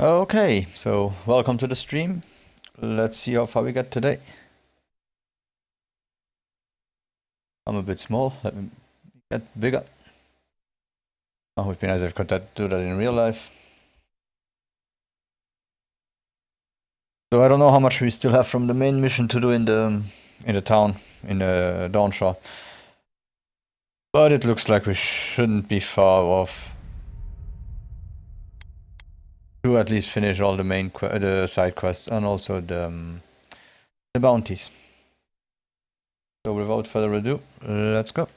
Okay, so welcome to the stream. Let's see how far we get today. I'm a bit small, let me get bigger. Oh, it would be nice if I could do that in real life. So I don't know how much we still have from the main mission to do in the town, in the Dawnshore. But it looks like we shouldn't be far off to at least finish all the main the side quests and also the bounties. So without further ado, let's go.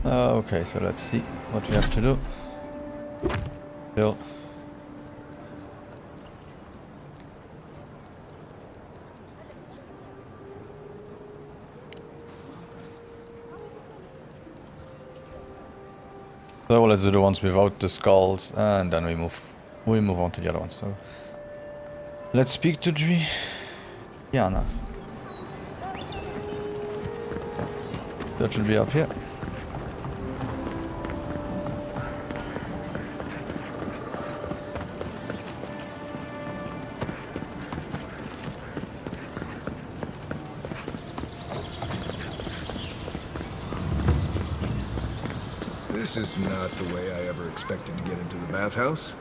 Okay, so let's see what we have to do. Still. So let's do the ones without the skulls, and then we move on to the other ones. So let's speak to Diana. That should be up here. This is not the way I ever expected to get into the bathhouse.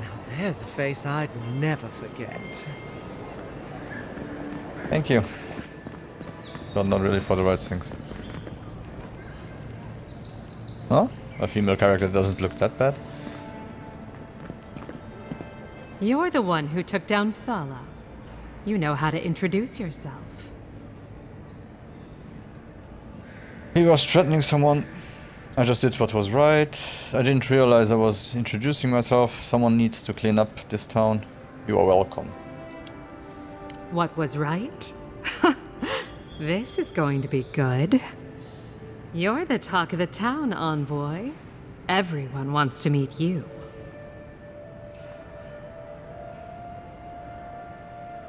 Now there's a face I'd never forget. Thank you. But not really for the right things. Huh? A female character doesn't look that bad. You're the one who took down Thala. You know how to introduce yourself. He was threatening someone. I just did what was right. I didn't realize I was introducing myself. Someone needs to clean up this town. You are welcome. What was right? This is going to be good. You're the talk of the town, envoy. Everyone wants to meet you.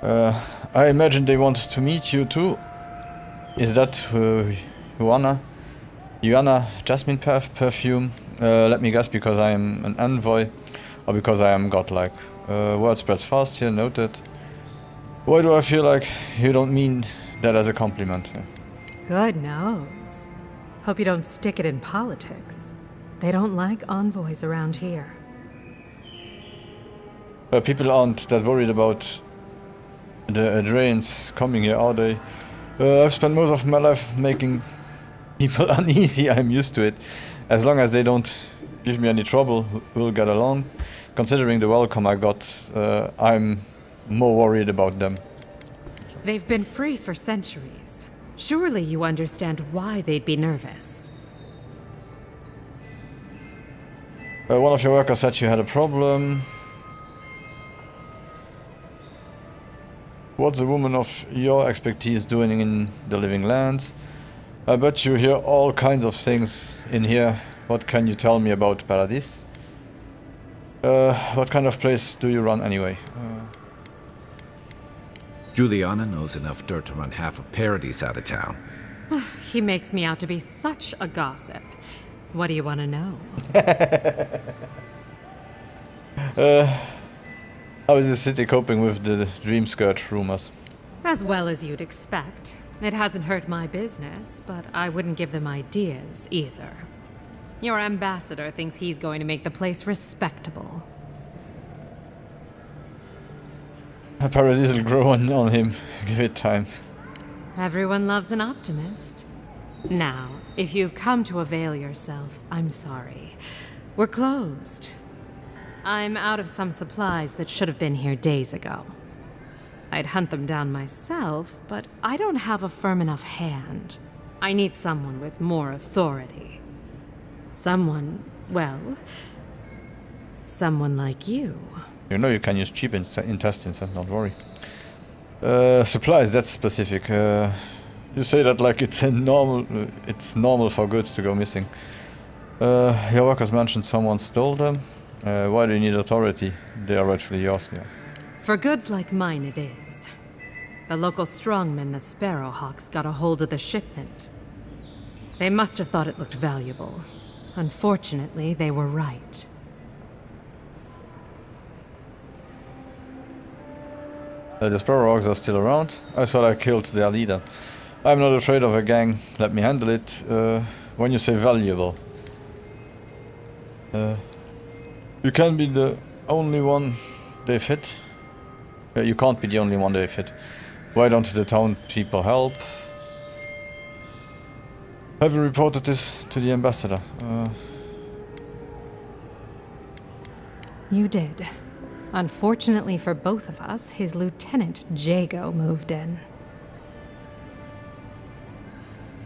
I imagine they want to meet you too. Is that Juana Jasmine perfume? Let me guess, because I am an envoy, or because I am godlike. Word spreads fast here, noted. Why do I feel like you don't mean that as a compliment? Good knows. Hope you don't stick it in politics. They don't like envoys around here. People aren't that worried about the drains coming here, are they? I've spent most of my life making people uneasy. I'm used to it. As long as they don't give me any trouble, we'll get along. Considering the welcome I got, I'm more worried about them. They've been free for centuries. Surely you understand why they'd be nervous. One of your workers said you had a problem. What's a woman of your expertise doing in the living lands? I bet you hear all kinds of things in here. What can you tell me about Paradis? What kind of place do you run anyway? Juliana knows enough dirt to run half of Paradis out of town. He makes me out to be such a gossip. What do you want to know? How is the city coping with the dream skirt rumors? As well as you'd expect. It hasn't hurt my business, but I wouldn't give them ideas either. Your ambassador thinks he's going to make the place respectable. Paradis will grow on him. Give it time. Everyone loves an optimist. Now, if you've come to avail yourself, I'm sorry. We're closed. I'm out of some supplies that should have been here days ago. I'd hunt them down myself, but I don't have a firm enough hand. I need someone with more authority. Someone, well, someone like you. You know you can use cheap intestines, don't worry. Supplies, that's specific. You say that like it's normal for goods to go missing. Your workers mentioned someone stole them. Why do you need authority? They are rightfully yours, yeah. For goods like mine, it is. The local strongmen, the Sparrowhawks, got a hold of the shipment. They must have thought it looked valuable. Unfortunately, they were right. The Sparrowhawks are still around. I thought I killed their leader. I'm not afraid of a gang. Let me handle it. When you say valuable, you can be the only one they've hit. You can't be the only one they've hit. Why don't the town people help? Have you reported this to the ambassador? You did. Unfortunately for both of us, his lieutenant, Jago, moved in.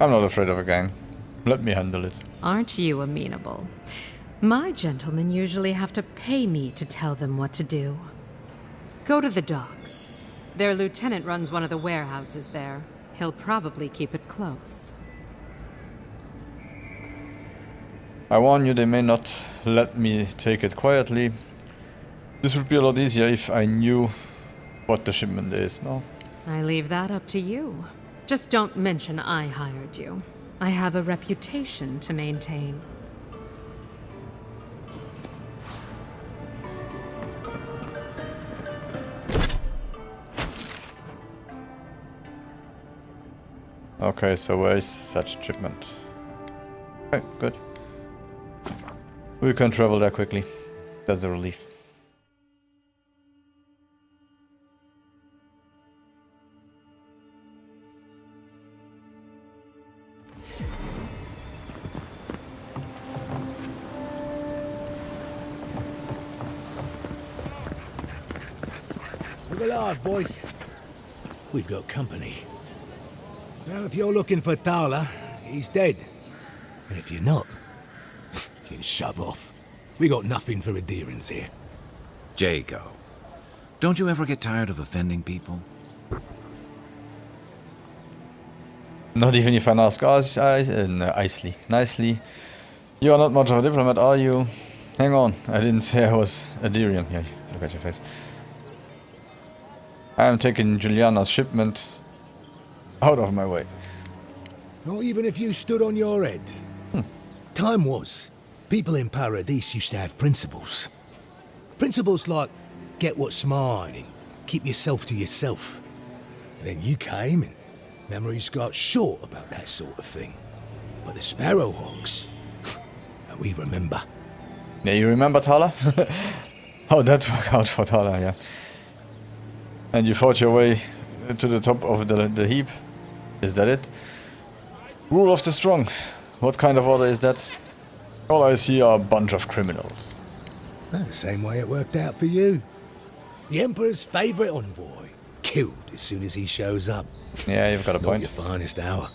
I'm not afraid of a gang. Let me handle it. Aren't you amenable? My gentlemen usually have to pay me to tell them what to do. Go to the docks. Their lieutenant runs one of the warehouses there. He'll probably keep it close. I warn you, they may not let me take it quietly. This would be a lot easier if I knew what the shipment is, no? I leave that up to you. Just don't mention I hired you. I have a reputation to maintain. Okay, so where is such shipment? Okay, good. We can travel there quickly. That's a relief. Look alive, boys. We've got company. Well, if you're looking for Tala, he's dead. And if you're not, you can shove off. We got nothing for adherence here. Jago, don't you ever get tired of offending people? Not even if I ask nicely. You are not much of a diplomat, are you? Hang on, I didn't say I was a Dirian. Yeah, look at your face. I am taking Juliana's shipment out of my way. Not even if you stood on your head. Time was. People in Paradise used to have principles. Principles like, get what's mine and keep yourself to yourself. And then you came and memories got short about that sort of thing. But the Sparrowhawks, we remember. Yeah, you remember Tala? How that worked out for Tala, yeah. And you fought your way to the top of the heap. Is that it? Rule of the strong. What kind of order is that? All I see are a bunch of criminals. Well, the same way it worked out for you. The Emperor's favourite envoy, killed as soon as he shows up. Yeah, you've got a Not point. your finest hour.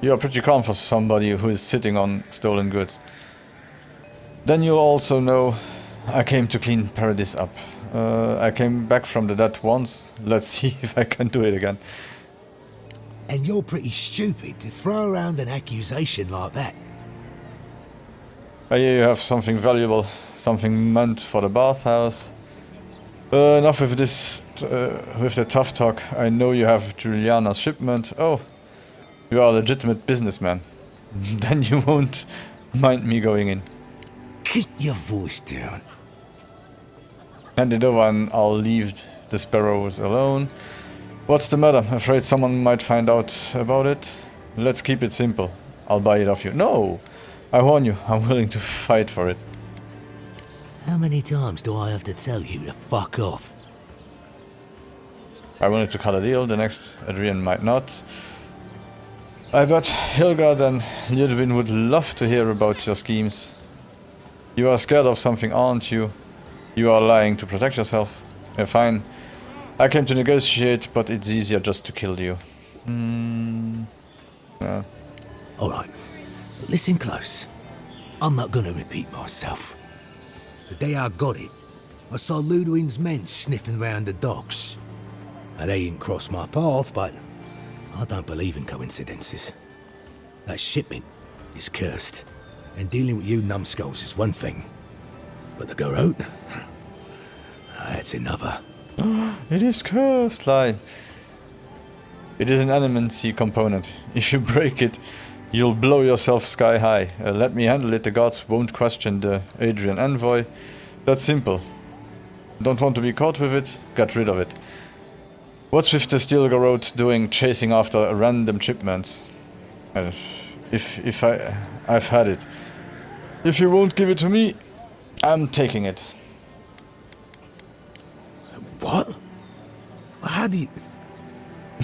You are pretty calm for somebody who is sitting on stolen goods. Then you'll also know I came to clean Paradise up. I came back from the dead once. Let's see if I can do it again. And you're pretty stupid to throw around an accusation like that. I hear you have something valuable, something meant for the bathhouse. Enough with this, with the tough talk. I know you have Juliana's shipment. Oh, you are a legitimate businessman. Then you won't mind me going in. Keep your voice down. Hand it over and I'll leave the sparrows alone. What's the matter? Afraid someone might find out about it? Let's keep it simple. I'll buy it off you. No! I warn you, I'm willing to fight for it. How many times do I have to tell you to fuck off? I wanted to cut a deal, the next Adrian might not. I bet Hilgard and Ludwin would love to hear about your schemes. You are scared of something, aren't you? You are lying to protect yourself. Fine. I came to negotiate, but it's easier just to kill you. Yeah. Alright, listen close. I'm not gonna repeat myself. The day I got it, I saw Ludwig's men sniffing round the docks. Now, they didn't cross my path, but I don't believe in coincidences. That shipment is cursed, and dealing with you numbskulls is one thing. But the Garrote? That's another. It is cursed, line. It is an animancy component. If you break it, you'll blow yourself sky high. Let me handle it, the gods won't question the Adrian envoy. That's simple. Don't want to be caught with it? Get rid of it. What's with the Steel Garrote doing chasing after random shipments? I've had it. If you won't give it to me, I'm taking it. What? Well, how do you...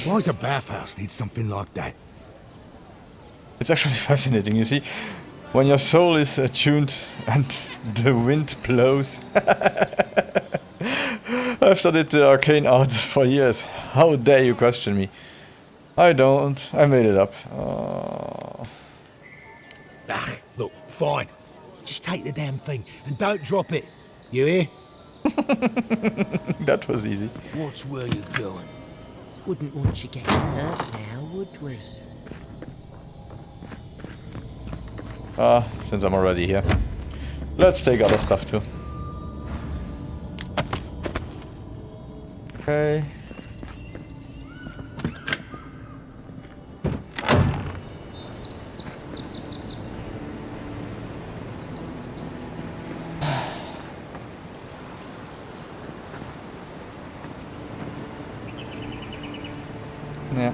Why does a bathhouse need something like that? It's actually fascinating, you see. When your soul is attuned and the wind blows. I've studied the arcane arts for years. How dare you question me? I don't. I made it up. Oh. Ah, look, fine. Just take the damn thing and don't drop it. You hear? That was easy. Watch where you're going. Wouldn't want you getting hurt now, would we? Since I'm already here. Let's take other stuff too. Okay. Yeah.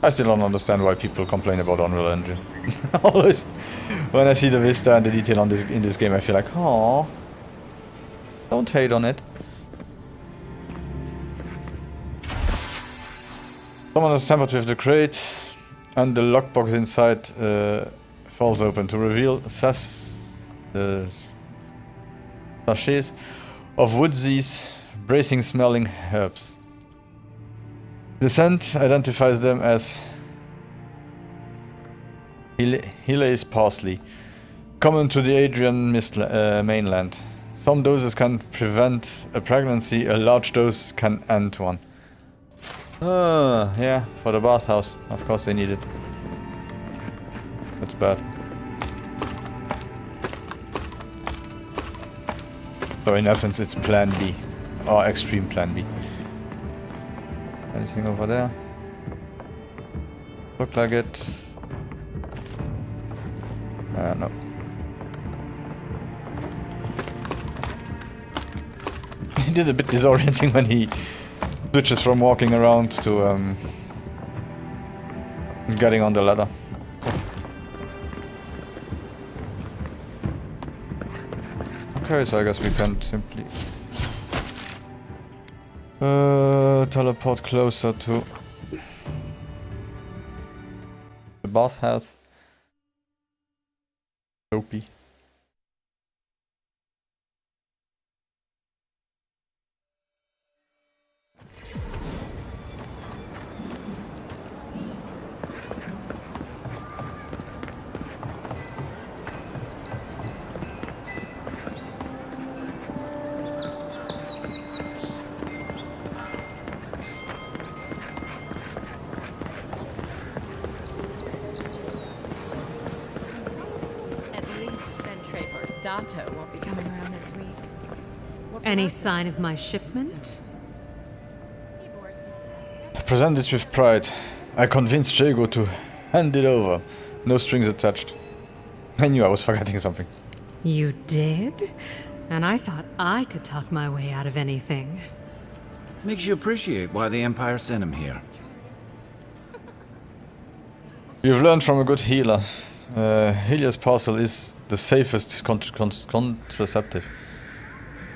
I still don't understand why people complain about Unreal Engine. Always, when I see the vista and the detail on in this game, I feel like, oh, don't hate on it. Someone has tampered with the crate, and the lockbox inside falls open to reveal sachets of Woodsy's bracing-smelling herbs. The scent identifies them as Hile's parsley, common to the Adrian mainland. Some doses can prevent a pregnancy, a large dose can end one. Yeah, for the bathhouse. Of course they need it. That's bad. So in essence it's plan B. Or extreme plan B. Anything over there? Look like it. No. It is a bit disorienting when he switches from walking around to getting on the ladder. Okay, so I guess we can simply teleport closer to the bathhouse. Soapy. Won't be coming around this week. Any sign of my shipment? Present it with pride. I convinced Jago to hand it over. No strings attached. I knew I was forgetting something. You did? And I thought I could talk my way out of anything. Makes you appreciate why the Empire sent him here. You've learned from a good healer. Helios parcel is the safest contraceptive.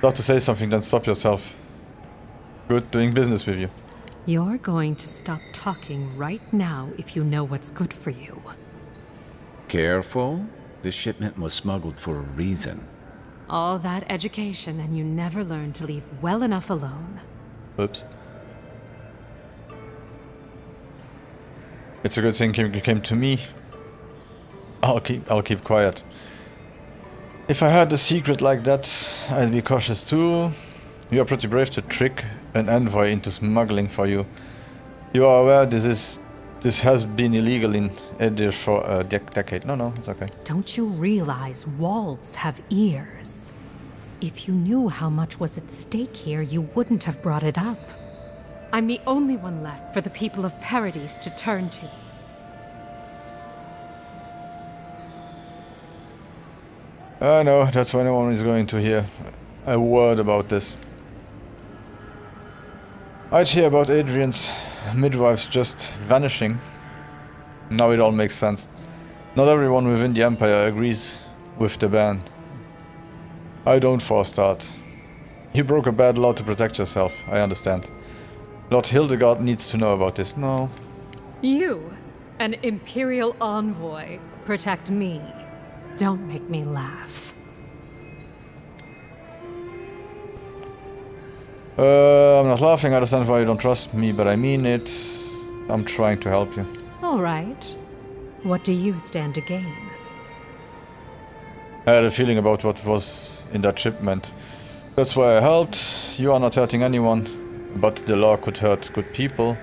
Not to say something, then stop yourself. Good doing business with you. You're going to stop talking right now if you know what's good for you. Careful. This shipment was smuggled for a reason. All that education and you never learned to leave well enough alone. Oops. It's a good thing you came to me. I'll keep quiet. If I had a secret like that, I'd be cautious too. You are pretty brave to trick an envoy into smuggling for you. You are aware this has been illegal in Edir for a decade. No, it's okay. Don't you realize walls have ears? If you knew how much was at stake here, you wouldn't have brought it up. I'm the only one left for the people of Paradise to turn to. I know, that's why no one is going to hear a word about this. I'd hear about Adrian's midwives just vanishing. Now it all makes sense. Not everyone within the Empire agrees with the ban. I don't for a start. You broke a bad law to protect yourself, I understand. Lord Hildegard needs to know about this. No. You, an Imperial envoy, protect me. Don't make me laugh. I'm not laughing, I understand why you don't trust me, but I mean it. I'm trying to help you. All right. What do you stand to gain? I had a feeling about what was in that shipment. That's why I helped. You are not hurting anyone, but the law could hurt good people.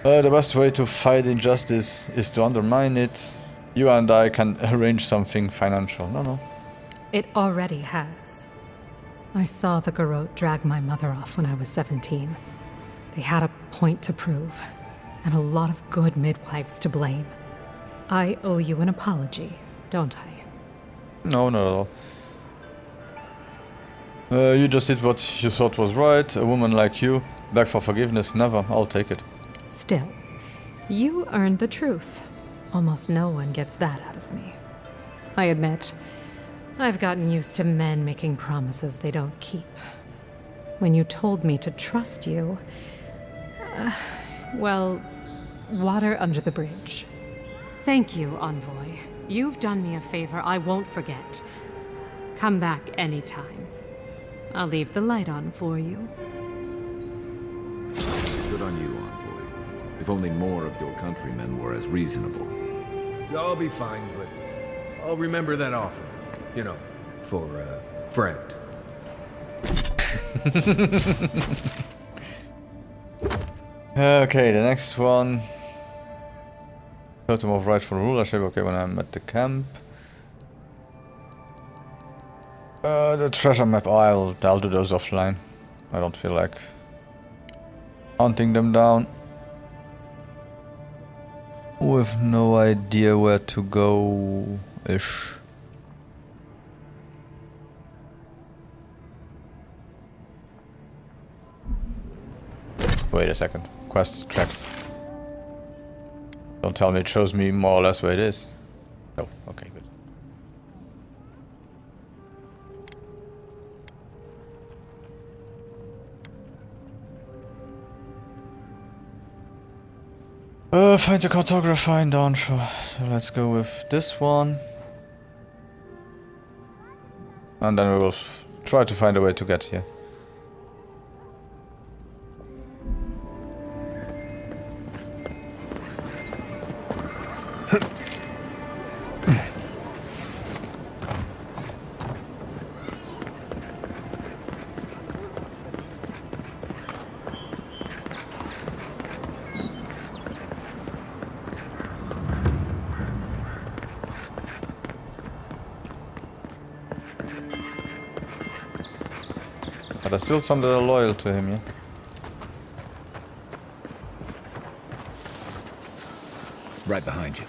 The best way to fight injustice is to undermine it. You and I can arrange something financial. No. It already has. I saw the Garrote drag my mother off when I was 17. They had a point to prove, and a lot of good midwives to blame. I owe you an apology, don't I? No, not at all. You just did what you thought was right. A woman like you, beg for forgiveness, never. I'll take it. Still, you earned the truth. Almost no one gets that out of me. I admit, I've gotten used to men making promises they don't keep. When you told me to trust you, well, water under the bridge. Thank you, Envoy. You've done me a favor I won't forget. Come back anytime. I'll leave the light on for you. Good on you, Envoy. If only more of your countrymen were as reasonable. I'll be fine, but I'll remember that offer. You know, for a friend. Okay, the next one. Totem of rightful rulership. Okay, when I'm at the camp. The treasure map. Oh, I'll do those offline. I don't feel like hunting them down. With no idea where to go-ish. Wait a second. Quest tracked. Don't tell me it shows me more or less where it is. No. Okay, good. Find the cartographer in Dawnshore. So let's go with this one. And then we will try to find a way to get here. But there's still some that are loyal to him, yeah? Right behind you.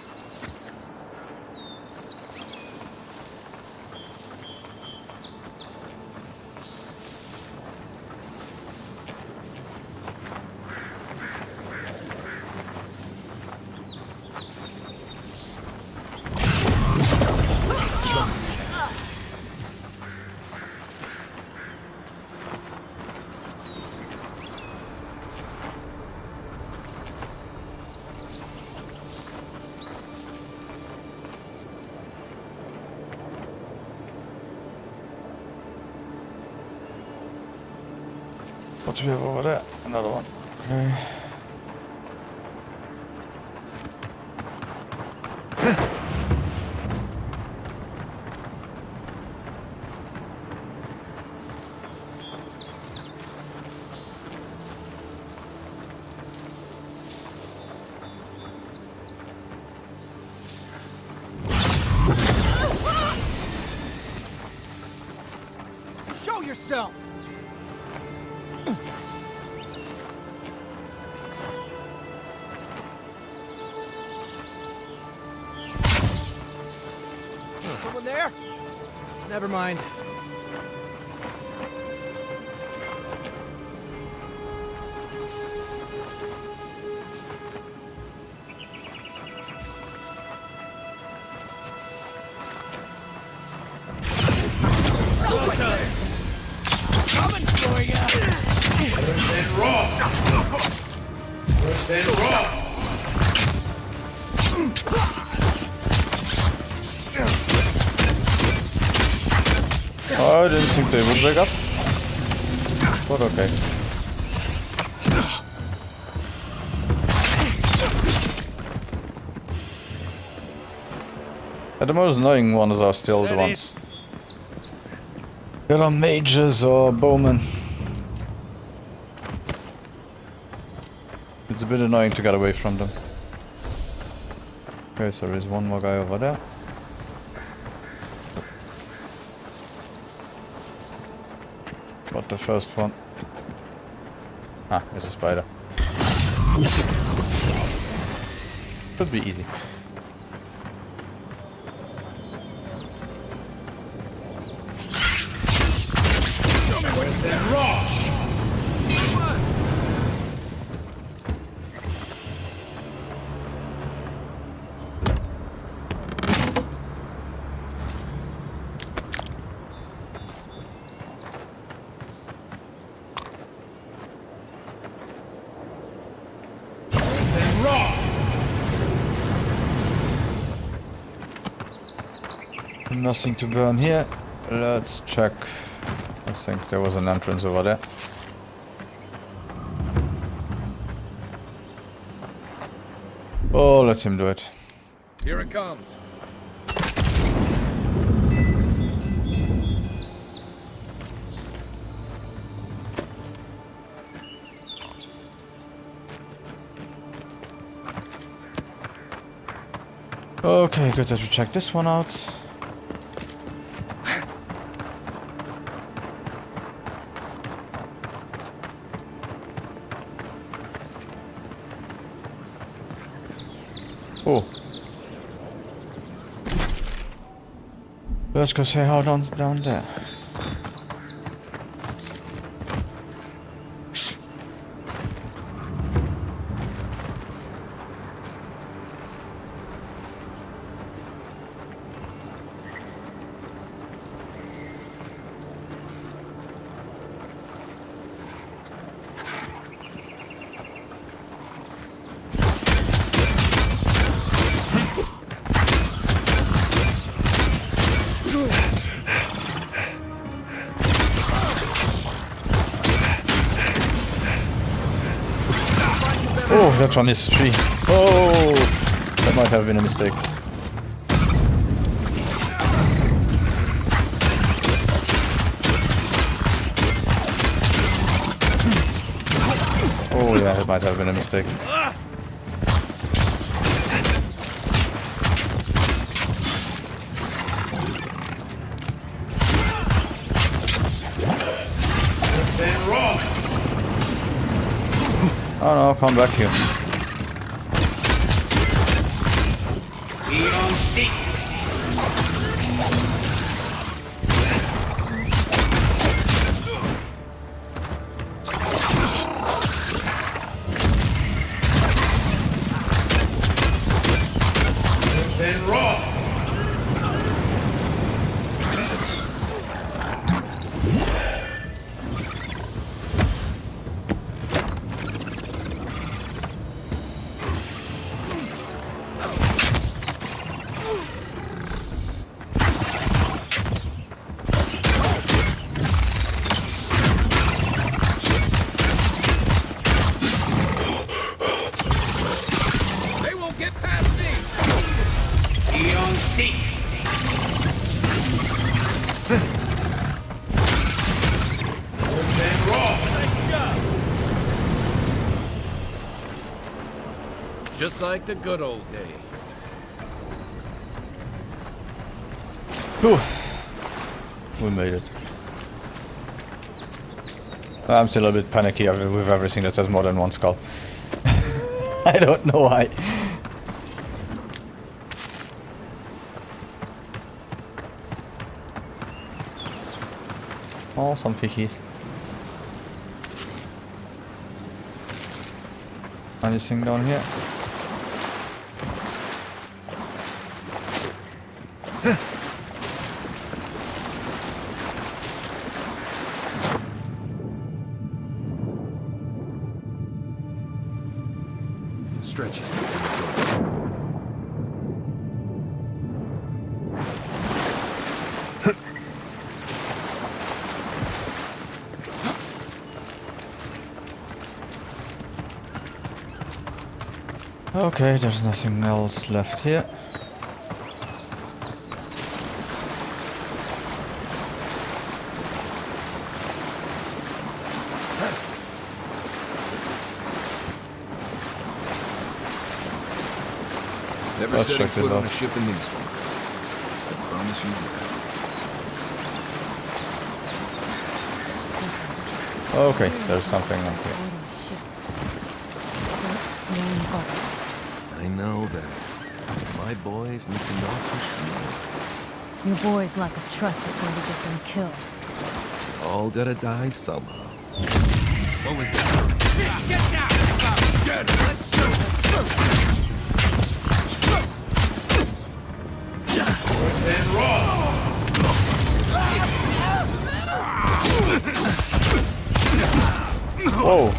What do we have over there? Another one. Okay. yourself. Someone there? Never mind. Coming for ya! First and raw! First and raw! Oh, I didn't think they would wake up. But okay. The most annoying ones are still the ones that are mages or bowmen. It's a bit annoying to get away from them. Okay, so there is one more guy over there. But the first one... Ah, there's a spider. Should be easy. Nothing to burn here. Let's check. I think there was an entrance over there. Oh, let him do it. Here it comes. Okay, good that we check this one out. Oh. Let's go say how down there. Oh, that one is tree. Oh, that might have been a mistake. Oh yeah, that might have been a mistake. Oh no, come back here. Just like the good old days. Whew. We made it. I'm still a bit panicky with everything that has more than one skull. I don't know why. Oh, some fishies. Anything down here? Stretches. Okay, there's nothing else left here. Never Let's setting check this foot on out. a ship in these waters. I promise you that. Okay, there's something up here. I know that. My boys need to know for sure. Your boy's lack of trust is going to get them killed. All gotta die somehow. What was that? Get down! Get it! Let's go! And raw! Whoa!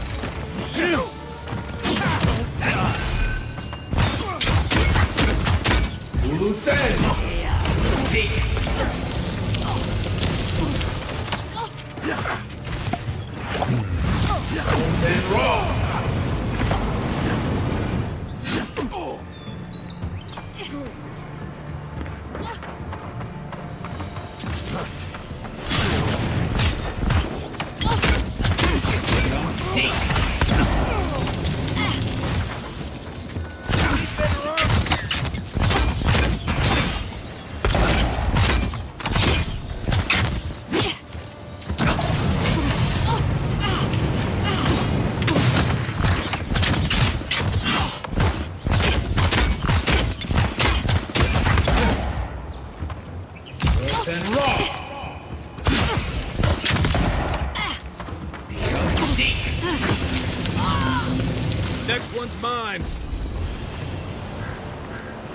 Next one's mine.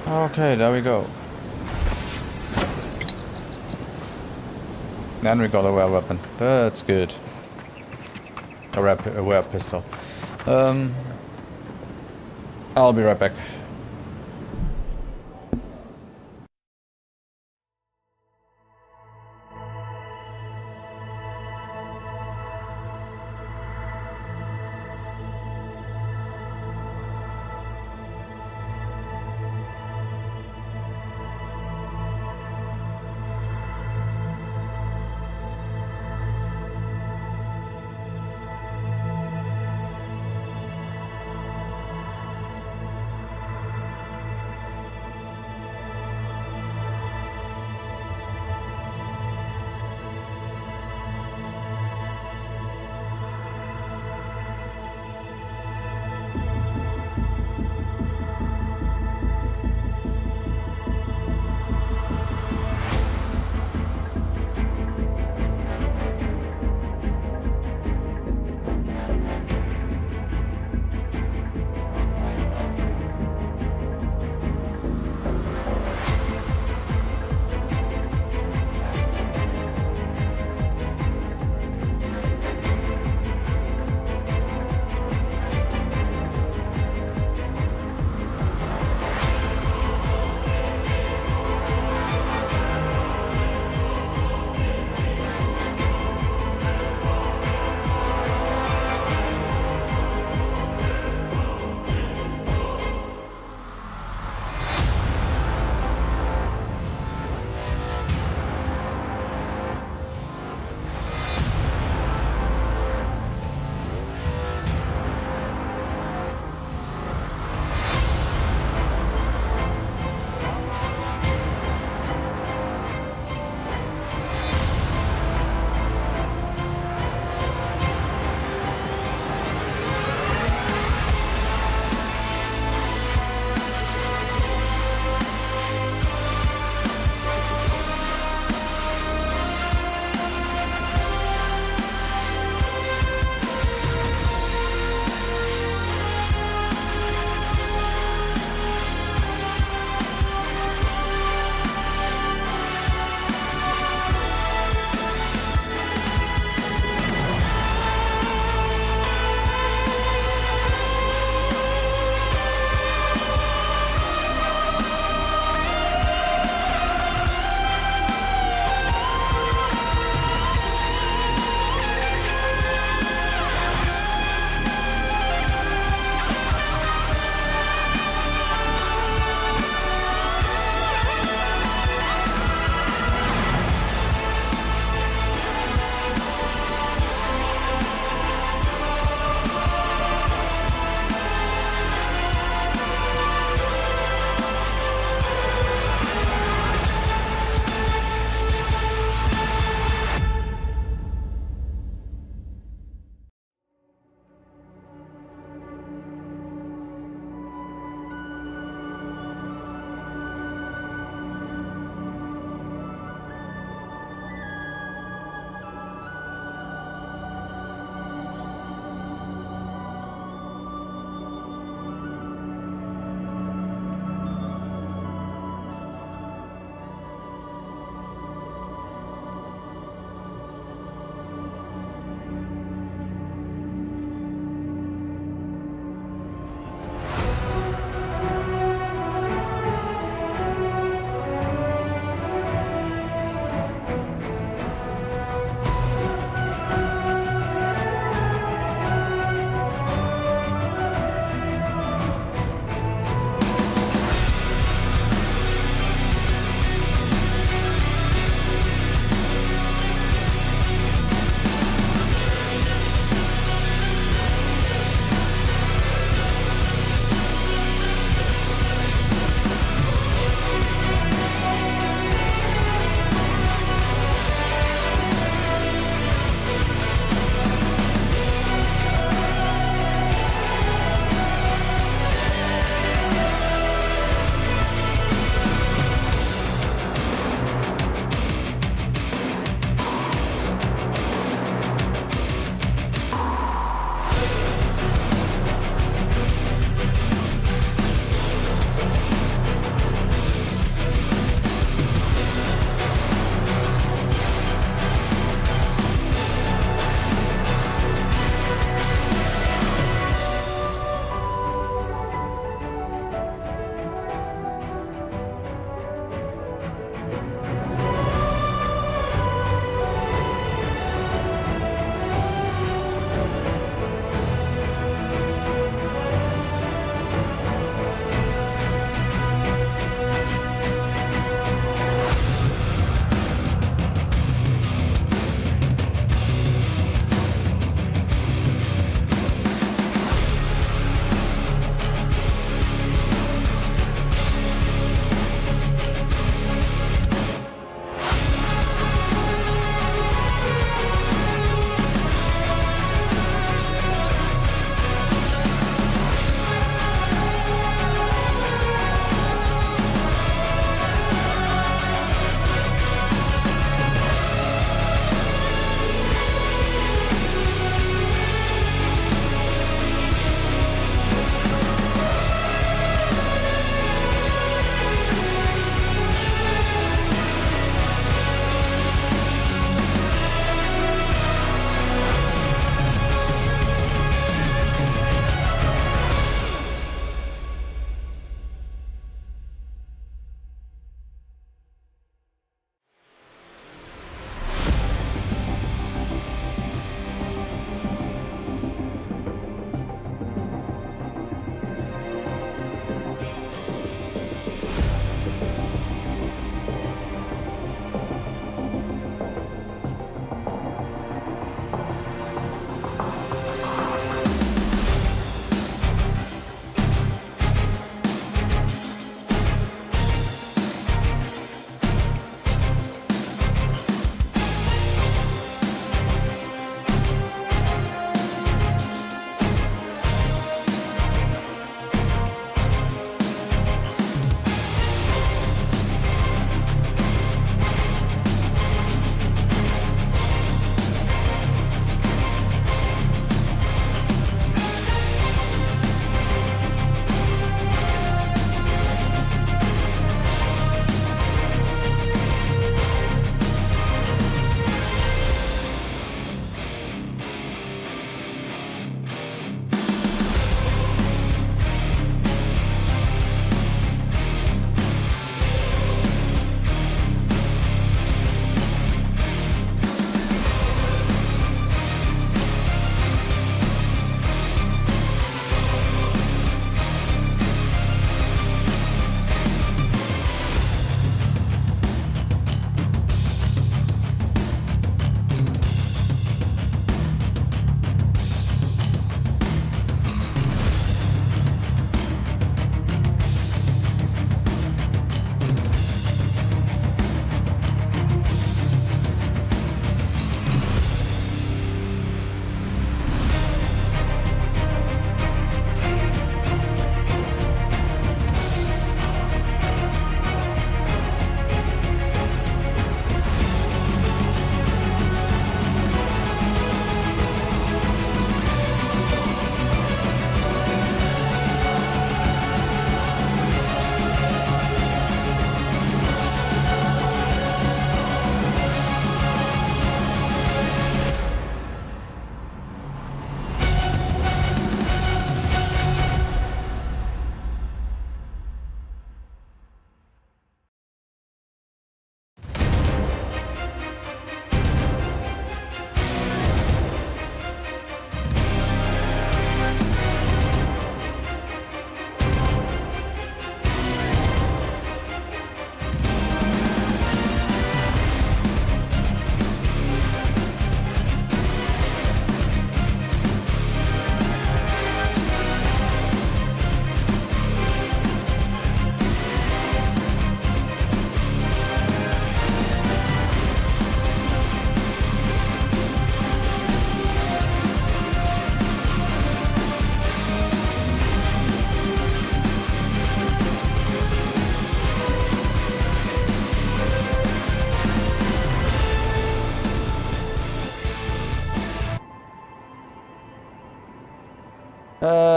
Okay, there we go. And we got a rare weapon. That's good. A rare pistol. I'll be right back.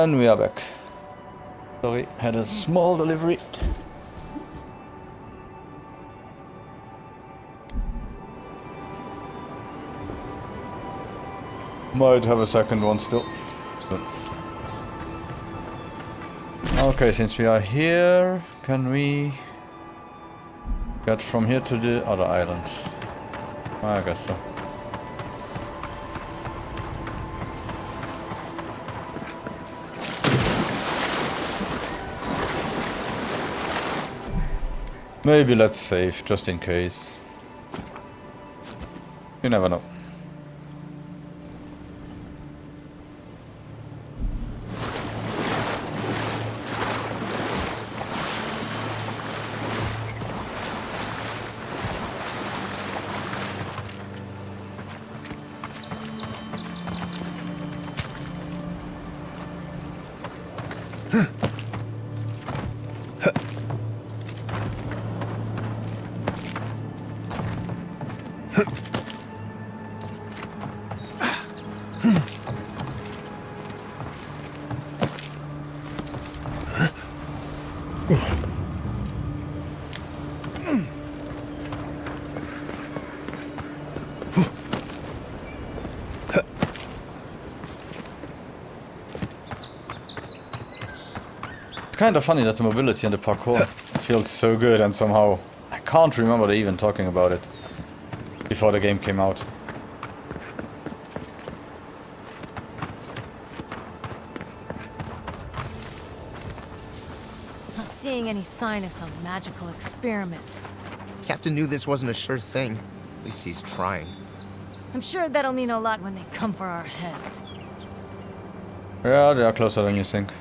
And we are back. Sorry, had a small delivery. Might have a second one still. So. Okay, since we are here, can we get from here to the other islands? I guess so. Maybe let's save, just in case. You never know. It's kind of funny that the mobility and the parkour feels so good, and somehow I can't remember even talking about it before the game came out. Not seeing any sign of some magical experiment. Captain knew this wasn't a sure thing. At least he's trying. I'm sure that'll mean a lot when they come for our heads. Yeah, they are closer than you think.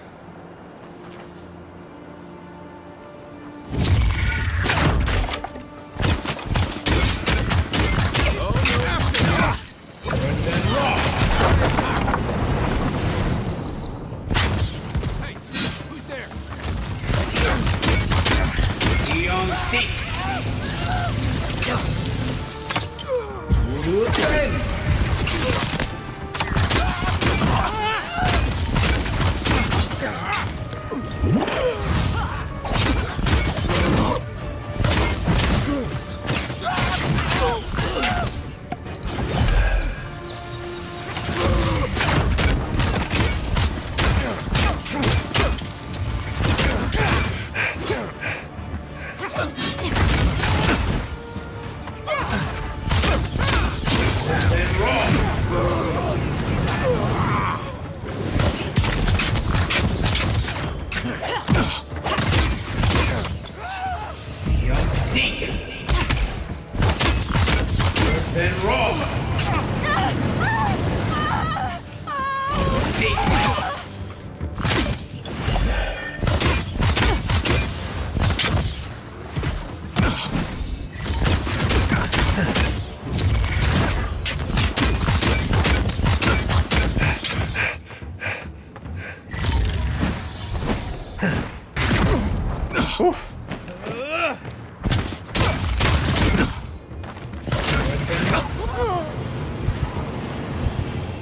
Oof.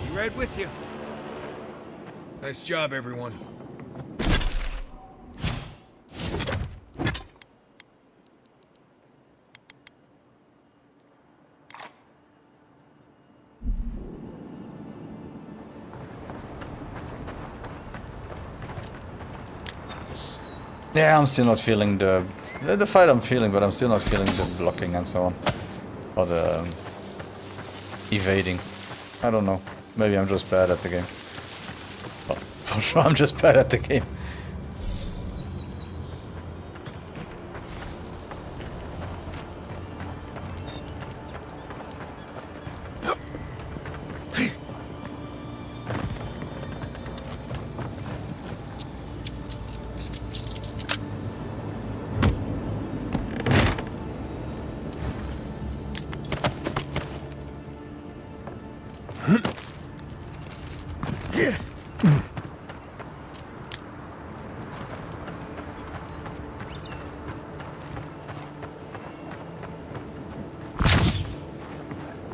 Be right with you. Nice job, everyone. Yeah, I'm still not feeling the fight I'm feeling, but I'm still not feeling the blocking and so on. Or the evading. I don't know. Maybe I'm just bad at the game. Well, for sure I'm just bad at the game.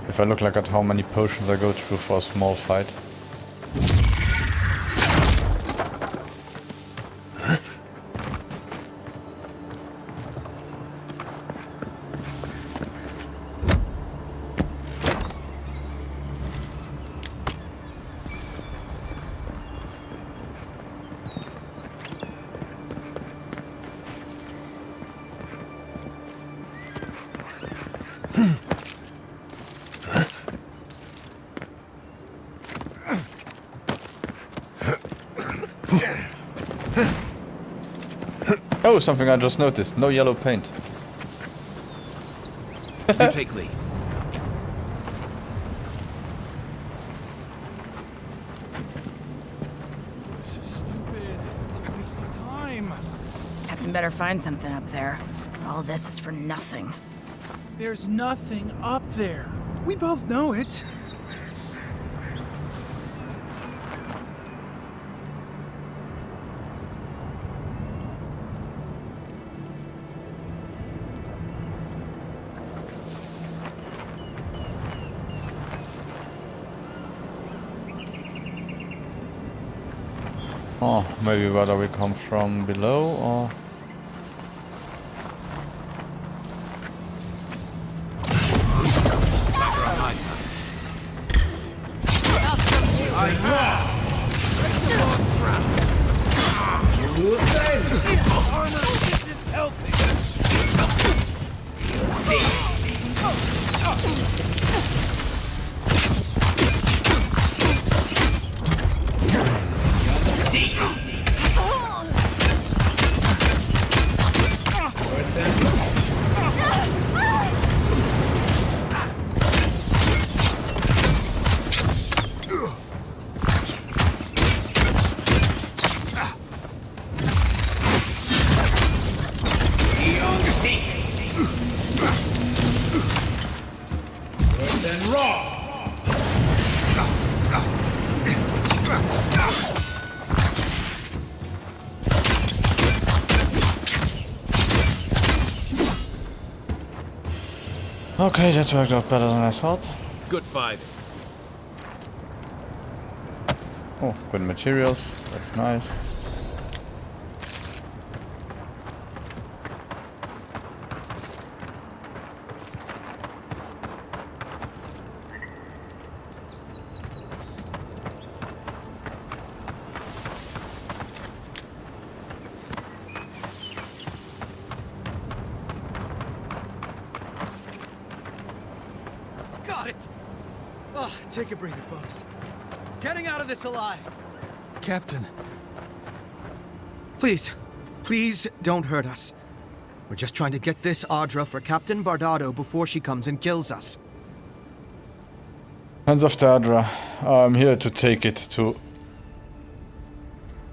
If I look like at how many potions I go through for a small fight. Oh, something I just noticed. No yellow paint. You take lead. This is stupid. It's a waste of time. Captain better find something up there. All this is for nothing. There's nothing up there. We both know it. Oh, maybe whether we come from below or... Okay, that worked out better than I thought. Good fighting. Oh, good materials. That's nice. Got it! Oh, take a breather, folks. Getting out of this alive. Captain. Please, please don't hurt us. We're just trying to get this Audra for Captain Bardado before she comes and kills us. Hands off the Adra. I'm here to take it to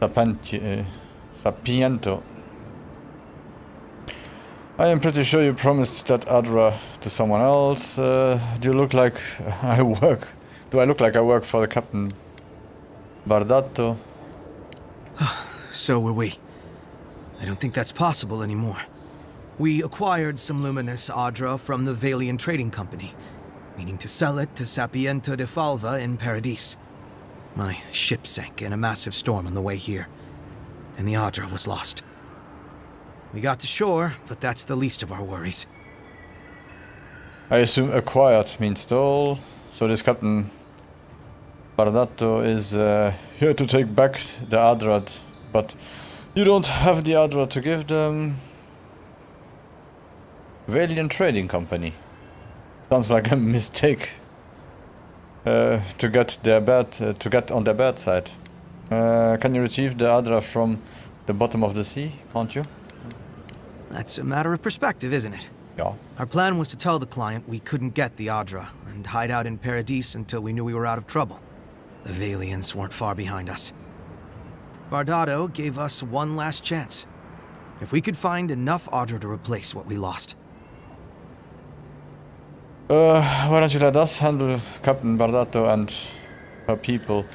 Sapiento. I am pretty sure you promised that Adra to someone else. Do you look like I work? Do I look like I work for the Captain Bardato? So were we. I don't think that's possible anymore. We acquired some luminous Audra from the Valian Trading Company, meaning to sell it to Sapiento de Falva in Paradis. My ship sank in a massive storm on the way here, and the Audra was lost. We got to shore, but that's the least of our worries. I assume acquired means stole. So this Captain Bardato is here to take back the Adra, but you don't have the Adra to give them. Valiant Trading Company. Sounds like a mistake to get on their bad side. Can you retrieve the Adra from the bottom of the sea? Can't you? That's a matter of perspective, isn't it? Yeah. Our plan was to tell the client we couldn't get the Audra and hide out in Paradis until we knew we were out of trouble. The Valians weren't far behind us. Bardado gave us one last chance. If we could find enough Audra to replace what we lost. Why don't you let us handle Captain Bardato and her people?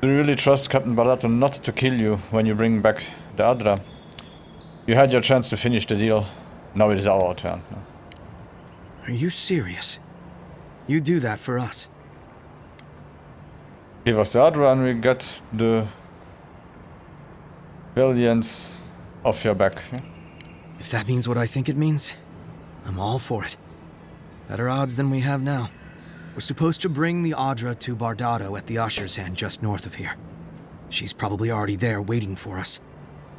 Do you really trust Captain Bardato not to kill you when you bring back the Adra? You had your chance to finish the deal. Now it is our turn. Are you serious? You do that for us? Give us the Adra and we get the Valiants off your back. Yeah? If that means what I think it means, I'm all for it. Better odds than we have now. We're supposed to bring the Audra to Bardado at the Usher's Hand just north of here. She's probably already there waiting for us.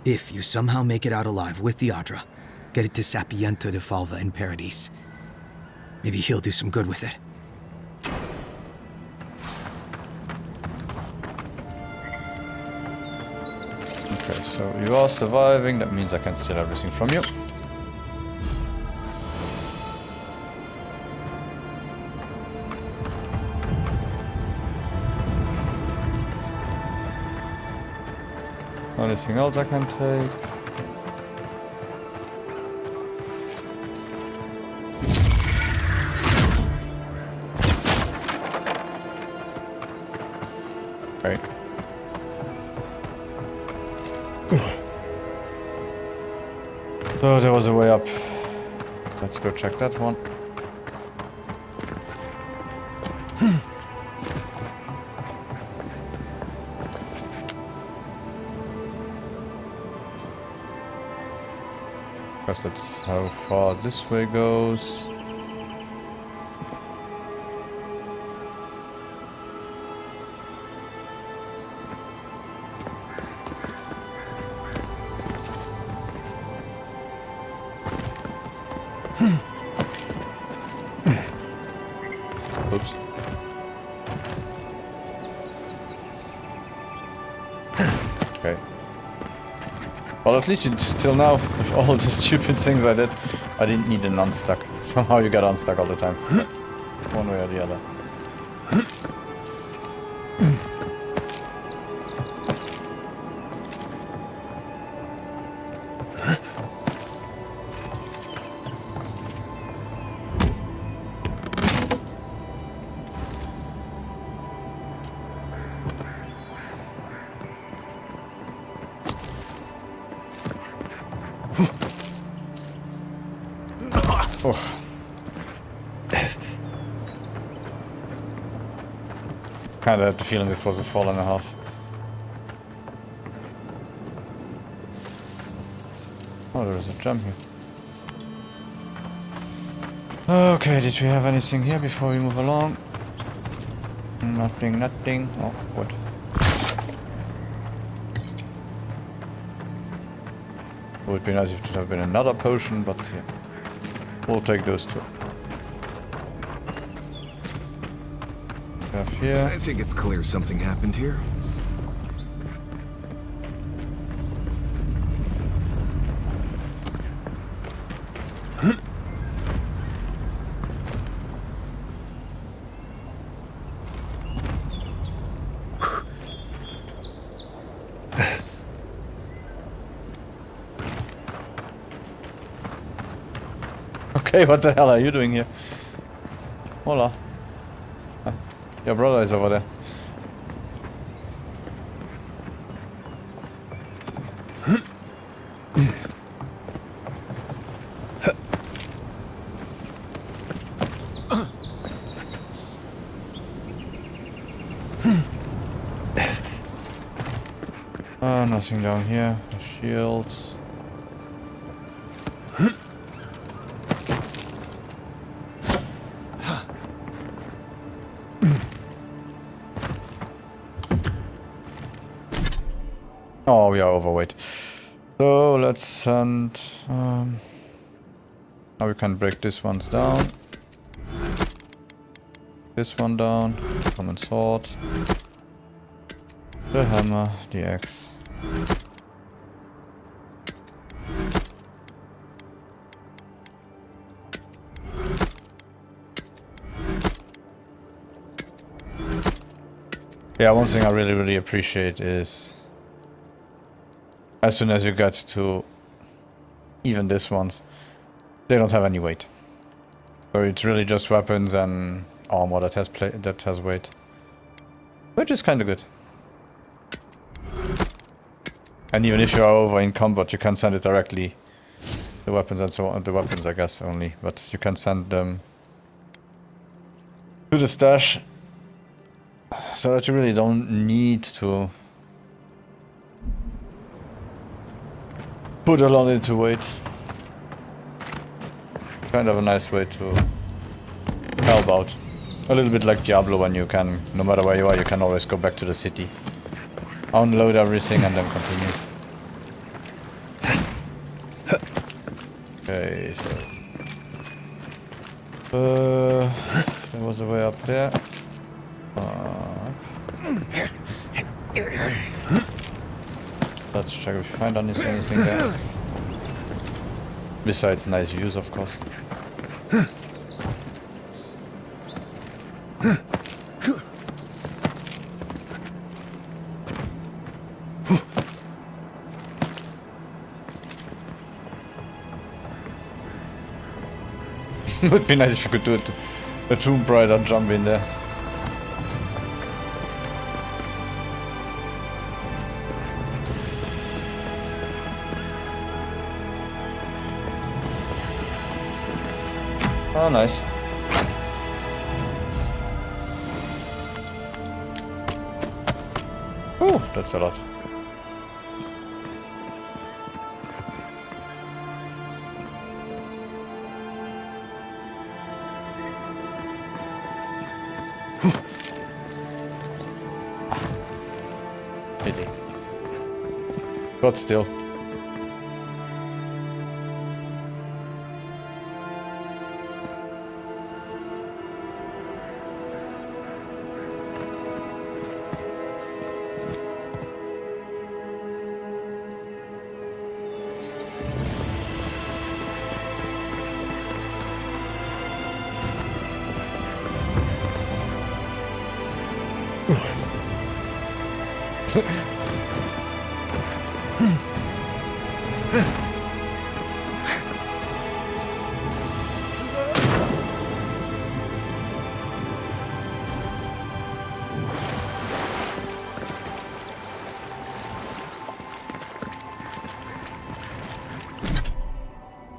If you somehow make it out alive with the Audra, get it to Sapiento de Falva in Paradis. Maybe he'll do some good with it. Okay. so you are surviving, that means I can steal everything from you. Anything else I can take? Okay. So there was a way up. Let's go check that one. Because that's how far this way goes. Oops. Okay. Well, at least till now, with all the stupid things I did, I didn't need an unstuck. Somehow you get unstuck all the time. One way or the other. Oh. Kinda had the feeling it was a fall and a half. Oh, there is a jump here. Okay, did we have anything here before we move along? Nothing, nothing. Oh, good. It would be nice if it would have been another potion, but yeah. We'll take those two. Have here. I think it's clear something happened here. Okay, what the hell are you doing here? Hola. Ah, your brother is over there. Nothing down here. The shields. Oh, we are overweight. So let's send. Now we can break this ones down. This one down. Common sword. The hammer. The axe. Yeah, one thing I really appreciate is as soon as you get to even this ones, they don't have any weight. So it's really just weapons and armor that has weight, which is kind of good. And even if you are over in combat, you can send it directly. The weapons and so on. The weapons, I guess, only, but you can send them to the stash, so that you really don't need to put a lot into weight. Kind of a nice way to help out. A little bit like Diablo, when you can, no matter where you are, you can always go back to the city. Unload everything and then continue. Okay, so... there was a way up there. Let's check if we find anything there. Besides nice views, of course. Would be nice if you could do it. A Tomb Raider jump in there. Oh, nice. Oh, that's a lot. Pity. But still.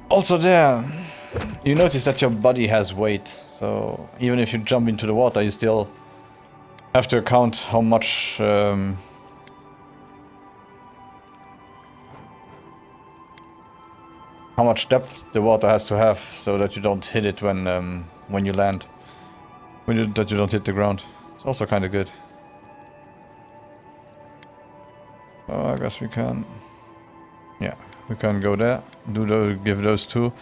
Also there, you notice that your body has weight, so even if you jump into the water, you still have to account how much depth the water has to have, so that you don't hit it when you land, that you don't hit the ground. It's also kind of good. Oh, I guess we can. Yeah. We can go there, give those two.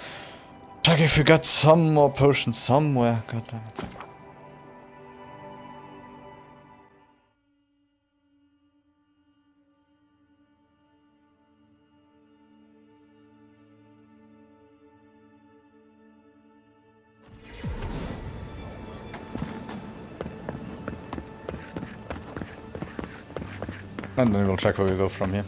Check if we got some more potions somewhere. God damn it. And then we'll check where we go from here.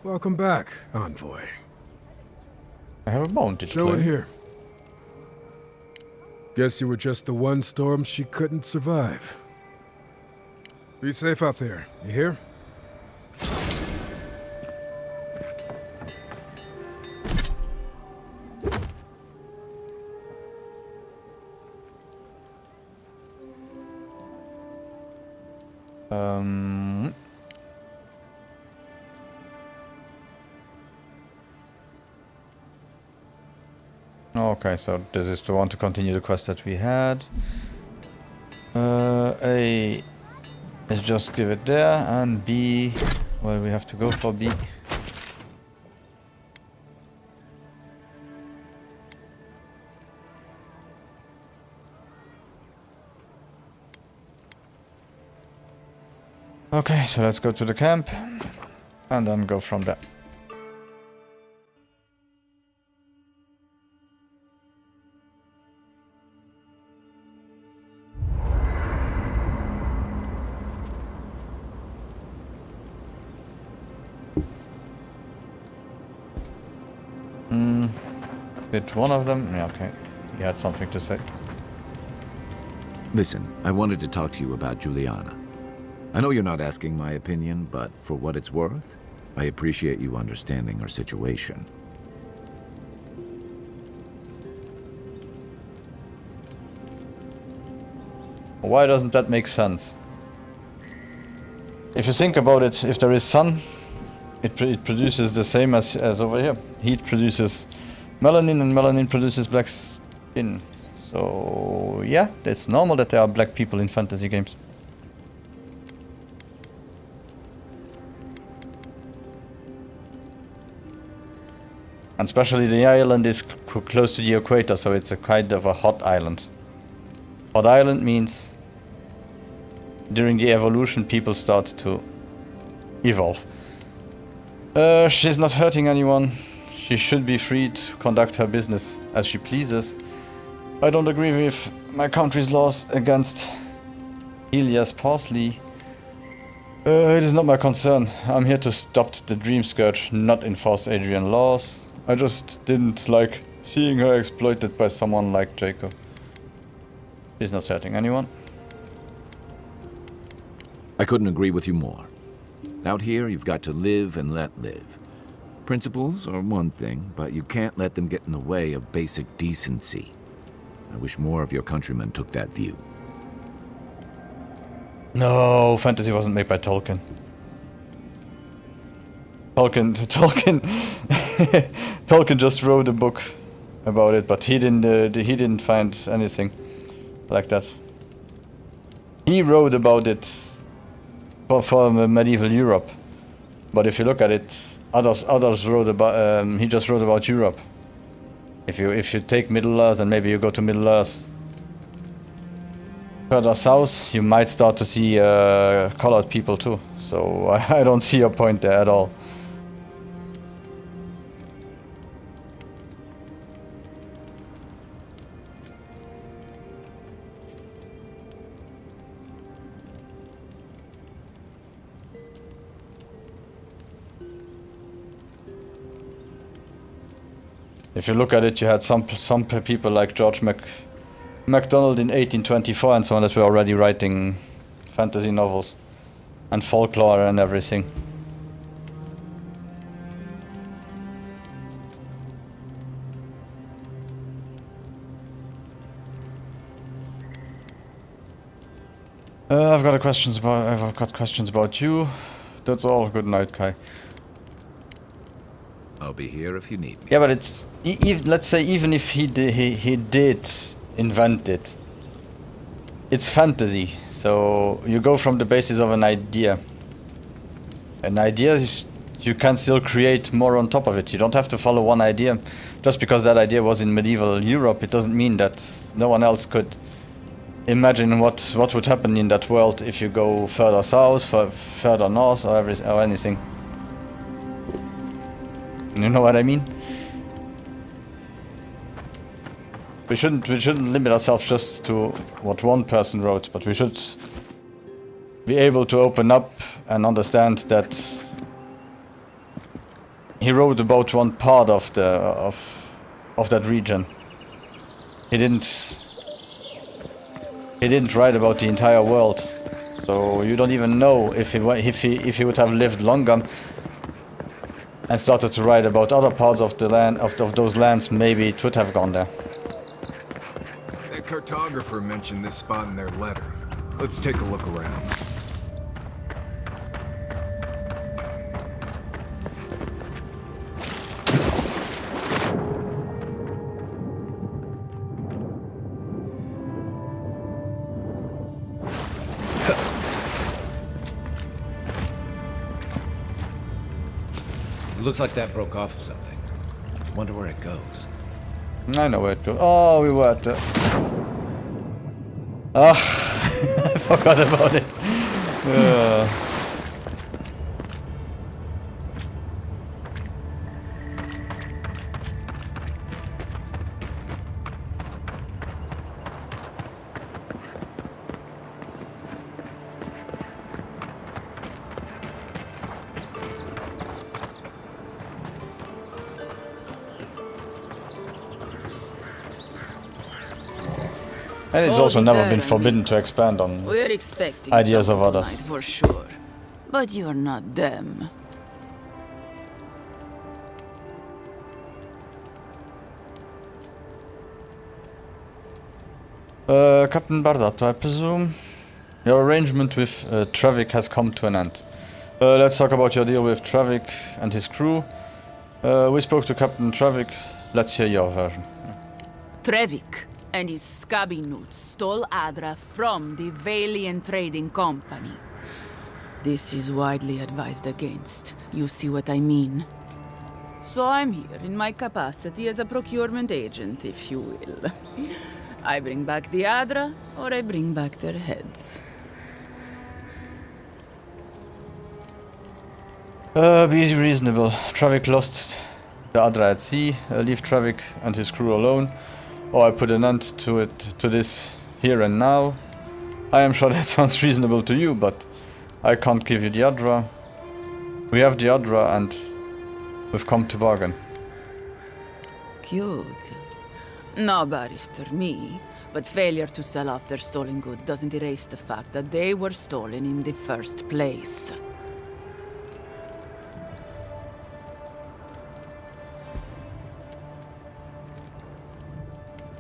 Welcome back, Envoy. I have a bounty to Show claim. it here. Guess you were just the one storm she couldn't survive. Be safe out there, you hear? Okay, so this is the one to continue the quest that we had. A, let's just give it there, and B, well, we have to go for B. Okay, so let's go to the camp, and then go from there. Hit one of them? Yeah, okay. He had something to say. Listen, I wanted to talk to you about Juliana. I know you're not asking my opinion, but for what it's worth, I appreciate you understanding her situation. Why doesn't that make sense? If you think about it, if there is sun, it produces the same as over here. Heat produces melanin, and melanin produces black skin. So yeah, it's normal that there are black people in fantasy games. And especially the island is close to the equator, so it's a kind of a hot island. Hot Island means during the evolution people start to evolve. She's not hurting anyone. She should be free to conduct her business as she pleases. I don't agree with my country's laws against Elias Parsley. It is not my concern. I'm here to stop the Dream Scourge, not enforce Adrian laws. I just didn't like seeing her exploited by someone like Jacob. She's not hurting anyone. I couldn't agree with you more. Out here, you've got to live and let live. Principles are one thing, but you can't let them get in the way of basic decency. I wish more of your countrymen took that view. No, fantasy wasn't made by Tolkien. Tolkien just wrote a book about it, but he didn't find anything like that. He wrote about it for medieval Europe, but if you look at it, others wrote about. He just wrote about Europe. If you take Middle Earth and maybe you go to Middle Earth further south, you might start to see colored people too. So I don't see your point there at all. If you look at it, you had some people like George MacDonald in 1824 and so on that were already writing fantasy novels and folklore and everything. I've got questions about you. That's all. Good night, Kai. I'll be here if you need me. Yeah, but it's let's say even if he did invent it, it's fantasy. So you go from the basis of an idea. An idea, you can still create more on top of it. You don't have to follow one idea. Just because that idea was in medieval Europe, it doesn't mean that no one else could imagine what would happen in that world if you go further south, further north, or anything. You know what I mean? We shouldn't limit ourselves just to what one person wrote, but we should be able to open up and understand that he wrote about one part of that region. He didn't write about the entire world, so you don't even know if he would have lived longer and started to write about other parts of the land of those lands. Maybe it would have gone there. That cartographer mentioned this spot in their letter. Let's take a look around. Looks like that broke off of something. Wonder where it goes. I know where it goes. Oh, we were at the... I forgot about it. And it's also never been forbidden to expand on We're expecting ideas of others. tonight for sure. But you're not them. Captain Bardato, I presume your arrangement with Trevik has come to an end. Let's talk about your deal with Trevik and his crew. We spoke to Captain Trevik. Let's hear your version. Trevik and his scabby newts stole Adra from the Valiant Trading Company. This is widely advised against. You see what I mean? So I'm here in my capacity as a procurement agent, if you will. I bring back the Adra, or I bring back their heads. Be reasonable. Travik lost the Adra at sea. Leave Travik and his crew alone. Or I put an end to it, to this here and now. I am sure that sounds reasonable to you, but I can't give you the Adra. We have the Adra and we've come to bargain. Cute. No barrister, me. But failure to sell off their stolen goods doesn't erase the fact that they were stolen in the first place.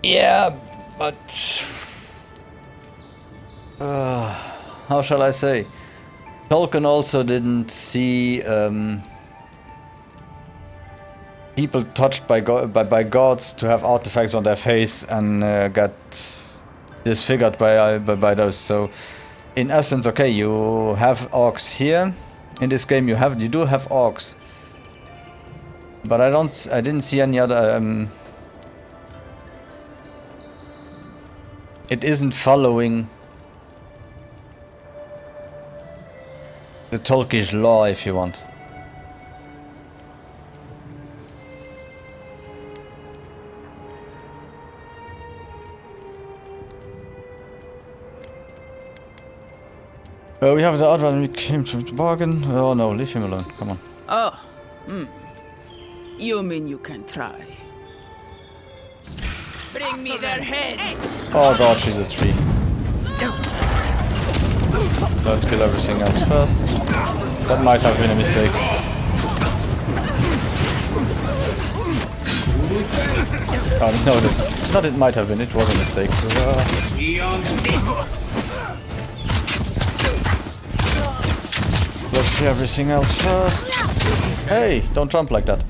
Yeah, but... how shall I say? Tolkien also didn't see people touched by gods to have artifacts on their face and get disfigured by those. So, in essence, okay, you have orcs here. In this game, you do have orcs, but I didn't see any other. It isn't following the Tolkish law, if you want. We have the other one, we came to the bargain. Oh no, leave him alone, come on. Oh, You mean you can try? Bring me their heads! Oh god, she's a tree. Let's kill everything else first. That might have been a mistake. Oh no, not it might have been, it was a mistake. Let's kill everything else first. Hey, don't jump like that.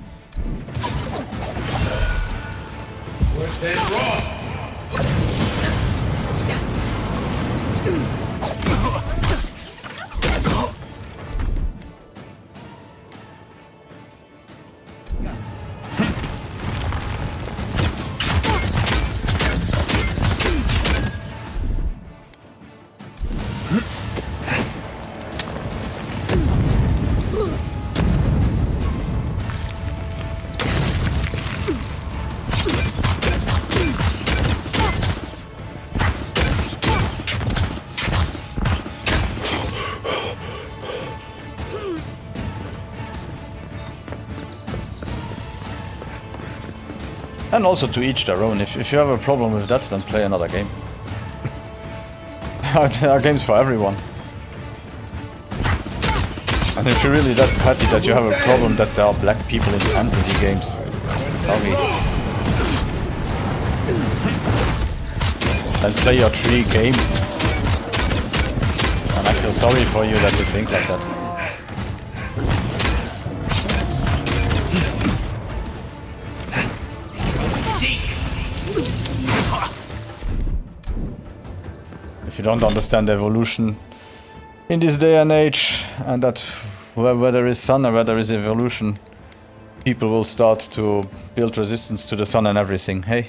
And also to each their own. If you have a problem with that, then play another game. There are games for everyone. And if you're really that petty that you have a problem that there are black people in fantasy games, tell me. Then play your 3 games. And I feel sorry for you that you think like that. If you don't understand evolution in this day and age, and that where there is sun or where there is evolution, people will start to build resistance to the sun and everything, hey?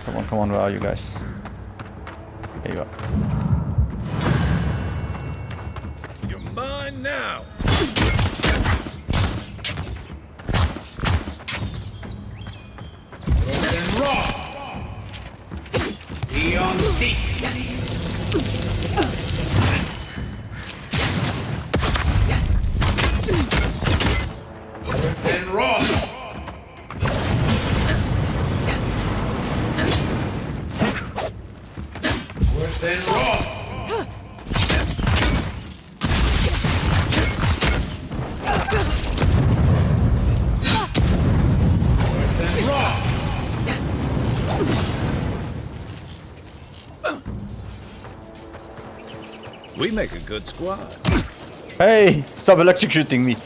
come on, where are you guys? There you are. You're mine now. And raw. Beyond seek. And raw. Then raw. Then raw. We make a good squad. Hey, stop electrocuting me.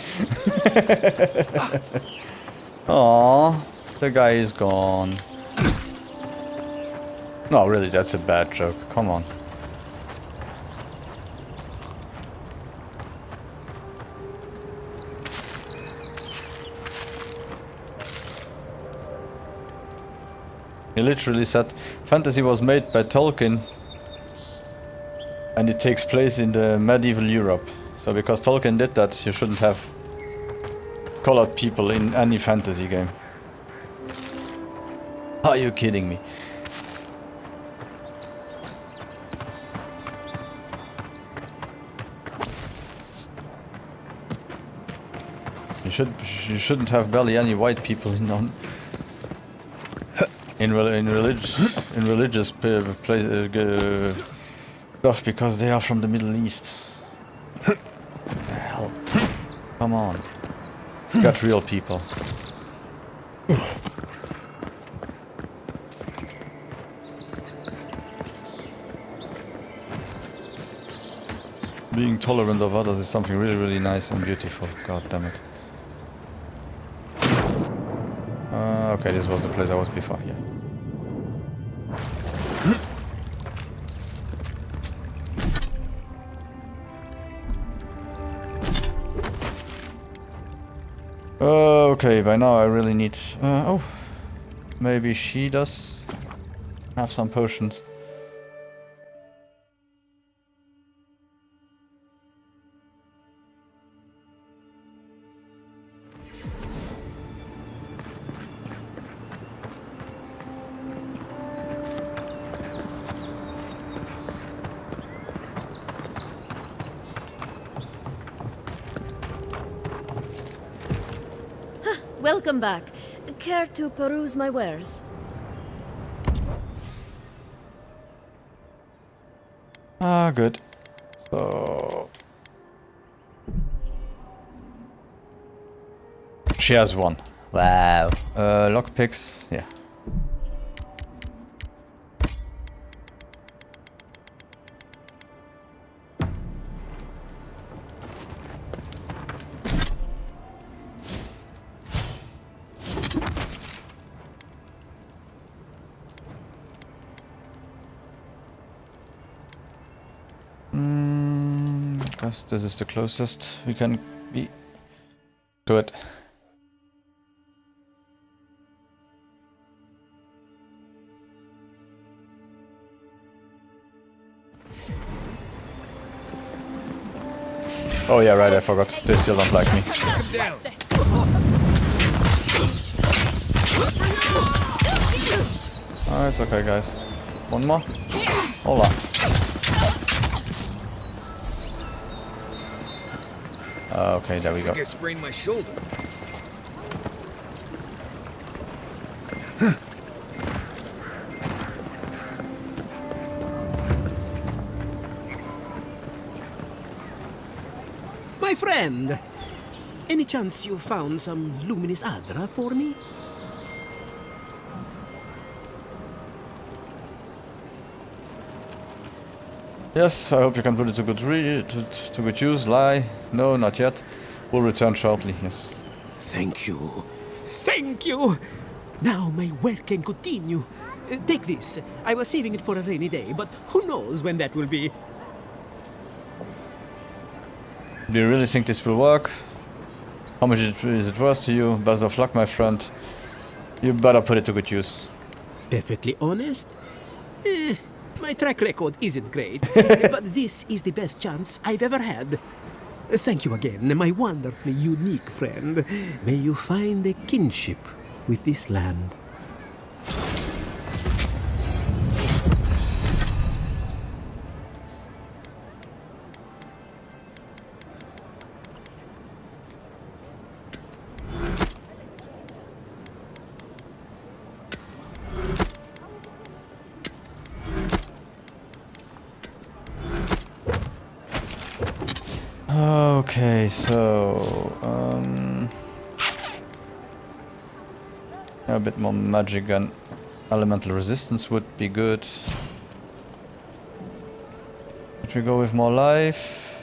Aww, the guy is gone. No, really, that's a bad joke. Come on. He literally said fantasy was made by Tolkien and it takes place in the medieval Europe. So because Tolkien did that, you shouldn't have colored people in any fantasy game. Are you kidding me? You shouldn't have barely any white people in religious stuff because they are from the Middle East. Hell, come on, you got real people. Being tolerant of others is something really, really nice and beautiful. God damn it. Okay, this was the place I was before, yeah. Okay, by now I really need... oh, maybe she does have some potions. Welcome back. Care to peruse my wares? Ah, good. So... she has one. Wow. Lockpicks, yeah. This is the closest we can be to it. Oh yeah, right, I forgot. They still don't like me. Oh, it's okay, guys. One more. Hola. Okay, there we go. I sprained my shoulder. My friend, any chance you found some luminous Adra for me? Yes, I hope you can put it to good use. Lie. No, not yet. We'll return shortly, yes. Thank you. Thank you! Now my work can continue. Take this. I was saving it for a rainy day, but who knows when that will be. Do you really think this will work? How much is it worth to you? Best of luck, my friend. You better put it to good use. perfectly honest, my track record isn't great, but this is the best chance I've ever had. Thank you again, my wonderfully unique friend. May you find a kinship with this land. Okay, so a bit more magic and elemental resistance would be good. Should we go with more life?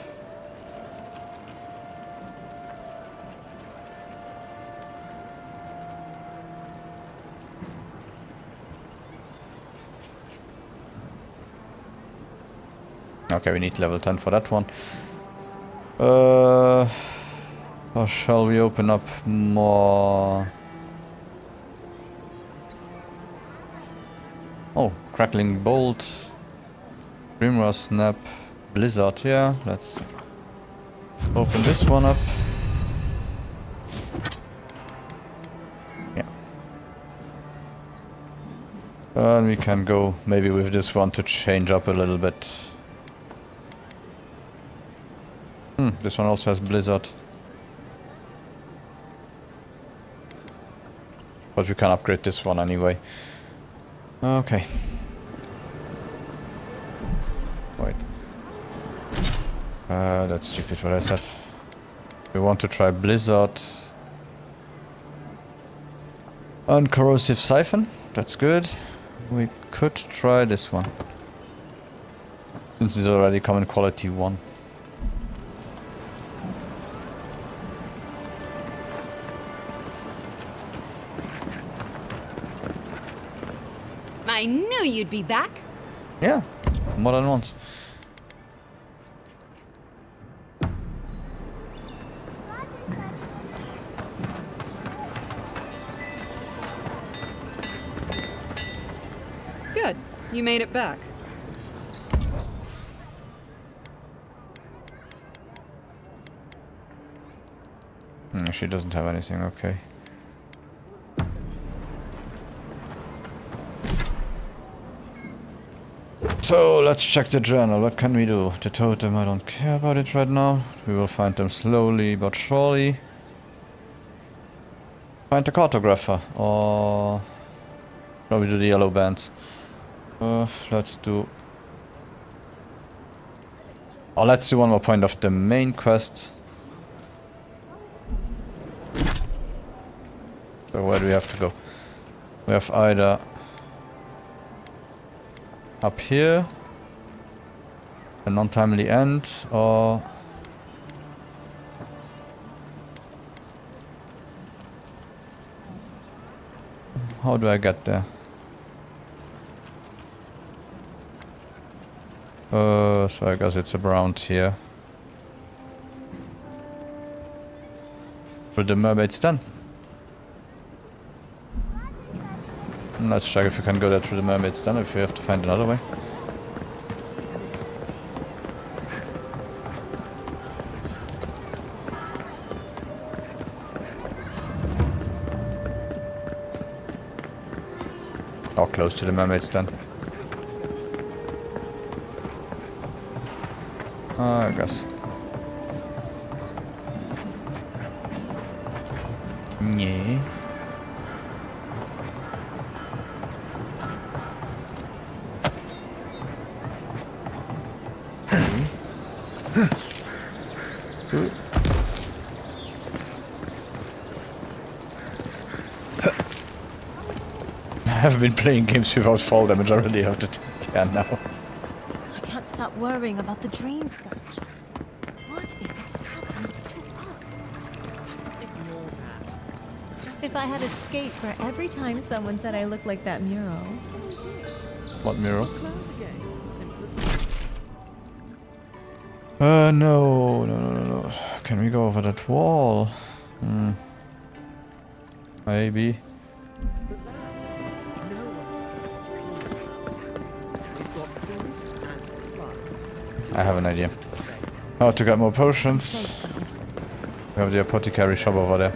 Okay, we need level 10 for that one. Or shall we open up more? Oh, Crackling Bolt, Grimroar Snap, Blizzard, yeah, let's open this one up. Yeah. And we can go maybe with this one to change up a little bit. This one also has Blizzard. But we can upgrade this one anyway. Okay. Wait. That's stupid what I said. We want to try Blizzard. Uncorrosive Siphon. That's good. We could try this one. Since it's already common quality 1. I knew you'd be back. Yeah, more than once. Good. You made it back. She doesn't have anything, okay. So, let's check the journal. What can we do? The totem, I don't care about it right now. We will find them slowly but surely. Find the cartographer. Or probably do the yellow bands. Let's do... Oh, let's do one more point of the main quest. So where do we have to go? We have either... up here, a non-timely end, or how do I get there? So I guess it's around here. With the mermaid's den. Let's check if we can go there through the mermaid's den, if we have to find another way. Or close to the mermaid's den. I guess. Yeah. I've been playing games without fall damage, I really have to take care now. I can't stop worrying about the dream sculpture. What if it happens to us? Ignore that. If I had a skate for every time someone said I look like that mural. What mural? No. Can we go over that wall? Maybe. I have an idea. How to get more potions. We have the apothecary shop over there.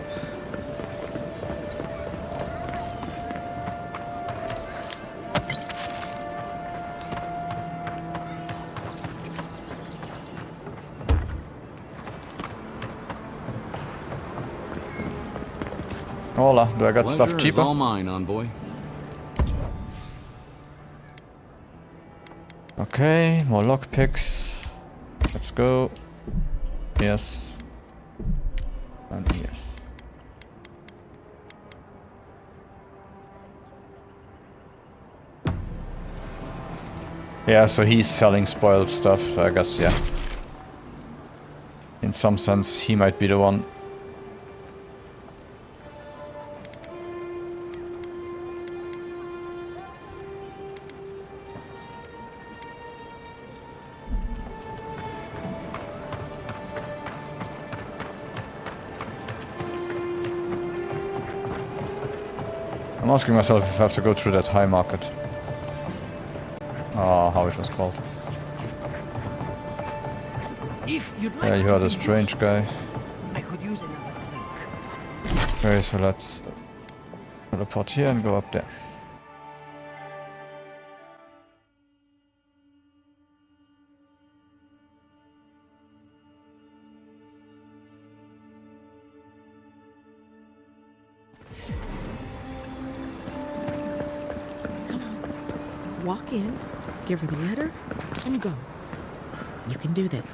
Hola, do I got stuff Pleasure is cheaper? all mine, envoy. Okay, more lockpicks. Let's go. Yes. And yes. Yeah, so he's selling spoiled stuff, so I guess, yeah. In some sense, he might be the one. I'm asking myself if I have to go through that high market. Oh, how it was called. If you'd like Yeah, you to are the be strange useful, guy. I could use another drink. Okay, so let's teleport here and go up there. Walk in, give her the letter, and go. You can do this.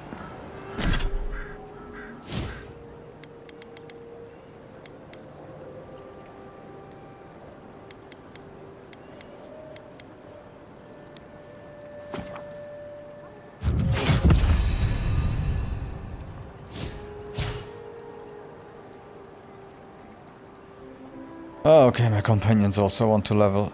Oh, okay, my companions also want to level.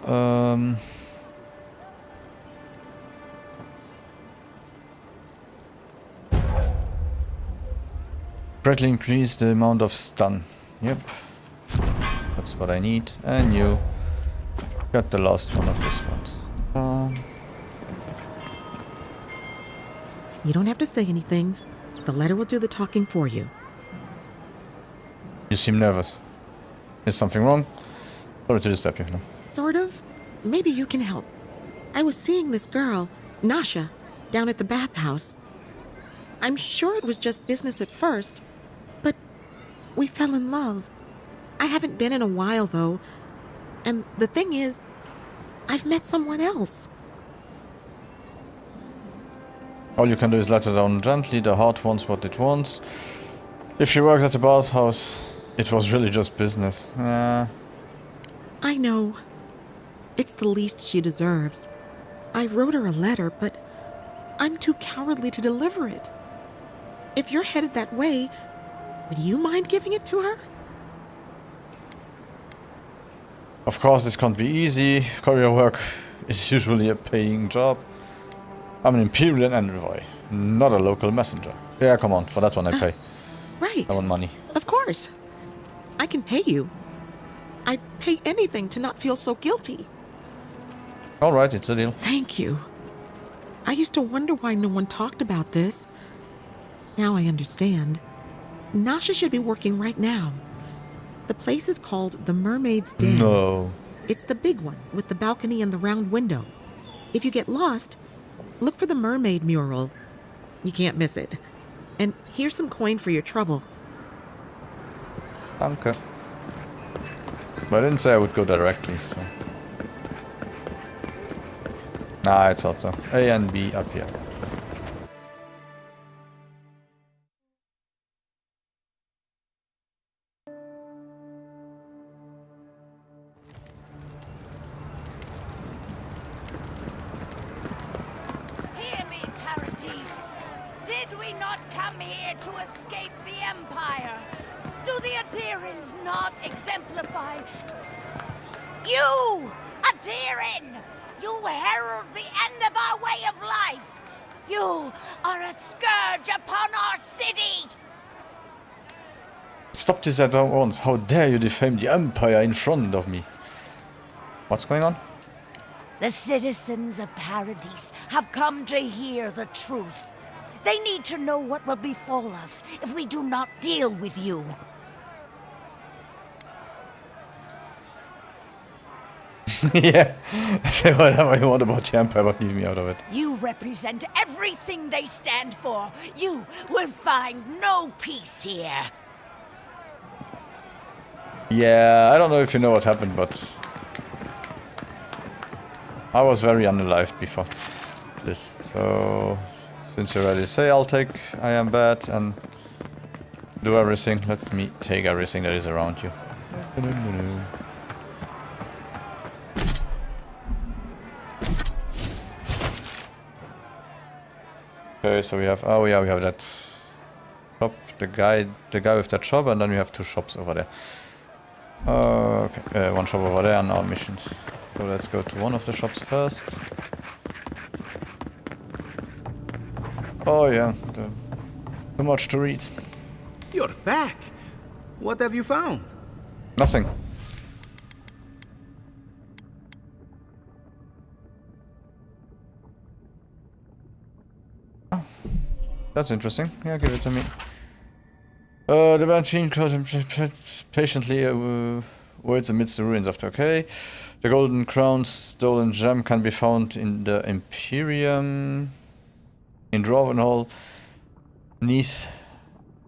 Greatly increase the amount of stun. Yep. That's what I need. And you got the last one of this one. You don't have to say anything. The letter will do the talking for you. You seem nervous. Is something wrong? Sorry to disturb you. No. Sort of. Maybe you can help. I was seeing this girl, Nasha, down at the bathhouse. I'm sure it was just business at first, but we fell in love. I haven't been in a while, though. And the thing is, I've met someone else. All you can do is let her down gently. The heart wants what it wants. If she worked at the bathhouse, it was really just business. I know. It's the least she deserves. I wrote her a letter, but I'm too cowardly to deliver it. If you're headed that way, would you mind giving it to her? Of course, this can't be easy. Courier work is usually a paying job. I'm an Imperial envoy, not a local messenger. Yeah, come on, for that one I pay. Right. I want money. Of course. I can pay you. I'd pay anything to not feel so guilty. Alright, it's a deal. Thank you. I used to wonder why no one talked about this. Now I understand. Nasha should be working right now. The place is called the Mermaid's Den. No. It's the big one with the balcony and the round window. If you get lost, look for the mermaid mural. You can't miss it. And here's some coin for your trouble. Danke. But I didn't say I would go directly, so... Nah, I thought so. A and B up here. Hear me, Paradise. Did we not come here to escape the Empire? Do the Adirans not exemplify? You, Adiran! You herald the end of our way of life! You are a scourge upon our city! Stop this at once. How dare you defame the Empire in front of me? What's going on? The citizens of Paradise have come to hear the truth. They need to know what will befall us if we do not deal with you. Yeah, say whatever you want about the Empire, but leave me out of it. You represent everything they stand for. You will find no peace here. Yeah, I don't know if you know what happened, but I was very unalived before this. So, since you're ready, say I'll take I am bad and do everything. Let me take everything that is around you. Okay, so we have, oh yeah, we have that shop, the guy with that shop, and then we have 2 shops over there. Okay, 1 shop over there and our missions. So let's go to one of the shops first. Oh yeah, too much to read. You're back. What have you found? Nothing. That's interesting. Yeah, give it to me. The machine patiently waits amidst the ruins after. Okay. The golden crown stolen gem can be found in the Imperium. In Dravenhall. Neath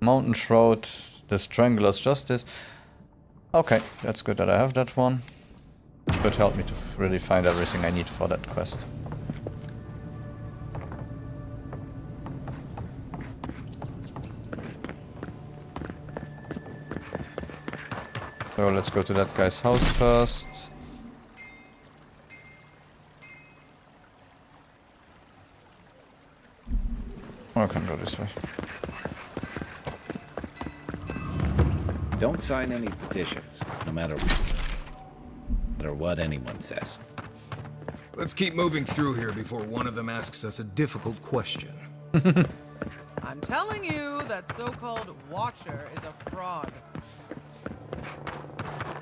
Mountain Shroud. The Strangler's Justice. Okay, that's good that I have that one. Could help me to really find everything I need for that quest. So let's go to that guy's house first. I can go this way. Don't sign any petitions, no matter what anyone says. Let's keep moving through here before one of them asks us a difficult question. I'm telling you, that so-called Watcher is a fraud.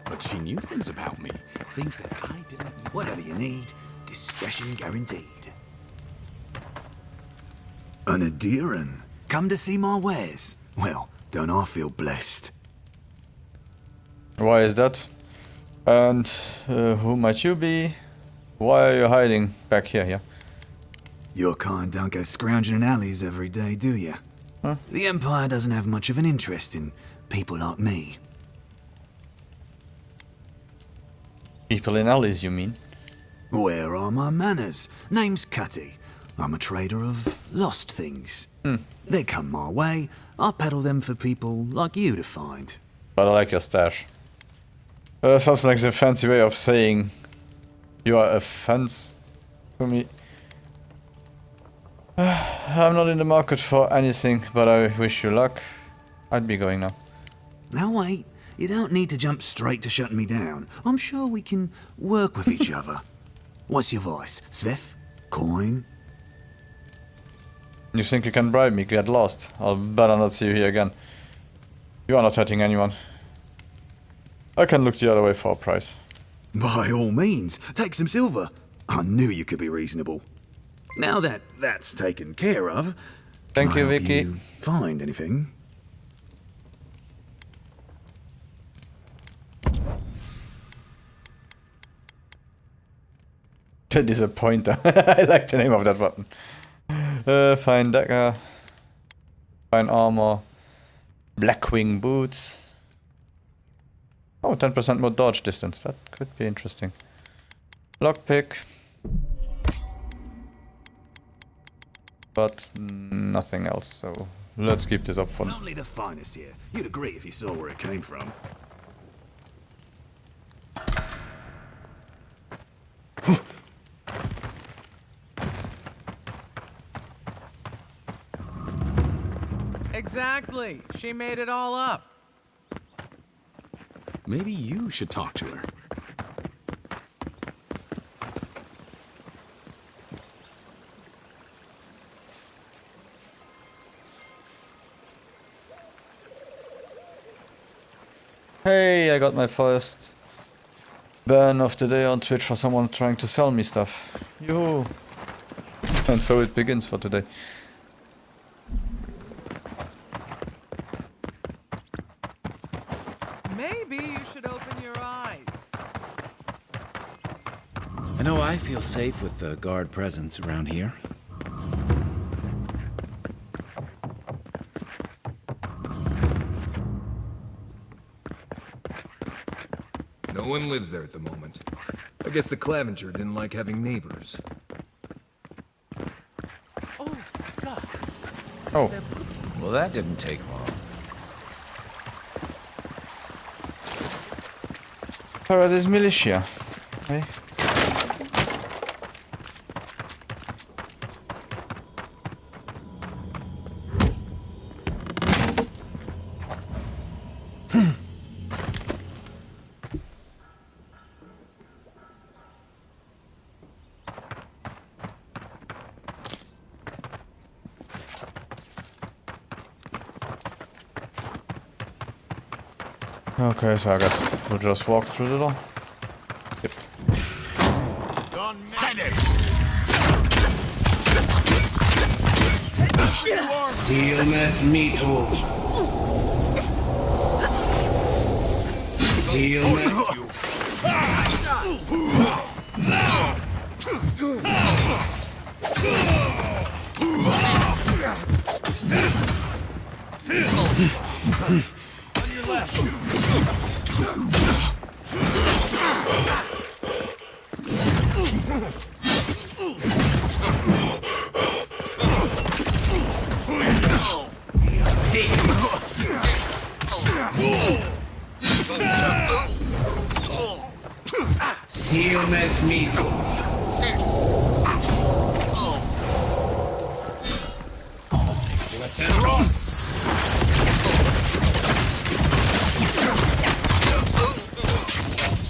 But she knew things about me. Things that I didn't even... Whatever you need, discretion guaranteed. An Adiran? Come to see my wares? Well, don't I feel blessed? Why is that? And who might you be? Why are you hiding back here, yeah? Your kind don't go scrounging in alleys every day, do you? Huh? The Empire doesn't have much of an interest in people like me. People in alleys, you mean? Where are my manners? Name's Cutty. I'm a trader of lost things. They come my way, I peddle them for people like you to find. But I like your stash. Sounds like the fancy way of saying you are a fence to me. I'm not in the market for anything, but I wish you luck. I'd be going now. Now wait, you don't need to jump straight to shutting me down. I'm sure we can work with each other. What's your voice? Sveth? Coin? You think you can bribe me? Get lost. I'll better not see you here again. You are not hurting anyone. I can look the other way for a price. By all means, take some silver. I knew you could be reasonable. Now that that's taken care of, thank you, can I help Vicky. you find anything? The disappointer. I like the name of that weapon. Fine dagger. Fine armor. Blackwing boots. Oh, 10% more dodge distance. That could be interesting. Lockpick. But nothing else, so let's keep this up for now. Only the finest here. You'd agree if you saw where it came from. Exactly. She made it all up. Maybe you should talk to her. Hey, I got my first ban of the day on Twitch for someone trying to sell me stuff. Yoo! And so it begins for today. know, I feel safe with the guard presence around here. No one lives there at the moment. I guess the Clavenger didn't like having neighbors. Oh. Well, that didn't take long. Paradise militia. Hey. Okay, so I guess we'll just walk through the door. Yep. Sealness metal. Sealness. On your left. Sealness metal.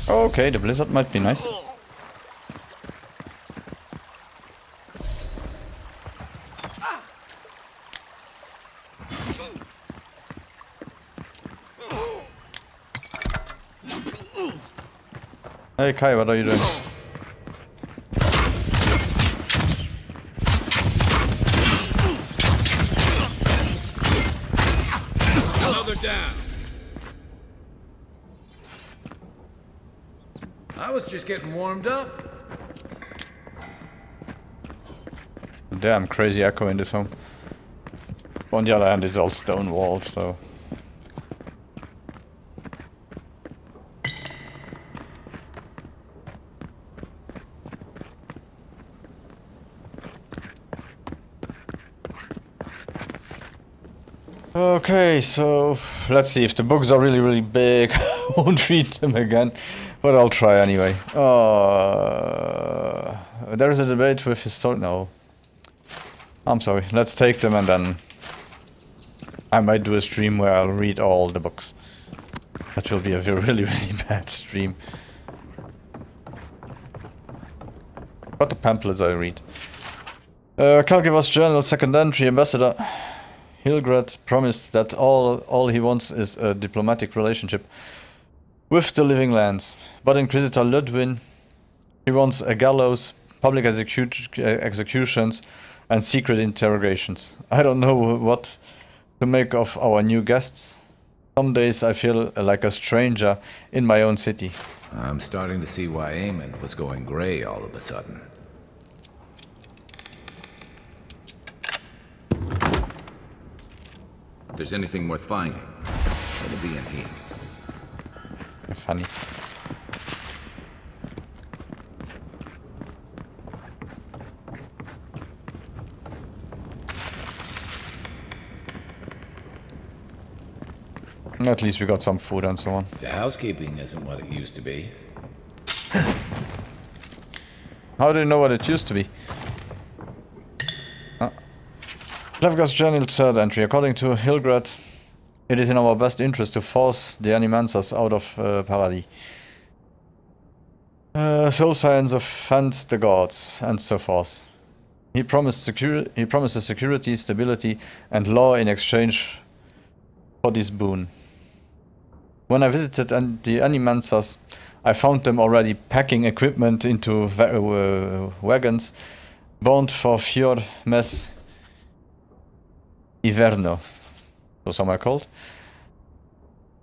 Okay, the blizzard might be nice. Hey Kai, what are you doing? Another down. I was just getting warmed up. Damn crazy echo in this home. On the other hand, it's all stone walled, so. Okay, so let's see if the books are really big. I won't read them again, but I'll try anyway. There is a debate with No, I'm sorry. Let's take them and then I might do a stream where I'll read all the books. That will be a really bad stream. But the pamphlets I read. Caregiver's Journal, second entry, Ambassador Hilgrad promised that all he wants is a diplomatic relationship with the living lands. But Inquisitor Ludwin, he wants a gallows, public executions, and secret interrogations. I don't know what to make of our new guests. Some days I feel like a stranger in my own city. I'm starting to see why Eamon was going gray all of a sudden. If there's anything worth finding, it'll be in here. Funny. At least we got some food and so on. The housekeeping isn't what it used to be. How do you know what it used to be? Levgar's Journal, third entry. According to Hilgrad, it is in our best interest to force the Animancers out of Paradis. Soul Science offends the gods, and so forth. He promises security, stability, and law in exchange for this boon. When I visited the Animancers, I found them already packing equipment into wagons bound for Fjord Mess Iverno, so some are called.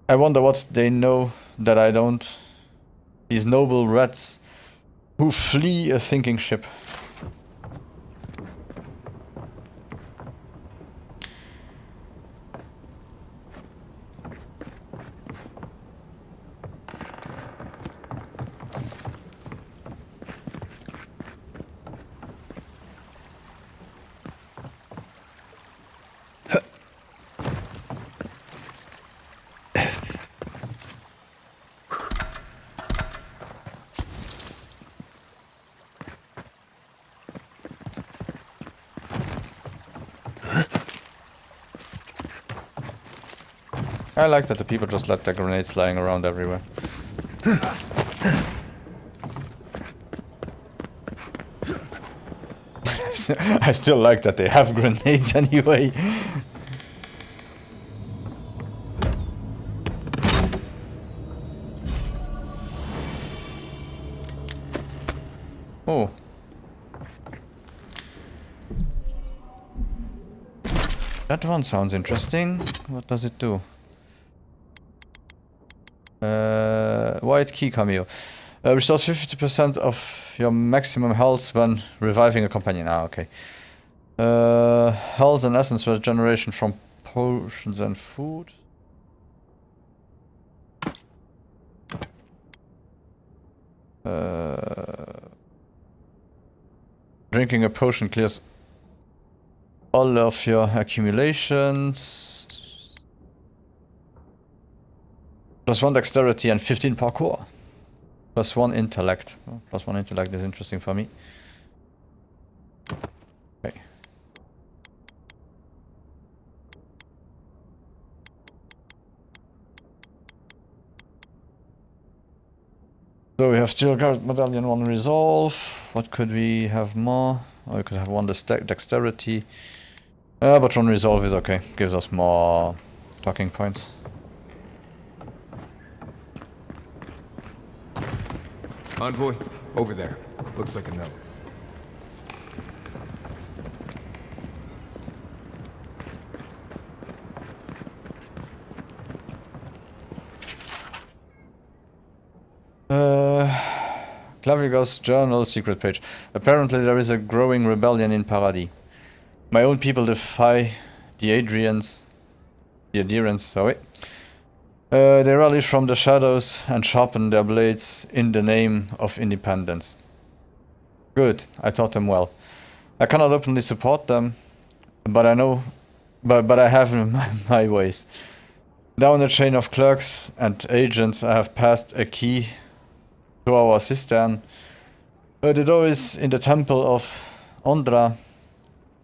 I wonder what they know that I don't. These noble rats who flee a sinking ship. I like that the people just let their grenades lying around everywhere. I still like that they have grenades anyway. Oh. That one sounds interesting. What does it do? White key cameo. Restores 50% of your maximum health when reviving a companion. Ah, okay. Health and essence regeneration from potions and food. Drinking a potion clears all of your accumulations. +1 dexterity and 15 parkour. +1 intellect. Oh, +1 intellect is interesting for me. Okay. So we have still got medallion 1 resolve. What could we have more? Oh, we could have 1 dexterity. But 1 resolve is okay. Gives us more talking points. Envoy, over there. Looks like a note. Claviga's journal secret page. Apparently there is a growing rebellion in Paradis. My own people defy the Adherents, sorry. They rally from the shadows and sharpen their blades in the name of independence. Good, I taught them well. I cannot openly support them, but I know, but I have my ways. Down the chain of clerks and agents, I have passed a key to our cistern. The door is in the temple of Ondra.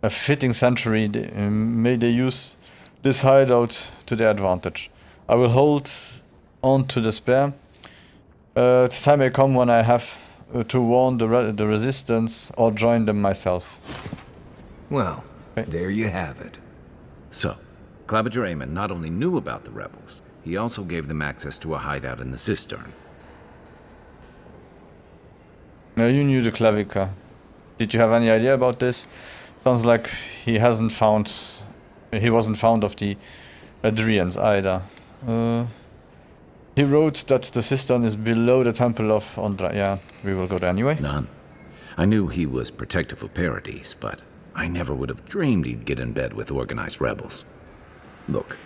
A fitting sanctuary. May they use this hideout to their advantage. I will hold on to the spare. The time may come when I have to warn the resistance or join them myself. Well, there you have it. So, Claviger Amon not only knew about the rebels, he also gave them access to a hideout in the cistern. Now you knew the Clavica. Did you have any idea about this? Sounds like he wasn't found of the Adrians either. He wrote that the cistern is below the temple of Ondra. Yeah, we will go there anyway. None. I knew he was protective of Paradis, but I never would have dreamed he'd get in bed with organized rebels. Look,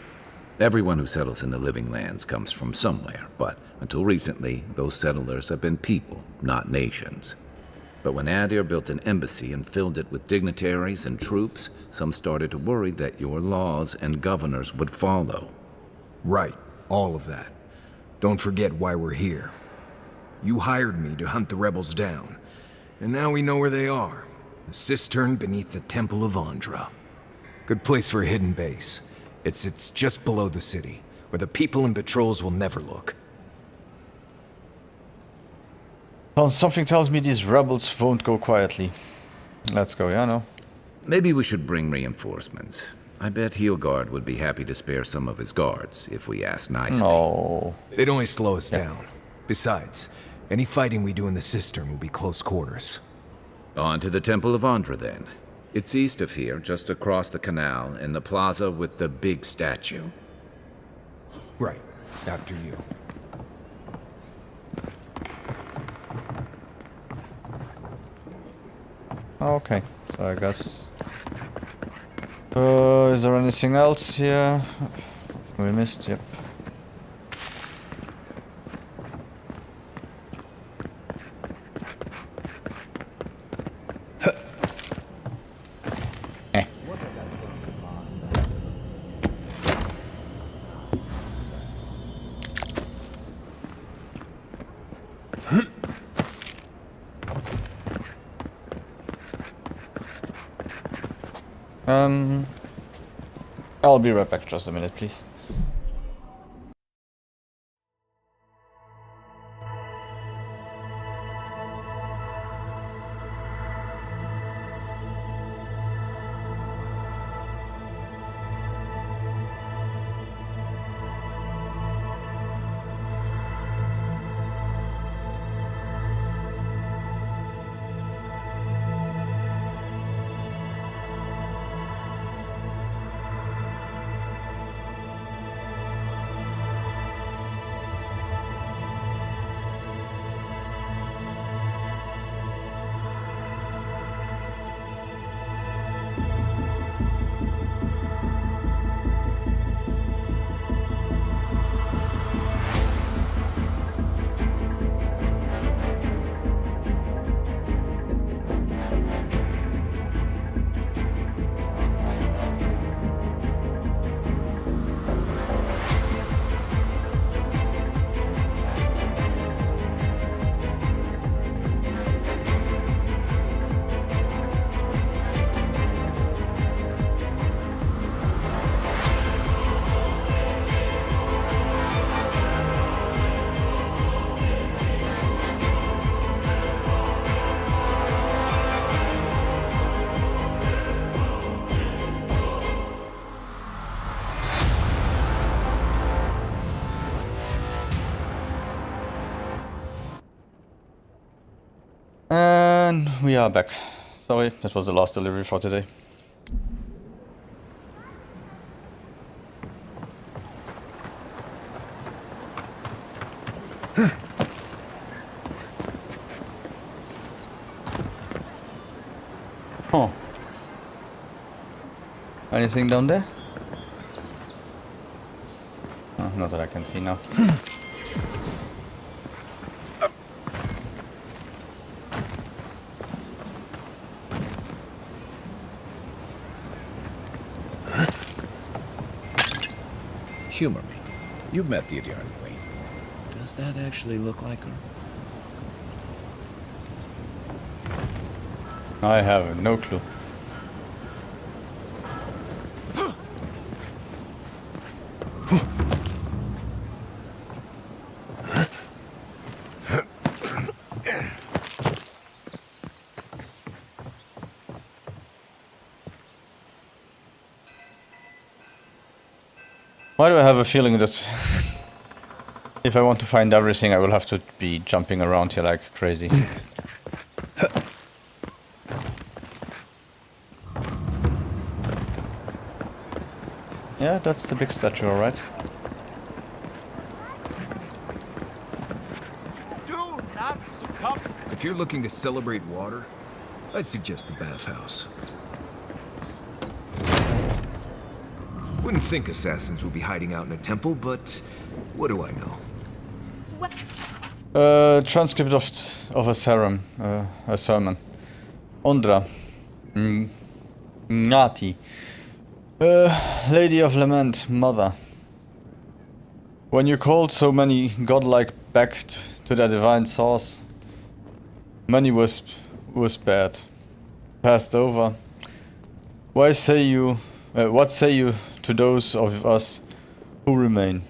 everyone who settles in the Living Lands comes from somewhere, but until recently, those settlers have been people, not nations. But when Adir built an embassy and filled it with dignitaries and troops, some started to worry that your laws and governors would follow. Right, all of that. Don't forget why we're here. You hired me to hunt the rebels down, and now we know where they are. The cistern beneath the Temple of Ondra. Good place for a hidden base. It sits just below the city, where the people and patrols will never look. Well, something tells me these rebels won't go quietly. Let's go, yeah, no? Maybe we should bring reinforcements. I bet Heelguard would be happy to spare some of his guards, if we ask nicely. No. They'd only slow us down. Besides, any fighting we do in the cistern will be close quarters. On to the Temple of Ondra, then. It's east of here, just across the canal, in the plaza with the big statue. Right. After you. Okay, so I guess... is there anything else here? Something we missed, yep. I'll be right back, just a minute, please. And we are back. Sorry, that was the last delivery for today. Oh. Anything down there? Oh, not that I can see now. Humor me. You've met the Adirn Queen. Does that actually look like her? I have no clue. Why do I have a feeling that if I want to find everything, I will have to be jumping around here like crazy? Yeah, that's the big statue, alright. Do not succumb. If you're looking to celebrate water, I'd suggest the bathhouse. Wouldn't think assassins would be hiding out in a temple, but what do I know? Transcript of a sermon. Ondra. Ngati. Lady of Lament, Mother. When you called so many godlike back to their divine source, many were spared, passed over. What say you to those of us who remain?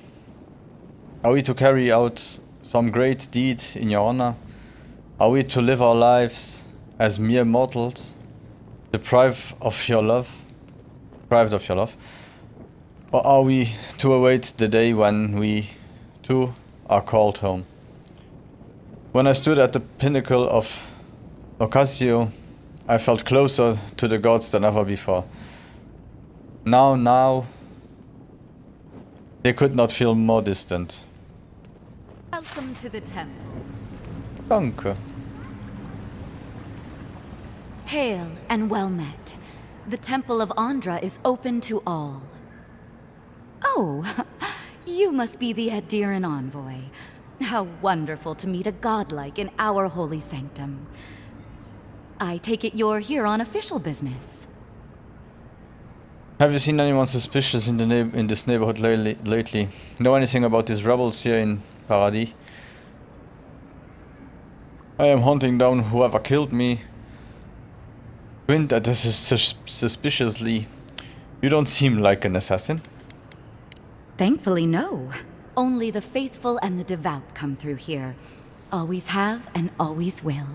Are we to carry out some great deed in your honor? Are we to live our lives as mere mortals, deprived of your love? Or are we to await the day when we, too, are called home? When I stood at the pinnacle of Ocasio, I felt closer to the gods than ever before. Now, they could not feel more distant. Welcome to the temple. Danke. Hail and well met. The Temple of Andra is open to all. Oh, you must be the Adiran envoy. How wonderful to meet a godlike in our holy sanctum. I take it you're here on official business. Have you seen anyone suspicious in this neighborhood lately? Know anything about these rebels here in Paradis? I am hunting down whoever killed me. Wind at us suspiciously. You don't seem like an assassin. Thankfully, no. Only the faithful and the devout come through here. Always have and always will.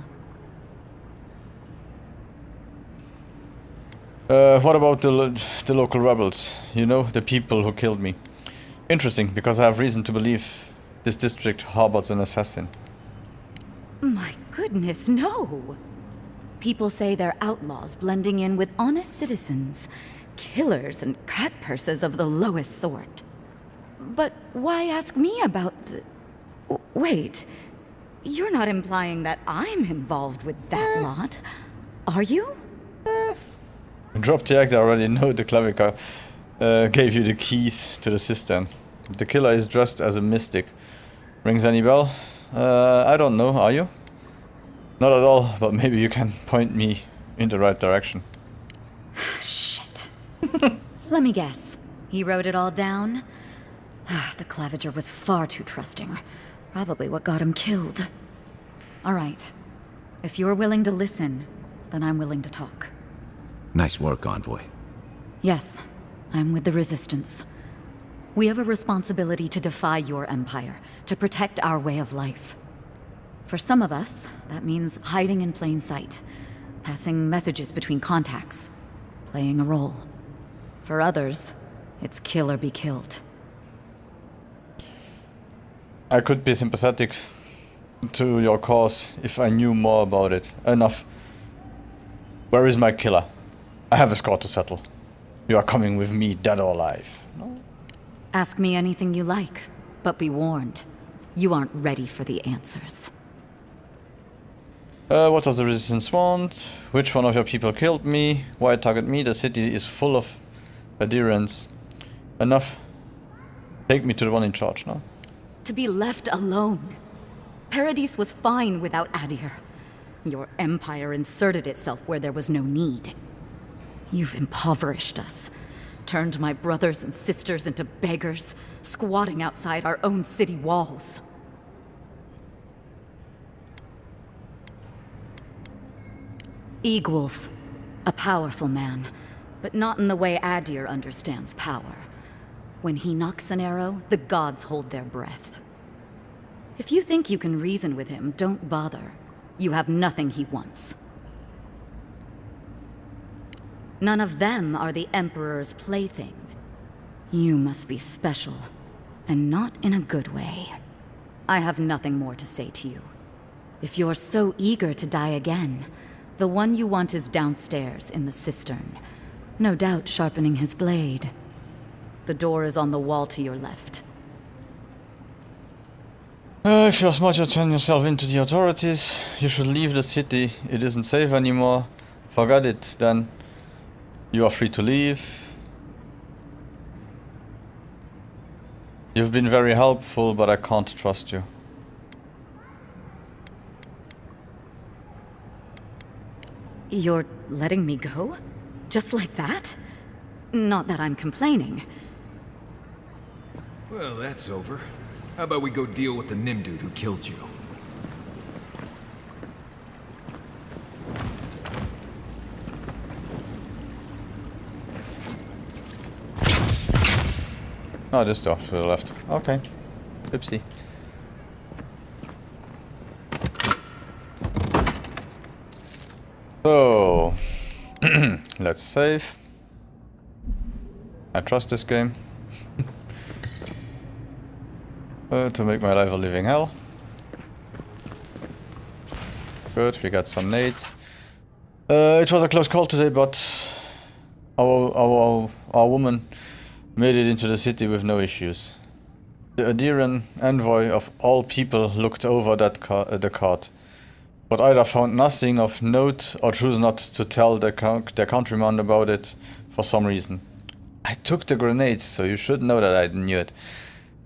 What about the local rebels? You know, the people who killed me. Interesting, because I have reason to believe this district harbors an assassin. My goodness, no! People say they're outlaws blending in with honest citizens. Killers and cut-purses of the lowest sort. But why ask me about the... Wait, you're not implying that I'm involved with that lot, are you? Drop the act, I already know the Clavica gave you the keys to the cistern. The killer is dressed as a mystic. Rings any bell? I don't know, are you? Not at all, but maybe you can point me in the right direction. Shit. Let me guess. He wrote it all down? The Claviger was far too trusting. Probably what got him killed. Alright. If you're willing to listen, then I'm willing to talk. Nice work, Envoy. Yes, I'm with the Resistance. We have a responsibility to defy your empire, to protect our way of life. For some of us, that means hiding in plain sight, passing messages between contacts, playing a role. For others, it's kill or be killed. I could be sympathetic to your cause if I knew more about it. Enough. Where is my killer? I have a score to settle. You are coming with me, dead or alive. No? Ask me anything you like, but be warned. You aren't ready for the answers. What does the Resistance want? Which one of your people killed me? Why target me? The city is full of adherents. Enough. Take me to the one in charge now. To be left alone. Paradis was fine without Adir. Your empire inserted itself where there was no need. You've impoverished us. Turned my brothers and sisters into beggars, squatting outside our own city walls. Eagwolf. A powerful man, but not in the way Adir understands power. When he knocks an arrow, the gods hold their breath. If you think you can reason with him, don't bother. You have nothing he wants. None of them are the Emperor's plaything. You must be special, and not in a good way. I have nothing more to say to you. If you're so eager to die again, the one you want is downstairs in the cistern, no doubt sharpening his blade. The door is on the wall to your left. If you're smart, you turn yourself into the authorities. You should leave the city. It isn't safe anymore. Forget it, then. You are free to leave. You've been very helpful, but I can't trust you. You're letting me go? Just like that? Not that I'm complaining. Well, that's over. How about we go deal with the Nim dude who killed you? Oh, this door to the left. Okay. Oopsie. So, let's save. I trust this game. To make my life a living hell. Good, we got some nades. It was a close call today, but our woman made it into the city with no issues. The Adiran envoy of all people looked over that the cart. but either found nothing of note or choose not to tell their countrymen about it for some reason. I took the grenades, so you should know that I knew it.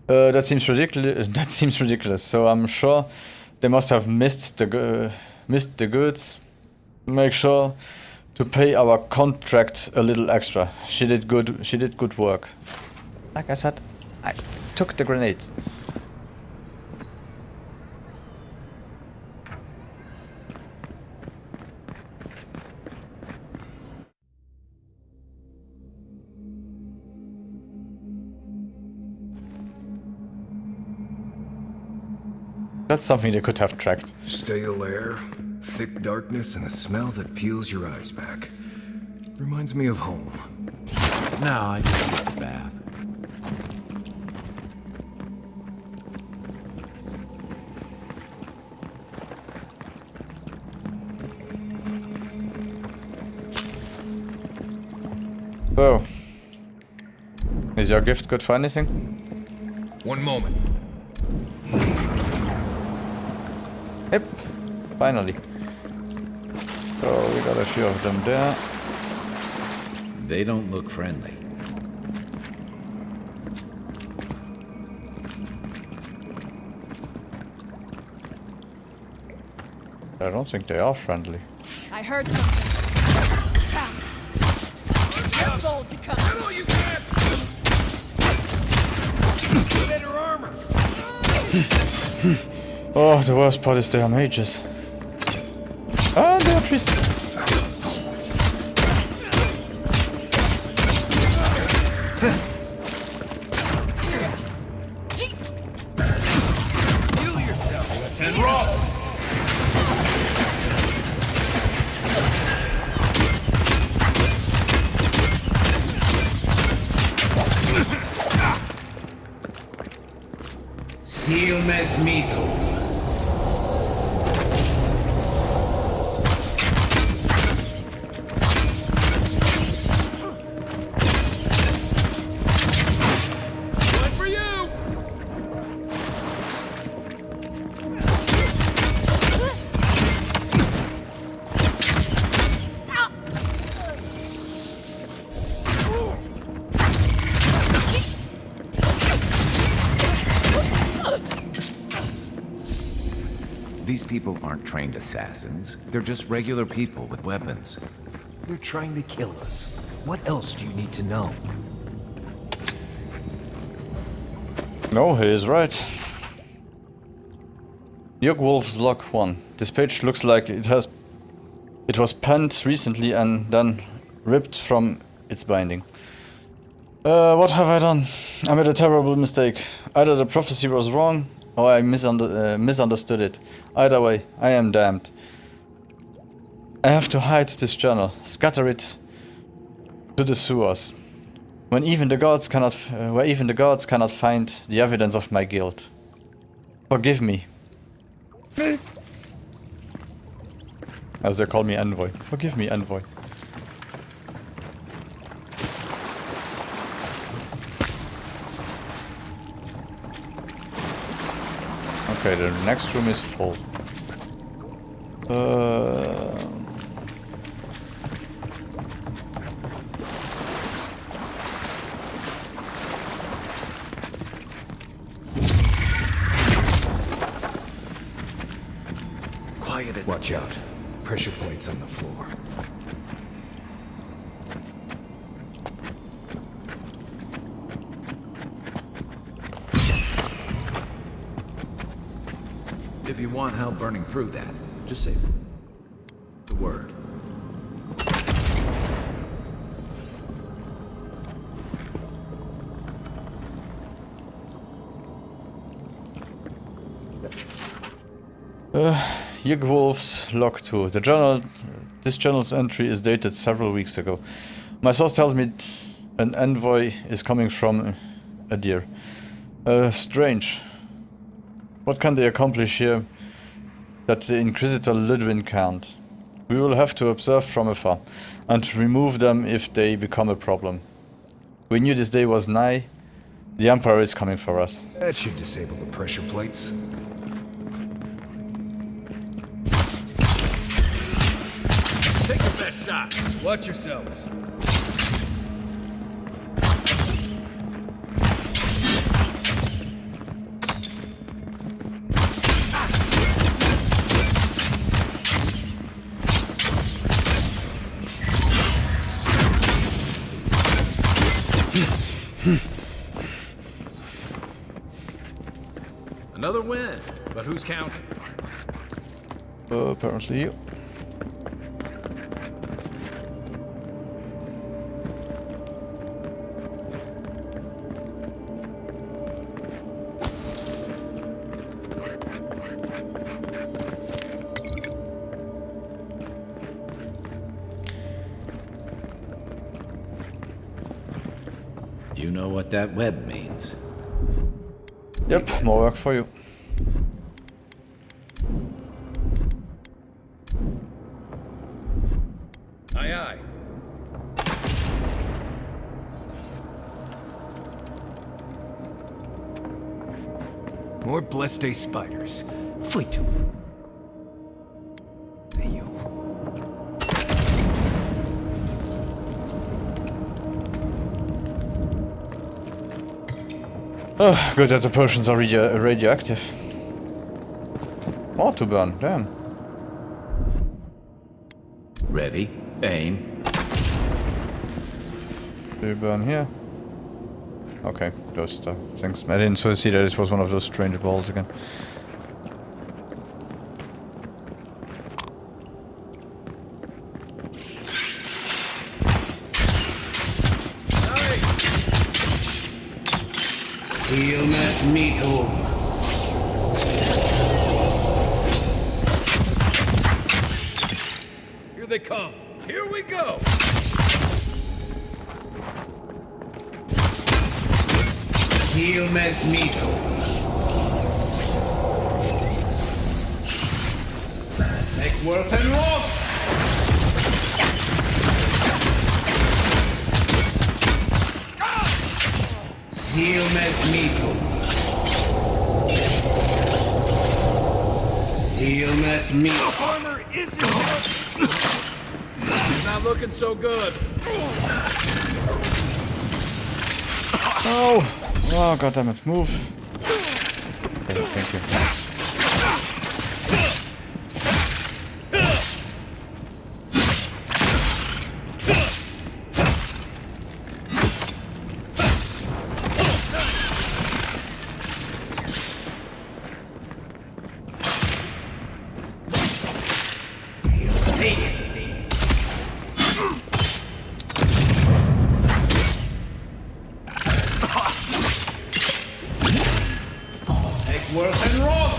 That seems ridiculous. So I'm sure they must have missed the goods. Make sure to pay our contract a little extra. She did good work. Like I said, I took the grenades. That's something they could have tracked. Stale air, thick darkness, and a smell that peels your eyes back. Reminds me of home. Now I just get the bath. So, is your gift good for anything? One moment. Yep, finally. So we got a few of them there. They don't look friendly. I don't think they are friendly. I heard something. You're bold to come. Hello, you guys! Better armor! Oh, the worst part is they are mages. Ah, they are twisted. Heal yourself and roll! Silmes mito. One for you! These people aren't trained assassins. They're just regular people with weapons. They're trying to kill us. What else do you need to know? No, he is right. Wolf's Log 1. This page looks like it was penned recently and then ripped from its binding. What have I done? I made a terrible mistake. Either the prophecy was wrong, or I misunderstood it. Either way, I am damned. I have to hide this journal, scatter it to the sewers, where even the gods cannot find the evidence of my guilt. Forgive me. As they call me Envoy. Forgive me, Envoy. Okay, the next room is full. Quiet as... Watch out. Pressure plates on the floor. If you want help burning through that, just say the word. Wolf's Log 2. This journal's entry is dated several weeks ago. My source tells me an envoy is coming from a deer. Strange. What can they accomplish here that the Inquisitor Ludwin can't? We will have to observe from afar and remove them if they become a problem. We knew this day was nigh. The Emperor is coming for us. That should disable the pressure plates. Last shot. Watch yourselves. Another win, but who's counting? Apparently you. You know what that web means? Yep, more work for you. Aye, aye. More Bleste spiders. Fight to. Hey, you. Oh, good that the potions are radioactive. More to burn, damn. Ready, aim. Do you burn here? Okay, those things. I didn't see that it was one of those strange balls again. Silmes Mito. Here they come. Here we go. Silmes Mito. Take worth and walk. Silmes Mito. Silmes Mito. Armor isn't not looking so good. Oh! Oh, goddammit, move. Okay, thank you. Worth and rock.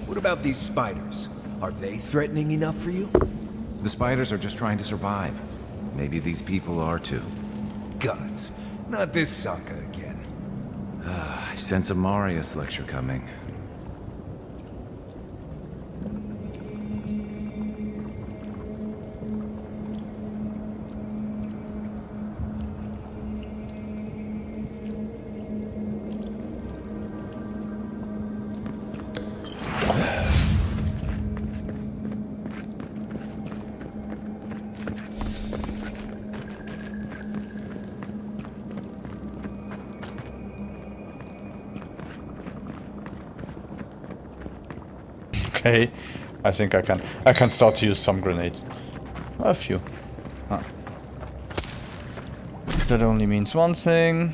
What about these spiders? Are they threatening enough for you? The spiders are just trying to survive. Maybe these people are too. Gods, not this saga again. I sense a Marius lecture coming. Okay, I think I can start to use some grenades. A few. Ah. That only means one thing.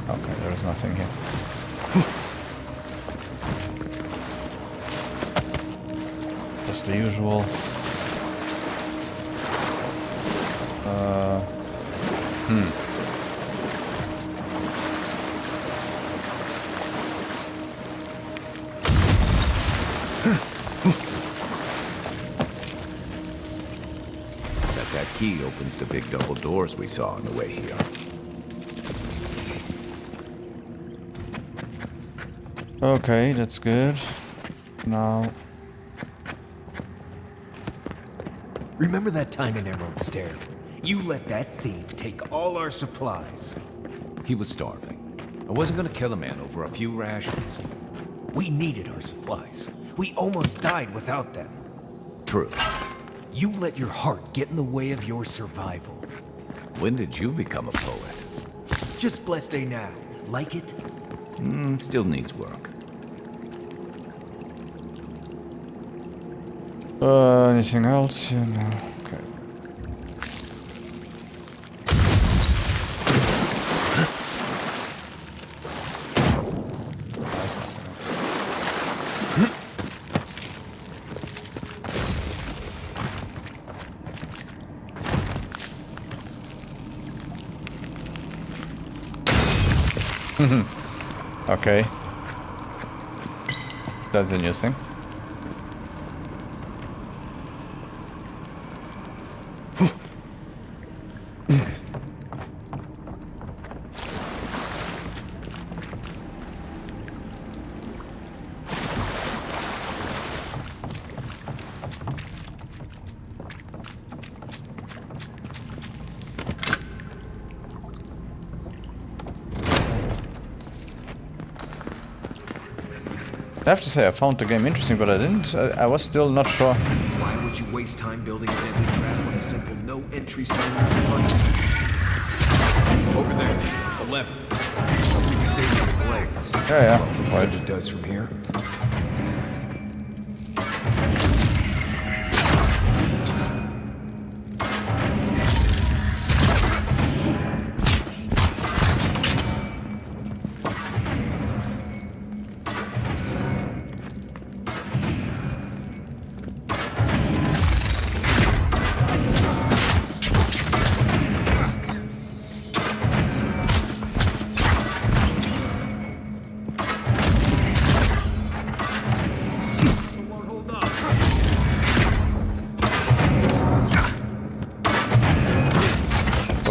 Okay, there is nothing here. Just the usual. That key opens the big double doors we saw on the way here. Okay, that's good. Now... Remember that time in Emerald Stair? You let that thief take all our supplies. He was starving. I wasn't gonna kill a man over a few rations. We needed our supplies. We almost died without them. True. You let your heart get in the way of your survival. When did you become a poet? Just blessed day now. Like it? Still needs work. Anything else? Yeah, no. Okay. Okay. That's a new thing. I have to say I found the game interesting, but I was still not sure. Why would you waste time building a deadly trap on a simple no-entry sign device? Over there, 11. We can save the blades. Yeah. What it does from here.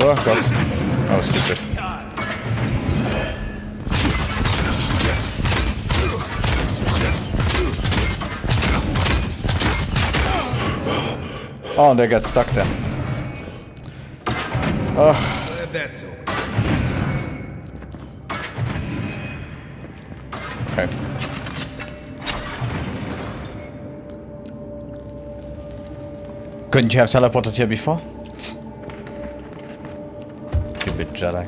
Oh god. I was stupid. Oh, they got stuck there. Ugh. That's over. Okay. Couldn't you have teleported here before? Stupid Jedi.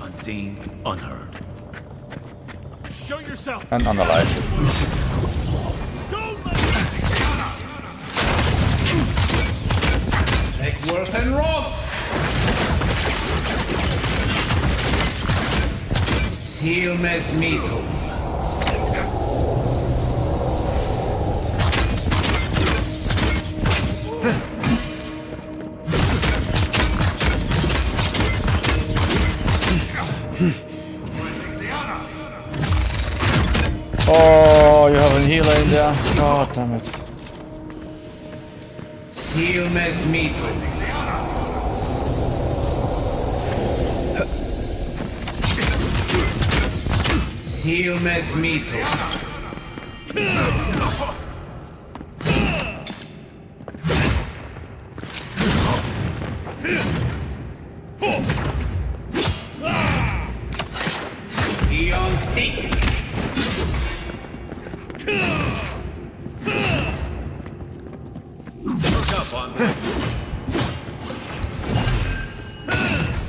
Unseen, unheard. Show yourself. And unalive. Eckworth and Roth. Silmes Mito. Oh, you have a healer in there. God damn it. Silmes Mito. Silmes Mito. Eon Seek. Look up on me.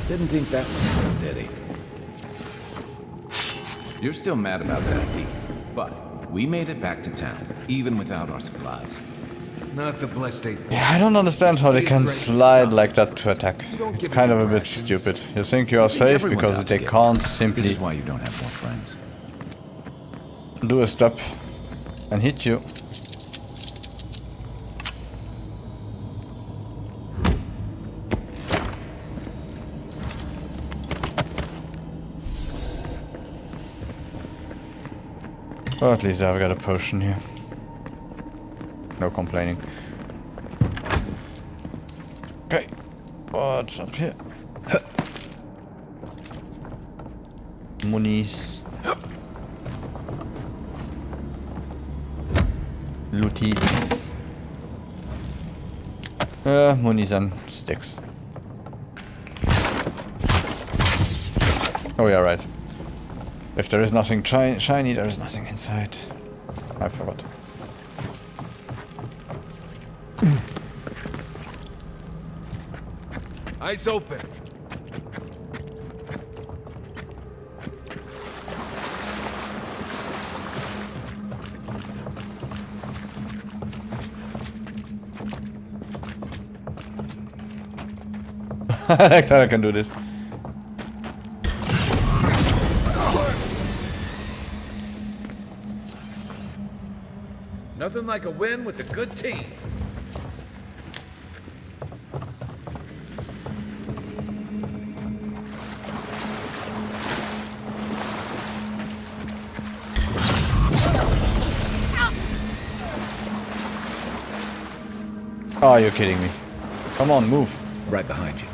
Didn't think that was good, did he? You're still mad about that thief, but we made it back to town, even without our supplies. Not the blessed ape. Yeah, I don't understand how they can slide like that to attack. It's kind of a bit stupid. You think you are safe because they can't simply... This is why you don't have more friends. ...do a step and hit you. Well, at least I've got a potion here. No complaining. Okay, what's up here? Monies. Looties. Monies and sticks. Oh yeah, right. If there is nothing shiny, there is nothing inside. I forgot. Eyes open. I like that I can do this. Nothing like a win with a good team. Oh, you're kidding me. Come on, move. Right behind you.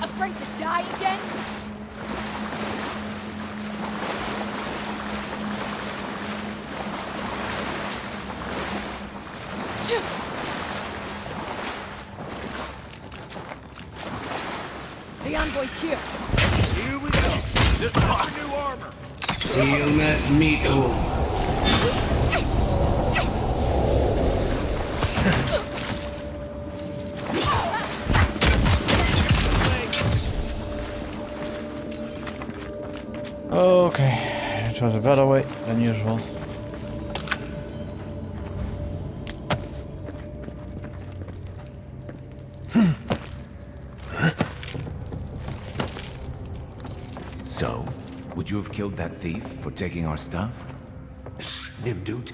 Afraid to die again? The envoy's here. Here we go. This is our new armor. Silmes mitu. Okay, it was a better way than usual. So, would you have killed that thief for taking our stuff? Shh, Nimdut.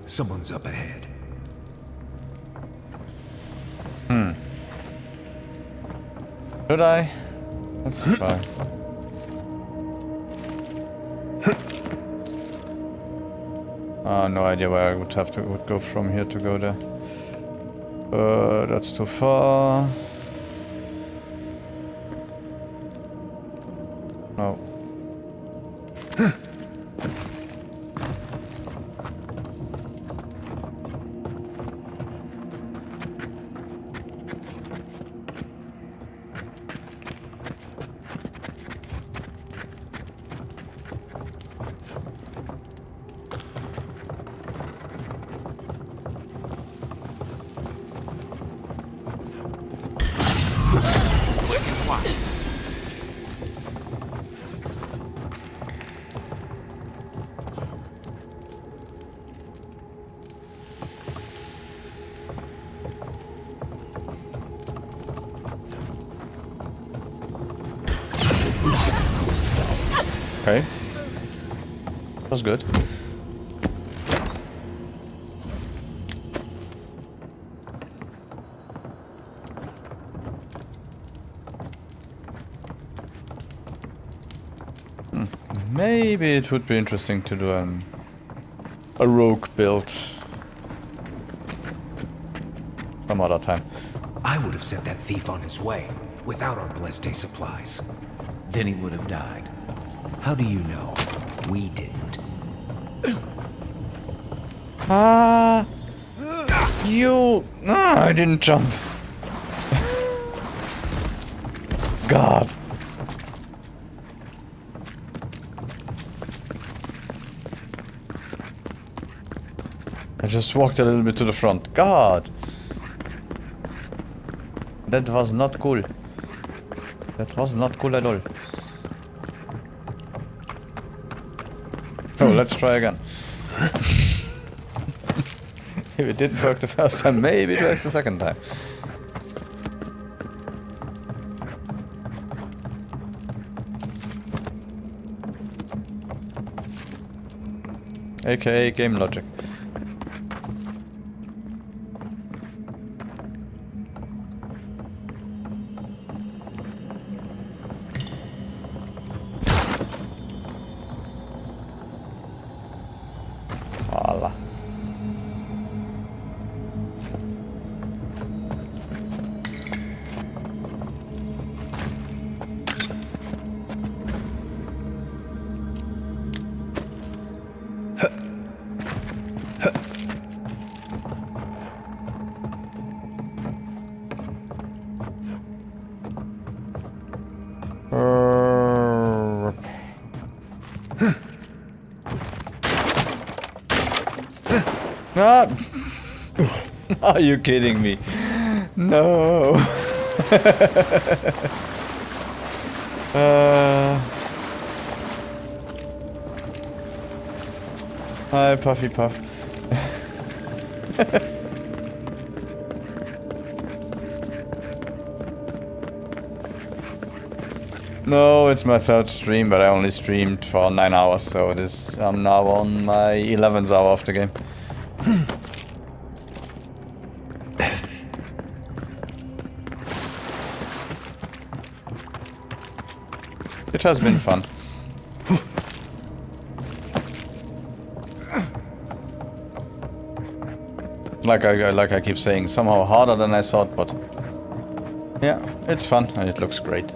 Someone's up ahead. Should I? Let's try. No idea where I would have to go from here to go there. That's too far. No. Okay. That was good. Maybe it would be interesting to do a rogue build some other time. I would have sent that thief on his way without our blessed day supplies. Then he would have died. How do you know? We didn't. You... I didn't jump. God. I just walked a little bit to the front. God. That was not cool. That was not cool at all. Oh, let's try again. If it didn't work the first time, maybe it works the second time. AKA game logic. Voila. Ah! Are you kidding me? No. Hi, Puffy Puff. No, it's my third stream, but I only streamed for 9 hours, so I'm now on my 11th hour of the game. It has been fun. Like I keep saying, somehow harder than I thought, but yeah, it's fun and it looks great.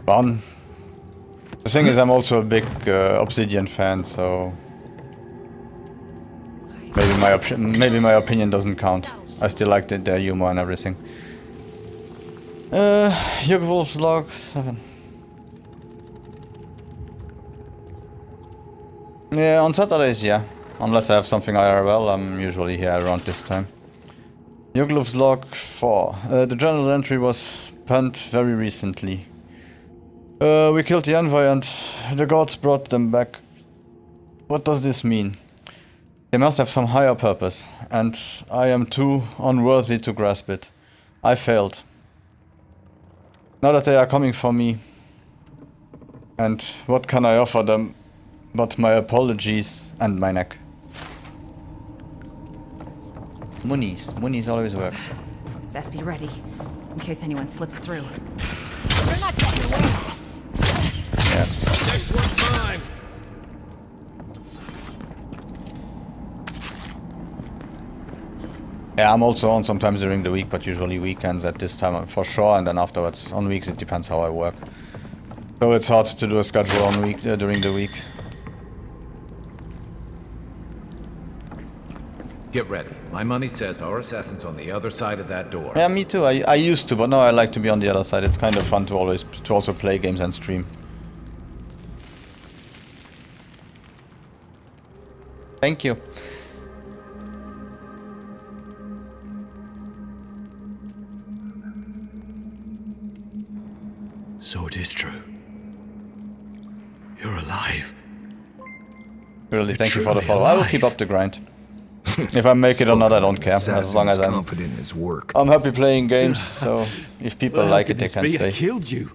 Fun. The thing is, I'm also a big Obsidian fan, so maybe my opinion doesn't count. I still like their humor and everything. Wolf's log 7. Yeah, on Saturdays, yeah. Unless I have something IRL, I'm usually here around this time. Yuglov's log 4. The journal entry was penned very recently. We killed the envoy and the gods brought them back. What does this mean? They must have some higher purpose, and I am too unworthy to grasp it. I failed. Now that they are coming for me, and what can I offer them but my apologies and my neck? Muni's always works. Best be ready, in case anyone slips through. You're not getting away. Yeah. Next one time. Yeah, I'm also on sometimes during the week, but usually weekends at this time for sure, and then afterwards on weeks it depends how I work. So it's hard to do a schedule on during the week. Get ready. My money says our assassin's on the other side of that door. Yeah, me too. I used to, but now I like to be on the other side. It's kind of fun to also play games and stream. Thank you. So it is true. You're alive. Really, thank you for the follow. I will keep up the grind. If I make it or not, I don't care. As long as I'm confident in his work. I'm happy playing games, so if people like it, they can stay. I killed you.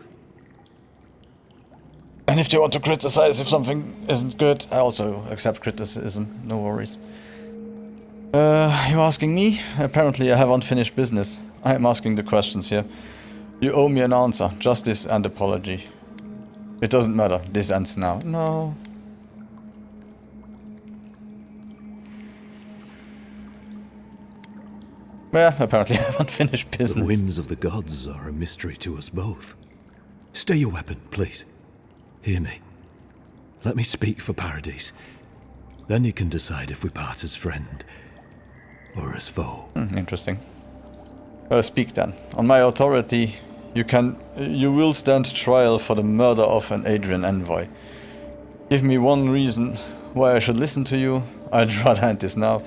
And if they want to criticize if something isn't good, I also accept criticism. No worries. You're asking me? Apparently I have unfinished business. I am asking the questions here. You owe me an answer. Justice and apology. It doesn't matter. This ends now. No. Well, apparently I haven't finished business. The whims of the gods are a mystery to us both. Stay your weapon, please. Hear me. Let me speak for Paradise. Then you can decide if we part as friend or as foe. Interesting. Speak then. On my authority, you will stand trial for the murder of an Adrian envoy. Give me one reason why I should listen to you. I'd rather end this now.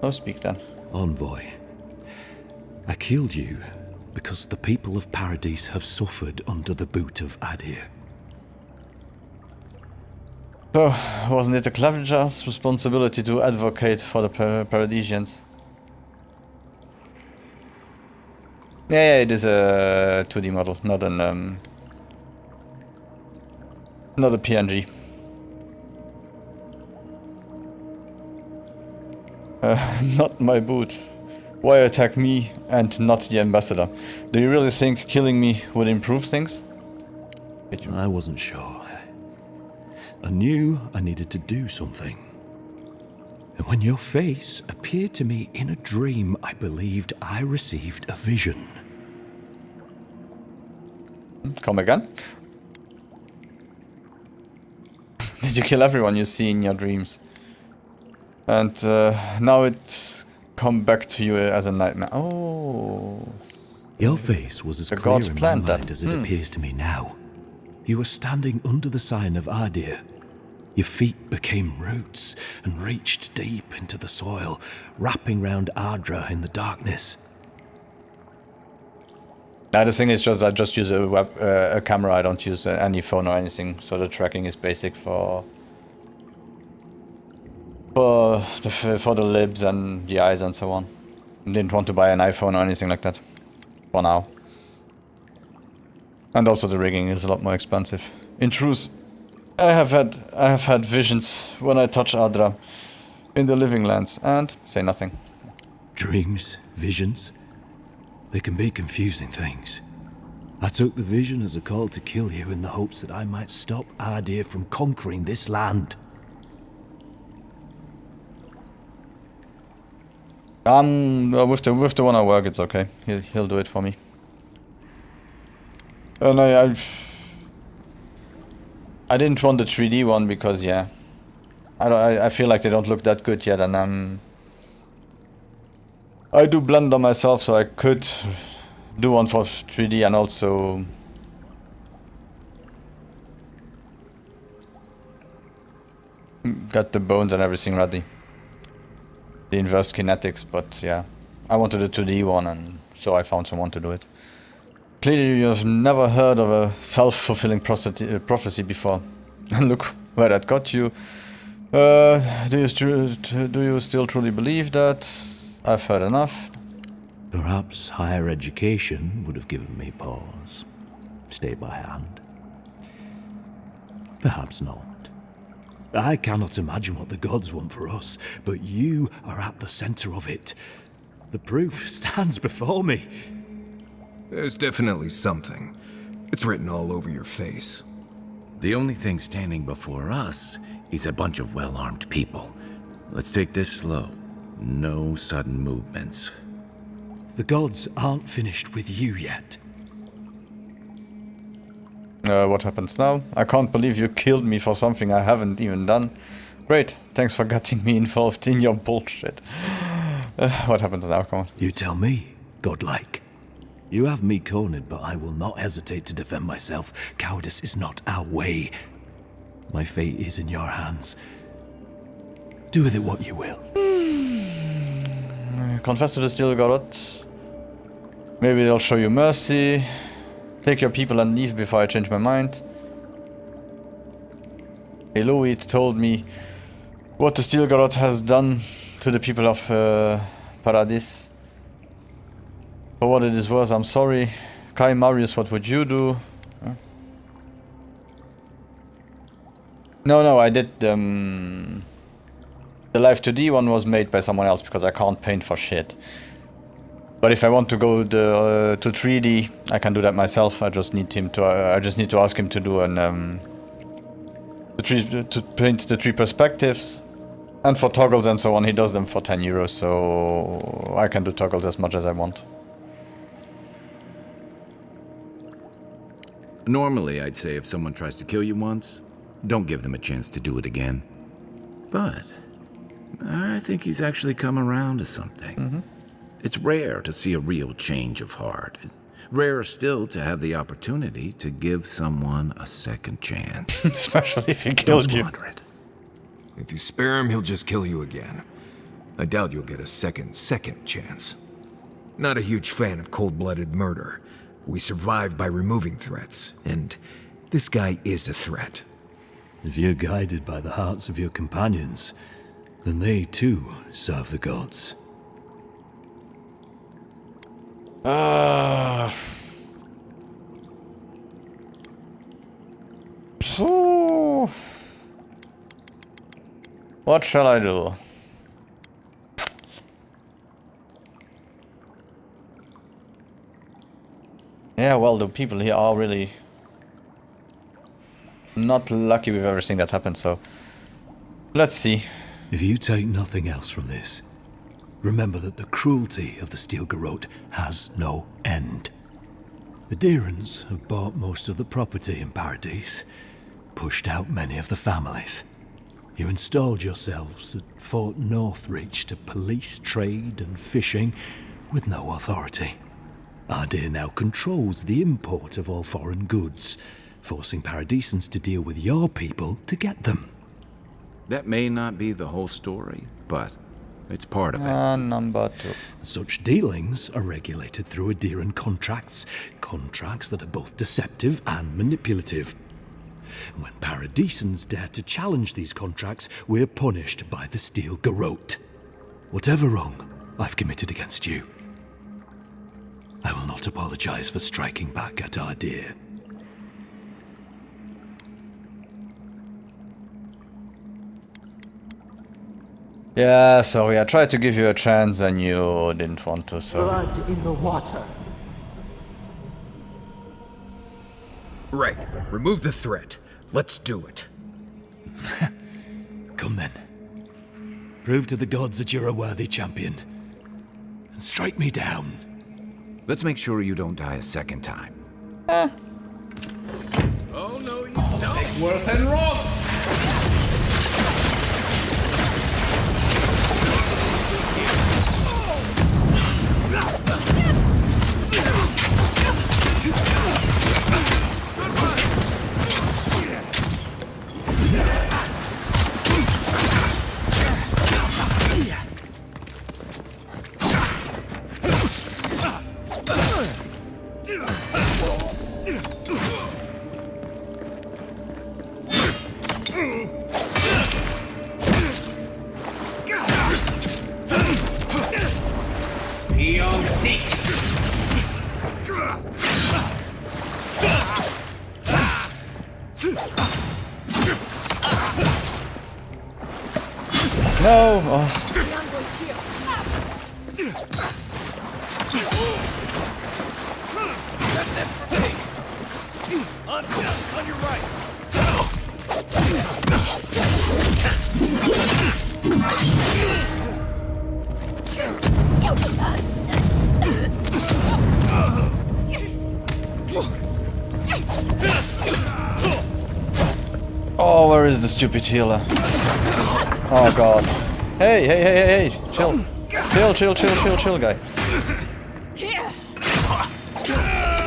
Oh, speak then. Envoy, I killed you because the people of Paradise have suffered under the boot of Adir. So, wasn't it the Claviger's responsibility to advocate for the Paradisians? Yeah, it is a 2D model, not an not a PNG. Not my boot. Why attack me and not the ambassador? Do you really think killing me would improve things? I wasn't sure. I knew I needed to do something. And when your face appeared to me in a dream, I believed I received a vision. Come again? Did you kill everyone you see in your dreams? And now it's come back to you as a nightmare. Oh. Your face was as the clear gods in my planned mind that. as it appears to me now. You were standing under the sign of Adir. Your feet became roots and reached deep into the soil, wrapping round Ardra in the darkness. Now the thing is I just use a camera. I don't use any phone or anything, so the tracking is basic for the lips and the eyes and so on. Didn't want to buy an iPhone or anything like that for now. And also the rigging is a lot more expensive. In truth, I have had visions when I touch Adra in the living lands and say nothing. Dreams, visions, they can be confusing things. I took the vision as a call to kill you in the hopes that I might stop Adir from conquering this land. With the one I work, it's okay. He'll do it for me. And I didn't want the 3D one because yeah, I feel like they don't look that good yet, and I do blender myself, so I could do one for 3D and also got the bones and everything ready. The inverse kinetics, but yeah, I wanted a 2D one, and so I found someone to do it. Clearly you have never heard of a self-fulfilling prophecy before. And look where that got you. Do you still truly believe that? I've heard enough. Perhaps higher education would have given me pause. Stay by hand. Perhaps not. I cannot imagine what the gods want for us, but you are at the center of it. The proof stands before me. There's definitely something. It's written all over your face. The only thing standing before us is a bunch of well-armed people. Let's take this slow. No sudden movements. The gods aren't finished with you yet. What happens now? I can't believe you killed me for something I haven't even done. Great, thanks for getting me involved in your bullshit. What happens now? Come on. You tell me, godlike. You have me cornered, but I will not hesitate to defend myself. Cowardice is not our way. My fate is in your hands. Do with it what you will. Confess to the Steel Goddess. Maybe they'll show you mercy. Take your people and leave before I change my mind. Eloid told me what the Steel Goddess has done to the people of Paradis. For what it is worth, I'm sorry. Kai Marius, what would you do? Huh? No, I did the Live 2D one was made by someone else because I can't paint for shit. But if I want to go to 3D, I can do that myself. I just need him to. I just need to ask him to do an to paint the 3 perspectives, and for toggles and so on, he does them for €10. So I can do toggles as much as I want. Normally, I'd say if someone tries to kill you once, don't give them a chance to do it again. But I think he's actually come around to something. It's rare to see a real change of heart. Rarer still to have the opportunity to give someone a second chance. Especially if he killed you. It. If you spare him, he'll just kill you again. I doubt you'll get a second chance. Not a huge fan of cold-blooded murder. We survive by removing threats, and this guy is a threat. If you're guided by the hearts of your companions, then they too serve the gods. So, what shall I do? Yeah, well, the people here are really not lucky with everything that happened, so let's see. If you take nothing else from this, remember that the cruelty of the Steel Garrote has no end. The Deerans have bought most of the property in Paradise, pushed out many of the families. You installed yourselves at Fort Northreach to police trade and fishing with no authority. Ardir now controls the import of all foreign goods, forcing Paradisans to deal with your people to get them. That may not be the whole story, but it's part of it. Number 2. Such dealings are regulated through Adiran contracts that are both deceptive and manipulative. When Paradisans dare to challenge these contracts, we're punished by the Steel Garrote. Whatever wrong I've committed against you, I will not apologize for striking back at Ardir. Yeah, sorry, I tried to give you a chance and you didn't want to, so... Blood in the water. Right. Remove the threat. Let's do it. Come then. Prove to the gods that you're a worthy champion. And strike me down. Let's make sure you don't die a second time. Oh, no, you don't. Take worth and wrong. No! Oh. That's it for me. On your right. Oh, where is the stupid healer? Oh god. Hey, chill. Chill, guy.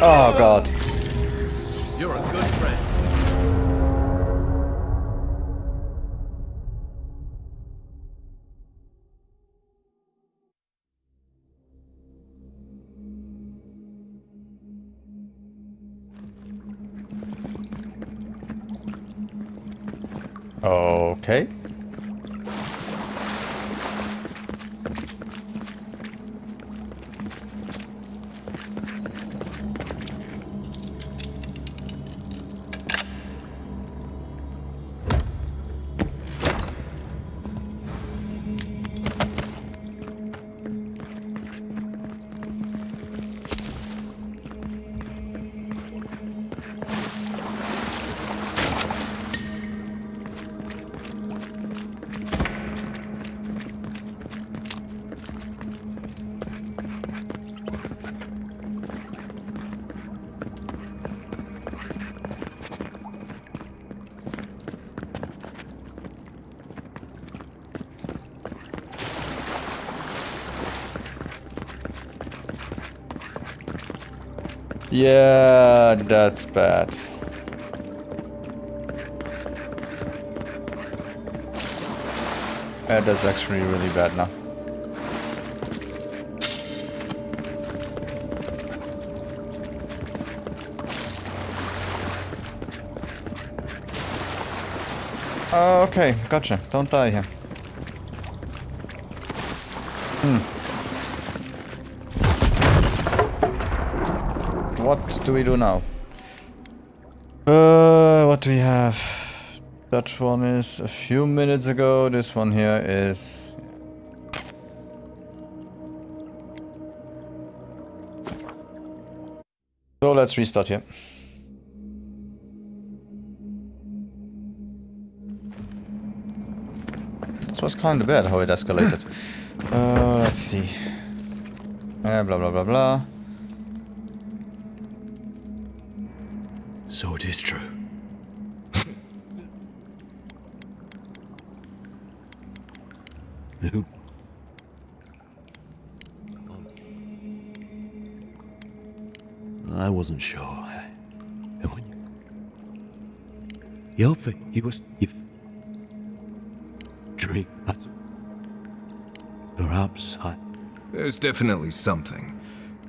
Oh god. You're a good friend. Okay. Yeah, that's bad. That's actually really bad now. Okay, gotcha. Don't die here. What do we do now? What do we have? That one is a few minutes ago. This one here is... So let's restart here. This was kind of bad how it escalated. Let's see. Blah blah blah blah. So it is true. Who? I wasn't sure. And when he was dream. Perhaps I. There's definitely something.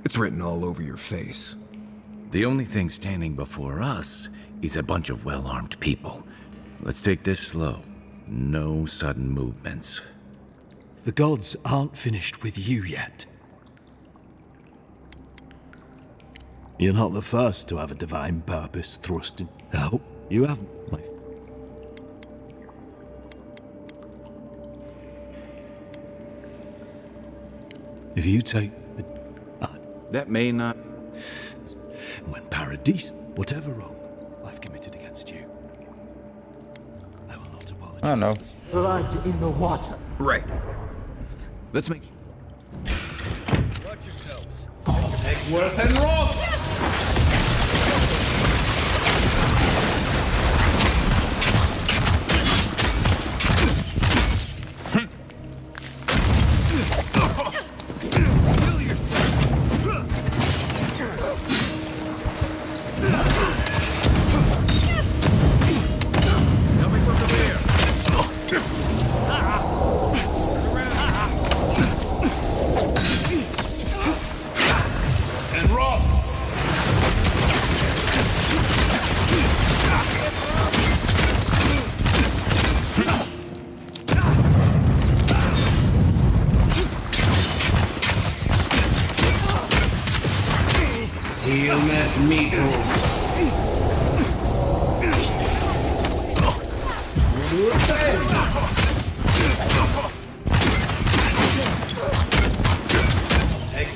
It's written all over your face. The only thing standing before us is a bunch of well-armed people. Let's take this slow. No sudden movements. The gods aren't finished with you yet. You're not the first to have a divine purpose thrust in. Oh, you have my. If you take the. That may not. When Paradis, whatever wrong I've committed against you, I will not apologize. I know. Blood in the water. Right. Let's make. Watch yourselves. Take Worth and Roth!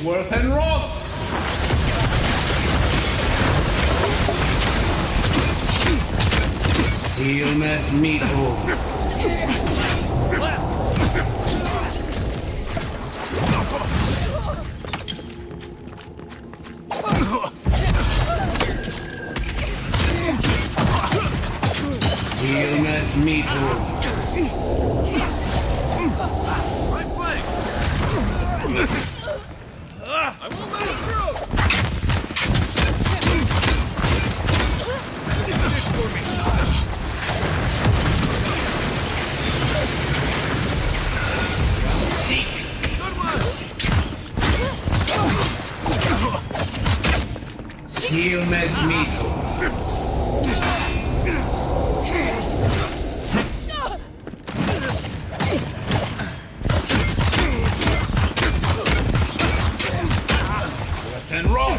Worth and Roth! Sealmas Mito. Sealmas Mito. I won't let him through! Good one! Sealmas Mito. And roll!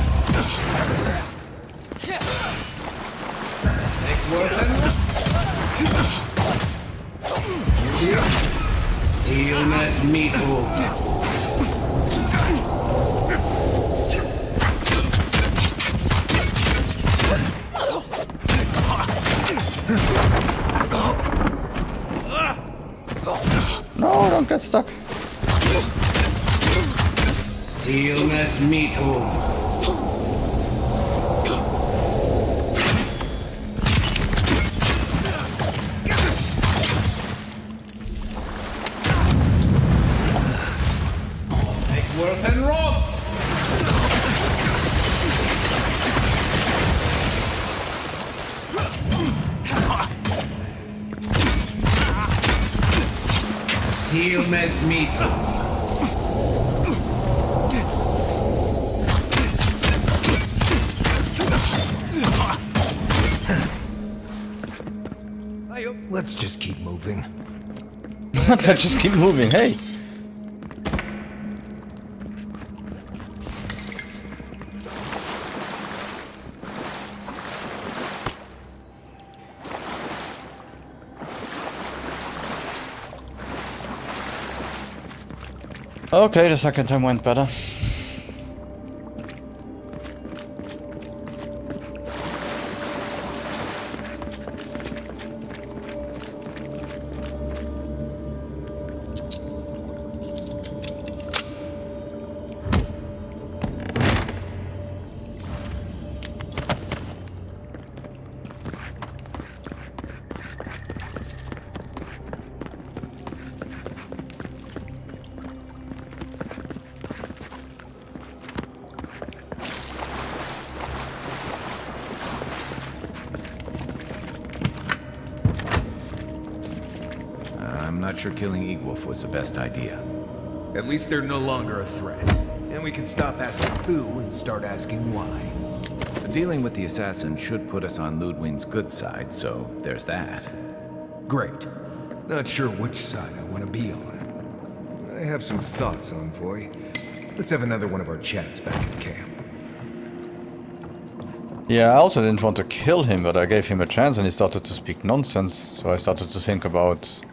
Take Worth and Sealmas Mito. No, don't get stuck. Sealmas Mito. Worth and Roth! Seal mes mito. Let's just keep moving. Let's just keep moving, hey! Okay, the second time went better. I'm not sure killing Egwolf was the best idea. At least they're no longer a threat. And we can stop asking who and start asking why. Dealing with the assassin should put us on Ludwig's good side, so there's that. Great. Not sure which side I want to be on. I have some thoughts, Envoy. Let's have another one of our chats back in camp. Yeah, I also didn't want to kill him, but I gave him a chance and he started to speak nonsense, so I started to think about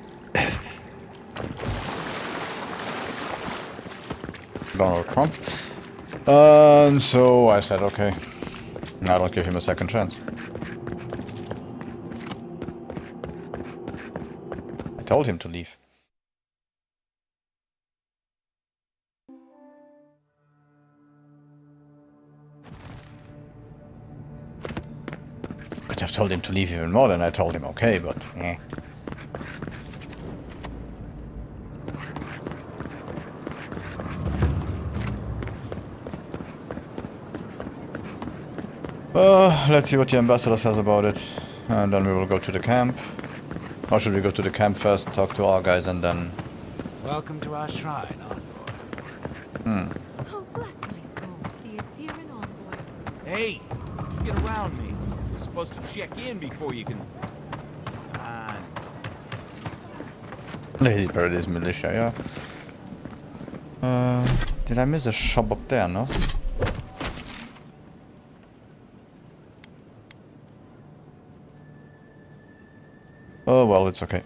Donald Trump. So I said, okay, I don't give him a second chance. I told him to leave. Could have told him to leave even more than I told him, okay, but eh. Let's see what the ambassador says about it, and then we will go to the camp. Or should we go to the camp first, talk to our guys, and then... Welcome to our shrine, Envoy. Oh, bless my soul, the Adherin Envoy. Hey, get around me. You're supposed to check in before you can... Lazy Paradise Militia, yeah. Did I miss a shop up there, no? Oh, well, it's okay.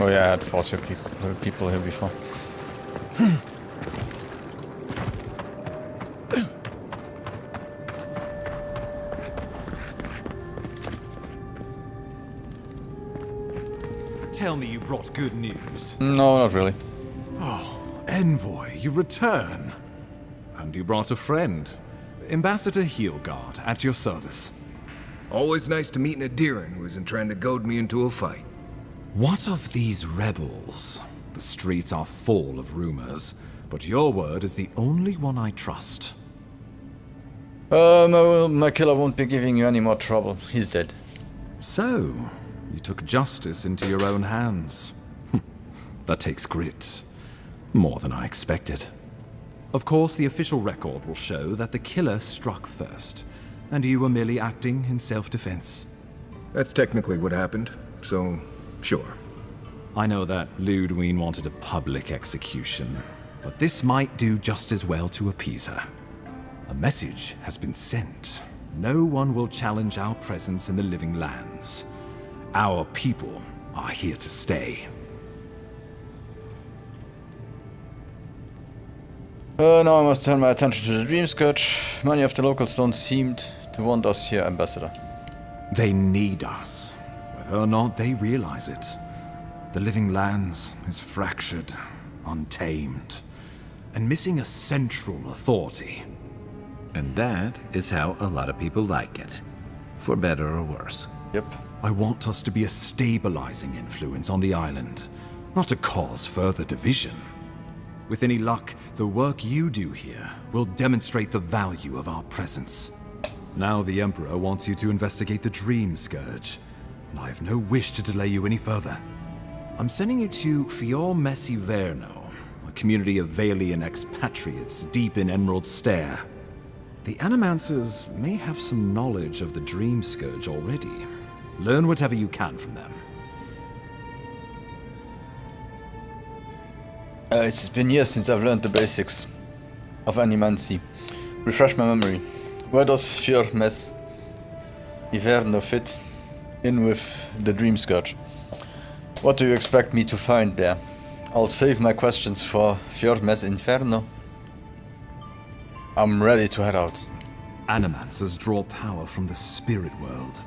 Oh yeah, I had 40 people here before. Tell me you brought good news. No, not really. Oh, Envoy, you return. And you brought a friend. Ambassador Heelguard, at your service. Always nice to meet an Adherin who isn't trying to goad me into a fight. What of these rebels? The streets are full of rumors, but your word is the only one I trust. My killer won't be giving you any more trouble. He's dead. So, you took justice into your own hands. That takes grit. More than I expected. Of course, the official record will show that the killer struck first, and you were merely acting in self-defense. That's technically what happened, so sure. I know that Ludwig wanted a public execution, but this might do just as well to appease her. A message has been sent. No one will challenge our presence in the living lands. Our people are here to stay. Now I must turn my attention to the Dream Scourge. Many of the locals don't seem to want us here, Ambassador. They need us, whether or not they realize it. The Living Lands is fractured, untamed, and missing a central authority. And that is how a lot of people like it. For better or worse. Yep. I want us to be a stabilizing influence on the island, not to cause further division. With any luck, the work you do here will demonstrate the value of our presence. Now the Emperor wants you to investigate the Dream Scourge, and I have no wish to delay you any further. I'm sending you to Fior Messi Verno, a community of Valian expatriates deep in Emerald Stair. The Animancers may have some knowledge of the Dream Scourge already. Learn whatever you can from them. It's been years since I've learned the basics of Animancy. Refresh my memory. Where does Fior Messi Verno fit in with the Dream Scourge? What do you expect me to find there? I'll save my questions for Fior Messi Inferno. I'm ready to head out. Animancers draw power from the spirit world.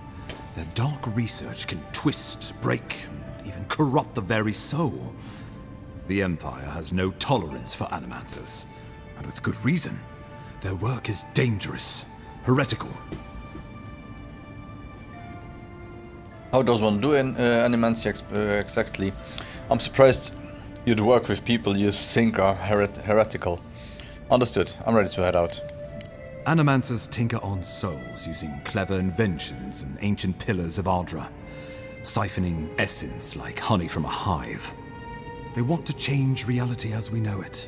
Their dark research can twist, break, and even corrupt the very soul. The Empire has no tolerance for Animancers, and with good reason. Their work is dangerous, heretical. How does one do in Animancy exactly? I'm surprised you'd work with people you think are heretical. Understood. I'm ready to head out. Animancers tinker on souls using clever inventions and ancient pillars of Ardra, siphoning essence like honey from a hive. They want to change reality as we know it,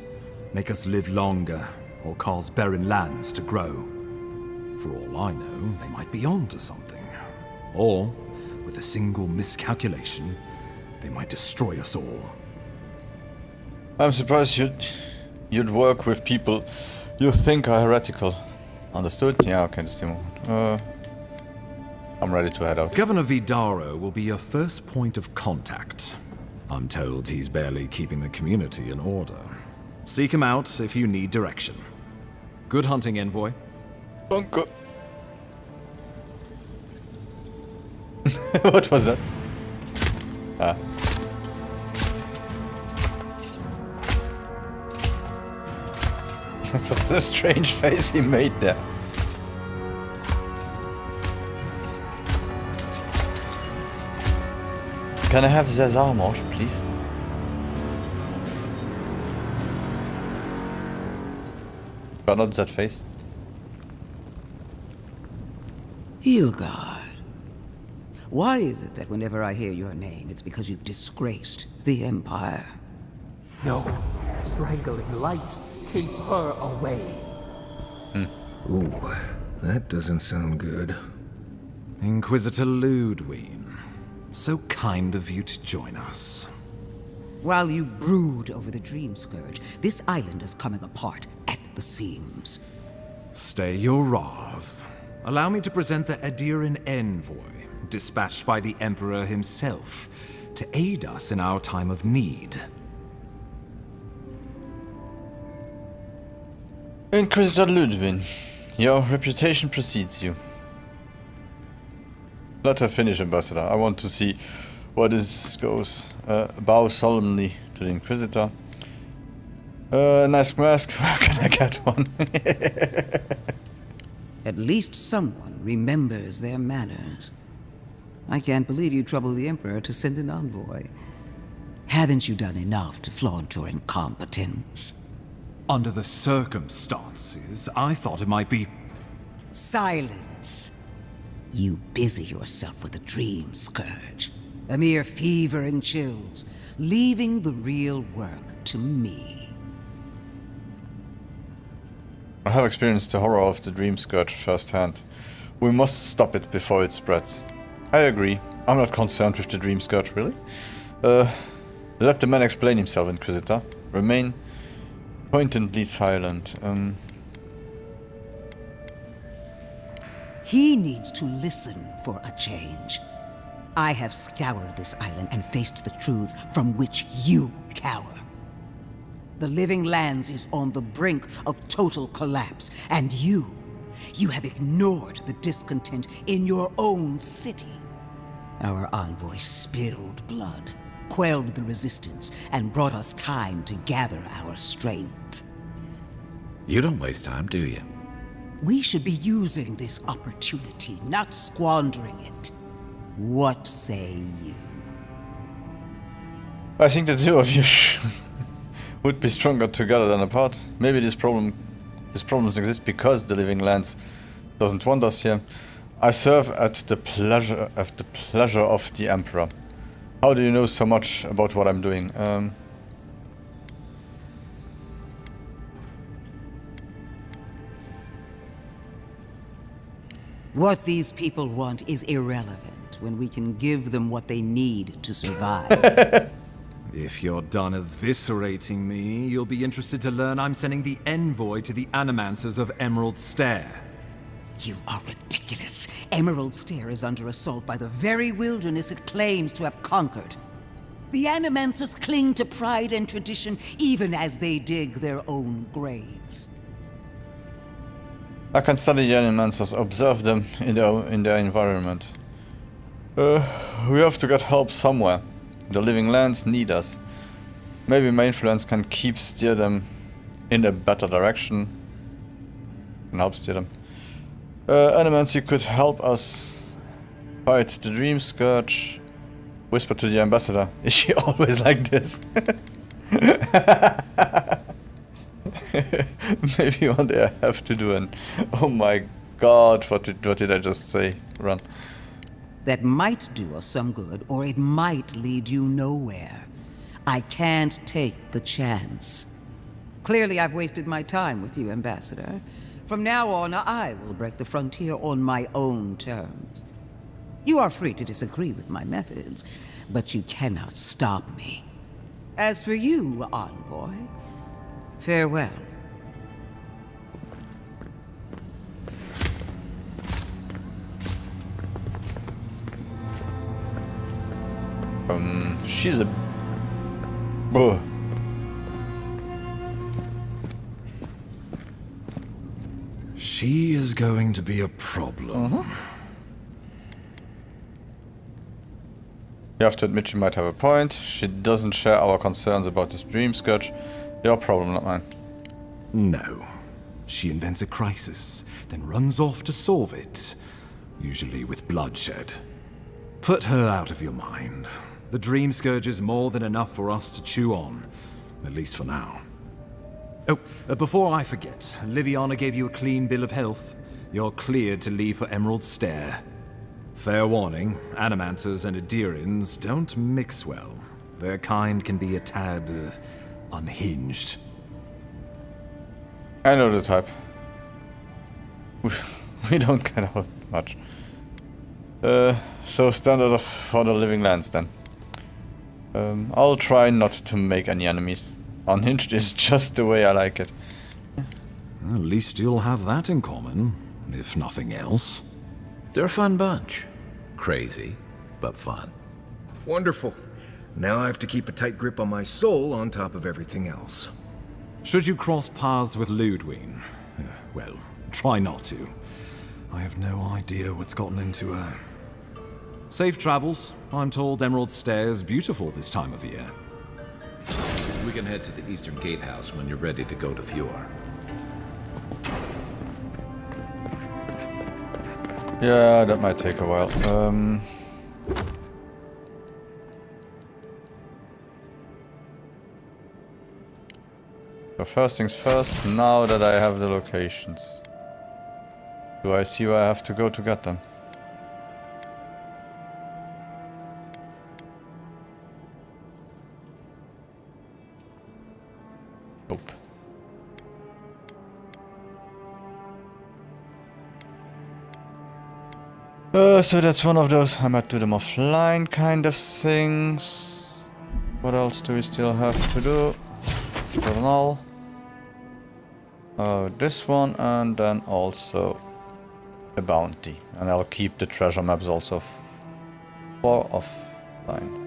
make us live longer, or cause barren lands to grow. For all I know, they might be onto something. Or, with a single miscalculation, they might destroy us all. I'm surprised you'd work with people you think are heretical. Understood? Yeah, okay, just a moment. I'm ready to head out. Governor Vidaro will be your first point of contact. I'm told he's barely keeping the community in order. Seek him out if you need direction. Good hunting, Envoy. Uncle. What was that? Ah. What's the strange face he made there? Can I have this armor, please? But not that face. Hilgard. Why is it that whenever I hear your name, it's because you've disgraced the Empire? No. Strangling light. Keep her away. Ooh, that doesn't sound good. Inquisitor Ludwig, so kind of you to join us. While you brood over the Dream Scourge, this island is coming apart at the seams. Stay your wrath. Allow me to present the Adiran Envoy, dispatched by the Emperor himself, to aid us in our time of need. Inquisitor Ludwig, your reputation precedes you. Let her finish, Ambassador. I want to see where this goes. Bow solemnly to the Inquisitor. Nice mask. Where can I get one? At least someone remembers their manners. I can't believe you troubled the Emperor to send an envoy. Haven't you done enough to flaunt your incompetence? Under the circumstances, I thought it might be... Silence. You busy yourself with the Dream Scourge. A mere fever and chills, leaving the real work to me. I have experienced the horror of the Dream Scourge firsthand. We must stop it before it spreads. I agree. I'm not concerned with the Dream Scourge, really. Let the man explain himself, Inquisitor. Remain pointedly silent. He needs to listen for a change. I have scoured this island and faced the truths from which you cower. The Living Lands is on the brink of total collapse, and you You have ignored the discontent in your own city. Our envoy spilled blood, quelled the resistance, and brought us time to gather our strength. You don't waste time, do you? We should be using this opportunity, not squandering it. What say you? I think the two of you would be stronger together than apart. Maybe these problems exist because the Living Lands doesn't want us here. I serve at the pleasure of the Emperor. How do you know so much about what I'm doing? What these people want is irrelevant when we can give them what they need to survive. If you're done eviscerating me, you'll be interested to learn I'm sending the envoy to the Animancers of Emerald Stair. You are ridiculous. Emerald Stair is under assault by the very wilderness it claims to have conquered. The Animancers cling to pride and tradition even as they dig their own graves. I can study the Animancers, observe them in their environment. We have to get help somewhere. The Living Lands need us. Maybe my influence can steer them in a better direction. And help steer them. Animancy could help us fight the Dream Scourge. Whisper to the ambassador. Is she always like this? Maybe one day I have to do an... Oh my god, what did I just say? Run. That might do us some good, or it might lead you nowhere. I can't take the chance. Clearly I've wasted my time with you, Ambassador. From now on, I will break the frontier on my own terms. You are free to disagree with my methods, but you cannot stop me. As for you, Envoy, farewell. She's a... Buh. She is going to be a problem. You have to admit she might have a point. She doesn't share our concerns about this Dream Scourge. Your problem, not mine. No. She invents a crisis, then runs off to solve it. Usually with bloodshed. Put her out of your mind. The Dream Scourge is more than enough for us to chew on. At least for now. Oh, before I forget, Liviana gave you a clean bill of health. You're cleared to leave for Emerald Stair. Fair warning, Animancers and Adirins don't mix well. Their kind can be a tad unhinged. I know the type. We don't get out much. So standard for the Living Lands then. I'll try not to make any enemies. Unhinged is just the way I like it. At least you'll have that in common, if nothing else. They're a fun bunch. Crazy, but fun. Wonderful. Now I have to keep a tight grip on my soul on top of everything else. Should you cross paths with Ludwig, well, try not to. I have no idea what's gotten into her. Safe travels. I'm told Emerald Stair's beautiful this time of year. We can head to the Eastern Gatehouse when you're ready to go to Fjord. Yeah, that might take a while. So first things first, now that I have the locations. Do I see where I have to go to get them? Nope. So that's one of those, I might do them offline kind of things. What else do we still have to do? Journal. Oh, this one, and then also the bounty. And I'll keep the treasure maps also for offline.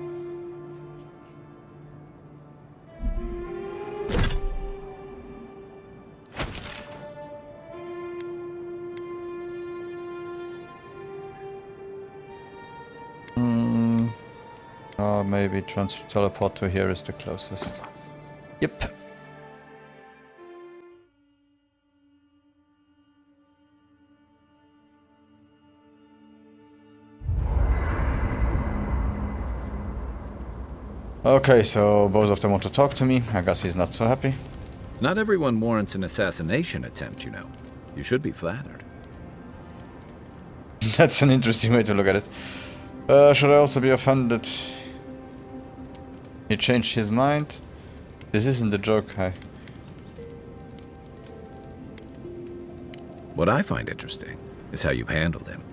Or maybe teleport to here is the closest. Yep. Okay, so both of them want to talk to me. I guess he's not so happy. Not everyone warrants an assassination attempt, you know. You should be flattered. That's an interesting way to look at it. Should I also be offended? He changed his mind? This isn't a joke, hey. What I find interesting is how you handled him.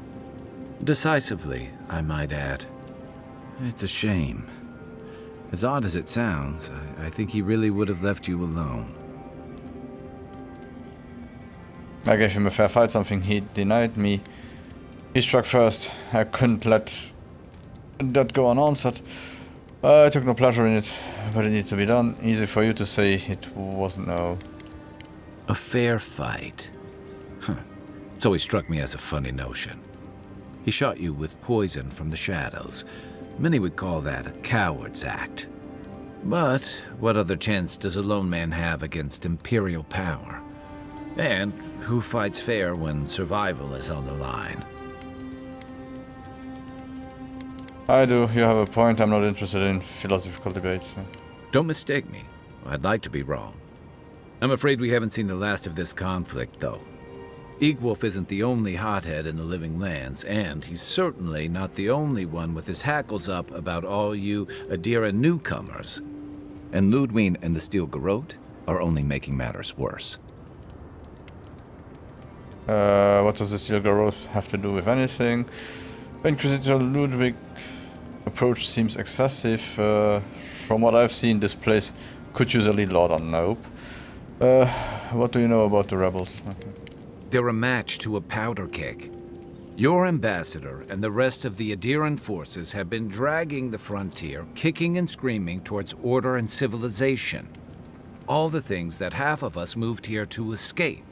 Decisively, I might add. It's a shame. As odd as it sounds, I think he really would have left you alone. I gave him a fair fight, something he denied me. He struck first. I couldn't let that go unanswered. I took no pleasure in it, but it needed to be done. Easy for you to say it wasn't, no. A fair fight? Huh. It's always struck me as a funny notion. He shot you with poison from the shadows. Many would call that a coward's act. But what other chance does a lone man have against imperial power? And who fights fair when survival is on the line? I do. You have a point. I'm not interested in philosophical debates. Don't mistake me. I'd like to be wrong. I'm afraid we haven't seen the last of this conflict, though. Eagwolf isn't the only hothead in the Living Lands, and he's certainly not the only one with his hackles up about all you Adira newcomers. And Ludwig and the Steel Garrote are only making matters worse. What does the Steel Garrote have to do with anything? Inquisitor Ludwig approach seems excessive. From what I've seen, this place could use a lead lord on Nope. What do you know about the rebels? Okay. They're a match to a powder keg. Your ambassador and the rest of the Adiran forces have been dragging the frontier, kicking and screaming towards order and civilization. All the things that half of us moved here to escape.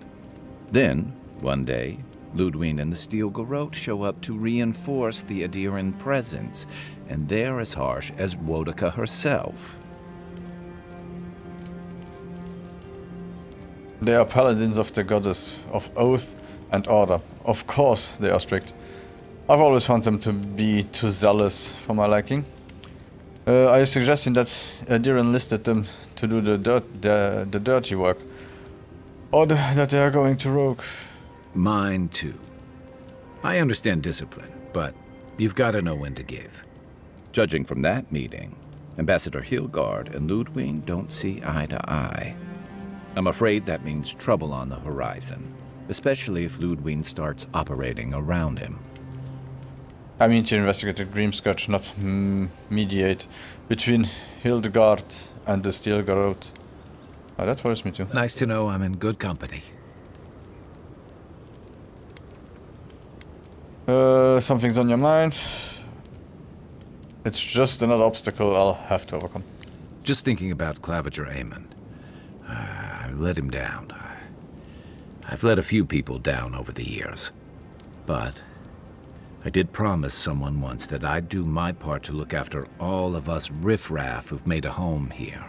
Then, one day, Ludwig and the Steel Garrote show up to reinforce the Adiran presence, and they're as harsh as Wodaka herself. They are paladins of the goddess of oath and order. Of course they are strict. I've always found them to be too zealous for my liking. Are you suggesting that Adir enlisted them to do the dirty work? Or that they are going to rogue? Mine too. I understand discipline, but you've got to know when to give. Judging from that meeting, Ambassador Hilgard and Ludwig don't see eye to eye. I'm afraid that means trouble on the horizon, especially if Ludwig starts operating around him. I mean to investigate the Grimscourge, not mediate between Hildegard and the Steel Garrote. Oh, that worries me too. Nice to know I'm in good company. Something's on your mind? It's just another obstacle I'll have to overcome. Just thinking about Claviger Aemon. I let him down. I've let a few people down over the years. But I did promise someone once that I'd do my part to look after all of us riffraff who've made a home here.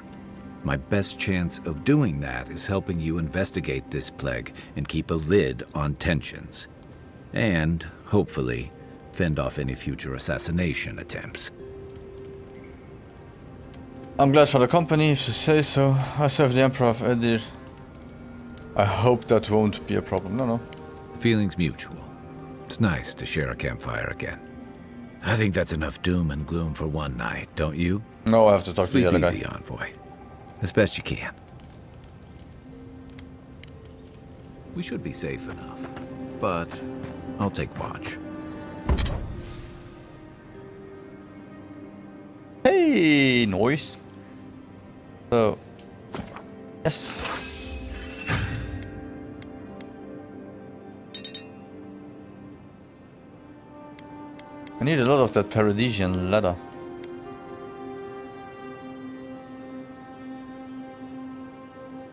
My best chance of doing that is helping you investigate this plague and keep a lid on tensions. And, hopefully, fend off any future assassination attempts. I'm glad for the company, if you say so. I serve the Emperor of Edir. I hope that won't be a problem. No. Feelings mutual. It's nice to share a campfire again. I think that's enough doom and gloom for one night, don't you? No, I have to talk to the other guy. Sleep easy, Envoy. As best you can. We should be safe enough, but I'll take watch. Hey, noise. So, yes. I need a lot of that Paradisian leather.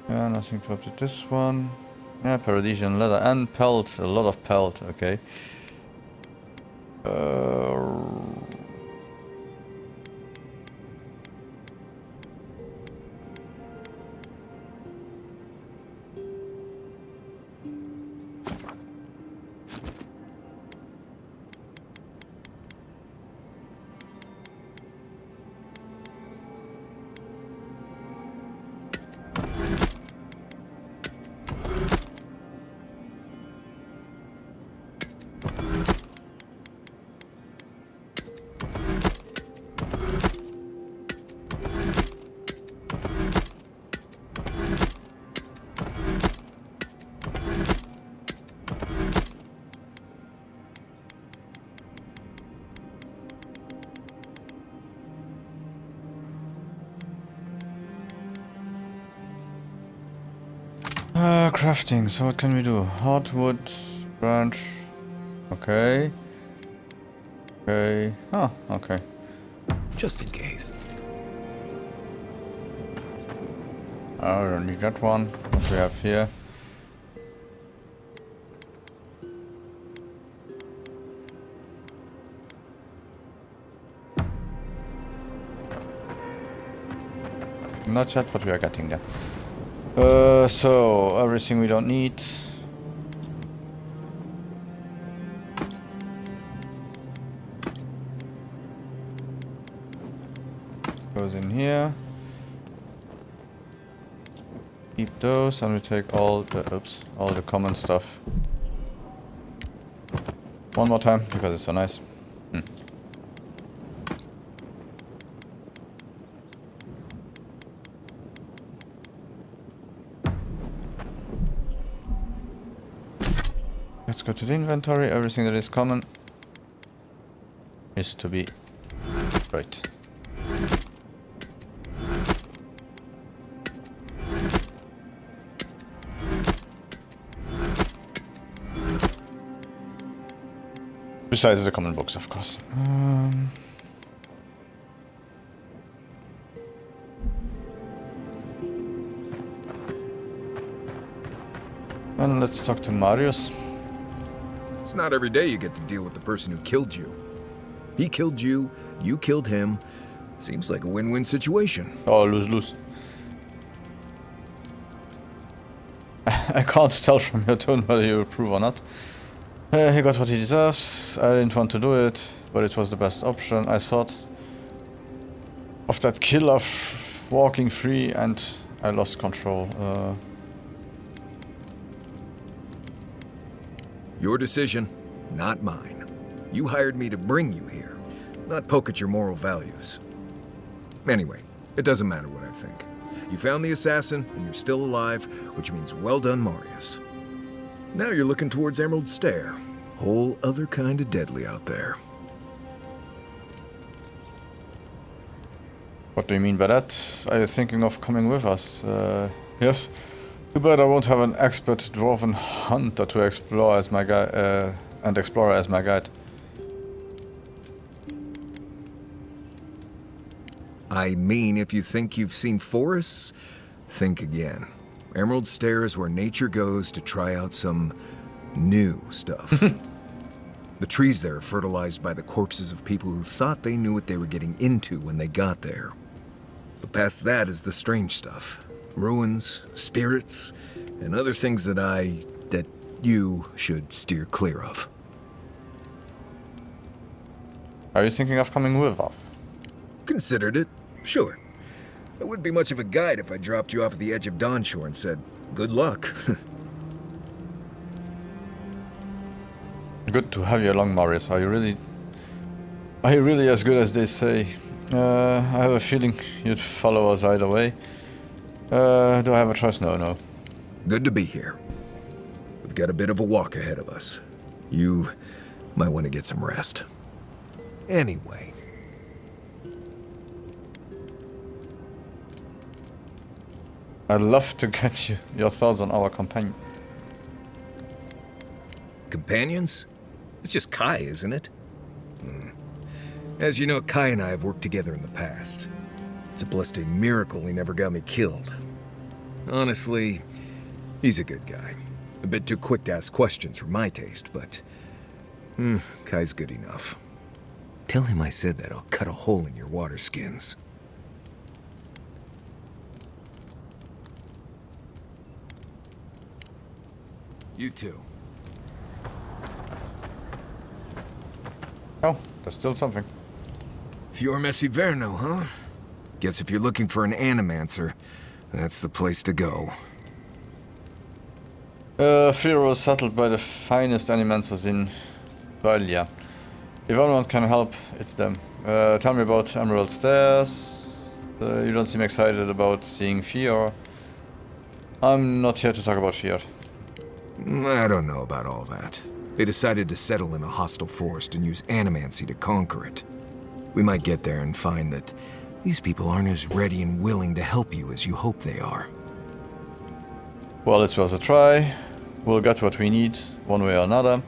Yeah, nothing to up to this one. Yeah, Paradisian leather and pelt. A lot of pelt, okay. Crafting, so what can we do? Hardwood, branch. Okay. Okay. Oh, okay. Just in case. I don't need that one. What do we have here? Not yet, but we are getting there. So everything we don't need. Goes in here. Keep those, and we take all the common stuff. One more time, because it's so nice. Let's go to the inventory. Everything that is common is to be right. Besides the common books, of course. And let's talk to Marius. It's not every day you get to deal with the person who killed you. He killed you, you killed him. Seems like a win-win situation. Oh, lose-lose. I can't tell from your tone whether you approve or not. He got what he deserves. I didn't want to do it, but it was the best option. I thought of that kill of walking free and I lost control. Your decision, not mine. You hired me to bring you here, not poke at your moral values. Anyway, it doesn't matter what I think. You found the assassin, and you're still alive, which means well done, Marius. Now you're looking towards Emerald Stair. Whole other kind of deadly out there. What do you mean by that? Are you thinking of coming with us? Yes. Too bad I won't have an expert dwarven hunter to explore as my guide, and explorer as my guide. I mean, if you think you've seen forests, think again. Emerald Stair is where nature goes to try out some new stuff. The trees there are fertilized by the corpses of people who thought they knew what they were getting into when they got there. But past that is the strange stuff. Ruins, spirits, and other things that you should steer clear of. Are you thinking of coming with us? Considered it, sure. I wouldn't be much of a guide if I dropped you off at the edge of Dawnshore and said, good luck. Good to have you along, Marius. Are you really as good as they say? I have a feeling you'd follow us either way. Do I have a choice? No. Good to be here. We've got a bit of a walk ahead of us. You might want to get some rest. Anyway. I'd love to get your thoughts on our companion. Companions? It's just Kai, isn't it? As you know, Kai and I have worked together in the past. It's a blessed miracle he never got me killed. Honestly, he's a good guy. A bit too quick to ask questions for my taste, but... Kai's good enough. Tell him I said that I'll cut a hole in your water skins. You too. Oh, there's still something. Fior Messiverno, huh? Guess if you're looking for an animancer, that's the place to go. Fear was settled by the finest animancers in Valia. If anyone can help, it's them. Tell me about Emerald Stairs. You don't seem excited about seeing Fear. I'm not here to talk about Fear. I don't know about all that. They decided to settle in a hostile forest and use animancy to conquer it. We might get there and find that these people aren't as ready and willing to help you as you hope they are. Well, it was a try. We'll get what we need, one way or another.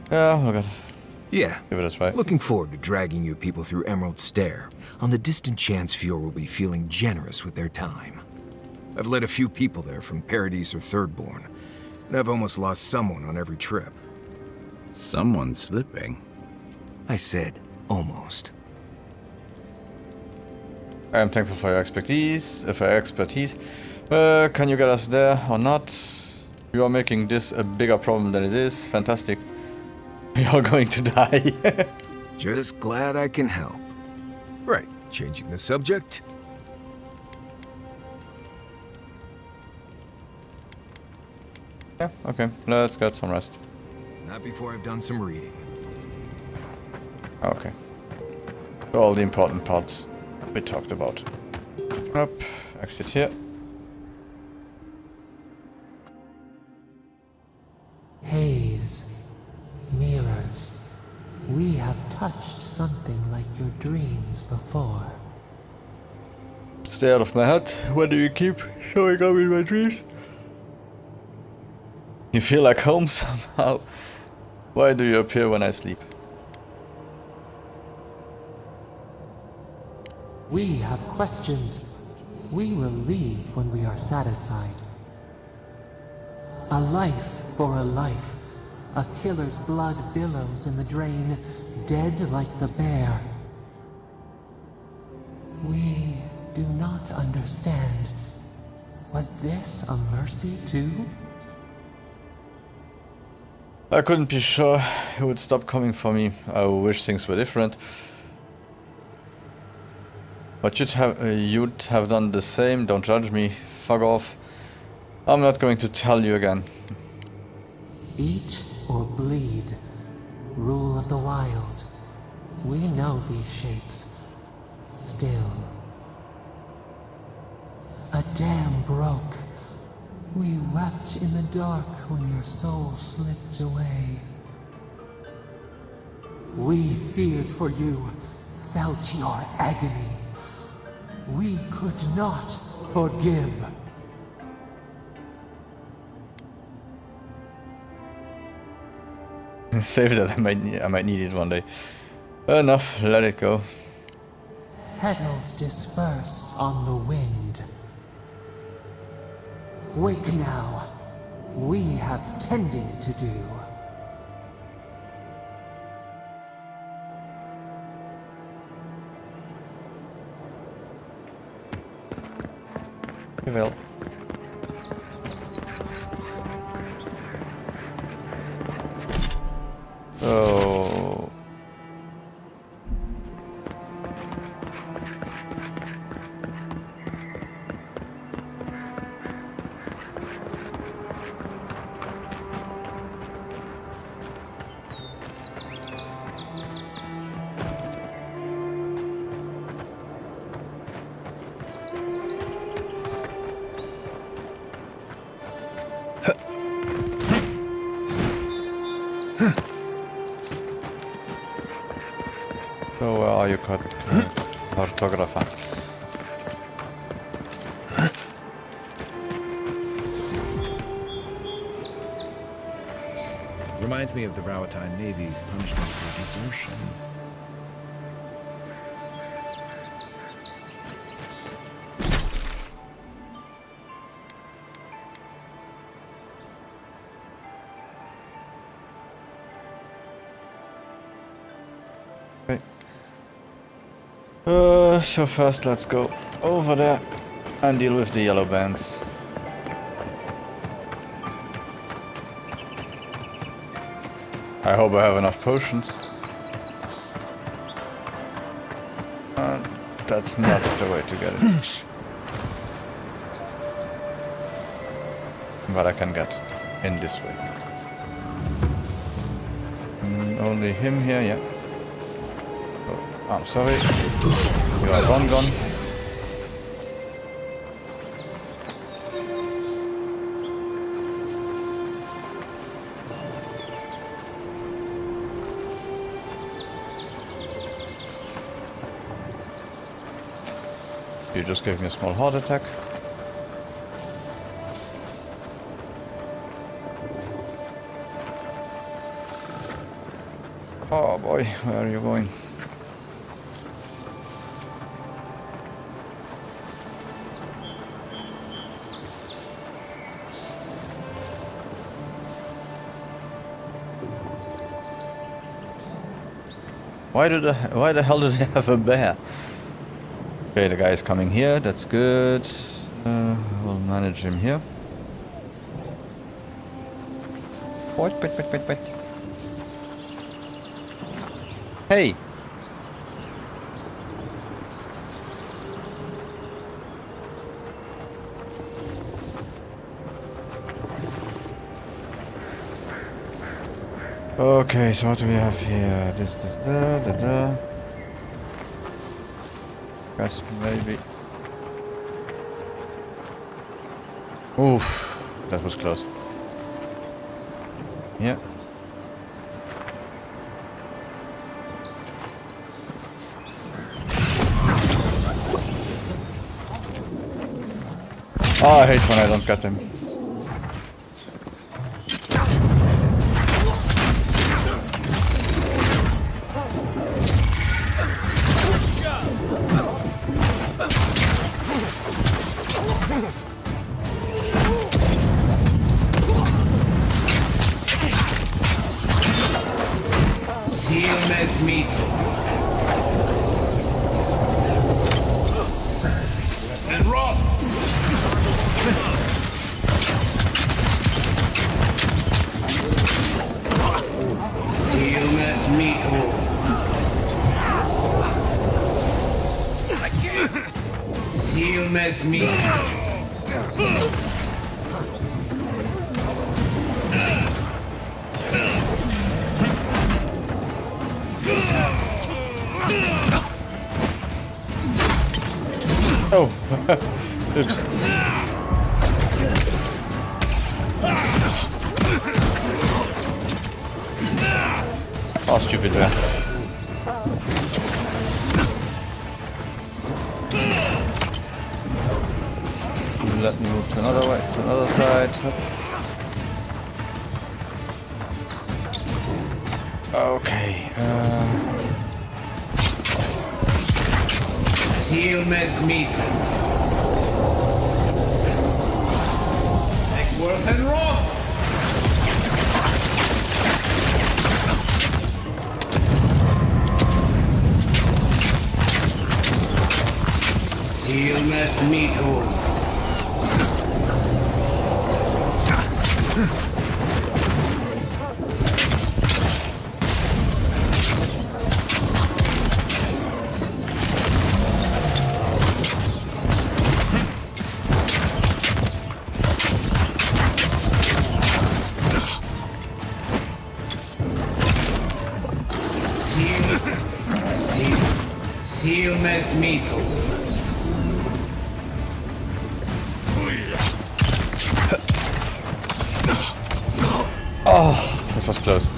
Yeah, we'll get... Yeah. Give it a try. Looking forward to dragging you people through Emerald Stair, on the distant chance Fjord will be feeling generous with their time. I've led a few people there from Paradise or Thirdborn, and I've almost lost someone on every trip. Someone slipping? I said, almost. I am thankful for your expertise. Can you get us there or not? You are making this a bigger problem than it is. Fantastic. We are going to die. Just glad I can help. Right, changing the subject. Yeah, okay. Let's get some rest. Not before I've done some reading. Okay. All the important parts we talked about. Up, exit here. Haze. Mirrors. We have touched something like your dreams before. Stay out of my head. When do you keep showing up in my dreams? You feel like home somehow. Why do you appear when I sleep? We have questions. We will leave when we are satisfied. A life for a life. A killer's blood billows in the drain, dead like the bear. We do not understand. Was this a mercy too? I couldn't be sure he would stop coming for me. I wish things were different. But you'd have done the same. Don't judge me. Fuck off. I'm not going to tell you again. Eat or bleed. Rule of the wild. We know these shapes. Still. A dam broke. We wept in the dark when your soul slipped away. We feared for you, felt your agony. We could not forgive. Save that, I might need it one day. Enough, let it go. Petals disperse on the wind. Wake now. We have tending to do. Jawel. Oh. So where are you, cartographer? Reminds me of the Rawatine Navy's punishment for desertion. So first let's go over there and deal with the yellow bands. I hope I have enough potions. That's not the way to get it. But I can get in this way. Only him here, yeah. Oh, I'm sorry. You are gone. You just gave me a small heart attack. boy, where are you going? Why the hell do they have a bear? Okay, the guy is coming here. That's good. We'll manage him here. What? Hey. Okay, so what do we have here? This, da. Guess maybe. Oof, that was close. Yeah. Oh, I hate when I don't get them. Oh, oops. Oh, stupid bear. Let me move to another way, to another side. Okay. Seal mes meter. Eckworth and Roth. Seal mes meter. Seal mes mito. Oh, that was close.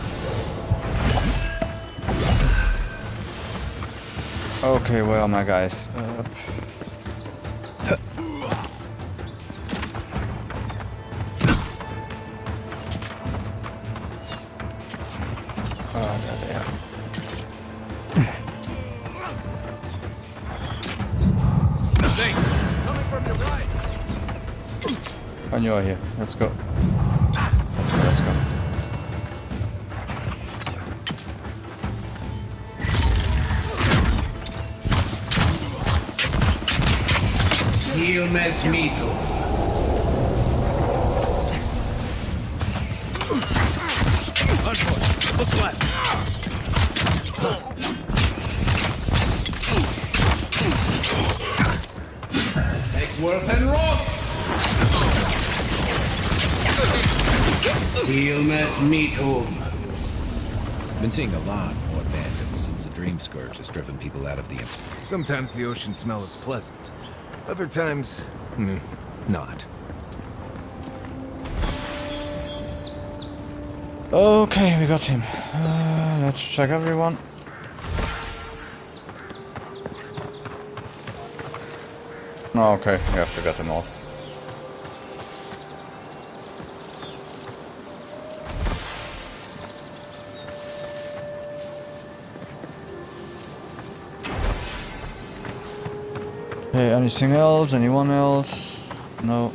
Okay, where are my guys? There they are. Coming from your right. And you are here. Let's go. Let's go, let's go. Seal mes mito. Look left. Eckworth and Roth. Seal mes mito. Been seeing a lot more bandits since the Dream Scourge has driven people out of the... Sometimes the ocean smell is pleasant. Other times, not. Okay, we got him. Let's check everyone. Oh, okay, we have to get them all. Okay, anything else? Anyone else? No.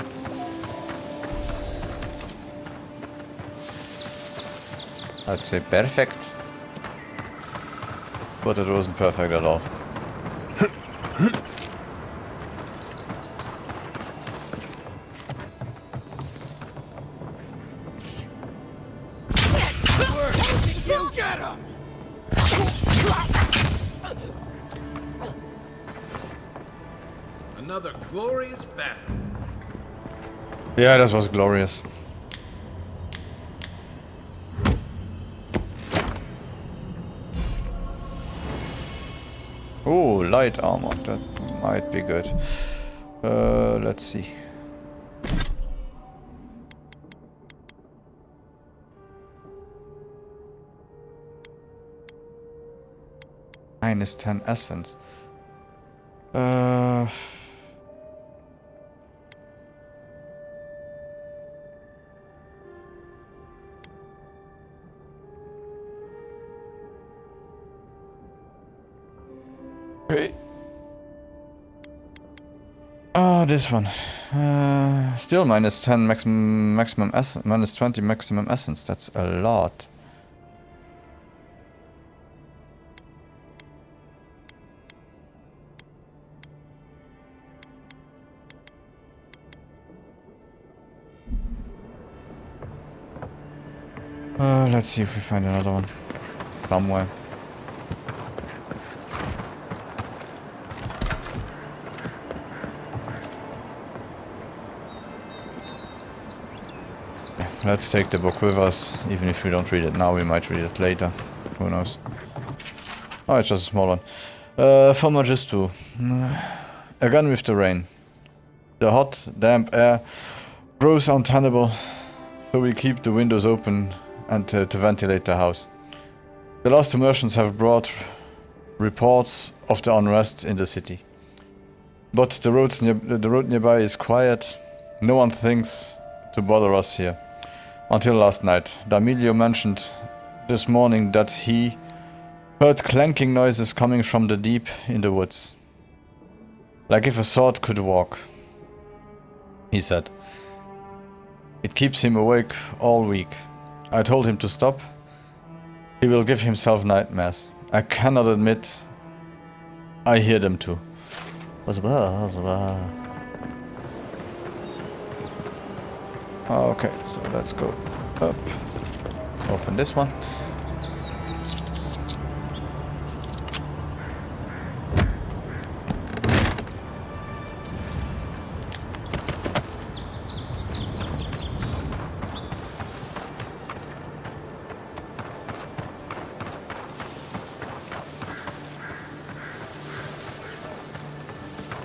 I'd say perfect. But it wasn't perfect at all. You get him! Another glorious battle. Yeah, that was glorious. Oh, light armor. That might be good. Let's see. Minus 10 essence. Okay. Oh, this one. Still minus 10 maximum essence, minus 20 maximum essence. That's a lot. Let's see if we find another one somewhere. Yeah, let's take the book with us. Even if we don't read it now, we might read it later. Who knows? Oh, it's just a small one. For Magistu. Again with the rain. The hot, damp air grows untenable, so we keep the windows open and to ventilate the house. The last immersions have brought reports of the unrest in the city. But the road nearby is quiet. No one thinks to bother us here. Until last night. D'Amelio mentioned this morning that he heard clanking noises coming from the deep in the woods. Like if a sword could walk, he said. It keeps him awake all week. I told him to stop. He will give himself nightmares. I cannot admit I hear them too. Okay, so let's go up. Open this one.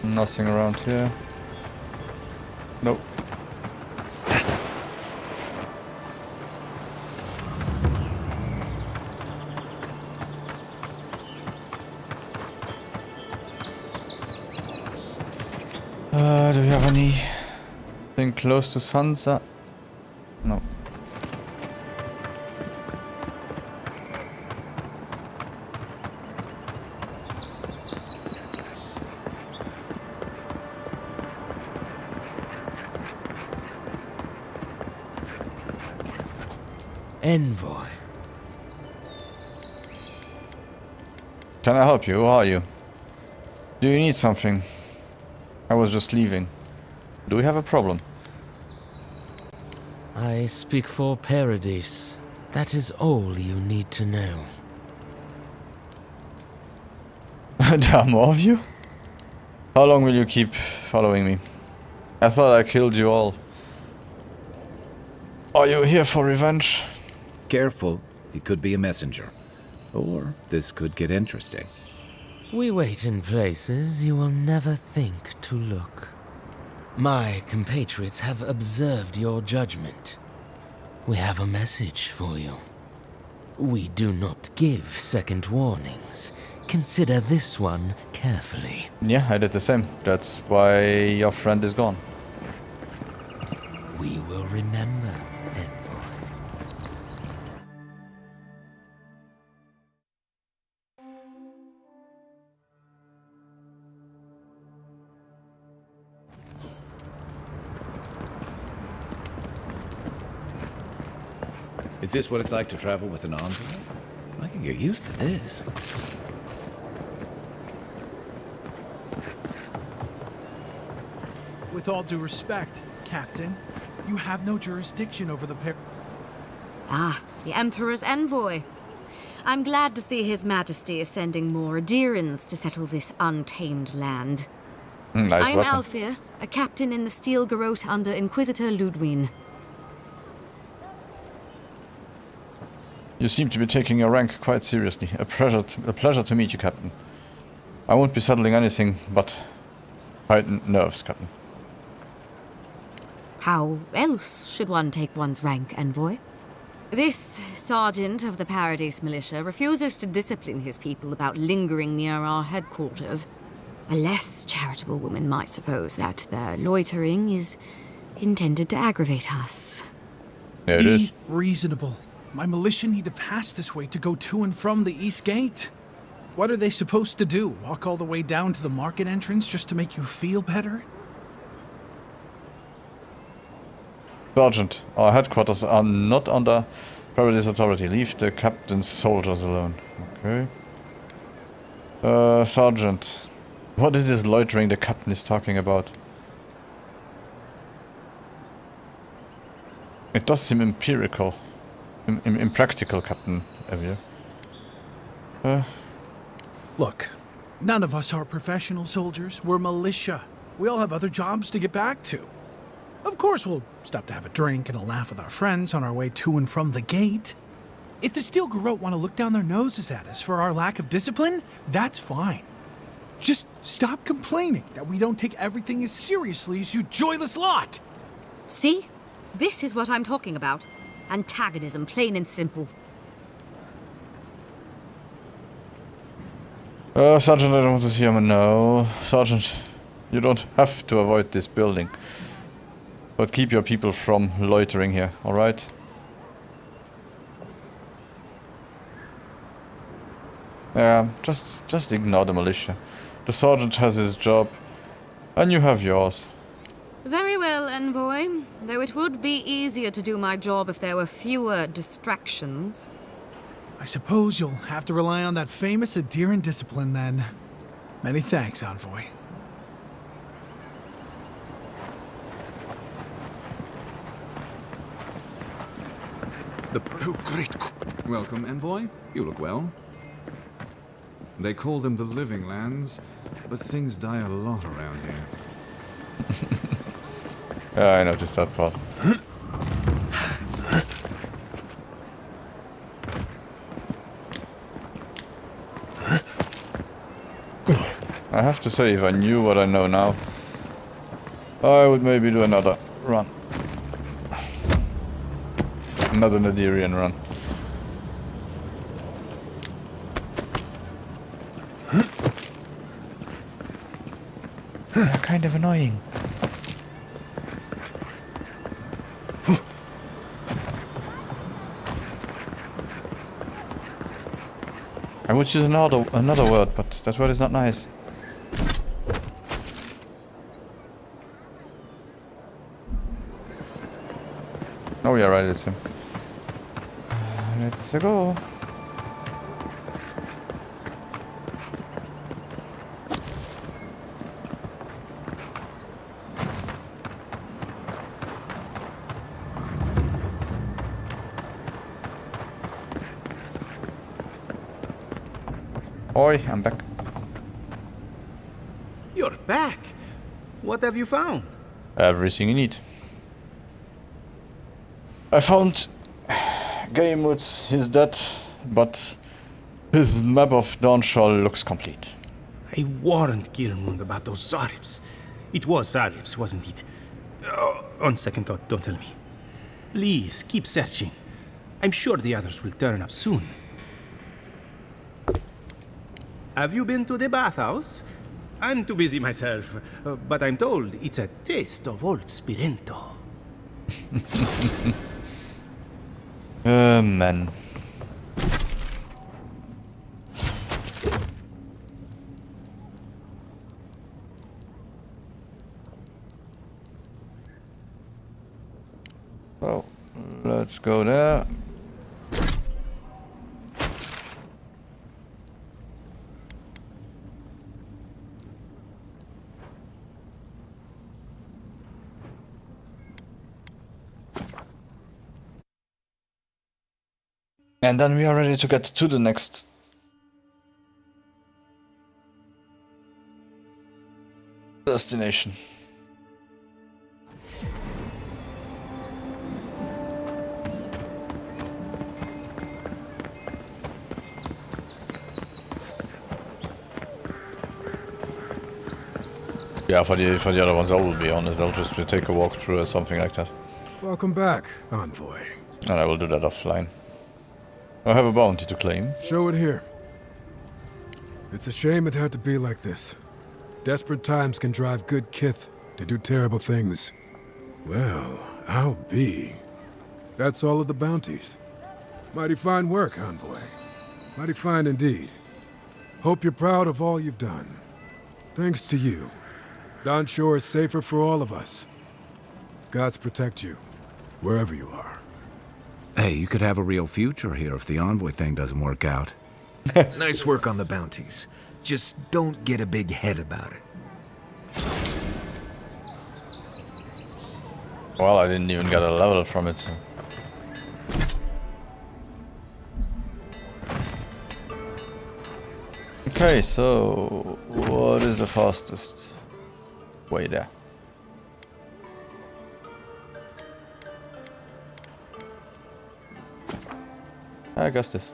Nothing around here. Nope. Do we have anything close to sunset? No. Envoy. Can I help you? Who are you? Do you need something? I was just leaving. Do we have a problem? I speak for Paradise. That is all you need to know. There are more of you? How long will you keep following me? I thought I killed you all. Are you here for revenge? Careful, he could be a messenger. Or this could get interesting. We wait in places you will never think to look. My compatriots have observed your judgment. We have a message for you. We do not give second warnings. Consider this one carefully. Yeah, I did the same. That's why your friend is gone. We will remember, Envoy. Is this what it's like to travel with an envoy? I can get used to this. With all due respect, Captain, you have no jurisdiction over the pair. Ah, the Emperor's envoy. I'm glad to see His Majesty is sending more Adirans to settle this untamed land. Nice I'm weapon. Alfir, a captain in the Steel Garrote under Inquisitor Ludwig. You seem to be taking your rank quite seriously. A pleasure to meet you, Captain. I won't be settling anything but heightened nerves, Captain. How else should one take one's rank, envoy? This sergeant of the Paradise Militia refuses to discipline his people about lingering near our headquarters. A less charitable woman might suppose that their loitering is intended to aggravate us. Yeah, it is. Reasonable. My militia need to pass this way to go to and from the East Gate. What are they supposed to do? Walk all the way down to the market entrance just to make you feel better? Sergeant, our headquarters are not under Paradise Authority. Leave the captain's soldiers alone. Okay. Sergeant, what is this loitering the captain is talking about? It does seem empirical. Impractical, Captain Avowed. Look, none of us are professional soldiers. We're militia. We all have other jobs to get back to. Of course, we'll stop to have a drink and a laugh with our friends on our way to and from the gate. If the Steel Garrote want to look down their noses at us for our lack of discipline, that's fine. Just stop complaining that we don't take everything as seriously as you joyless lot. See? This is what I'm talking about. Antagonism, plain and simple. Sergeant, I don't want to see him. No. Sergeant, you don't have to avoid this building. But keep your people from loitering here, alright? Yeah, just ignore the militia. The sergeant has his job, and you have yours. Very well, envoy. Though it would be easier to do my job if there were fewer distractions. I suppose you'll have to rely on that famous Adiran discipline then. Many thanks, envoy. Welcome, envoy. You look well. They call them the Living Lands, but things die a lot around here. Yeah, I noticed that part. I have to say, if I knew what I know now, I would maybe do another run. Another Nadirian run. They're kind of annoying. I would use another word, but that word is not nice. Oh yeah, right, it's him. Let's go. Oi, I'm back. You're back. What have you found? Everything you need. I found Gaimut's his dead, but his map of Dawnshore looks complete. I warned Kirmund about those Zaribs. It was Zaribs, wasn't it? On second thought, don't tell me. Please, keep searching. I'm sure the others will turn up soon. Have you been to the bathhouse? I'm too busy myself, but I'm told it's a taste of old Spirento. Man. So, let's go there. And then we are ready to get to the next destination. Yeah, for the other ones, I will be honest. I'll just take a walk through or something like that. Welcome back, Envoy. And I will do that offline. I have a bounty to claim. Show it here. It's a shame it had to be like this. Desperate times can drive good kith to do terrible things. Well, I'll be. That's all of the bounties. Mighty fine work, Envoy. Mighty fine indeed. Hope you're proud of all you've done. Thanks to you, Dawnshore is safer for all of us. Gods protect you, wherever you are. Hey, you could have a real future here if the Envoy thing doesn't work out. Nice work on the bounties. Just don't get a big head about it. Well, I didn't even get a level from it, so. Okay, so what is the fastest way there? I guess this.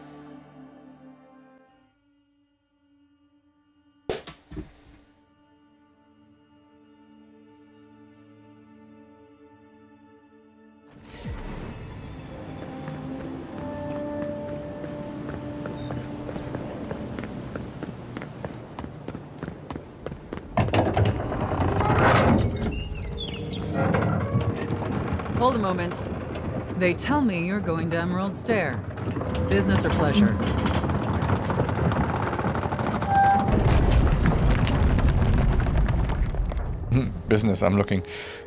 Hold a moment. They tell me you're going to Emerald Stair. Business or pleasure? Business, I'm looking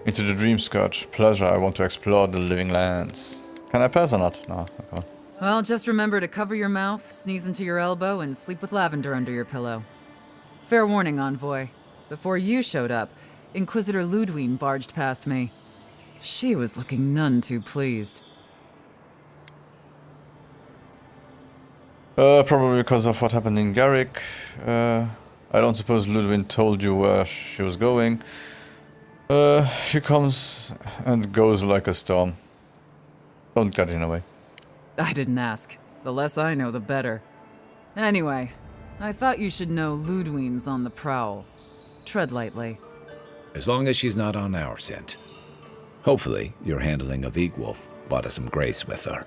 into the dream scourge. Pleasure, I want to explore the living lands. Can I pass or not? No, come on. Well, just remember to cover your mouth, sneeze into your elbow, and sleep with lavender under your pillow. Fair warning, Envoy. Before you showed up, Inquisitor Ludwine barged past me. She was looking none too pleased. Probably because of what happened in Garrick. I don't suppose Ludwine told you where she was going. She comes and goes like a storm. Don't get in the way. I didn't ask. The less I know, the better. Anyway, I thought you should know Ludwine's on the prowl. Tread lightly. As long as she's not on our scent. Hopefully, your handling of Egwolf brought us some grace with her.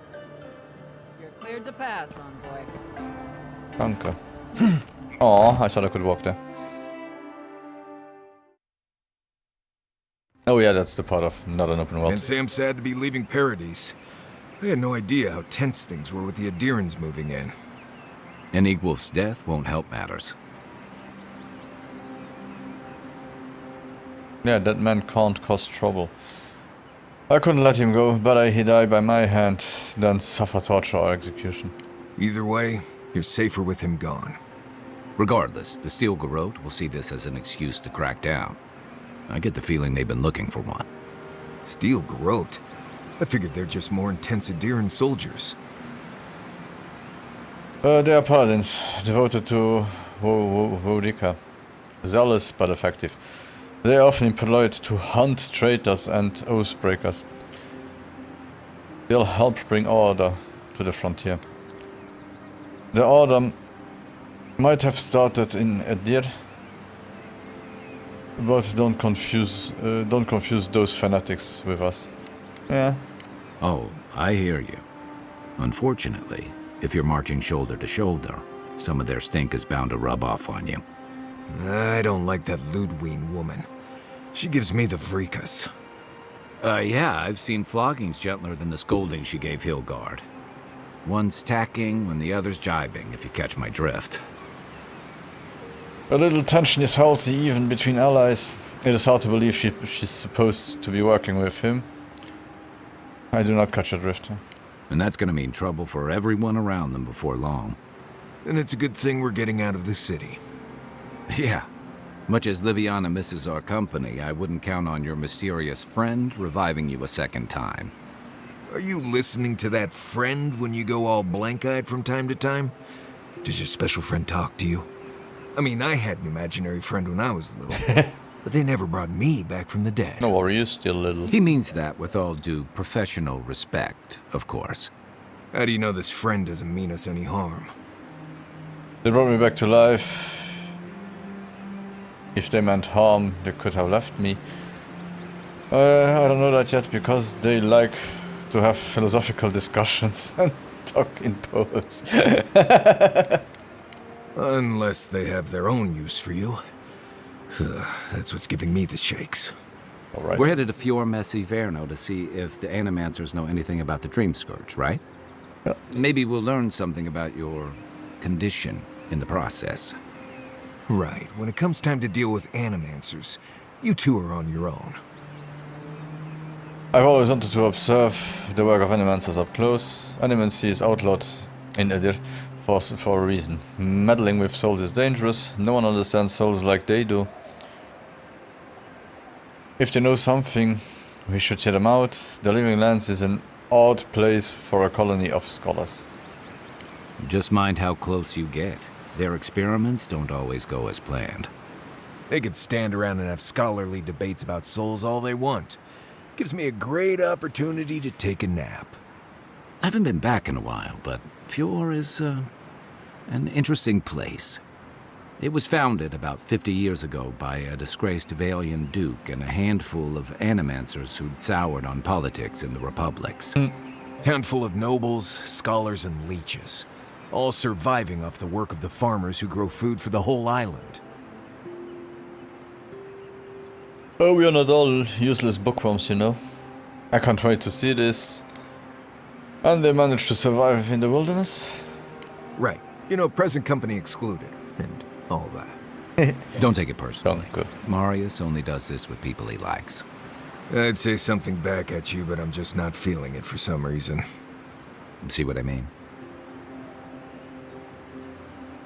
You're cleared to pass, Envoy. Danke. Aw, I thought I could walk there. Oh yeah, that's the part of not an open world. And Sam sad to be leaving Paradise. I had no idea how tense things were with the Adirans moving in. And Egwolf's death won't help matters. Yeah, that man can't cause trouble. I couldn't let him go, but he died by my hand, then suffer torture or execution. Either way, you're safer with him gone. Regardless, the Steel Garrote will see this as an excuse to crack down. I get the feeling they've been looking for one. Steel Garrote? I figured they're just more intense Adiran soldiers. They are paladins, devoted to Vodika. Zealous but effective. They are often employed to hunt traitors and oathbreakers. They'll help bring order to the frontier. The order might have started in Adir, but don't confuse those fanatics with us. Yeah. Oh, I hear you. Unfortunately, if you're marching shoulder to shoulder, some of their stink is bound to rub off on you. I don't like that Ludwine woman. She gives me the vrikas. Yeah, I've seen floggings gentler than the scolding she gave Hilgard. One's tacking when the other's jibing, if you catch my drift. A little tension is healthy even between allies. It is hard to believe she's supposed to be working with him. I do not catch a drift. And that's gonna mean trouble for everyone around them before long. And it's a good thing we're getting out of the city. Yeah. Much as Liviana misses our company, I wouldn't count on your mysterious friend reviving you a second time. Are you listening to that friend when you go all blank-eyed from time to time? Does your special friend talk to you? I mean, I had an imaginary friend when I was little, but they never brought me back from the dead. No worry, you're still little. He means that with all due professional respect, of course. How do you know this friend doesn't mean us any harm? They brought me back to life. If they meant harm, they could have left me. I don't know that yet, because they like to have philosophical discussions and talk in poems. Unless they have their own use for you. That's what's giving me the shakes. All right. We're headed to Fior Messi Verno to see if the Animancers know anything about the Dream Scourge, right? Yeah. Maybe we'll learn something about your condition in the process. Right. When it comes time to deal with Animancers, you two are on your own. I've always wanted to observe the work of Animancers up close. Animancy is outlawed in Edir for a reason. Meddling with souls is dangerous. No one understands souls like they do. If they know something, we should hear them out. The Living Lands is an odd place for a colony of scholars. Just mind how close you get. Their experiments don't always go as planned. They could stand around and have scholarly debates about souls all they want. Gives me a great opportunity to take a nap. I haven't been back in a while, but Fior is an interesting place. It was founded about 50 years ago by a disgraced Valian duke and a handful of Animancers who'd soured on politics in the republics. Town full of nobles, scholars, and leeches. All surviving off the work of the farmers who grow food for the whole island. Oh, we are not all useless bookworms, you know. I can't wait to see this. And they managed to survive in the wilderness. Right. You know, present company excluded, and all that. Don't take it personally. Oh, good. Marius only does this with people he likes. I'd say something back at you, but I'm just not feeling it for some reason. See what I mean?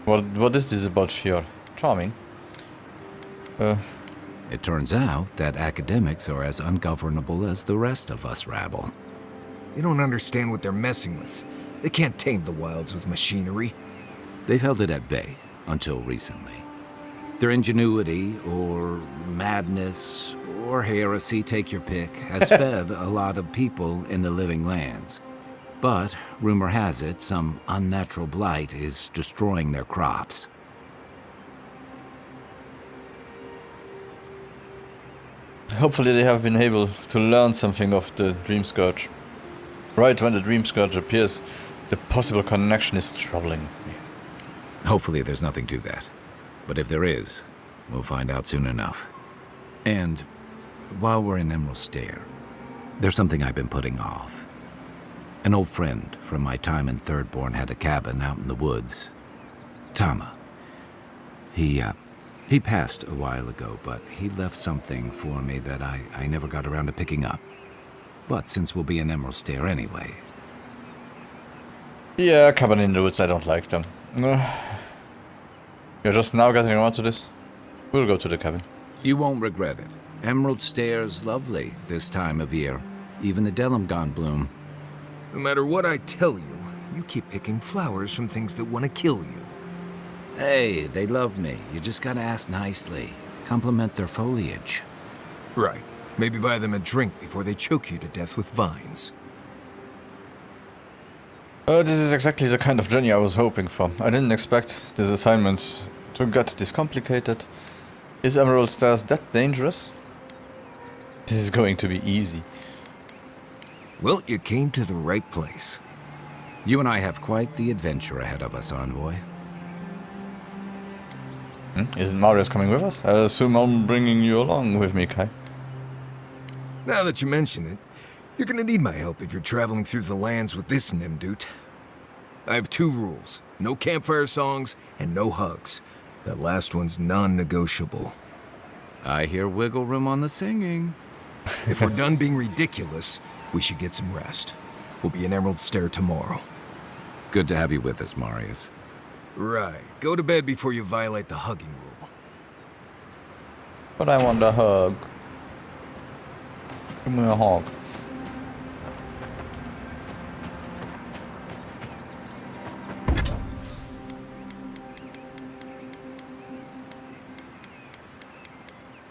What is this about Fior? Charming. It turns out that academics are as ungovernable as the rest of us rabble. You don't understand what they're messing with. They can't tame the wilds with machinery. They've held it at bay, until recently. Their ingenuity, or madness, or heresy, take your pick, has fed a lot of people in the Living Lands. But, rumor has it, some unnatural blight is destroying their crops. Hopefully they have been able to learn something of the Dream Scourge. Right when the Dream Scourge appears, the possible connection is troubling me. Hopefully there's nothing to that. But if there is, we'll find out soon enough. And while we're in Emerald Stair, there's something I've been putting off. An old friend from my time in Thirdborn had a cabin out in the woods. Tama. He passed a while ago, but he left something for me that I never got around to picking up. But since we'll be in Emerald Stair anyway... Yeah, cabin in the woods, I don't like them. You're just now getting around to this? We'll go to the cabin. You won't regret it. Emerald Stair's lovely this time of year. Even the Delimgon bloom. No matter what I tell you, you keep picking flowers from things that want to kill you. Hey, they love me. You just gotta ask nicely. Compliment their foliage. Right. Maybe buy them a drink before they choke you to death with vines. This is exactly the kind of journey I was hoping for. I didn't expect this assignment to get this complicated. Is Emerald Stairs that dangerous? This is going to be easy. Well, you came to the right place. You and I have quite the adventure ahead of us, Envoy. Isn't Marius coming with us? I assume I'm bringing you along with me, Kai. Now that you mention it, you're gonna need my help if you're traveling through the lands with this Nimdut. I have 2 rules. No campfire songs and no hugs. That last one's non-negotiable. I hear wiggle room on the singing. If we're done being ridiculous, we should get some rest. We'll be in Emerald Stair tomorrow. Good to have you with us, Marius. Right. Go to bed before you violate the hugging rule. But I want a hug. Give me a hug.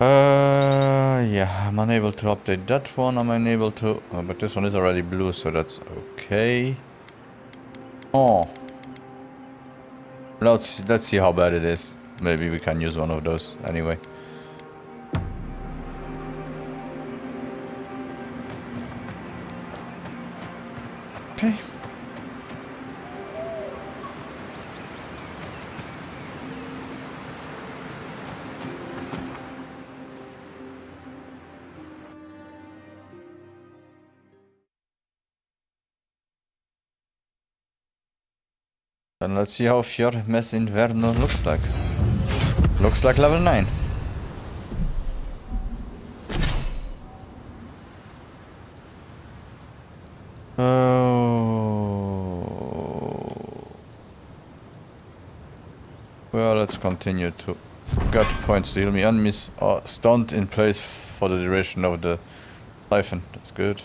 Yeah, I'm unable to update that one. I'm unable to... Oh, but this one is already blue, so that's okay. Oh. Let's see how bad it is. Maybe we can use one of those anyway. Okay. And let's see how Fior Mess Inverno looks like. Looks like level 9. Well, let's continue to get points to heal me. Enemies are stunned in place for the duration of the siphon. That's good.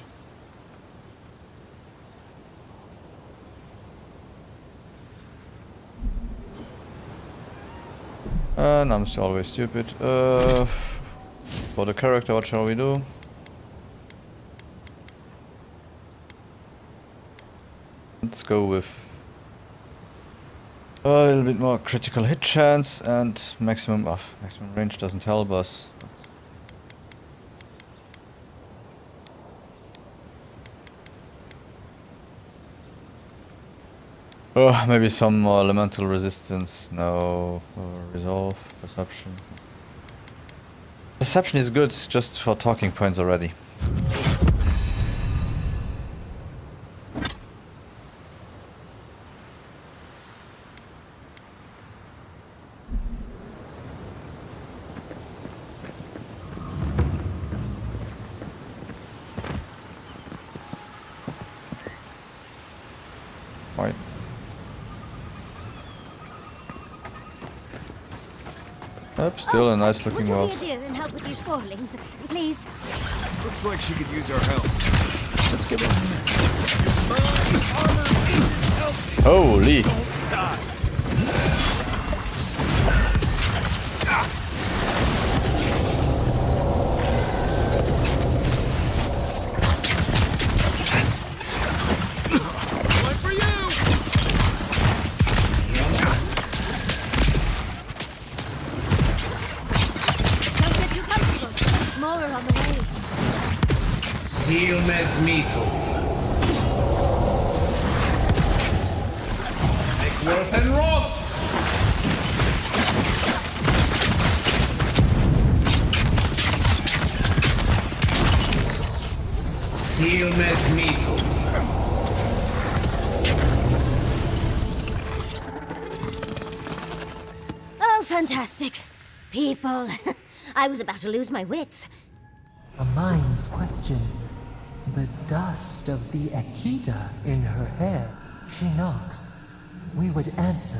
And I'm still always stupid. For the character, what shall we do? Let's go with a little bit more critical hit chance and maximum range doesn't help us. Oh, maybe some more elemental resistance. No, resolve, perception. Perception is good, just for talking points already. Right. Yep, still a nice looking world. Would you be a dear and help with these spoilings, please? Looks like she could use our help. Let's give her a hand. Holy! Silmes mito. Eckworth and Roth. Silmes mito. Oh, fantastic. People. I was about to lose my wits. A mind's question. The dust of the Akita in her hair. She knocks. We would answer.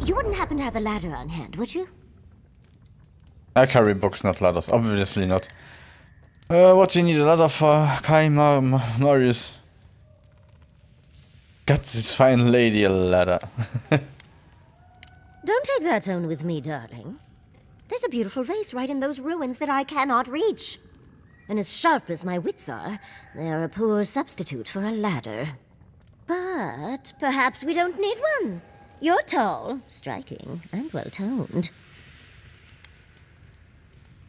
You wouldn't happen to have a ladder on hand, would you? I carry books, not ladders. Obviously not. What do you need a ladder for, Kai Marius? Got this fine lady a ladder. Don't take that tone with me, darling. There's a beautiful vase right in those ruins that I cannot reach. And as sharp as my wits are, they're a poor substitute for a ladder. But perhaps we don't need one. You're tall, striking, and well-toned.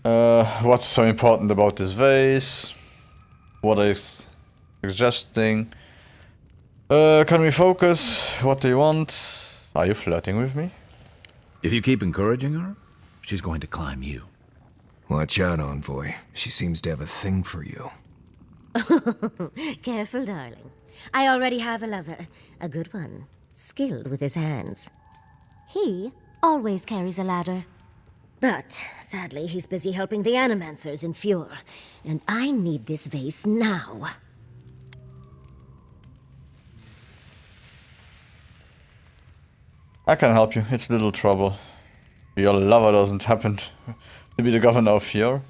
What's so important about this vase? What is suggesting? Can we focus? What do you want? Are you flirting with me? If you keep encouraging her, she's going to climb you. Watch out, Envoy. She seems to have a thing for you. Careful, darling. I already have a lover. A good one. Skilled with his hands. He always carries a ladder. But, sadly, he's busy helping the Animancers in Fjord. And I need this vase now. I can help you. It's little trouble. Your lover doesn't happen to be the governor of Fjord.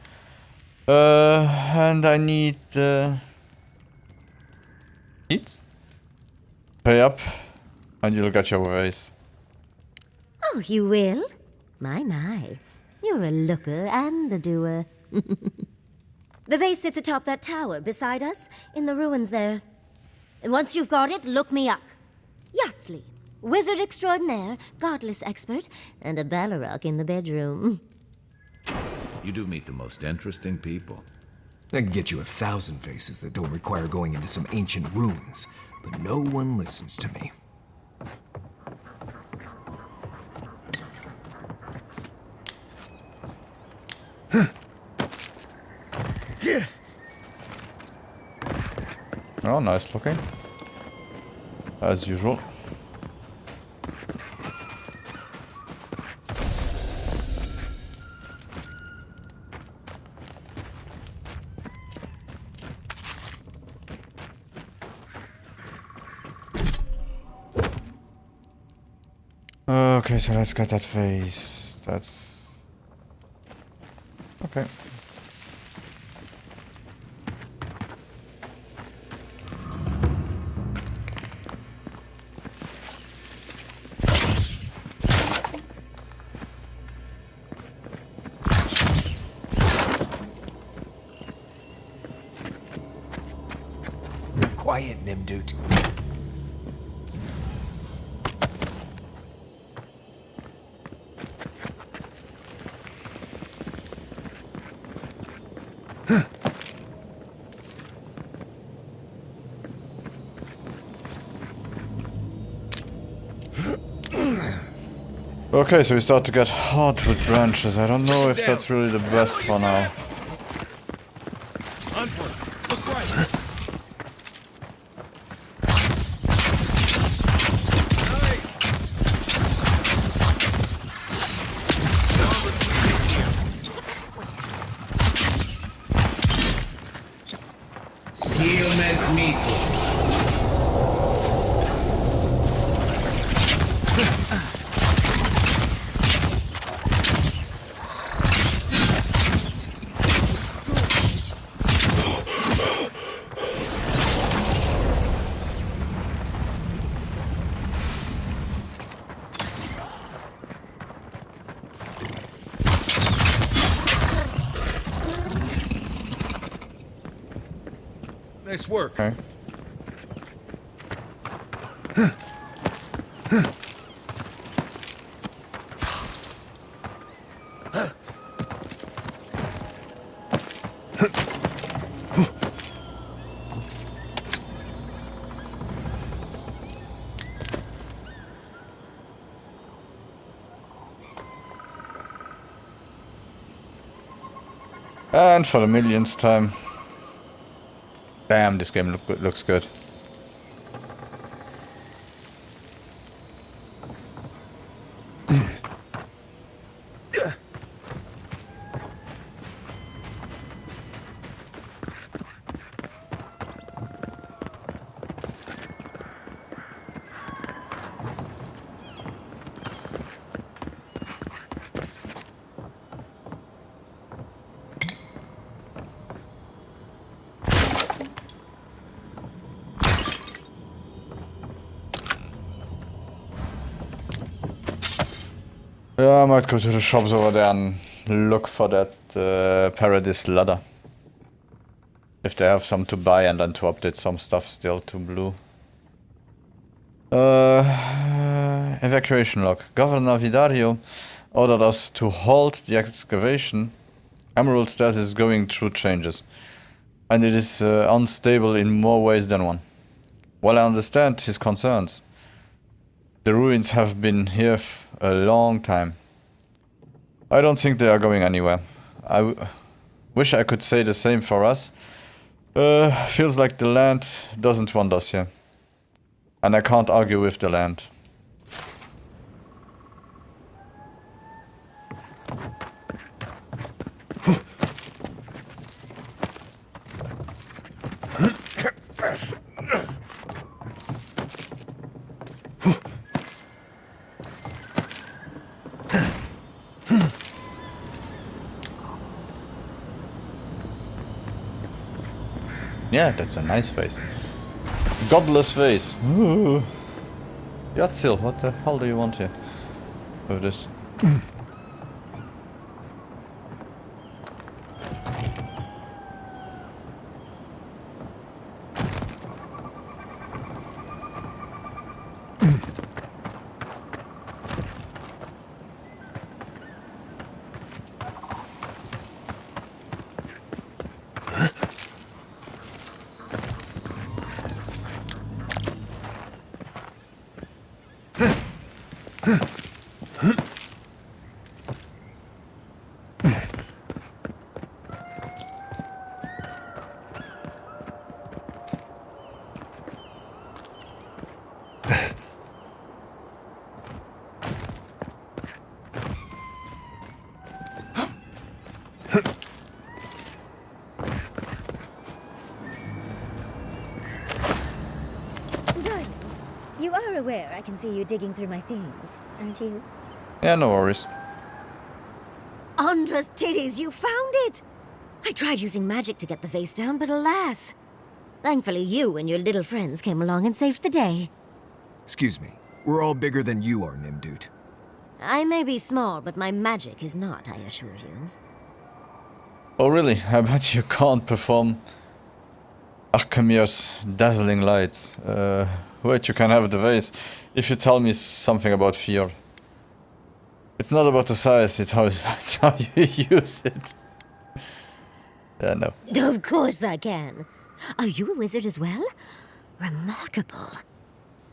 And I need... Eats? Pay up, and you'll get your vase. Oh, you will? My. You're a looker and a doer. The vase sits atop that tower beside us, in the ruins there. And once you've got it, look me up. Yatsley, wizard extraordinaire, godless expert, and a Balrog in the bedroom. You do meet the most interesting people. I can get you 1,000 faces that don't require going into some ancient ruins, but no one listens to me. Oh, nice looking. As usual. Okay, so let's get that face. That's... okay. Quiet, Nimdut. Okay, so we start to get hardwood branches. I don't know if that's really the best for now. Nice work. Okay. And for the millionth time. Damn, this game looks good. Yeah, I might go to the shops over there and look for that Paradise ladder. If they have some to buy, and then to update some stuff still to blue. Evacuation log. Governor Vidario ordered us to halt the excavation. Emerald Stairs is going through changes, and it is unstable in more ways than one. While I understand his concerns, the ruins have been here a long time. I don't think they are going anywhere. I wish I could say the same for us. Feels like the land doesn't want us here. And I can't argue with the land. Yeah, that's a nice face. Godless face. Ooh. Yatsil, what the hell do you want here with this? You're aware I can see you digging through my things, aren't you? Yeah, no worries. Andra's titties, you found it! I tried using magic to get the vase down, but alas. Thankfully, you and your little friends came along and saved the day. Excuse me. We're all bigger than you are, Nimdut. I may be small, but my magic is not, I assure you. Oh really? I bet you can't perform Archimir's dazzling lights. Wait, you can have the vase if you tell me something about fear. It's not about the size, it's how you use it. Yeah, no. Of course I can. Are you a wizard as well? Remarkable.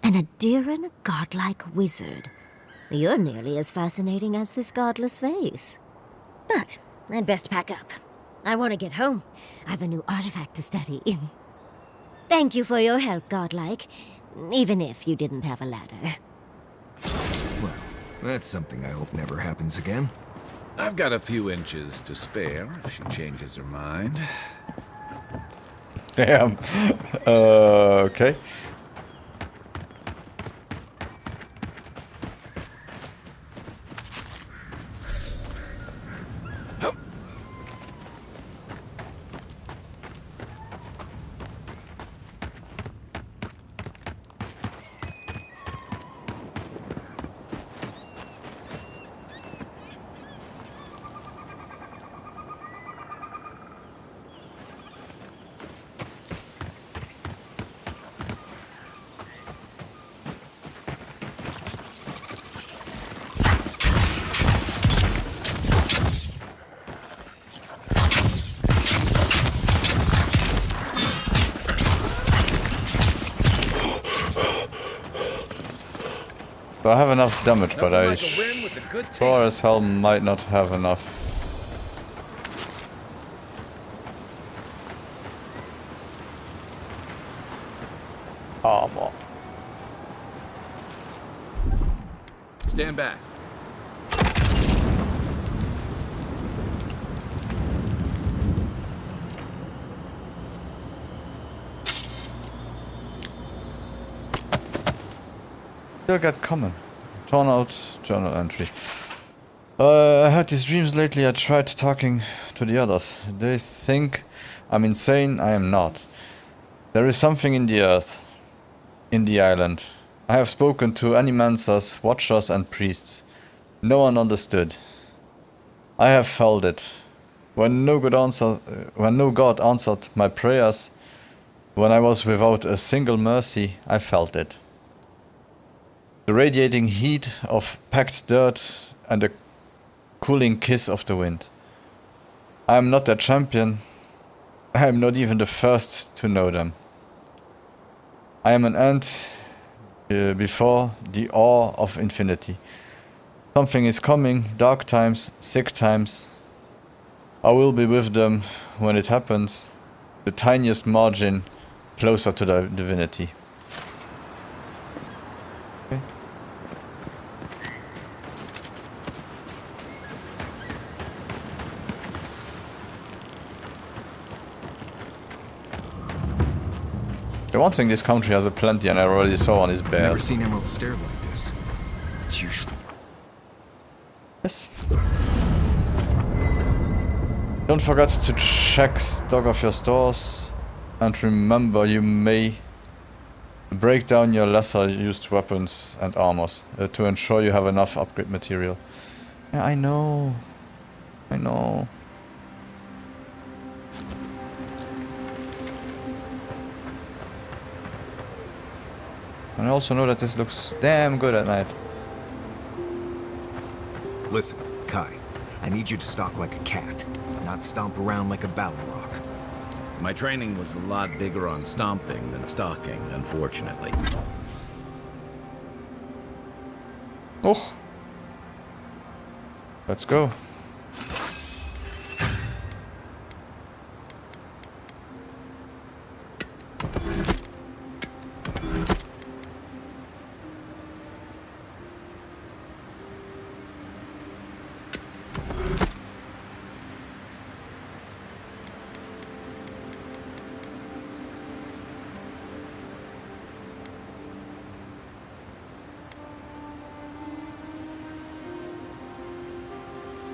An Adiran godlike wizard. You're nearly as fascinating as this godless vase. But I'd best pack up. I want to get home. I've a new artifact to study. Thank you for your help, godlike. Even if you didn't have a ladder. Well, that's something I hope never happens again. I've got a few inches to spare if she changes her mind. Damn. Okay. So I have enough damage, but I sure as hell might not have enough. Armor. Stand back. Still get common. Torn out journal entry. I had these dreams lately. I tried talking to the others. They think I'm insane. I am not. There is something in the earth, in the island. I have spoken to animancers, watchers and priests. No one understood. I have felt it. When no God answered my prayers, when I was without a single mercy, I felt it. The radiating heat of packed dirt and the cooling kiss of the wind. I am not their champion. I am not even the first to know them. I am an ant before the awe of infinity. Something is coming, dark times, sick times. I will be with them when it happens, the tiniest margin closer to the divinity. Okay. The one thing this country has a plenty, and I already saw on, is bears. Never seen emerald stare like this. It's usually. Yes. Don't forget to check stock of your stores, and remember you may break down your lesser used weapons and armors to ensure you have enough upgrade material. Yeah, I know. I know. And I also know that this looks damn good at night. Listen, Kai. I need you to stalk like a cat, not stomp around like a Balrog. My training was a lot bigger on stomping than stalking, unfortunately. Oh. Let's go.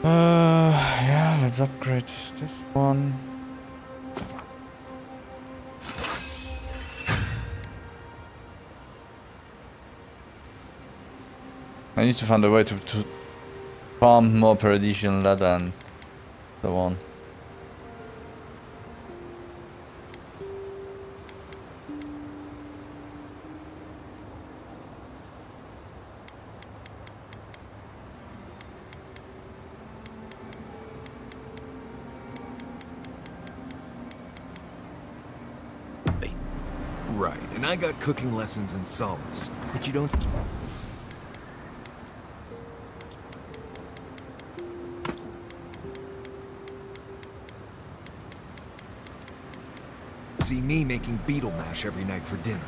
Yeah, let's upgrade this one. I need to find a way to farm more Paradisian leather and so on. Right, and I got cooking lessons in solace, but you don't... see me making beetle mash every night for dinner.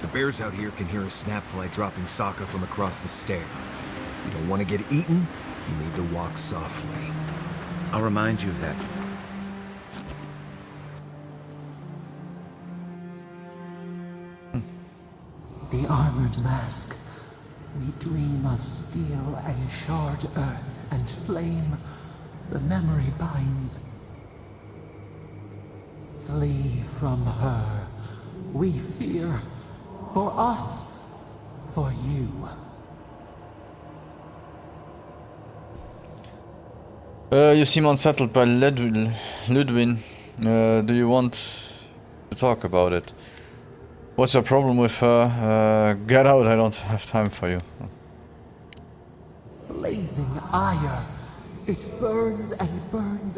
The bears out here can hear a snapfly dropping Sokka from across the stair. You don't want to get eaten, you need to walk softly. I'll remind you of that. The armored mask. We dream of steel and shard earth and flame. The memory binds. Flee from her. We fear. For us. For you. You seem unsettled by Ludwin. Do you want to talk about it? What's your problem with her? Get out, I don't have time for you. Blazing ire. It burns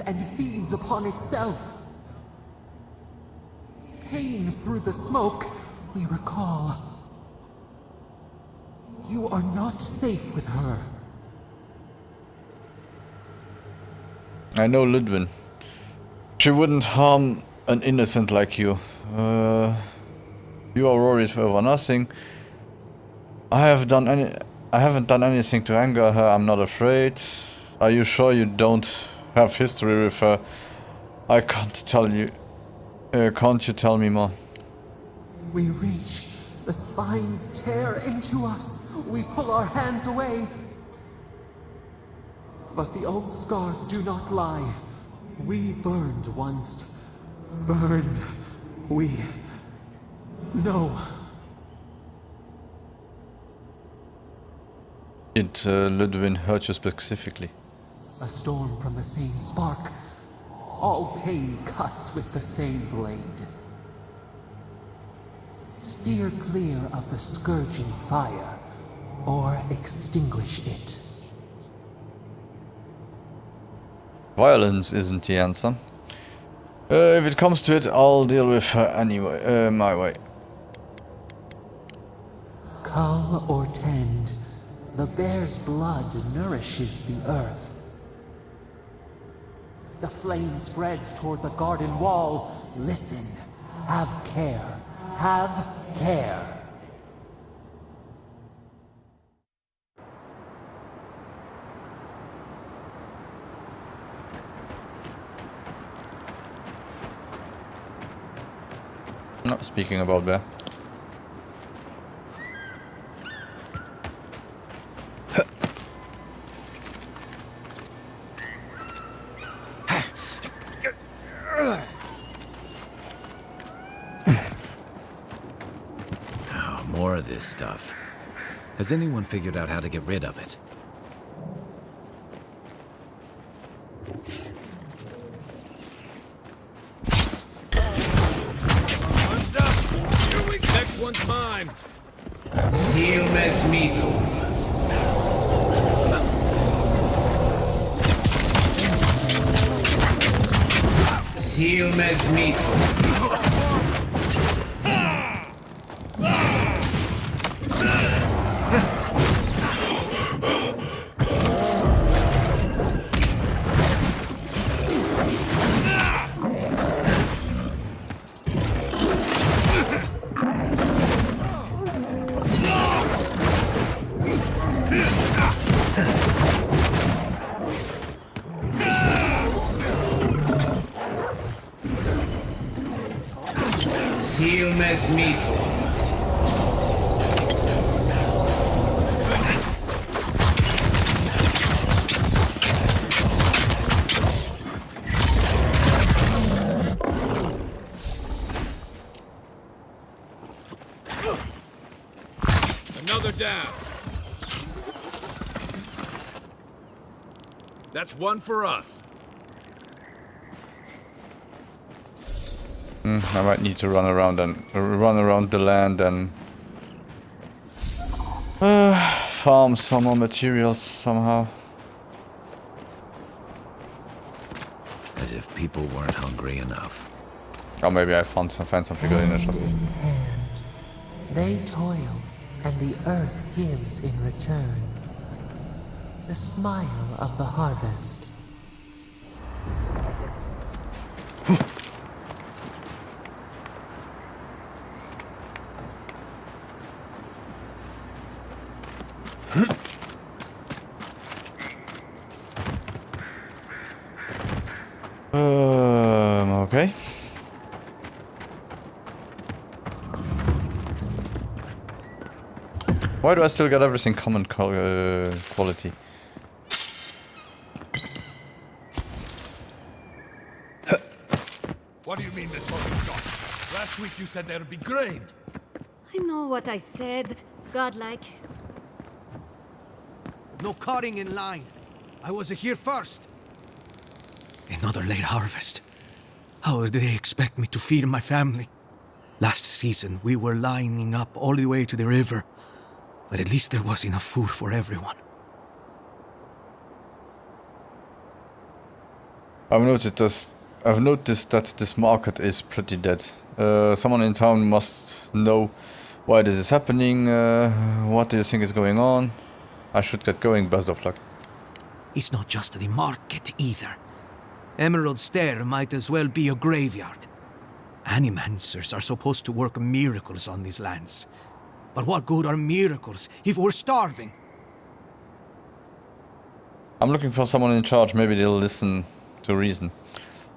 and feeds upon itself. Pain through the smoke, we recall. You are not safe with her. I know Ludwin. She wouldn't harm an innocent like you. You are worried over nothing. I haven't done anything to anger her. I'm not afraid. Are you sure you don't have history with her? I can't tell you. Can't you tell me more? We reach. The spines tear into us. We pull our hands away. But the old scars do not lie. We burned once. Burned. We... No. Did Ludwin hurt you specifically? A storm from the same spark. All pain cuts with the same blade. Steer clear of the scourging fire, or extinguish it. Violence isn't the answer. If it comes to it, I'll deal with her anyway, my way. Cull or tend, the bear's blood nourishes the earth. The flame spreads toward the garden wall. Listen. Have care. Have care. Not speaking about bear. Oh, more of this stuff. Has anyone figured out how to get rid of it? Next one's mine. Silmes mitum. Silmes mitum. Silmes mitum. down. That's one for us. I might need to run around the land and farm some more materials somehow. As if people weren't hungry enough. Or maybe I find something good in the shop. Hand in hand, they toil, and the earth gives in return. The smile of the harvest. Okay. Why do I still get everything common quality? What do you mean that's all you got? Last week you said there'd be grain. I know what I said. Godlike. No cutting in line. I was here first. Another late harvest. How do they expect me to feed my family? Last season, we were lining up all the way to the river. But at least there was enough food for everyone. I've noticed that this market is pretty dead. Someone in town must know why this is happening. What do you think is going on? I should get going, best of luck. It's not just the market either. Emerald Stair might as well be a graveyard. Animancers are supposed to work miracles on these lands. But what good are miracles if we're starving? I'm looking for someone in charge. Maybe they'll listen to reason.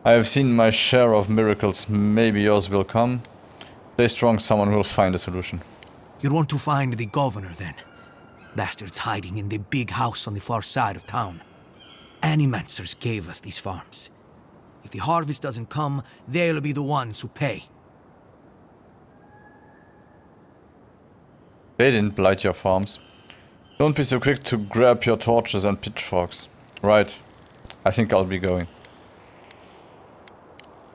I have seen my share of miracles. Maybe yours will come. Stay strong, someone will find a solution. You want to find the governor, then? Bastard's hiding in the big house on the far side of town. Animancers gave us these farms. If the harvest doesn't come, they'll be the ones who pay. They didn't blight your farms. Don't be so quick to grab your torches and pitchforks. Right. I think I'll be going.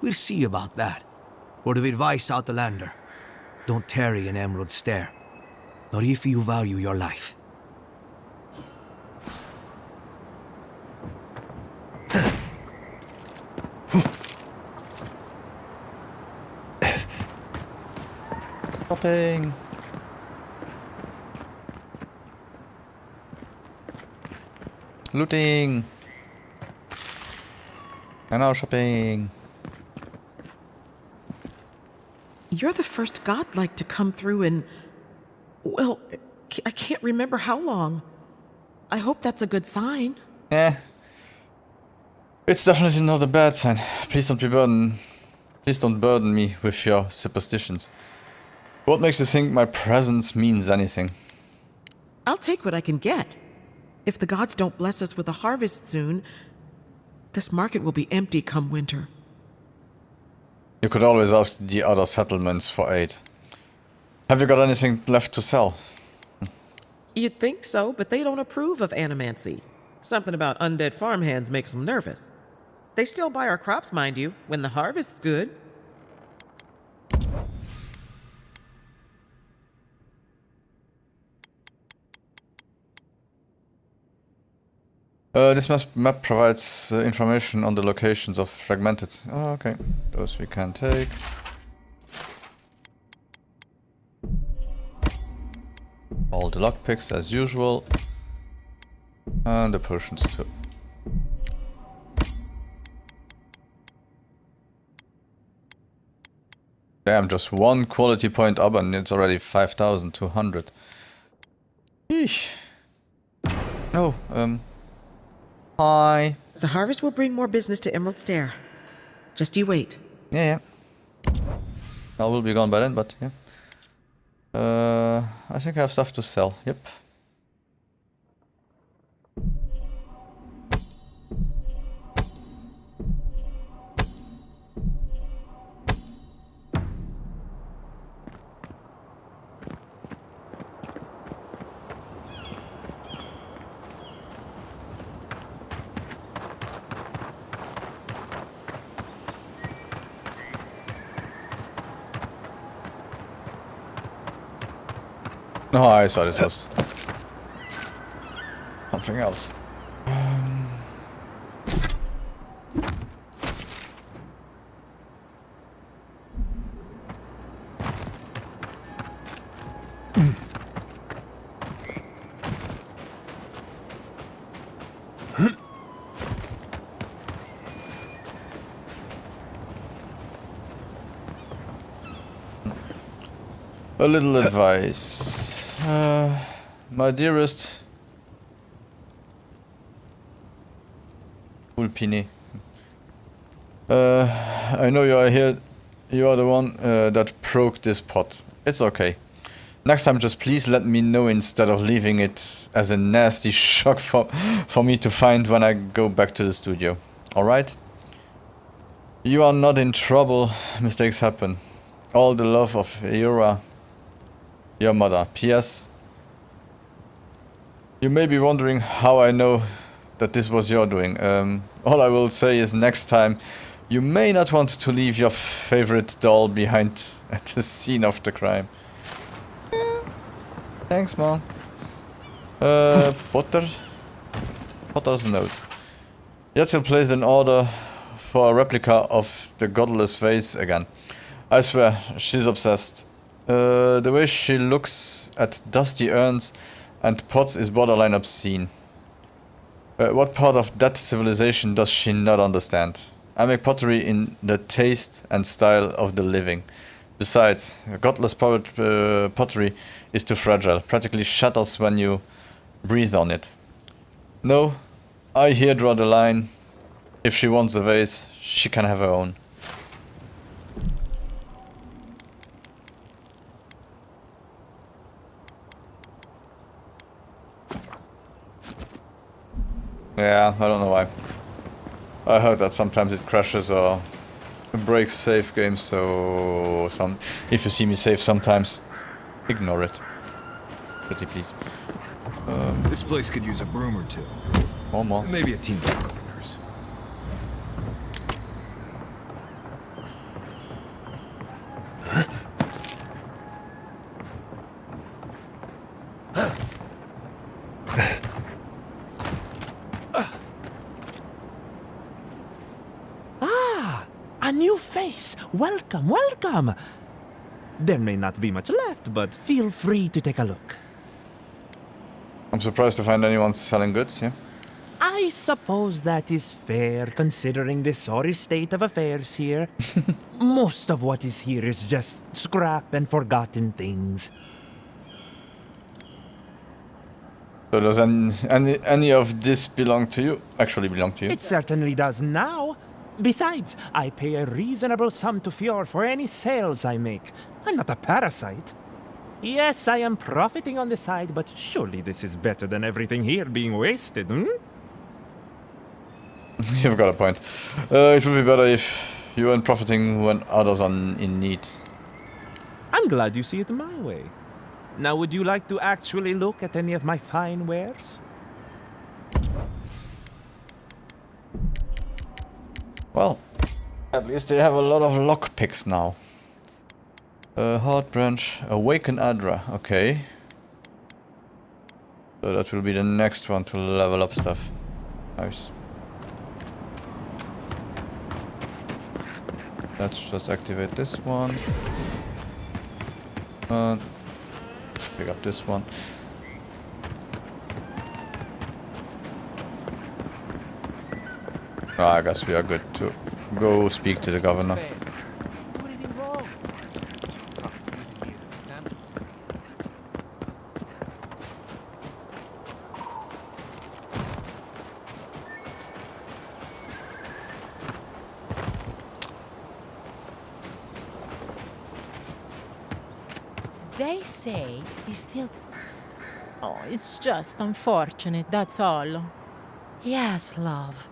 We'll see about that. Word of advice, Outlander. Don't tarry in Emerald Stair. Not if you value your life. Shopping. Looting. And now shopping. You're the first godlike to come through in... well, I can't remember how long. I hope that's a good sign. Eh. It's definitely not a bad sign. Please don't burden me with your superstitions. What makes you think my presence means anything? I'll take what I can get. If the gods don't bless us with a harvest soon, this market will be empty come winter. You could always ask the other settlements for aid. Have you got anything left to sell? You'd think so, but they don't approve of animancy. Something about undead farmhands makes them nervous. They still buy our crops, mind you, when the harvest's good. This map provides information on the locations of fragmented... Oh, okay. Those we can take. All the lockpicks as usual. And the potions too. Damn, just one quality point up and it's already 5,200. Eesh. No, Hi. The harvest will bring more business to Emerald Stair. Just you wait. Yeah. I will be gone by then, but yeah. I think I have stuff to sell. Yep. No, I thought it was something else. A little advice. My dearest Ulpine. I know you are here. You are the one that broke this pot. It's okay. Next time just please let me know instead of leaving it as a nasty shock for me to find when I go back to the studio. Alright? You are not in trouble. Mistakes happen. All the love of Eora. Your mother. P.S. You may be wondering how I know that this was your doing. All I will say is next time you may not want to leave your favorite doll behind at the scene of the crime. Thanks, Mom. Potter's note. Yetzel placed an order for a replica of the godless vase again. I swear, she's obsessed. The way she looks at dusty urns and pots is borderline obscene. What part of that civilization does she not understand? I make pottery in the taste and style of the living. Besides, godless pottery is too fragile, practically shatters when you breathe on it. No, I here draw the line. If she wants a vase, she can have her own. Yeah, I don't know why. I heard that sometimes it crashes or breaks save games, so if you see me save sometimes, ignore it. Pretty please. This place could use a broom or two. One more. Maybe a team of carpenters. A new face! Welcome, welcome! There may not be much left, but feel free to take a look. I'm surprised to find anyone selling goods, yeah? I suppose that is fair, considering the sorry state of affairs here. Most of what is here is just scrap and forgotten things. So does any of this belong to you? Actually belong to you? It certainly does now. Besides, I pay a reasonable sum to Fjord for any sales I make. I'm not a parasite. Yes, I am profiting on the side, but surely this is better than everything here being wasted, hmm? You've got a point. It would be better if you weren't profiting when others are in need. I'm glad you see it my way. Now, would you like to actually look at any of my fine wares? Well, at least they have a lot of lockpicks now. Hard branch, awaken Adra, okay. So that will be the next one to level up stuff. Nice. Let's just activate this one. Pick up this one. I guess we are good to go speak to the governor. They say he's still... Oh, it's just unfortunate, that's all. Yes, love.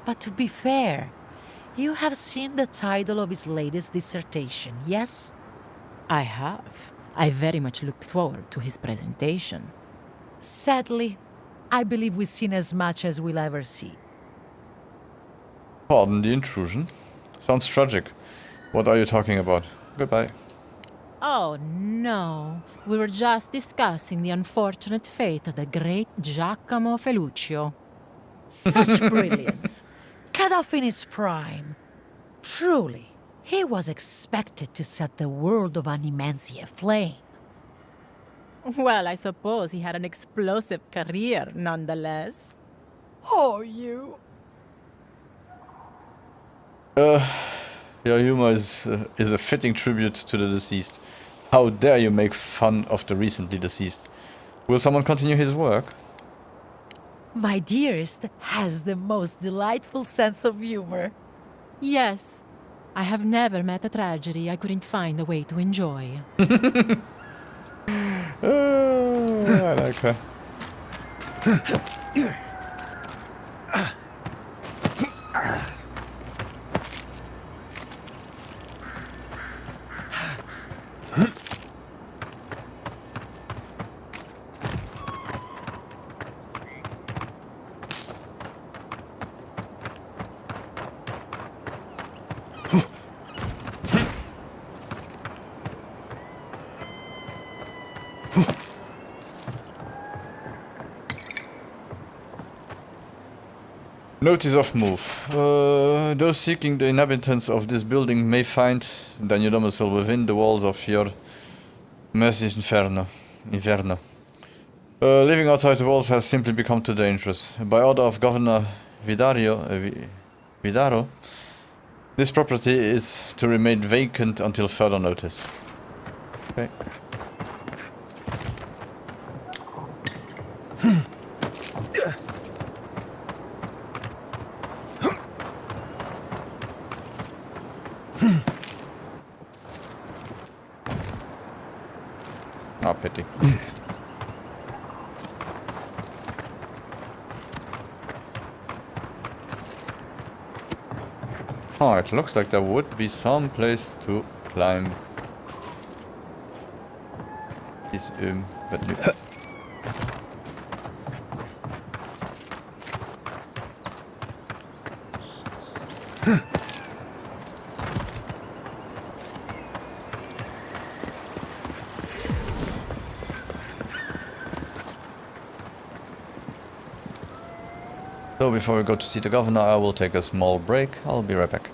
But to be fair, you have seen the title of his latest dissertation, yes? I have. I very much looked forward to his presentation. Sadly, I believe we've seen as much as we'll ever see. Pardon the intrusion. Sounds tragic. What are you talking about? Goodbye. Oh, no. We were just discussing the unfortunate fate of the great Giacomo Feluccio. Such brilliance. Cut off in his prime. Truly, he was expected to set the world of Animancy aflame. Well, I suppose he had an explosive career, nonetheless. Oh, you. Your humor is a fitting tribute to the deceased. How dare you make fun of the recently deceased? Will someone continue his work? My dearest has the most delightful sense of humor. Yes. I have never met a tragedy I couldn't find a way to enjoy. I like her. Notice of move. Those seeking the inhabitants of this building may find the new domicile within the walls of your massive inferno. Living outside the walls has simply become too dangerous. By order of Governor Vidaro, this property is to remain vacant until further notice. Okay. Oh, pity. Oh, it looks like there would be some place to climb. But you... So before we go to see the governor, I will take a small break. I'll be right back.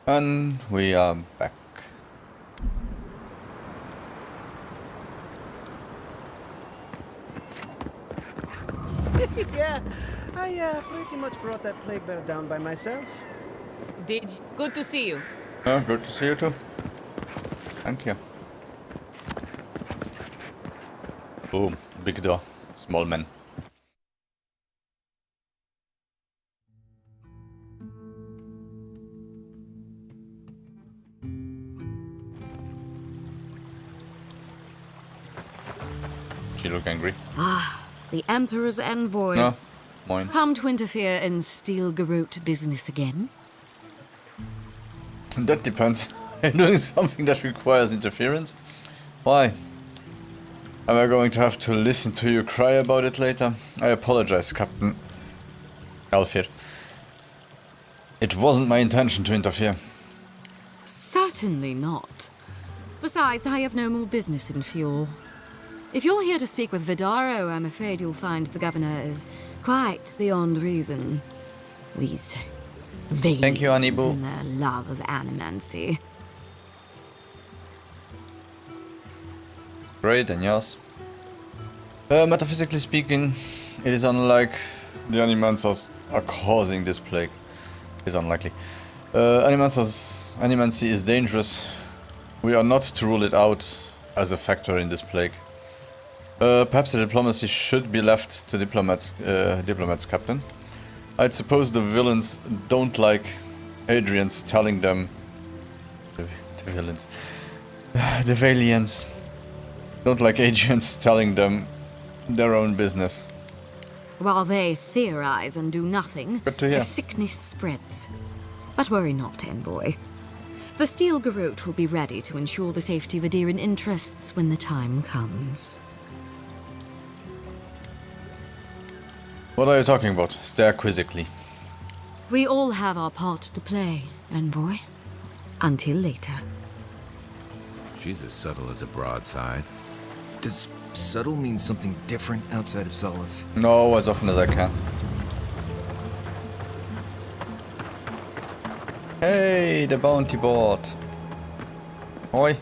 And we are back. Yeah, I pretty much brought that plague bear down by myself. Did you? Good to see you. Good to see you too. Thank you. Boom, big door, small man. She look angry. Ah, the Emperor's envoy. No, mine. Come to interfere in Steel Garrote business again? That depends. Doing something that requires interference? Why? Am I going to have to listen to you cry about it later? I apologize, Captain Alfir. It wasn't my intention to interfere. Certainly not. Besides, I have no more business in Fjord. If you're here to speak with Vidaro, I'm afraid you'll find the governor is quite beyond reason. These Valians Thank you, Anibu. and their love of animancy. Great, and yours? Metaphysically speaking, it is unlike the Animancers are causing this plague. It's unlikely. Animancy is dangerous. We are not to rule it out as a factor in this plague. Perhaps the diplomacy should be left to diplomats, Captain. I'd suppose the villains don't like Adrian's telling them... The villains. The Valians don't like Adrian's telling them their own business. While they theorize and do nothing, Good to hear. the sickness spreads. But worry not, envoy. The Steel Garrote will be ready to ensure the safety of Adirian interests when the time comes. What are you talking about? Stare quizzically. We all have our part to play, envoy. Until later. She's as subtle as a broadside. Does subtle mean something different outside of Solace? No, as often as I can. Hey, the bounty board. Oi.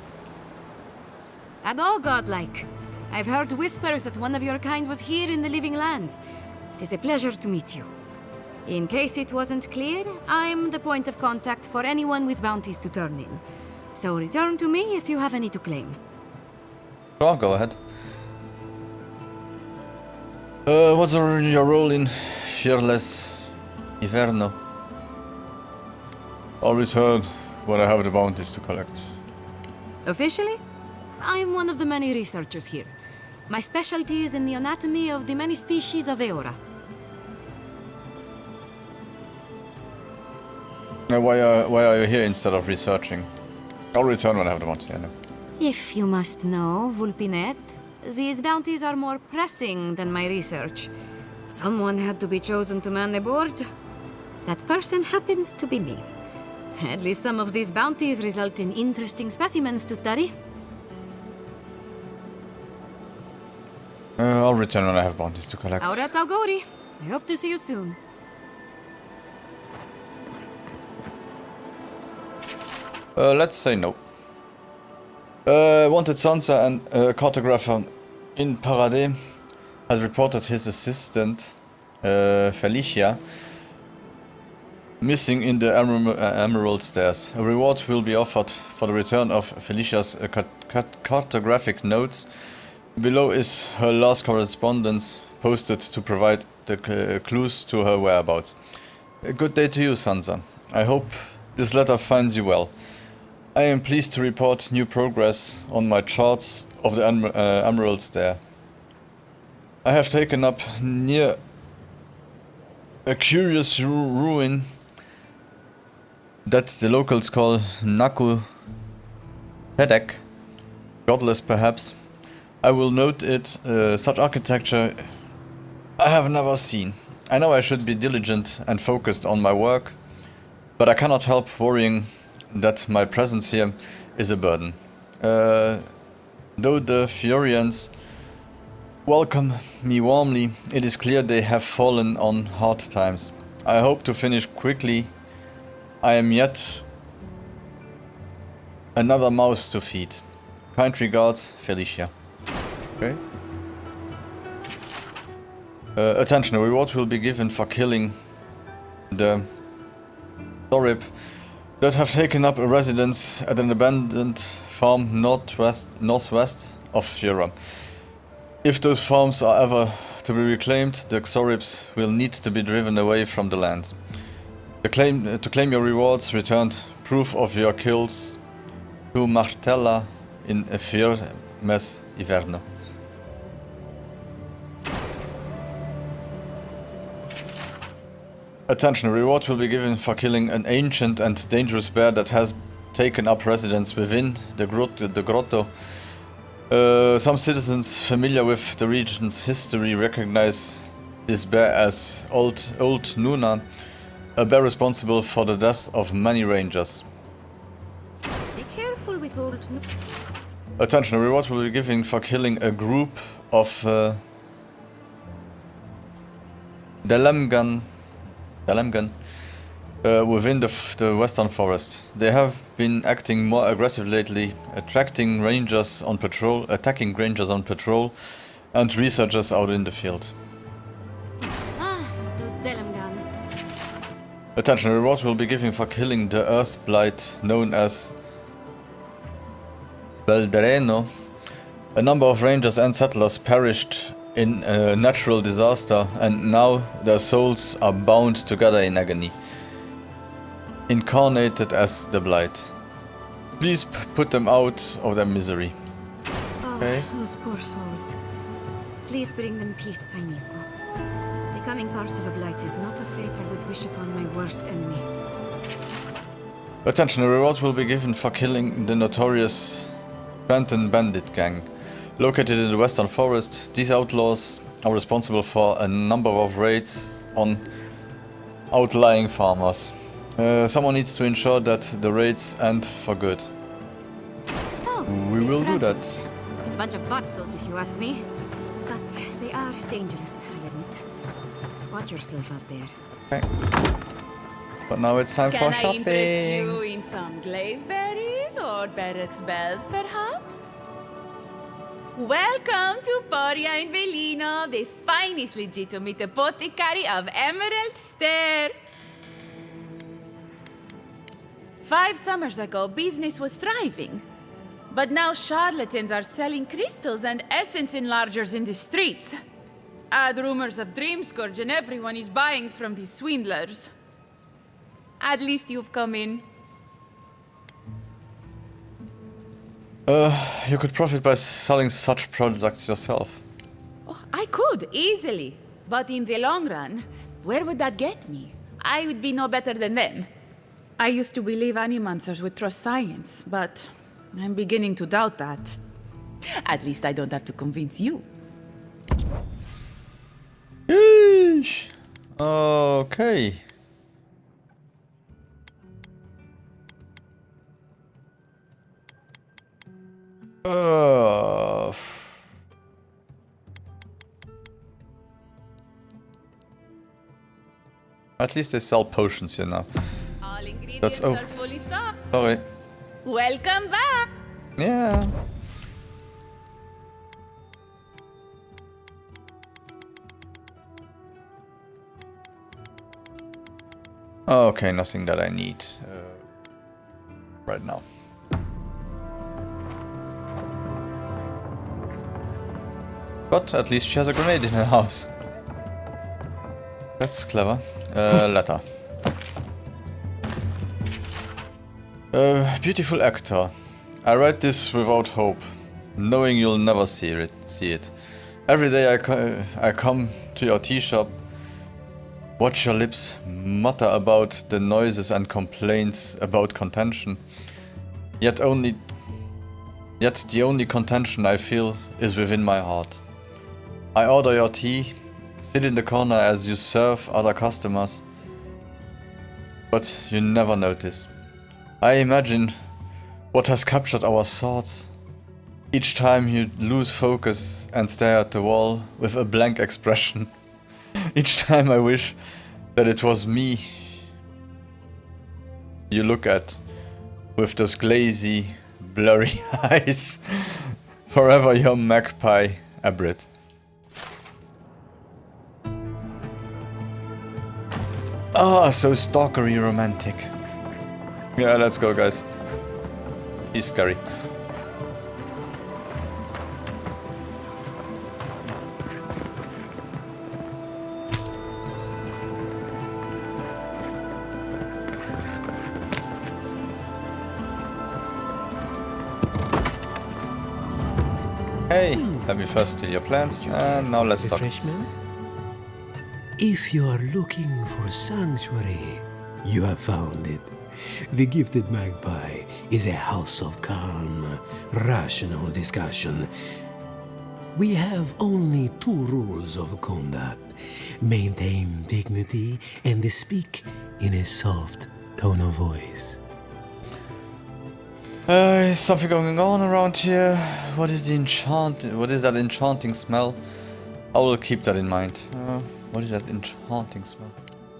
And all godlike. I've heard whispers that one of your kind was here in the Living Lands. It is a pleasure to meet you. In case it wasn't clear, I'm the point of contact for anyone with bounties to turn in. So return to me if you have any to claim. Sure, go ahead. What's your role in Fearless Inferno? I'll return when I have the bounties to collect. Officially, I'm one of the many researchers here. My specialty is in the anatomy of the many species of Eora. Why are you here instead of researching? I'll return when I have the bounties, I know. If you must know, Vulpinet, these bounties are more pressing than my research. Someone had to be chosen to man the board. That person happens to be me. At least some of these bounties result in interesting specimens to study. I'll return when I have bounties to collect. Auret Augori. I hope to see you soon. Let's say no. Wanted Sansa and cartographer in Paradis has reported his assistant, Felicia, missing in the Emerald Stairs. A reward will be offered for the return of Felicia's cartographic notes. Below is her last correspondence posted to provide the clues to her whereabouts. A good day to you, Sansa. I hope this letter finds you well. I am pleased to report new progress on my charts of the Emerald Stair. I have taken up near a curious ruin that the locals call Naku Pedek, godless perhaps. I will note it, such architecture I have never seen. I know I should be diligent and focused on my work, but I cannot help worrying that my presence here is a burden. Though the Furians welcome me warmly, it is clear they have fallen on hard times. I hope to finish quickly. I am yet Another mouse to feed. Kind regards, Felicia. Okay. Attention, a reward will be given for killing the Sorib that have taken up a residence at an abandoned farm northwest of Fura. If those farms are ever to be reclaimed, the Soribs will need to be driven away from the land. To claim your rewards, return proof of your kills to Martella in Firmes Iverno. Attention, a reward will be given for killing an ancient and dangerous bear that has taken up residence within the grotto. Some citizens familiar with the region's history recognize this bear as Old Nuna, a bear responsible for the death of many rangers. Be careful with Old Nuna. Attention, a reward will be given for killing a group of Dalemgan within the Western Forest. They have been acting more aggressive lately, attacking rangers on patrol, and researchers out in the field. Ah, those Dalemgan. Attention, a reward will be given for killing the Earth Blight known as Beldereno. A number of rangers and settlers perished in a natural disaster, and now their souls are bound together in agony, incarnated as the Blight. Please put them out of their misery. Okay. Oh, those poor souls. Please bring them peace, amigo. Becoming part of a Blight is not a fate I would wish upon my worst enemy. Attention, a reward will be given for killing the notorious Trenton Bandit Gang. Located in the Western Forest, these outlaws are responsible for a number of raids on outlying farmers. Someone needs to ensure that the raids end for good. Oh, we will do that. A bunch of butzos, if you ask me. But they are dangerous, I admit. Watch yourself out there. Okay. But now it's time for shopping. Can I interest you in some glaive berries or Barrett's bells, perhaps? Welcome to Poria in Velino, the finest legitimate apothecary of Emerald Stair. 5 summers ago, business was thriving. But now charlatans are selling crystals and essence enlargers in the streets. Add rumors of Dreamscourge and everyone is buying from these swindlers. At least you've come in. You could profit by selling such products yourself. Oh, I could, easily. But in the long run, where would that get me? I would be no better than them. I used to believe animancers would trust science, but I'm beginning to doubt that. At least I don't have to convince you. Yeesh. Okay. At least they sell potions here now. All ingredients That's are fully stocked. Sorry. Welcome back. Yeah. Okay, nothing that I need right now. But at least she has a grenade in her house. That's clever. Letter. Beautiful actor. I write this without hope, knowing you'll never see it. Every day I come to your tea shop, watch your lips mutter about the noises and complaints about contention. Yet the only contention I feel is within my heart. I order your tea, sit in the corner as you serve other customers, but you never notice. I imagine what has captured our thoughts. Each time you lose focus and stare at the wall with a blank expression. Each time I wish that it was me you look at with those glazy, blurry eyes. Forever your magpie, Abrit. Ah, so stalkery romantic. Yeah, let's go, guys. He's scary. Hey, let me first steal your plants, and now let's talk. If you are looking for sanctuary, you have found it. The Gifted Magpie is a house of calm, rational discussion. We have only 2 rules of conduct. Maintain dignity and speak in a soft tone of voice. Is something going on around here? What is that enchanting smell? I will keep that in mind. What is that enchanting smell?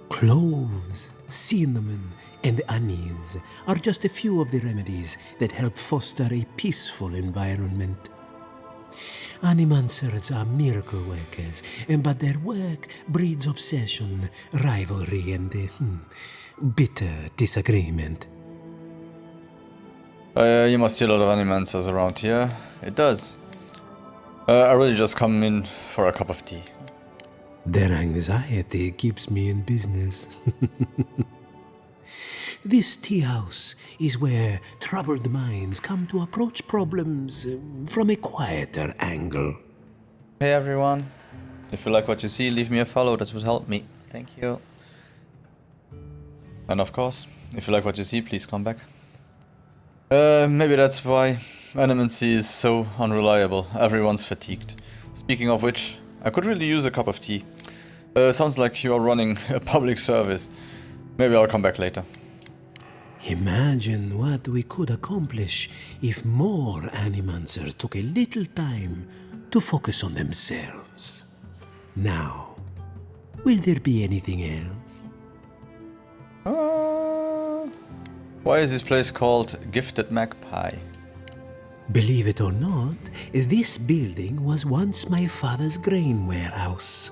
Cloves, cinnamon, and anise are just a few of the remedies that help foster a peaceful environment. Animancers are miracle workers, but their work breeds obsession, rivalry, and bitter disagreement. You must see a lot of animancers around here. It does. I really just come in for a cup of tea. Their anxiety keeps me in business. This tea house is where troubled minds come to approach problems from a quieter angle. Hey everyone. If you like what you see, leave me a follow. That would help me. Thank you. And of course, if you like what you see, please come back. Maybe that's why Animancy is so unreliable. Everyone's fatigued. Speaking of which, I could really use a cup of tea. Sounds like you are running a public service. Maybe I'll come back later. Imagine what we could accomplish if more Animancers took a little time to focus on themselves. Now, will there be anything else? Why is this place called Gifted Magpie? Believe it or not, this building was once my father's grain warehouse.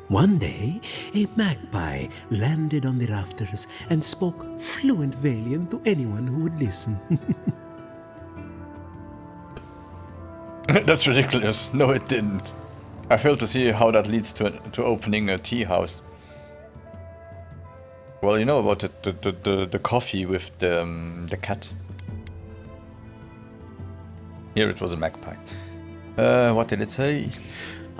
One day, a magpie landed on the rafters and spoke fluent Valian to anyone who would listen. That's ridiculous. No, it didn't. I fail to see how that leads to opening a tea house. Well, you know about the coffee with the cat. Here it was a magpie. What did it say?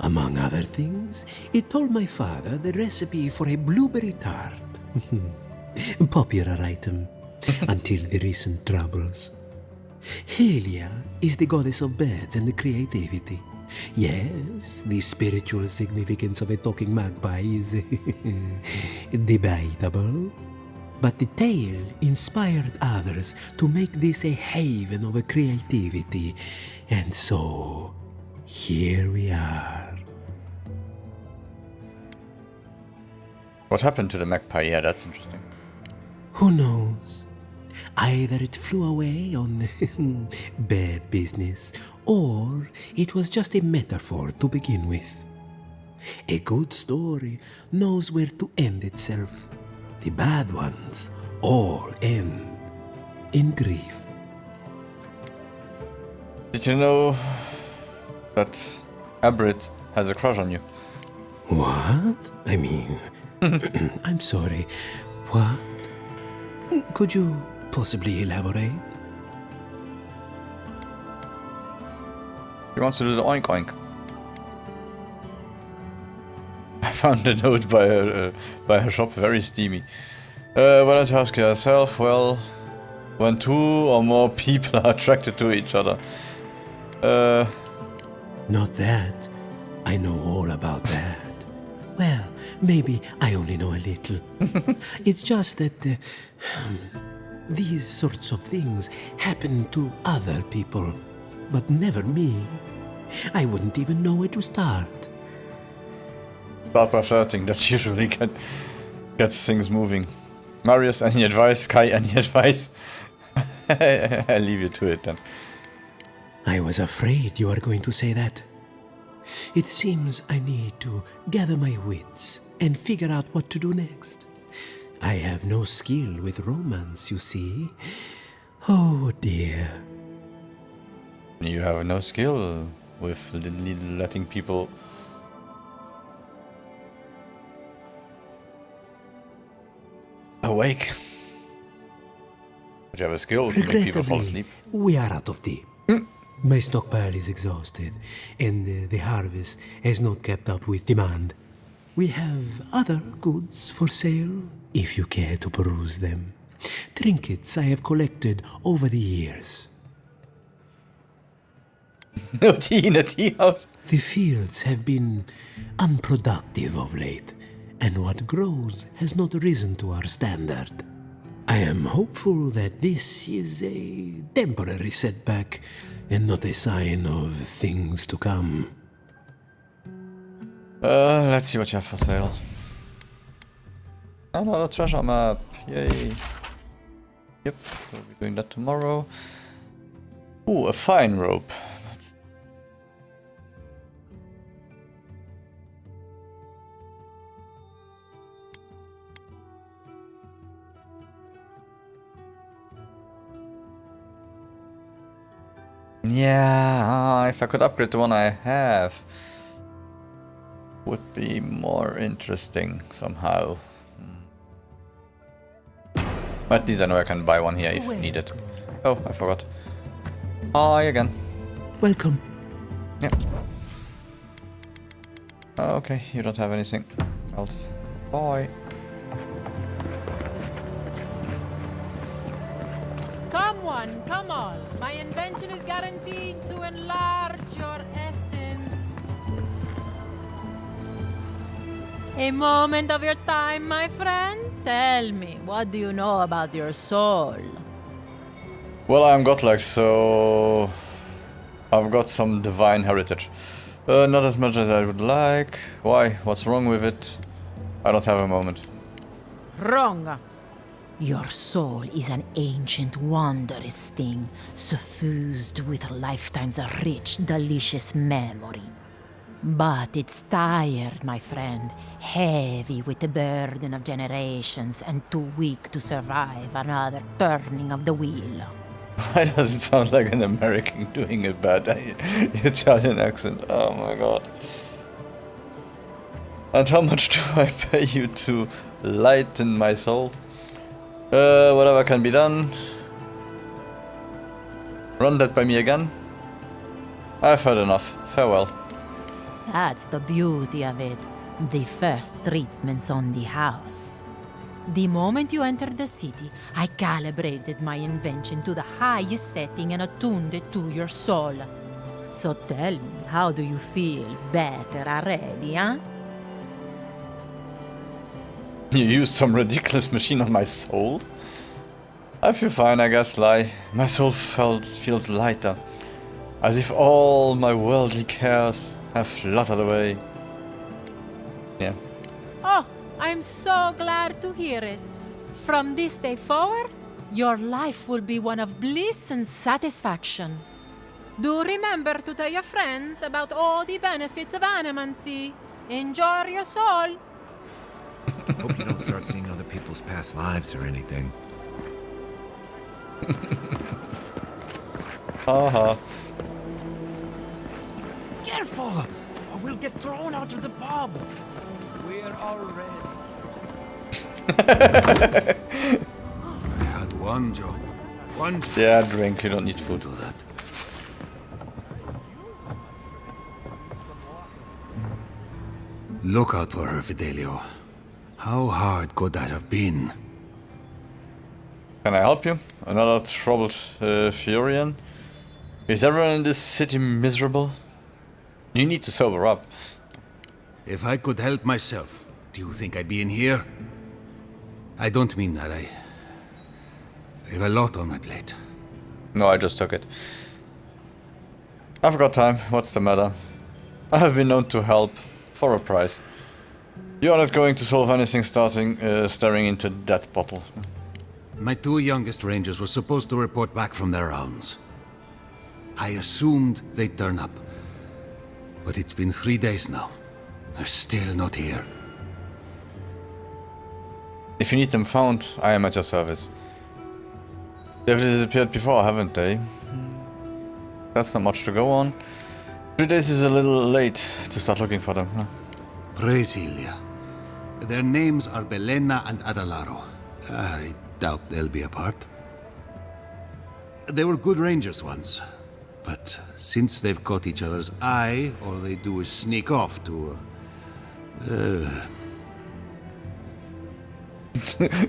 Among other things, it told my father the recipe for a blueberry tart. Popular item until the recent troubles. Helia is the goddess of birds and creativity. Yes, the spiritual significance of a talking magpie is debatable. But the tale inspired others to make this a haven of creativity. And so, here we are. What happened to the magpie? Yeah, that's interesting. Who knows? Either it flew away on bad business, or it was just a metaphor to begin with. A good story knows where to end itself. The bad ones all end in grief. Did you know that Abrit has a crush on you? What? I mean, I'm sorry. What? Could you possibly elaborate? He wants to do the oink oink. I found a note by her shop, very steamy. Why don't you ask yourself? Well, when 2 or more people are attracted to each other. Not that. I know all about that. Well, maybe I only know a little. It's just that these sorts of things happen to other people, but never me. I wouldn't even know where to start. Start by flirting, that's usually gets things moving. Marius, any advice? Kai, any advice? I leave you to it then. I was afraid you were going to say that. It seems I need to gather my wits and figure out what to do next. I have no skill with romance, you see. Oh dear. You have no skill with letting people awake. But you have a skill to make people fall asleep. We are out of tea. My stockpile is exhausted, and the harvest has not kept up with demand. We have other goods for sale, if you care to peruse them. Trinkets I have collected over the years. No tea in a tea house. The fields have been unproductive of late, and what grows has not risen to our standard. I am hopeful that this is a temporary setback and not a sign of things to come. Let's see what you have for sale. Another treasure map. Yay. Yep, we'll be doing that tomorrow. Ooh, a fine rope. Yeah, if I could upgrade the one I have, would be more interesting somehow. At least I know I can buy one here if needed. Oh, I forgot. Hi again. Welcome. Yeah. Okay, you don't have anything else. Bye. Come one, come all. My invention is guaranteed to enlarge your essence. A moment of your time, my friend. Tell me, what do you know about your soul? Well, I'm godlike, so I've got some divine heritage. Not as much as I would like. Why? What's wrong with it? I don't have a moment. Wrong. Your soul is an ancient, wondrous thing, suffused with lifetimes of rich, delicious memory. But it's tired, my friend, heavy with the burden of generations and too weak to survive another turning of the wheel. Why does it sound like an American doing a bad Italian accent? Oh my god. And how much do I pay you to lighten my soul? Whatever can be done. Run that by me again. I've heard enough. Farewell. That's the beauty of it. The first treatment's on the house. The moment you entered the city, I calibrated my invention to the highest setting and attuned it to your soul. So tell me, how do you feel? Better already, huh? You used some ridiculous machine on my soul? I feel fine, I guess, Lie. My soul feels lighter. As if all my worldly cares have fluttered away. Yeah. Oh, I'm so glad to hear it. From this day forward, your life will be one of bliss and satisfaction. Do remember to tell your friends about all the benefits of animancy. Enjoy your soul. Hope you don't start seeing other people's past lives or anything. Haha. Careful, or we'll get thrown out of the pub. We're all ready. I had one job. One job. Yeah, drink, you don't need food. Do that. Look out for her, Fidelio. How hard could that have been? Can I help you? Another troubled Furian? Is everyone in this city miserable? You need to sober up. If I could help myself, do you think I'd be in here? I don't mean that. I have a lot on my plate. No, I just took it. I've got time. What's the matter? I have been known to help. For a price. You are not going to solve anything staring into that bottle. My 2 youngest rangers were supposed to report back from their rounds. I assumed they'd turn up. But it's been 3 days now. They're still not here. If you need them found, I am at your service. They've disappeared before, haven't they? That's not much to go on. 3 days is a little late to start looking for them, huh? Brasilia. Their names are Belena and Adalaro. I doubt they'll be apart. They were good rangers once. But since they've caught each other's eye, all they do is sneak off to,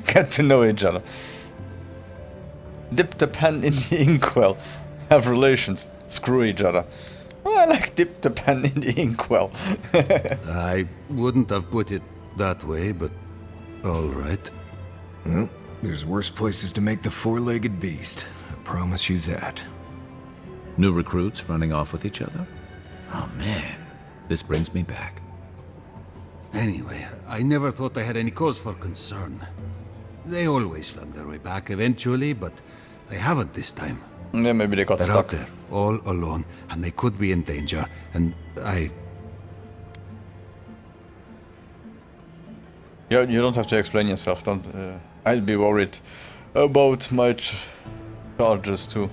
Get to know each other. Dip the pen in the inkwell. Have relations. Screw each other. Oh, I like dip the pen in the inkwell. I wouldn't have put it that way, but all right. Well, there's worse places to make the four-legged beast. I promise you that. New recruits running off with each other? Oh man, this brings me back. Anyway, I never thought I had any cause for concern. They always found their way back eventually, but they haven't this time. Yeah, maybe they got They're stuck. out there, all alone, and they could be in danger, and You don't have to explain yourself. Don't. I'd be worried about my charges too.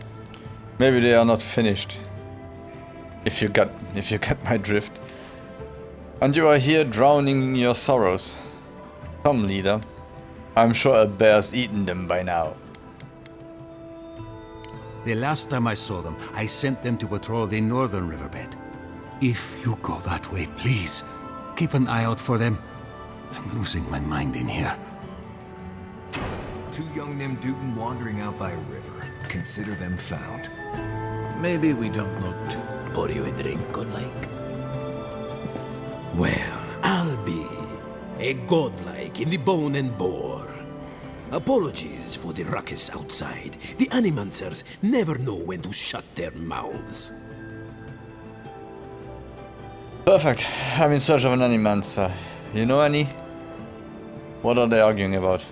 Maybe they are not finished. If you get my drift. And you are here drowning in your sorrows. Come, leader. I'm sure a bear's eaten them by now. the last time I saw them, I sent them to patrol the northern riverbed. If you go that way, please, keep an eye out for them. I'm losing my mind in here. 2 young Nemdutin wandering out by a river. Consider them found. Maybe we don't look too... Pour you a drink, godlike? Well, I'll be a godlike in the bone and bore. Apologies for the ruckus outside. The Animancers never know when to shut their mouths. Perfect. I'm in search of an Animancer. You know any? What are they arguing about?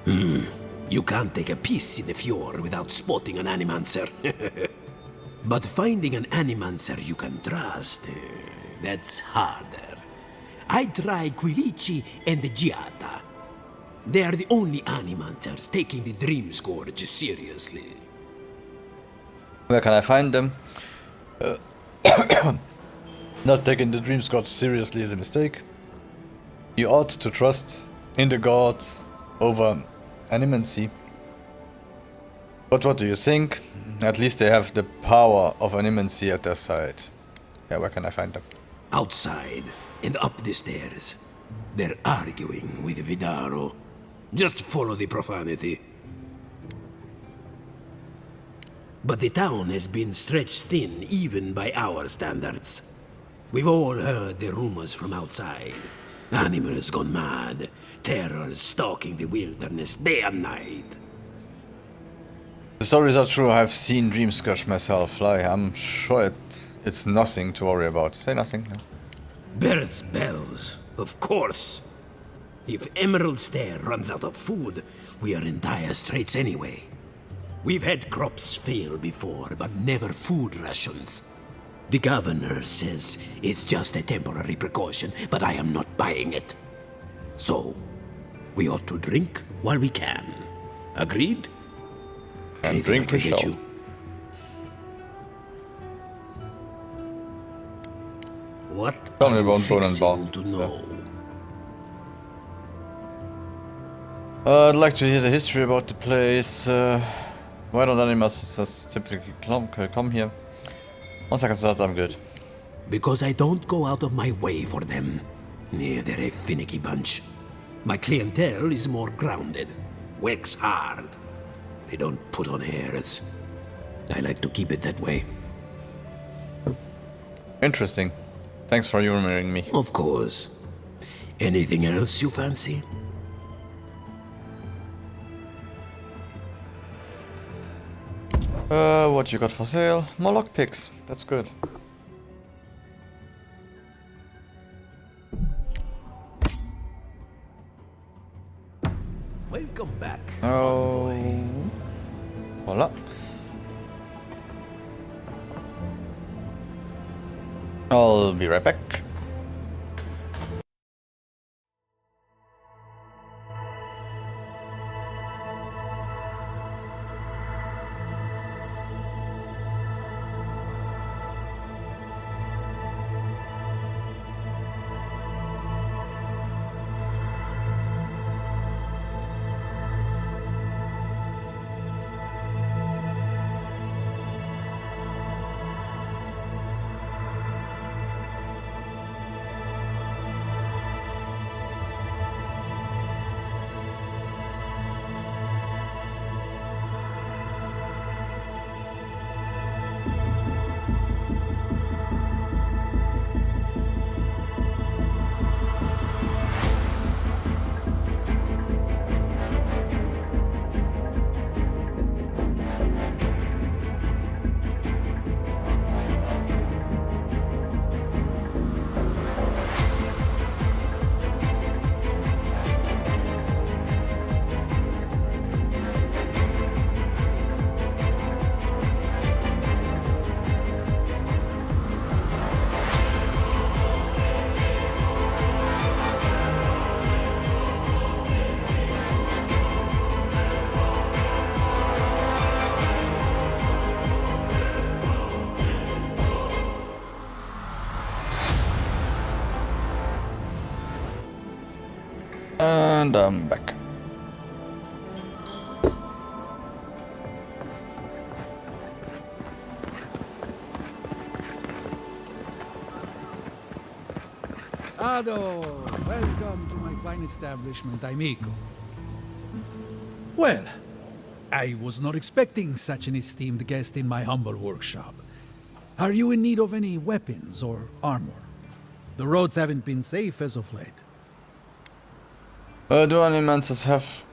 You can't take a piece in the fjord without spotting an Animancer. But finding an Animancer you can trust, that's harder. I try Quilici and Giata. They are the only Animancers taking the Dream Scourge seriously. Where can I find them? Not taking the Dream Scourge seriously is a mistake. You ought to trust in the gods over animancy. But what do you think? At least they have the power of animancy at their side. Yeah, where can I find them? Outside and up the stairs. They're arguing with Vidaro. Just follow the profanity. But the town has been stretched thin even by our standards. We've all heard the rumors from outside. Animals gone mad. Terrors stalking the wilderness day and night. The stories are true. I've seen Dream Scourge myself. I'm sure it's nothing to worry about. Say nothing. No. Birds' bells, of course. If Emerald Stair runs out of food, we are in dire straits anyway. We've had crops fail before, but never food rations. The governor says it's just a temporary precaution, but I am not buying it. So, we ought to drink while we can. Agreed? And Anything drink we I can get shall. you? What Tell me are you about Bone and Bar. fixing to know? I'd like to hear the history about the place. Why don't animals typically come here? Once I can start, I'm good. Because I don't go out of my way for them. Yeah, they're a finicky bunch. My clientele is more grounded. Works hard. They don't put on airs. I like to keep it that way. Interesting. Thanks for humoring me. Of course. Anything else you fancy? What you got for sale? More lockpicks. That's good. Welcome back. back. Oh. Voila. I'll be right back. And I'm back. Ado, welcome to my fine establishment, amigo. Well, I was not expecting such an esteemed guest in my humble workshop. Are you in need of any weapons or armor? The roads haven't been safe as of late. Do animancers have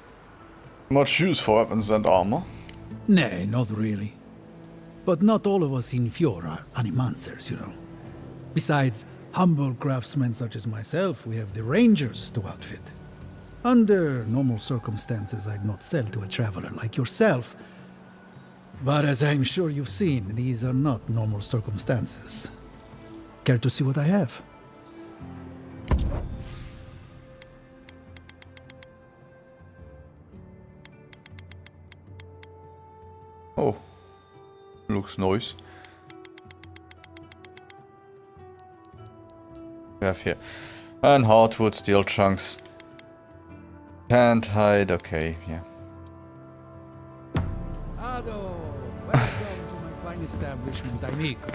much use for weapons and armor? Nay, not really. But not all of us in Fjord are animancers, you know. Besides, humble craftsmen such as myself, we have the rangers to outfit. Under normal circumstances, I'd not sell to a traveler like yourself. But as I'm sure you've seen, these are not normal circumstances. Care to see what I have? Oh, looks nice. We have here and hardwood, steel chunks, can't hide. Okay, yeah. Ado, welcome to my fine establishment, amigo.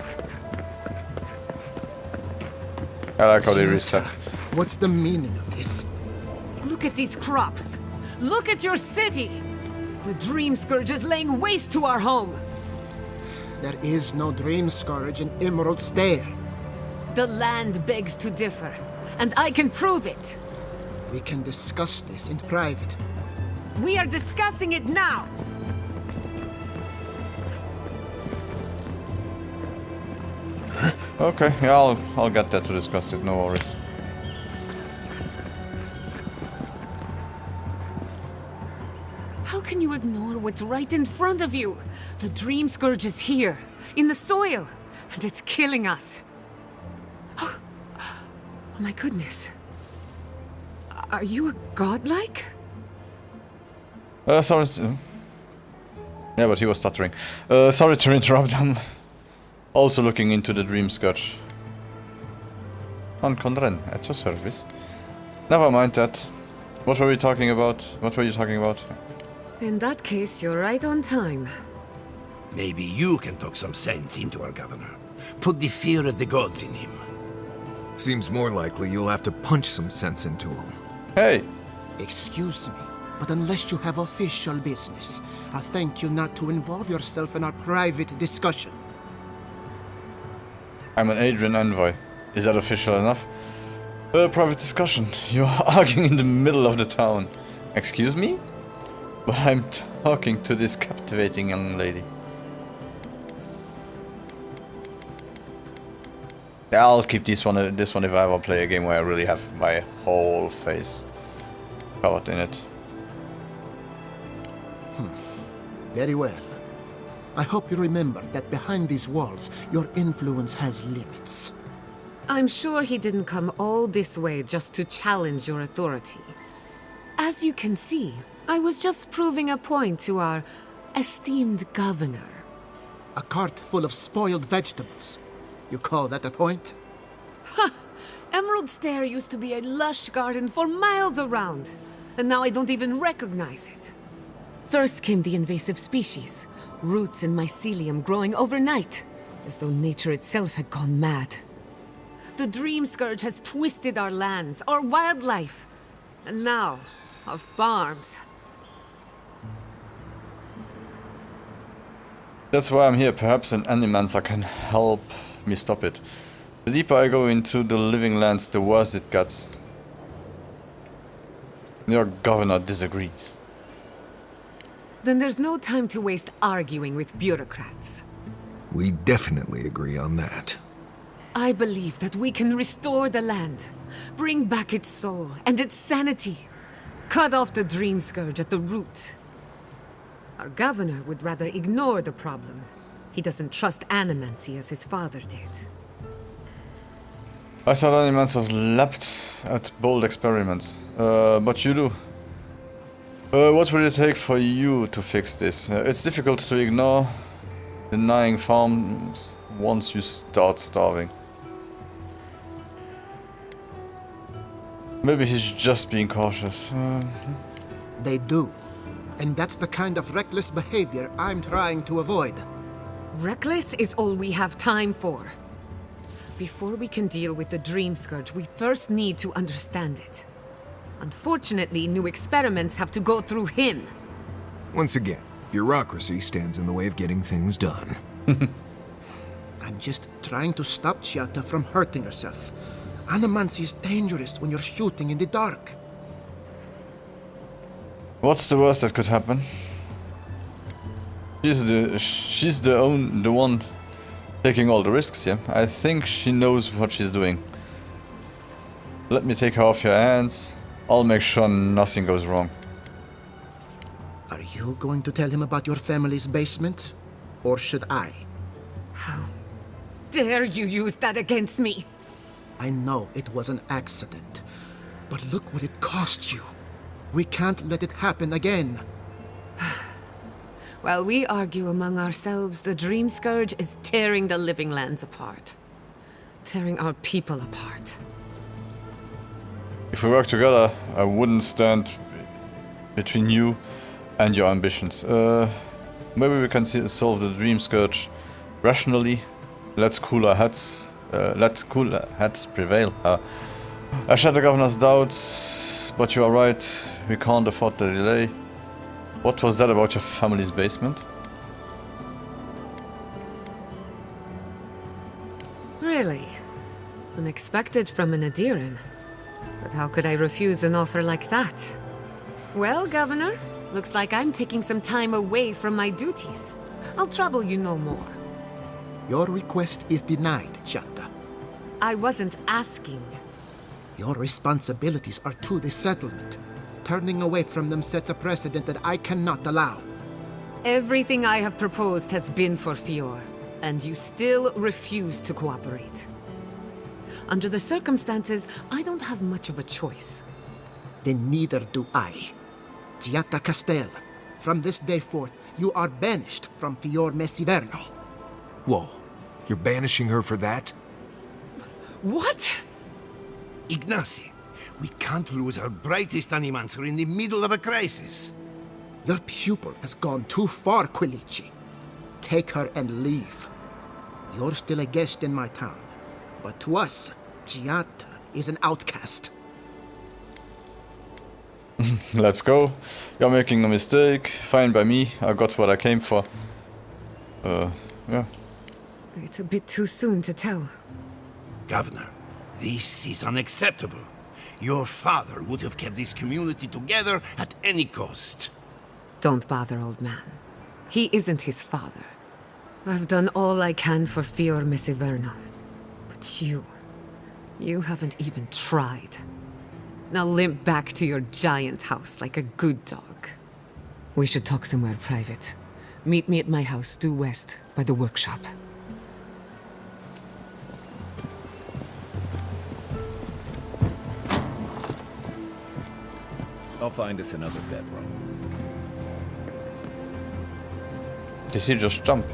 I like how they reset. What's the meaning of this? Look at these crops. Look at your city. The Dream Scourge is laying waste to our home. There is no Dream Scourge in Emerald Stair. The land begs to differ, and I can prove it. We can discuss this in private. We are discussing it now. Okay, yeah, I'll get that to discuss it, no worries. How can you ignore what's right in front of you? The Dream Scourge is here, in the soil, and it's killing us. Oh my goodness. Are you a godlike? Sorry. Yeah, but he was stuttering. Sorry to interrupt. I'm also looking into the Dream Scourge. Conren, at your service. Never mind that. What were we talking about? What were you talking about? In that case, you're right on time. Maybe you can talk some sense into our governor. Put the fear of the gods in him. Seems more likely you'll have to punch some sense into him. Hey! Excuse me, but unless you have official business, I'll thank you not to involve yourself in our private discussion. I'm an Adrian envoy. Is that official enough? Private discussion. You're arguing in the middle of the town. Excuse me? But I'm talking to this captivating young lady. Yeah, I'll keep this one if I ever play a game where I really have my whole face covered in it. Very well. I hope you remember that behind these walls, your influence has limits. I'm sure he didn't come all this way just to challenge your authority. As you can see, I was just proving a point to our esteemed governor. A cart full of spoiled vegetables. You call that a point? Ha! Emerald Stair used to be a lush garden for miles around, and now I don't even recognize it. First came the invasive species, roots and mycelium growing overnight, as though nature itself had gone mad. The Dream Scourge has twisted our lands, our wildlife, and now, our farms. That's why I'm here. Perhaps an animancer can help me stop it. The deeper I go into the living lands, the worse it gets. Your governor disagrees. Then there's no time to waste arguing with bureaucrats. We definitely agree on that. I believe that we can restore the land, bring back its soul and its sanity, cut off the Dream Scourge at the root. Our governor would rather ignore the problem. He doesn't trust animancy as his father did. I thought animancers leapt at bold experiments, but you do. What will it take for you to fix this? It's difficult to ignore denying farms once you start starving. Maybe he's just being cautious. They do. And that's the kind of reckless behavior I'm trying to avoid. Reckless is all we have time for. Before we can deal with the Dream Scourge, we first need to understand it. Unfortunately, new experiments have to go through him. Once again, bureaucracy stands in the way of getting things done. I'm just trying to stop Chiata from hurting herself. Animancy is dangerous when you're shooting in the dark. What's the worst that could happen? She's the one taking all the risks, yeah? I think she knows what she's doing. Let me take her off your hands. I'll make sure nothing goes wrong. Are you going to tell him about your family's basement? Or should I? How dare you use that against me? I know it was an accident, but look what it cost you. We can't let it happen again. While we argue among ourselves, the Dream Scourge is tearing the living lands apart. Tearing our people apart. If we work together, I wouldn't stand between you and your ambitions. Maybe we can solve the Dream Scourge rationally. Let's cool our heads. Let cooler heads prevail. I share the governor's doubts, but you are right. We can't afford the delay. What was that about your family's basement? Really? Unexpected from an Adiran. But how could I refuse an offer like that? Well, Governor, looks like I'm taking some time away from my duties. I'll trouble you no more. Your request is denied, Chiata. I wasn't asking. Your responsibilities are to the settlement. Turning away from them sets a precedent that I cannot allow. Everything I have proposed has been for Fior, and you still refuse to cooperate. Under the circumstances, I don't have much of a choice. Then neither do I. Chiata Castel, from this day forth, you are banished from Fior Messiverno. Whoa, you're banishing her for that? What? Ignacy, we can't lose our brightest animancer in the middle of a crisis. Your pupil has gone too far, Quilici. Take her and leave. You're still a guest in my town, but to us, Chiata is an outcast. Let's go. You're making a mistake. Fine by me. I got what I came for. Yeah. It's a bit too soon to tell. Governor, this is unacceptable. Your father would have kept this community together at any cost. Don't bother, old man. He isn't his father. I've done all I can for Fior Messiverno. But you haven't even tried. Now limp back to your giant house like a good dog. We should talk somewhere private. Meet me at my house due west, by the workshop. I'll find us another bedroom. Did he just jump?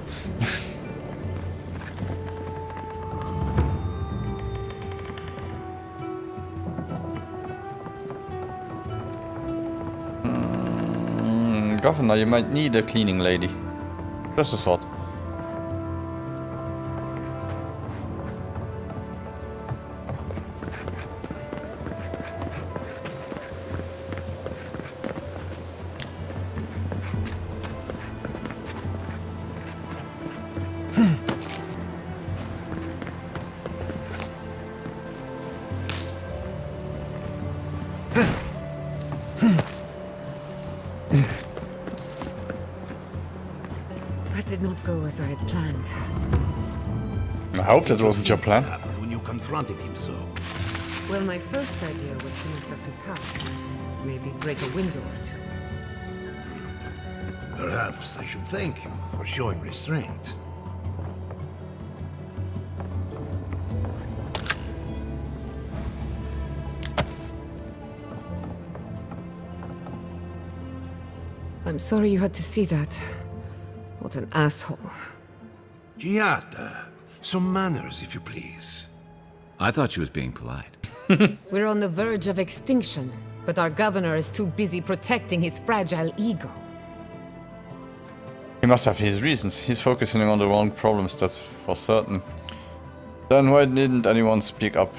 Governor, you might need a cleaning lady. Just a thought. That did not go as I had planned. I hope that wasn't your plan. When you confronted him so. Well, my first idea was to mess up his house. Maybe break a window or two. Perhaps I should thank you for showing restraint. I'm sorry you had to see that. What an asshole. Giata, some manners, if you please. I thought she was being polite. We're on the verge of extinction, but our governor is too busy protecting his fragile ego. He must have his reasons. He's focusing on the wrong problems, that's for certain. Then why didn't anyone speak up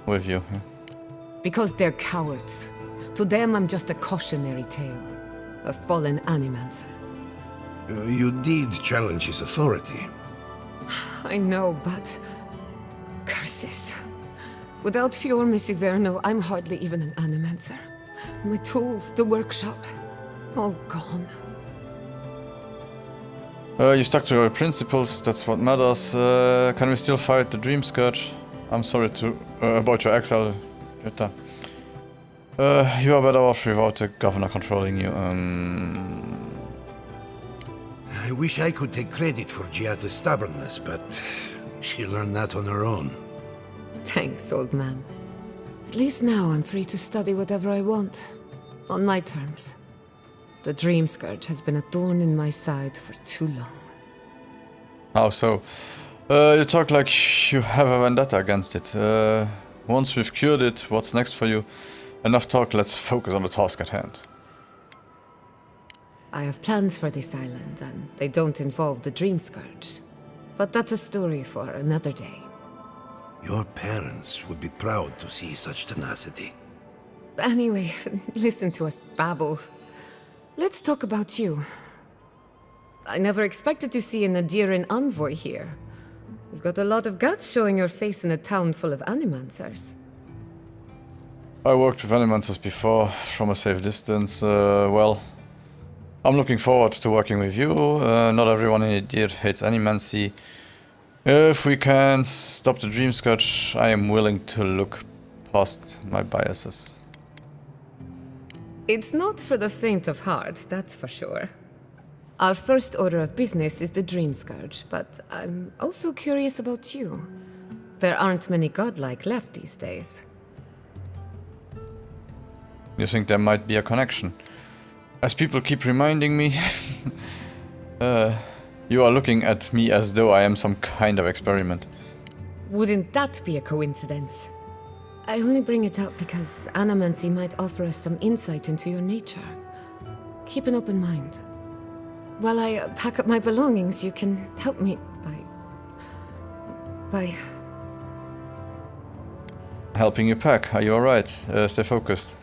with you? Because they're cowards. To them, I'm just a cautionary tale. A fallen animancer. You did challenge his authority. I know, but... curses. Without Fior Messiverno, I'm hardly even an animancer. My tools, the workshop, all gone. You stuck to your principles, that's what matters. Can we still fight the Dream Scourge? I'm sorry to about your exile, Jutta. You are better off without the governor controlling you. I wish I could take credit for Giata's stubbornness, but she learned that on her own. Thanks, old man. At least now I'm free to study whatever I want. On my terms. The Dream Scourge has been a thorn in my side for too long. How so? You talk like you have a vendetta against it. Once we've cured it, what's next for you? Enough talk, let's focus on the task at hand. I have plans for this island, and they don't involve the Dream Scourge. But that's a story for another day. Your parents would be proud to see such tenacity. Anyway, listen to us babble. Let's talk about you. I never expected to see a Nadiran envoy here. You've got a lot of guts showing your face in a town full of animancers. I worked with animancers before, from a safe distance. Well, I'm looking forward to working with you. Not everyone in Edir hates animancy. If we can stop the Dream Scourge, I am willing to look past my biases. It's not for the faint of heart, that's for sure. Our first order of business is the Dream Scourge, but I'm also curious about you. There aren't many godlike left these days. You think there might be a connection? As people keep reminding me, you are looking at me as though I am some kind of experiment. Wouldn't that be a coincidence? I only bring it up because animancy might offer us some insight into your nature. Keep an open mind. While I pack up my belongings, you can help me by... Helping you pack, are you alright? Stay focused.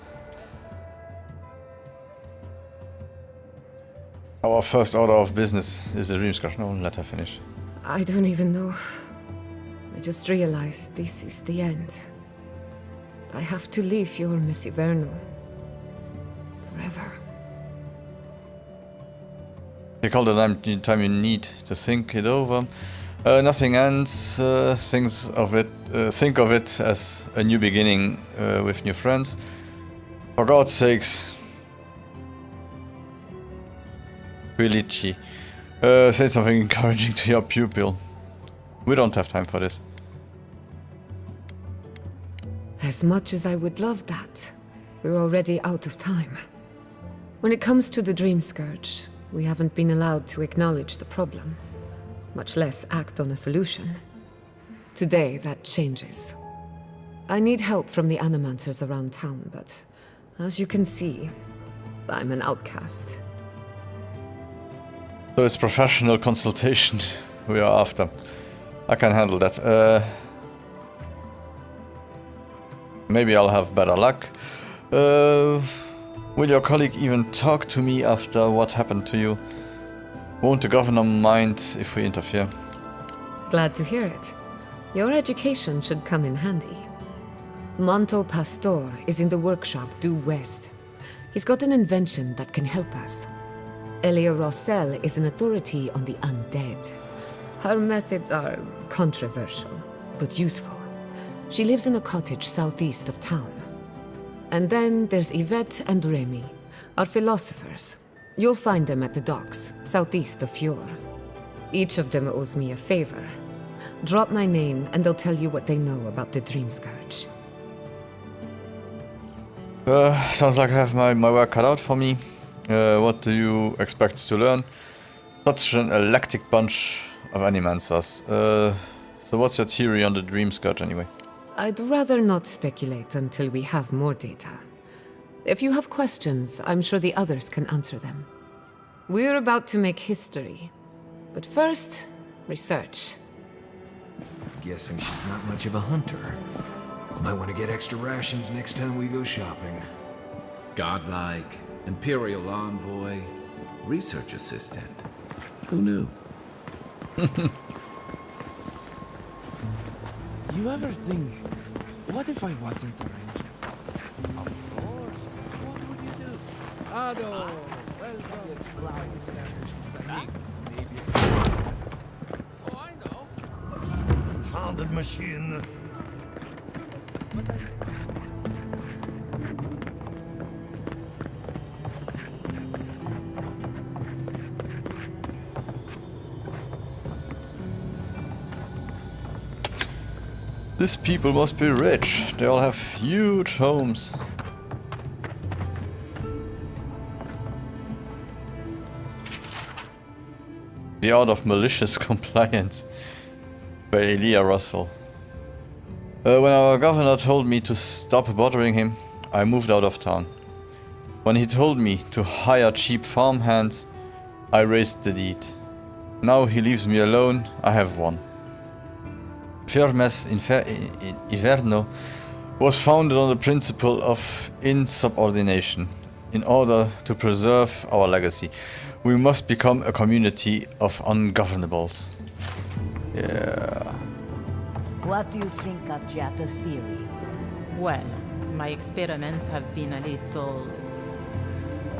Our first order of business is the Dream Scourge. No, let her finish. I don't even know. I just realized this is the end. I have to leave Fior Messiverno. Forever. Take all the time you need to think it over. Nothing ends. Think of it as a new beginning with new friends. For God's sakes. Quilici. Say something encouraging to your pupil. We don't have time for this. As much as I would love that, we're already out of time. When it comes to the Dream Scourge, we haven't been allowed to acknowledge the problem, much less act on a solution. Today, that changes. I need help from the animancers around town, but as you can see, I'm an outcast. So it's professional consultation we are after. I can handle that. Maybe I'll have better luck. Will your colleague even talk to me after what happened to you? Won't the governor mind if we interfere? Glad to hear it. Your education should come in handy. Manto Pastor is in the workshop due west. He's got an invention that can help us. Elia Rossell is an authority on the undead. Her methods are controversial, but useful. She lives in a cottage southeast of town. And then there's Yvette and Remy, our philosophers. You'll find them at the docks, southeast of Fjord. Each of them owes me a favor. Drop my name and they'll tell you what they know about the Dream Scourge. Sounds like I have my work cut out for me. What do you expect to learn? Such an eclectic bunch of animancers. So what's your theory on the Dream Scourge anyway? I'd rather not speculate until we have more data. If you have questions, I'm sure the others can answer them. We're about to make history. But first, research. Guessing she's not much of a hunter. Might want to get extra rations next time we go shopping. Godlike, Imperial envoy, research assistant. Who knew? You ever think, what if I wasn't a ranger? Of course. What would you do? Ado, Oh, I know. Confounded machine. These people must be rich. They all have huge homes. Be out of malicious compliance by Elia Russell. When our governor told me to stop bothering him, I moved out of town. When he told me to hire cheap farmhands, I raised the deed. Now he leaves me alone, I have one. Firmes Inverno was founded on the principle of insubordination. In order to preserve our legacy, we must become a community of ungovernables. Yeah. What do you think of Giatta's theory? Well, my experiments have been a little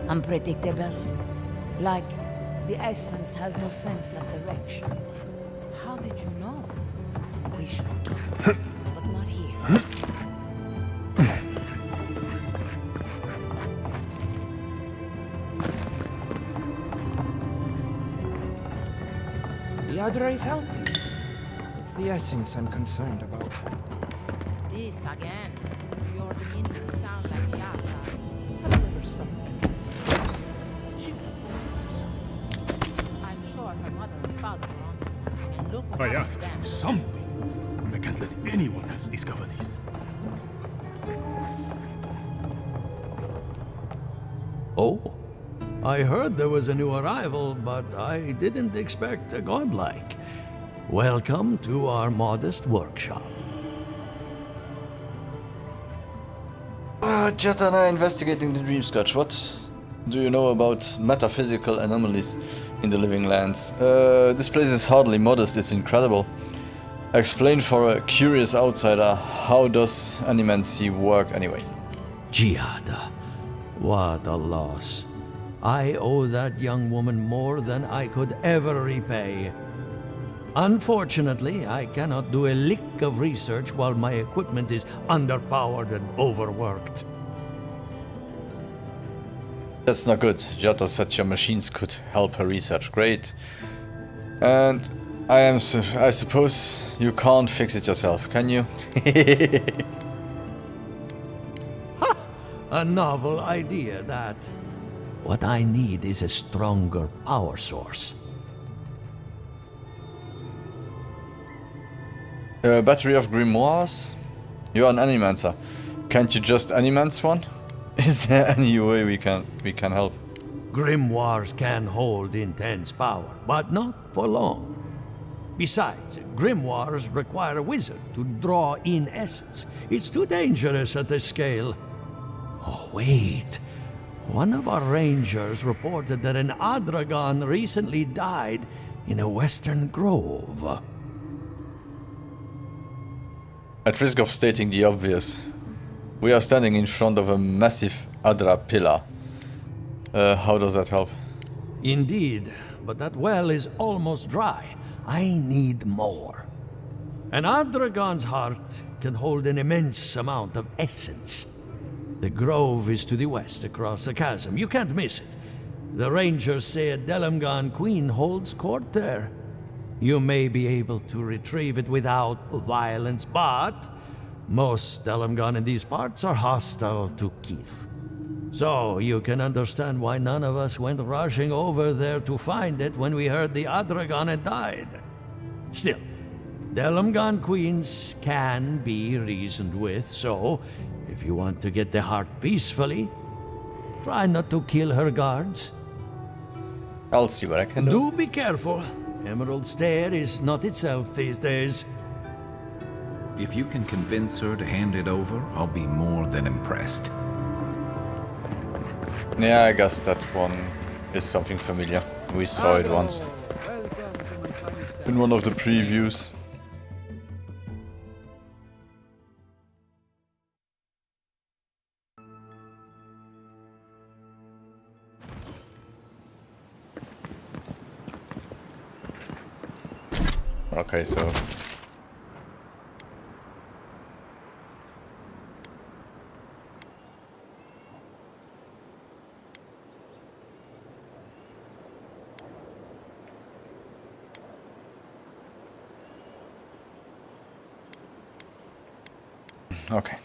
unpredictable. Like, the essence has no sense of direction. How did you know? We should talk, but not here. The Adra is healthy. It's the essence I'm concerned about. This again. You're beginning to sound like Giatta. Have you ever stopped this? She I'm sure her mother and father are onto something, and look what I happens have to then. do something. I can't let anyone else discover this. Oh, I heard there was a new arrival, but I didn't expect a godlike. Welcome to our modest workshop. Giatta and I investigating the Dream Scourge. What do you know about metaphysical anomalies in the living lands? This place is hardly modest, it's incredible. Explain for a curious outsider, how does animancy work anyway? Giatta, what a loss. I owe that young woman more than I could ever repay. Unfortunately, I cannot do a lick of research while my equipment is underpowered and overworked. That's not good. Giada said your machines could help her research. Great. And I suppose you can't fix it yourself, can you? A novel idea, that. What I need is a stronger power source. A battery of grimoires? You're an animancer. Can't you just animance one? Is there any way we can help? Grimoires can hold intense power, but not for long. Besides, grimoires require a wizard to draw in essence. It's too dangerous at this scale. Oh, wait. One of our rangers reported that an Adragon recently died in a western grove. At risk of stating the obvious, we are standing in front of a massive Adra pillar. How does that help? Indeed, but that well is almost dry. I need more. An Adragon's heart can hold an immense amount of essence. The grove is to the west, across the chasm. You can't miss it. The rangers say a Delamgan queen holds court there. You may be able to retrieve it without violence, but most Delamgan in these parts are hostile to Keith. So you can understand why none of us went rushing over there to find it when we heard the Adragon had died. Still, Delamgan queens can be reasoned with, so if you want to get the heart peacefully, try not to kill her guards. I'll see what I can do. Do be careful. Emerald Stair is not itself these days. If you can convince her to hand it over, I'll be more than impressed. Yeah, I guess that one is something familiar. We saw it once. In one of the previews. Okay, so... Okay.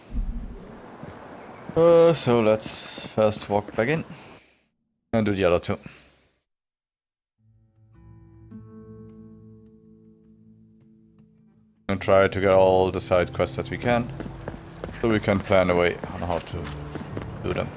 So let's first walk back in and do the other two. And try to get all the side quests that we can, so we can plan a way on how to do them.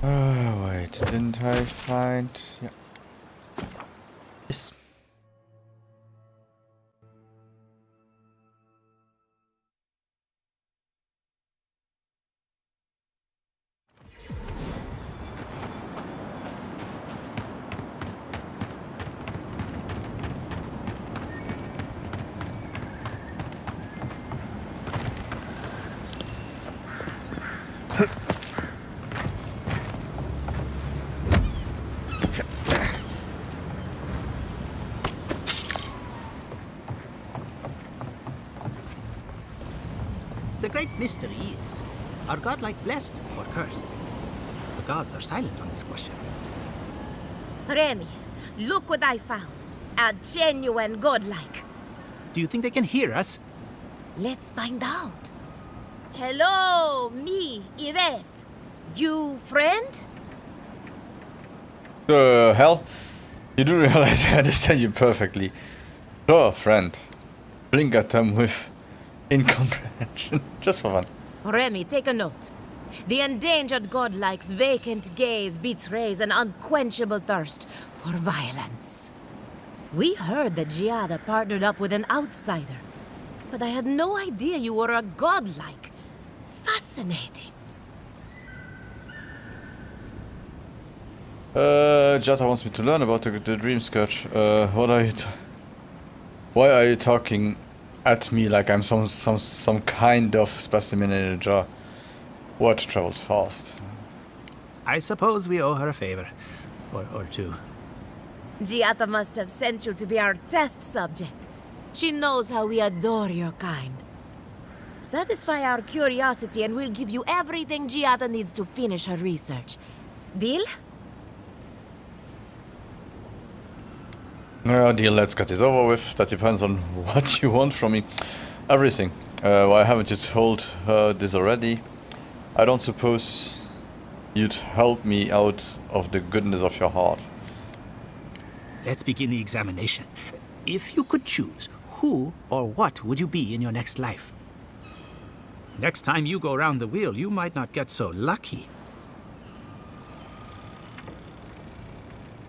Wait, didn't I find... Yeah. Yes. The great mystery is, are godlike blessed or cursed? The gods are silent on this question. Remy, look what I found. A genuine godlike. Do you think they can hear us? Let's find out. Hello, me, Yvette. You friend? The hell? You do realize I understand you perfectly. Sure, friend. Blink at them with incomprehension. Just for fun. Remy, take a note. The endangered godlike's vacant gaze betrays an unquenchable thirst for violence. We heard that Giada partnered up with an outsider. But I had no idea you were a godlike. Fascinating. Jata wants me to learn about the Dream Scourge. What are you... Why are you talking at me like I'm some kind of specimen in a jar? What travels fast? I suppose we owe her a favor. Or two. Giata must have sent you to be our test subject. She knows how we adore your kind. Satisfy our curiosity and we'll give you everything Giata needs to finish her research. Deal? Deal, let's get this over with. That depends on what you want from me. Everything. Why haven't you told her this already? I don't suppose you'd help me out of the goodness of your heart. Let's begin the examination. If you could choose, who or what would you be in your next life? Next time you go round the wheel, you might not get so lucky.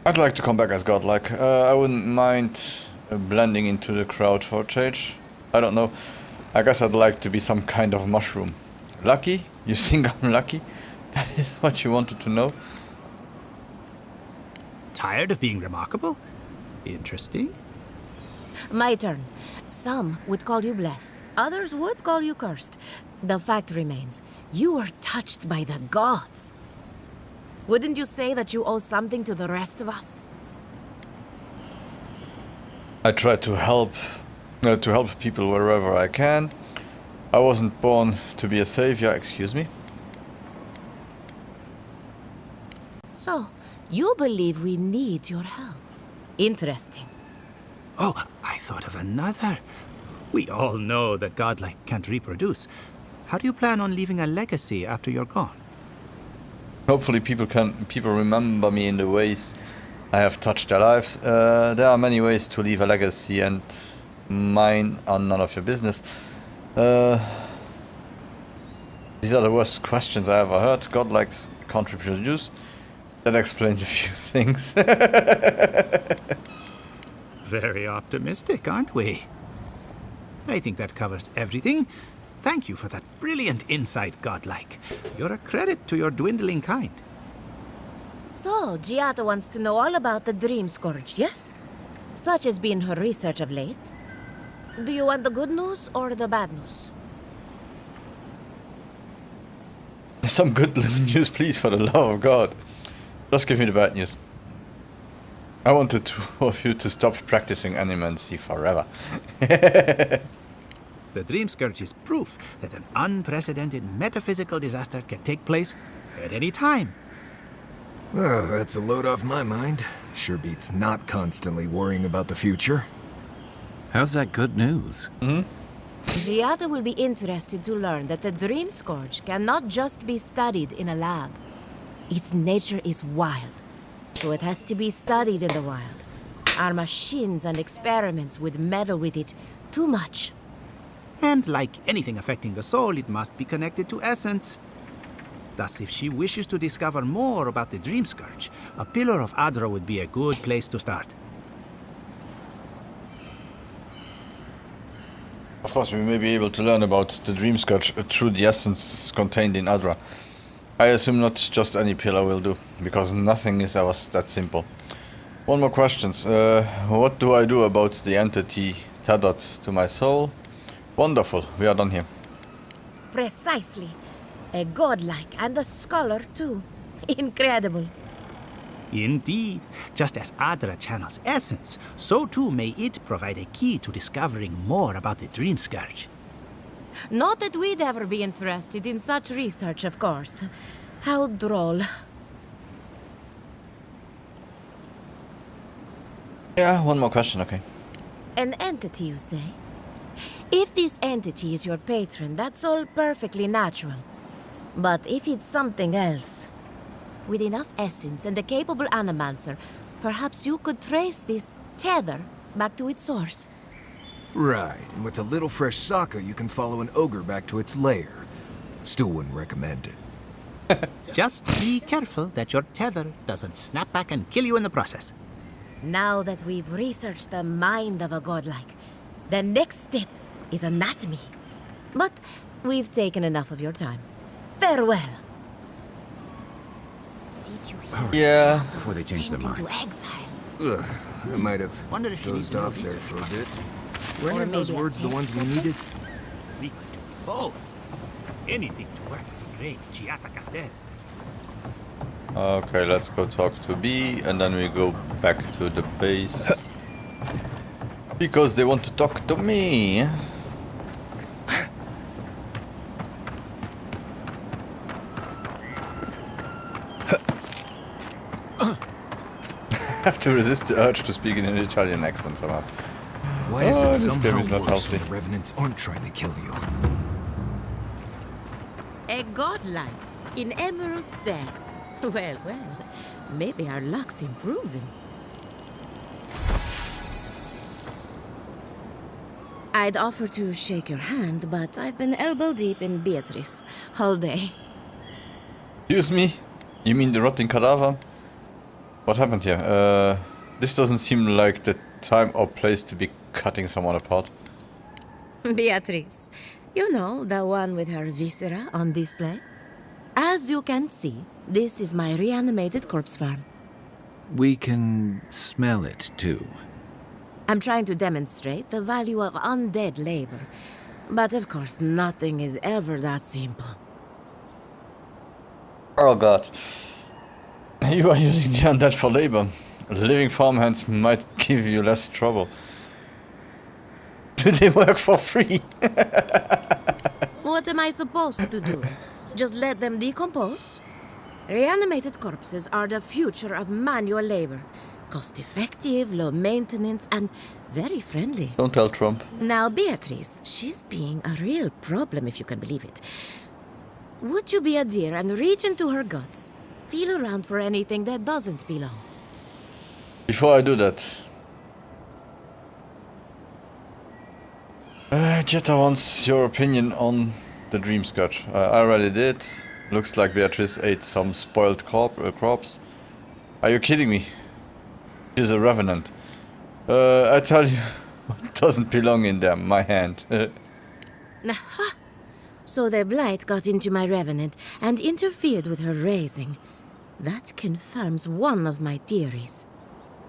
I'd like to come back as godlike. I wouldn't mind blending into the crowd for a change. I don't know. I guess I'd like to be some kind of mushroom. Lucky? You think I'm lucky? That is what you wanted to know? Tired of being remarkable? Interesting. My turn. Some would call you blessed. Others would call you cursed. The fact remains, you were touched by the gods. Wouldn't you say that you owe something to the rest of us? I try to help people wherever I can. I wasn't born to be a savior, excuse me. So, you believe we need your help. Interesting. Oh, I thought of another. We all know that godlike can't reproduce. How do you plan on leaving a legacy after you're gone? Hopefully people remember me in the ways I have touched their lives. There are many ways to leave a legacy, and mine are none of your business. These are the worst questions I ever heard. Godlikes can't reproduce. That explains a few things. Very optimistic, aren't we? I think that covers everything. Thank you for that brilliant insight, godlike. You're a credit to your dwindling kind. So, Giata wants to know all about the Dream Scourge, yes? Such has been her research of late. Do you want the good news or the bad news? Some good news, please, for the love of God. Just give me the bad news. I want the two of you to stop practicing animancy forever. The Dream Scourge is proof that an unprecedented metaphysical disaster can take place at any time. Oh, that's a load off my mind. Sure beats not constantly worrying about the future. How's that good news? Giata will be interested to learn that the Dream Scourge cannot just be studied in a lab. Its nature is wild, so it has to be studied in the wild. Our machines and experiments would meddle with it too much. And like anything affecting the soul, it must be connected to essence. Thus, if she wishes to discover more about the Dream Scourge, a Pillar of Adra would be a good place to start. Of course, we may be able to learn about the Dream Scourge through the essence contained in Adra. I assume not just any pillar will do, because nothing is ever that simple. One more question. What do I do about the entity tethered to my soul? Wonderful, we are done here. Precisely. A godlike and a scholar, too. Incredible. Indeed. Just as Adra channels essence, so too may it provide a key to discovering more about the Dream Scourge. Not that we'd ever be interested in such research, of course. How droll. Yeah, one more question, okay. An entity, you say? If this entity is your patron, that's all perfectly natural. But if it's something else, with enough essence and a capable animancer, perhaps you could trace this tether back to its source. Right, and with a little fresh sake, you can follow an ogre back to its lair. Still wouldn't recommend it. Just be careful that your tether doesn't snap back and kill you in the process. Now that we've researched the mind of a godlike, the next step is anatomy. But we've taken enough of your time. Farewell. Did you hear Yeah. Before they change their sent into minds. exile? Ugh, I might have Wonder if she needs dozed more off there research for a project. bit. Weren't Or any of those maybe a words the test ones we subject? needed? We could do both. Anything to work with the great Giata Castel. Okay, let's go talk to B, and then we go back to the base. Because they want to talk to me. I have to resist the urge to speak in an Italian accent somehow. Why is Oh, it this game somehow is not worse healthy. when the revenants aren't trying to kill you? A godlike in Emerald's Den. Well, well, maybe our luck's improving. I'd offer to shake your hand, but I've been elbow deep in Beatrice all day. Excuse me? You mean the rotting cadaver? What happened here? This doesn't seem like the time or place to be cutting someone apart. Beatrice, you know, the one with her viscera on display? As you can see, this is my reanimated corpse farm. We can smell it, too. I'm trying to demonstrate the value of undead labor. But of course, nothing is ever that simple. Oh god. You are using the undead for labor. Living farmhands might give you less trouble. Do they work for free? What am I supposed to do? Just let them decompose? Reanimated corpses are the future of manual labor. Cost-effective, low maintenance, and very friendly. Don't tell Trump. Now, Beatrice, she's being a real problem, if you can believe it. Would you be a dear and reach into her guts? Feel around for anything that doesn't belong. Before I do that... Jetta wants your opinion on the dream scourge. I already did. Looks like Beatrice ate some spoiled crops. Are you kidding me? She's a revenant. I tell you, it doesn't belong in there, my hand. Aha! So their blight got into my revenant and interfered with her raising. That confirms one of my theories.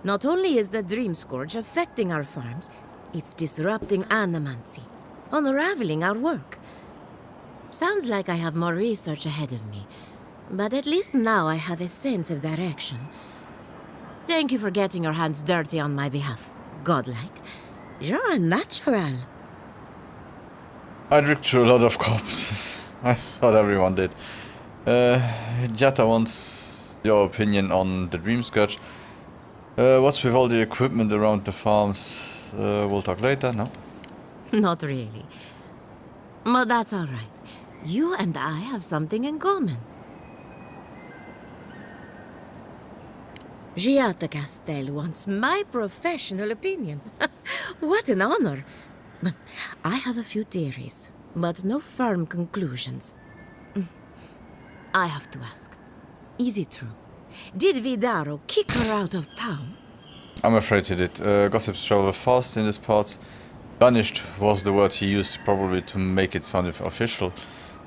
Not only is the dream scourge affecting our farms, it's disrupting animancy, unraveling our work. Sounds like I have more research ahead of me, but at least now I have a sense of direction. Thank you for getting your hands dirty on my behalf, godlike. You're a natural. I drank through a lot of corpses. I thought everyone did. Jetta wants your opinion on the dream scourge. What's with all the equipment around the farms? We'll talk later, no? Not really. But that's all right. You and I have something in common. Giata Castel wants my professional opinion. What an honor. I have a few theories, but no firm conclusions. I have to ask. Is it true? Did Vidaro kick her out of town? I'm afraid he did. Gossips travel fast in these parts. Banished was the word he used, probably to make it sound official.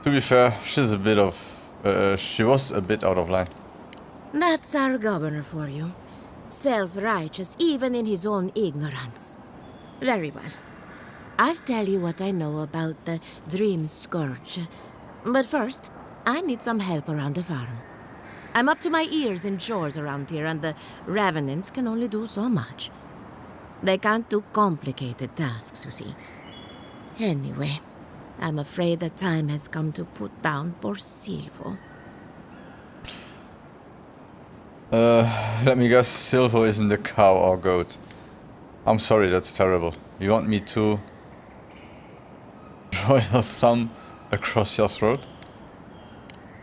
To be fair, she was a bit out of line. That's our governor for you. Self-righteous even in his own ignorance. Very well. I'll tell you what I know about the Dream Scourge. But first, I need some help around the farm. I'm up to my ears in chores around here, and the Revenants can only do so much. They can't do complicated tasks, you see. Anyway, I'm afraid the time has come to put down poor Silvo. Let me guess, Silvo isn't a cow or goat. I'm sorry, that's terrible. You want me to draw your thumb across your throat?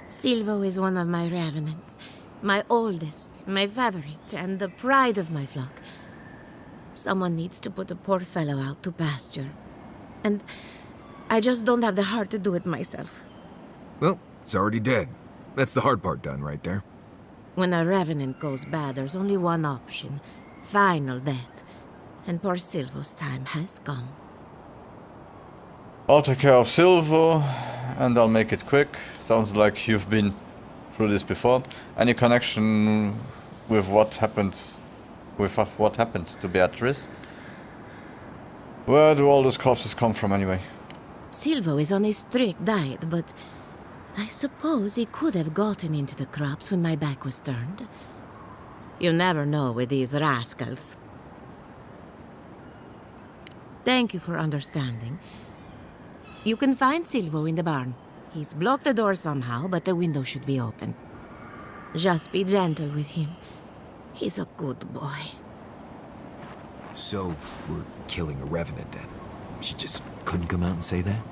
Silvo is one of my revenants. My oldest, my favorite, and the pride of my flock. Someone needs to put a poor fellow out to pasture. And I just don't have the heart to do it myself. Well, it's already dead. That's the hard part done right there. When a revenant goes bad, there's only one option. Final death. And poor Silvo's time has come. I'll take care of Silvo, and I'll make it quick. Sounds like you've been through this before. Any connection with what happened to Beatrice? Where do all those corpses come from anyway? Silvo is on a strict diet, but I suppose he could have gotten into the crops when my back was turned. You never know with these rascals. Thank you for understanding. You can find Silvo in the barn. He's blocked the door somehow, but the window should be open. Just be gentle with him. He's a good boy. So, we're killing a revenant then? She just couldn't come out and say that?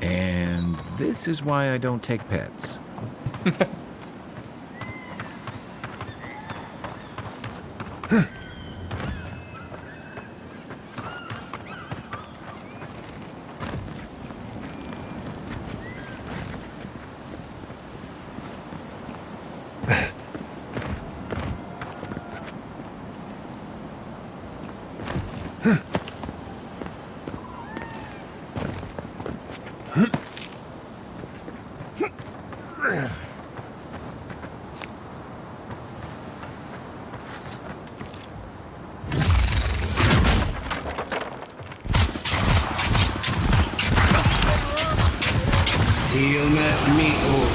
And this is why I don't take pets. Sealmas Meathook.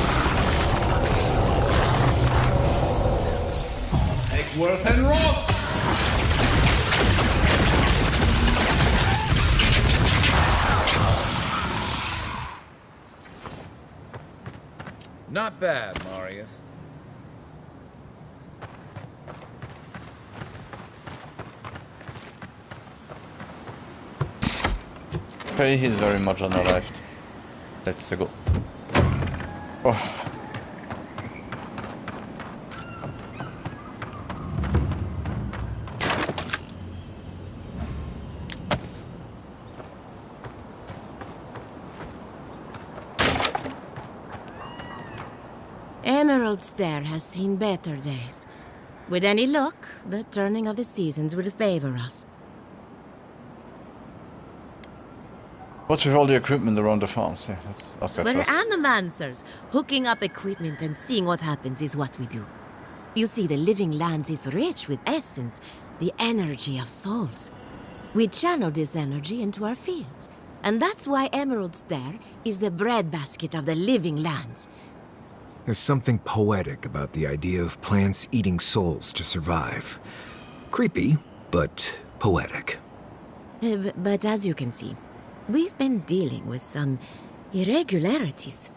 Eggworth and Roth. Not bad, Marius. Okay, he's very much on the left. Let's go. Oh. Emerald Stair has seen better days. With any luck, the turning of the seasons will favor us. What's with all the equipment around the farms? Yeah, let's ask that We're first. animancers. Hooking up equipment and seeing what happens is what we do. You see, the living lands is rich with essence, the energy of souls. We channel this energy into our fields. And that's why Emerald Stair is the breadbasket of the living lands. There's something poetic about the idea of plants eating souls to survive. Creepy, but poetic. But as you can see, we've been dealing with some irregularities.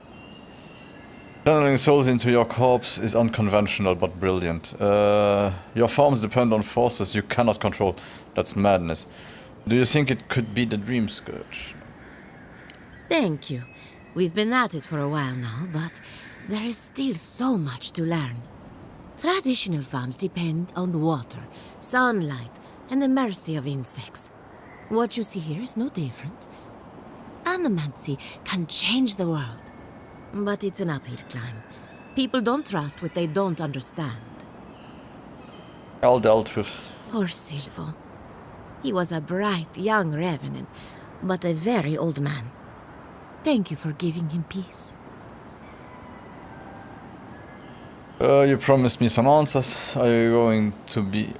Channeling souls into your corpse is unconventional but brilliant. Your farms depend on forces you cannot control. That's madness. Do you think it could be the Dream Scourge? Thank you. We've been at it for a while now, but there is still so much to learn. Traditional farms depend on water, sunlight, and the mercy of insects. What you see here is no different. Animancy can change the world, but it's an uphill climb. People don't trust what they don't understand. All dealt with. Poor Silvo. He was a bright young revenant, but a very old man. Thank you for giving him peace. You promised me some answers. Are you going to be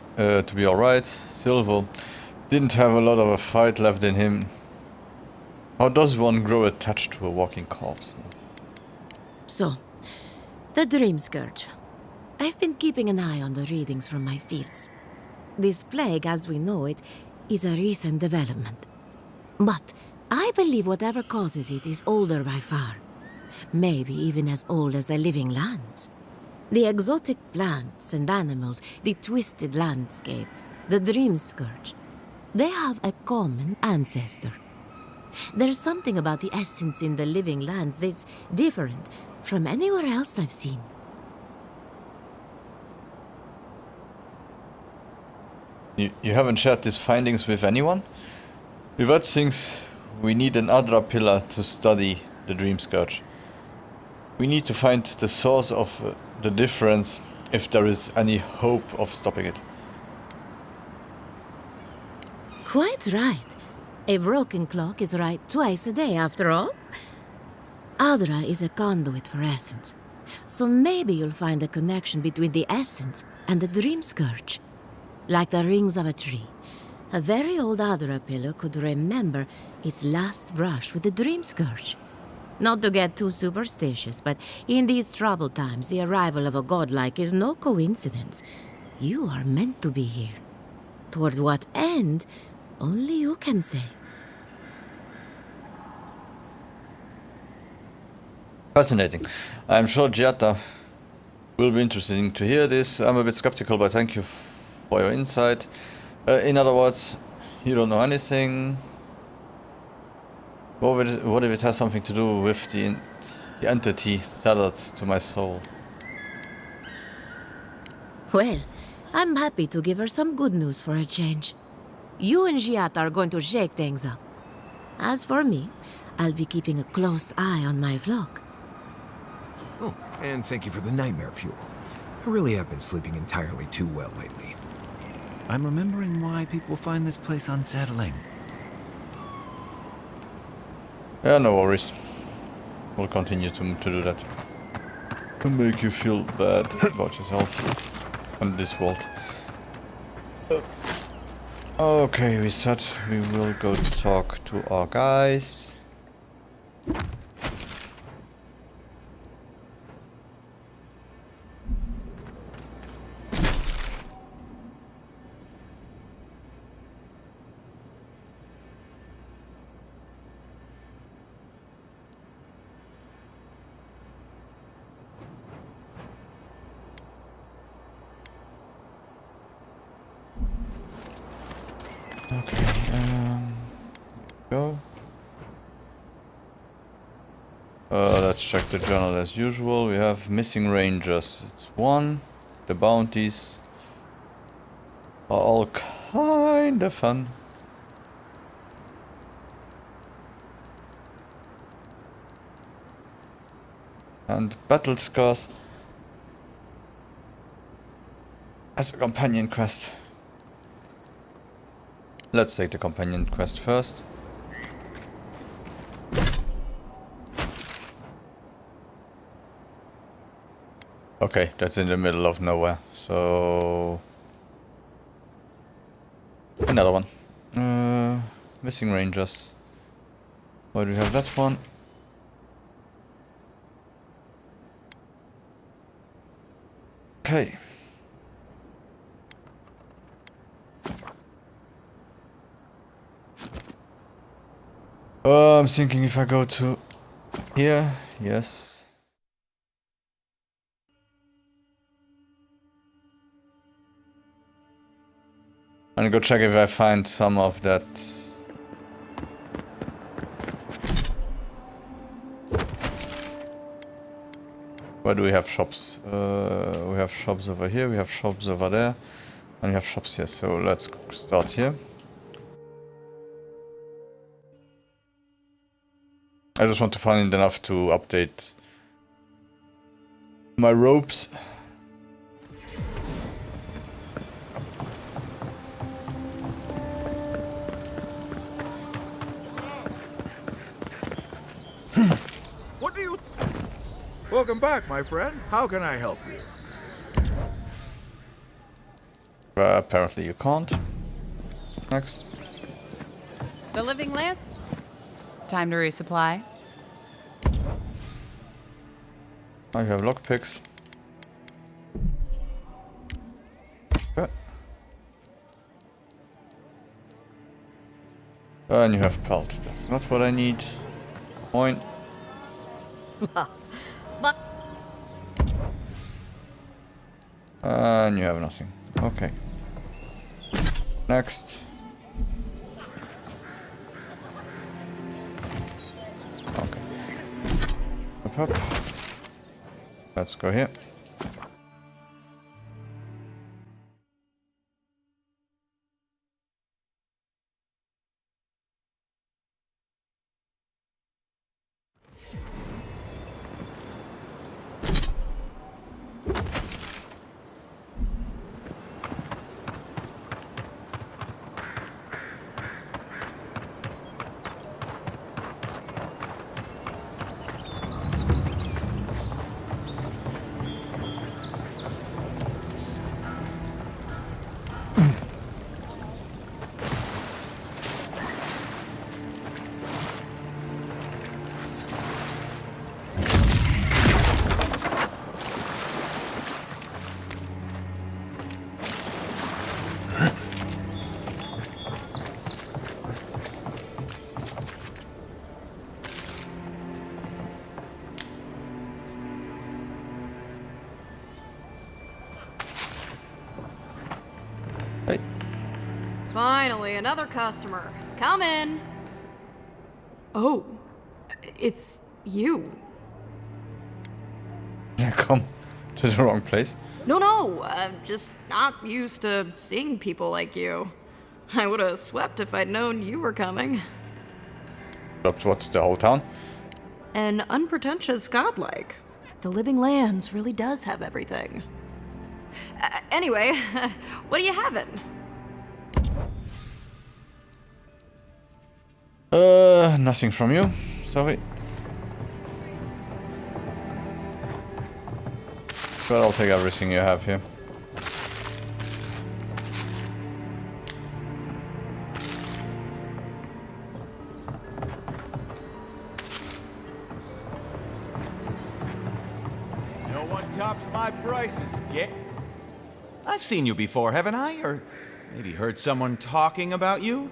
alright? Silvo didn't have a lot of a fight left in him. How does one grow attached to a walking corpse? So, the Dream Scourge. I've been keeping an eye on the readings from my fields. This plague, as we know it, is a recent development. But I believe whatever causes it is older by far. Maybe even as old as the living lands. The exotic plants and animals, the twisted landscape, the Dream Scourge. They have a common ancestor. There's something about the essence in the living lands that's different from anywhere else I've seen. You haven't shared these findings with anyone? Vivat thinks we need an Adra pillar to study the Dream Scourge. We need to find the source of the difference if there is any hope of stopping it. Quite right. A broken clock is right twice a day, after all. Adra is a conduit for essence. So maybe you'll find a connection between the essence and the dream scourge. Like the rings of a tree. A very old Adra pillar could remember its last brush with the dream scourge. Not to get too superstitious, but in these troubled times, the arrival of a godlike is no coincidence. You are meant to be here. Toward what end, only you can say. Fascinating. I'm sure Giatta will be interested to hear this. I'm a bit skeptical, but thank you for your insight. In other words, you don't know anything. What if it has something to do with the entity tethered to my soul? Well, I'm happy to give her some good news for a change. You and Giatta are going to shake things up. As for me, I'll be keeping a close eye on my flock. Oh, and thank you for the nightmare fuel. I really have been sleeping entirely too well lately. I'm remembering why people find this place unsettling. Yeah, no worries. We'll continue to do that. To make you feel bad about yourself and this world. Okay, we said we will go talk to our guys. Go. Let's check the journal as usual. We have missing rangers. It's 1. The bounties are all kinda fun. And battle scars as a companion quest. Let's take the companion quest first. Okay, that's in the middle of nowhere, so... Another one. Missing rangers. Why do we have that one? Okay. I'm thinking if I go to here, yes. I'm gonna go check if I find some of that. Where do we have shops? We have shops over here, we have shops over there, and we have shops here. So let's start here. I just want to find enough to update my ropes. What do you... Welcome back, my friend. How can I help you? Apparently you can't. Next. The living lamp? Time to resupply. I have lockpicks. And you have pelt. That's not what I need. Point. And you have nothing. Okay. Next. Okay. Up. Let's go here. Finally, another customer. Come in. Oh, it's you. Come to the wrong place. No, I'm just not used to seeing people like you. I would have swept if I'd known you were coming. What's the whole town? An unpretentious godlike. The Living Lands really does have everything. Anyway, what are you having? Nothing from you. Sorry. But I'll take everything you have here. No one tops my prices, get? I've seen you before, haven't I? Or maybe heard someone talking about you?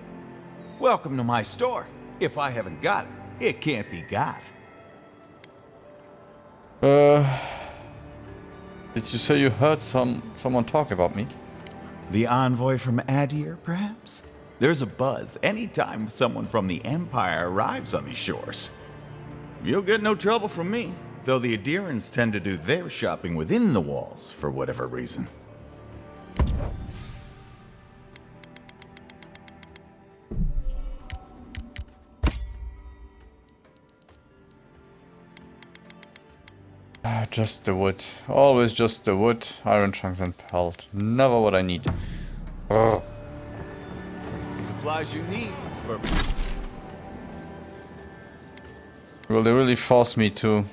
Welcome to my store. If I haven't got it, it can't be got. Did you say you heard someone talk about me? The envoy from Adir, perhaps? There's a buzz anytime someone from the Empire arrives on these shores. You'll get no trouble from me, though the Adirans tend to do their shopping within the walls for whatever reason. Just the wood. Always just the wood, iron trunks and pelt. Never what I need. Ugh. Supplies you need for... Will they really force me to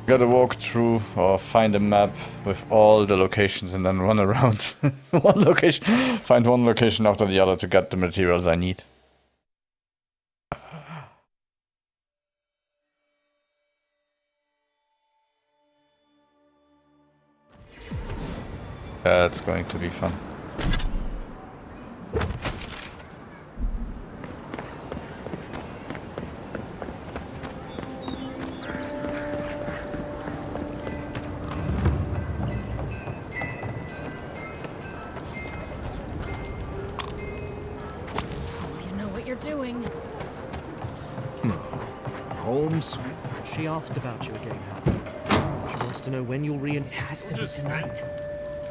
get a walkthrough or find a map with all the locations and then run around one location, find one location after the other to get the materials I need? That's going to be fun. You know what you're doing. Home sweet. She asked about you again, Hal. She wants to know when you'll It has to be tonight.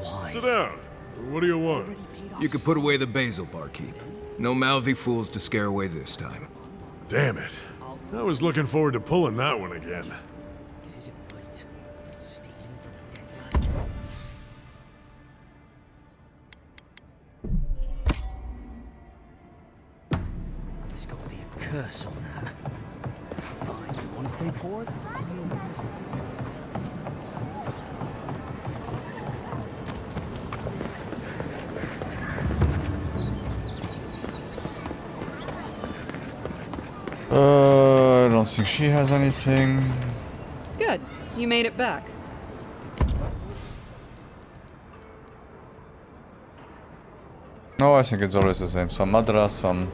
Why? Sit down. What do you want? You could put away the basil, barkeep. No mouthy fools to scare away this time. Damn it. I was looking forward to pulling that one again. This isn't right. Stealing from a dead man. There's got to be a curse on that. Fine, you want to stay poor? That's up to you. I don't think she has anything. Good. You made it back. No, I think it's always the same. Some madras, some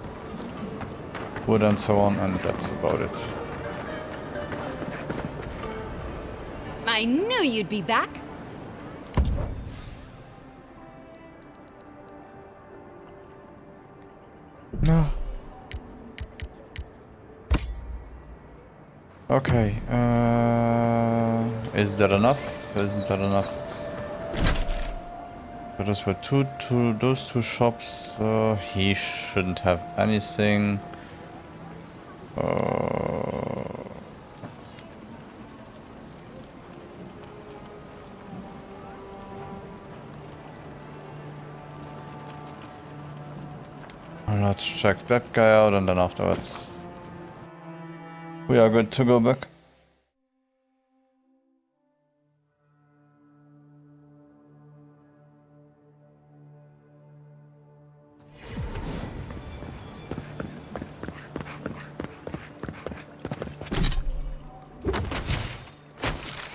wood and so on, and that's about it. I knew you'd be back. No. Okay, is that enough? Isn't that enough? So those were those two shops. He shouldn't have anything. Let's check that guy out and then afterwards we are good to go back.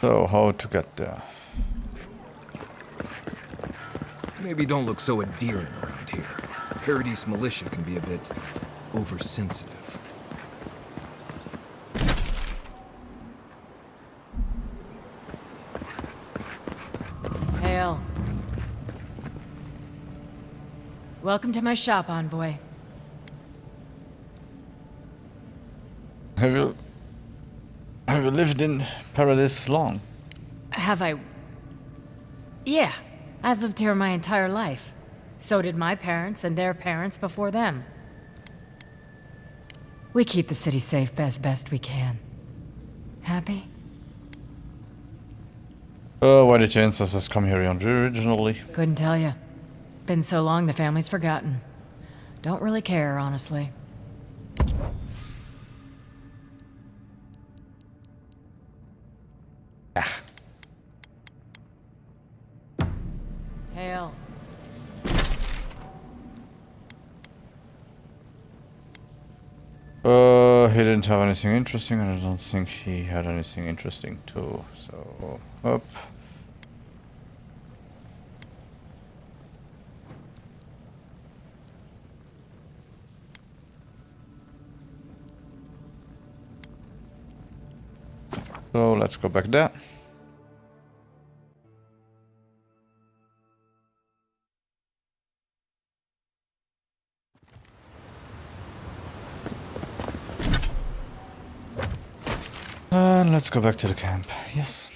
So, how to get there? Maybe don't look so endearing around here. Paradise militia can be a bit oversensitive. Hail. Welcome to my shop, Envoy. Have you lived in Paradise long? Have I? Yeah, I've lived here my entire life. So did my parents and their parents before them. We keep the city safe as best we can. Happy? Why did your ancestors come here originally? Couldn't tell you. Been so long the family's forgotten. Don't really care, honestly. Hail. He didn't have anything interesting, and I don't think he had anything interesting too, so... up. So let's go back there. And let's go back to the camp. Yes.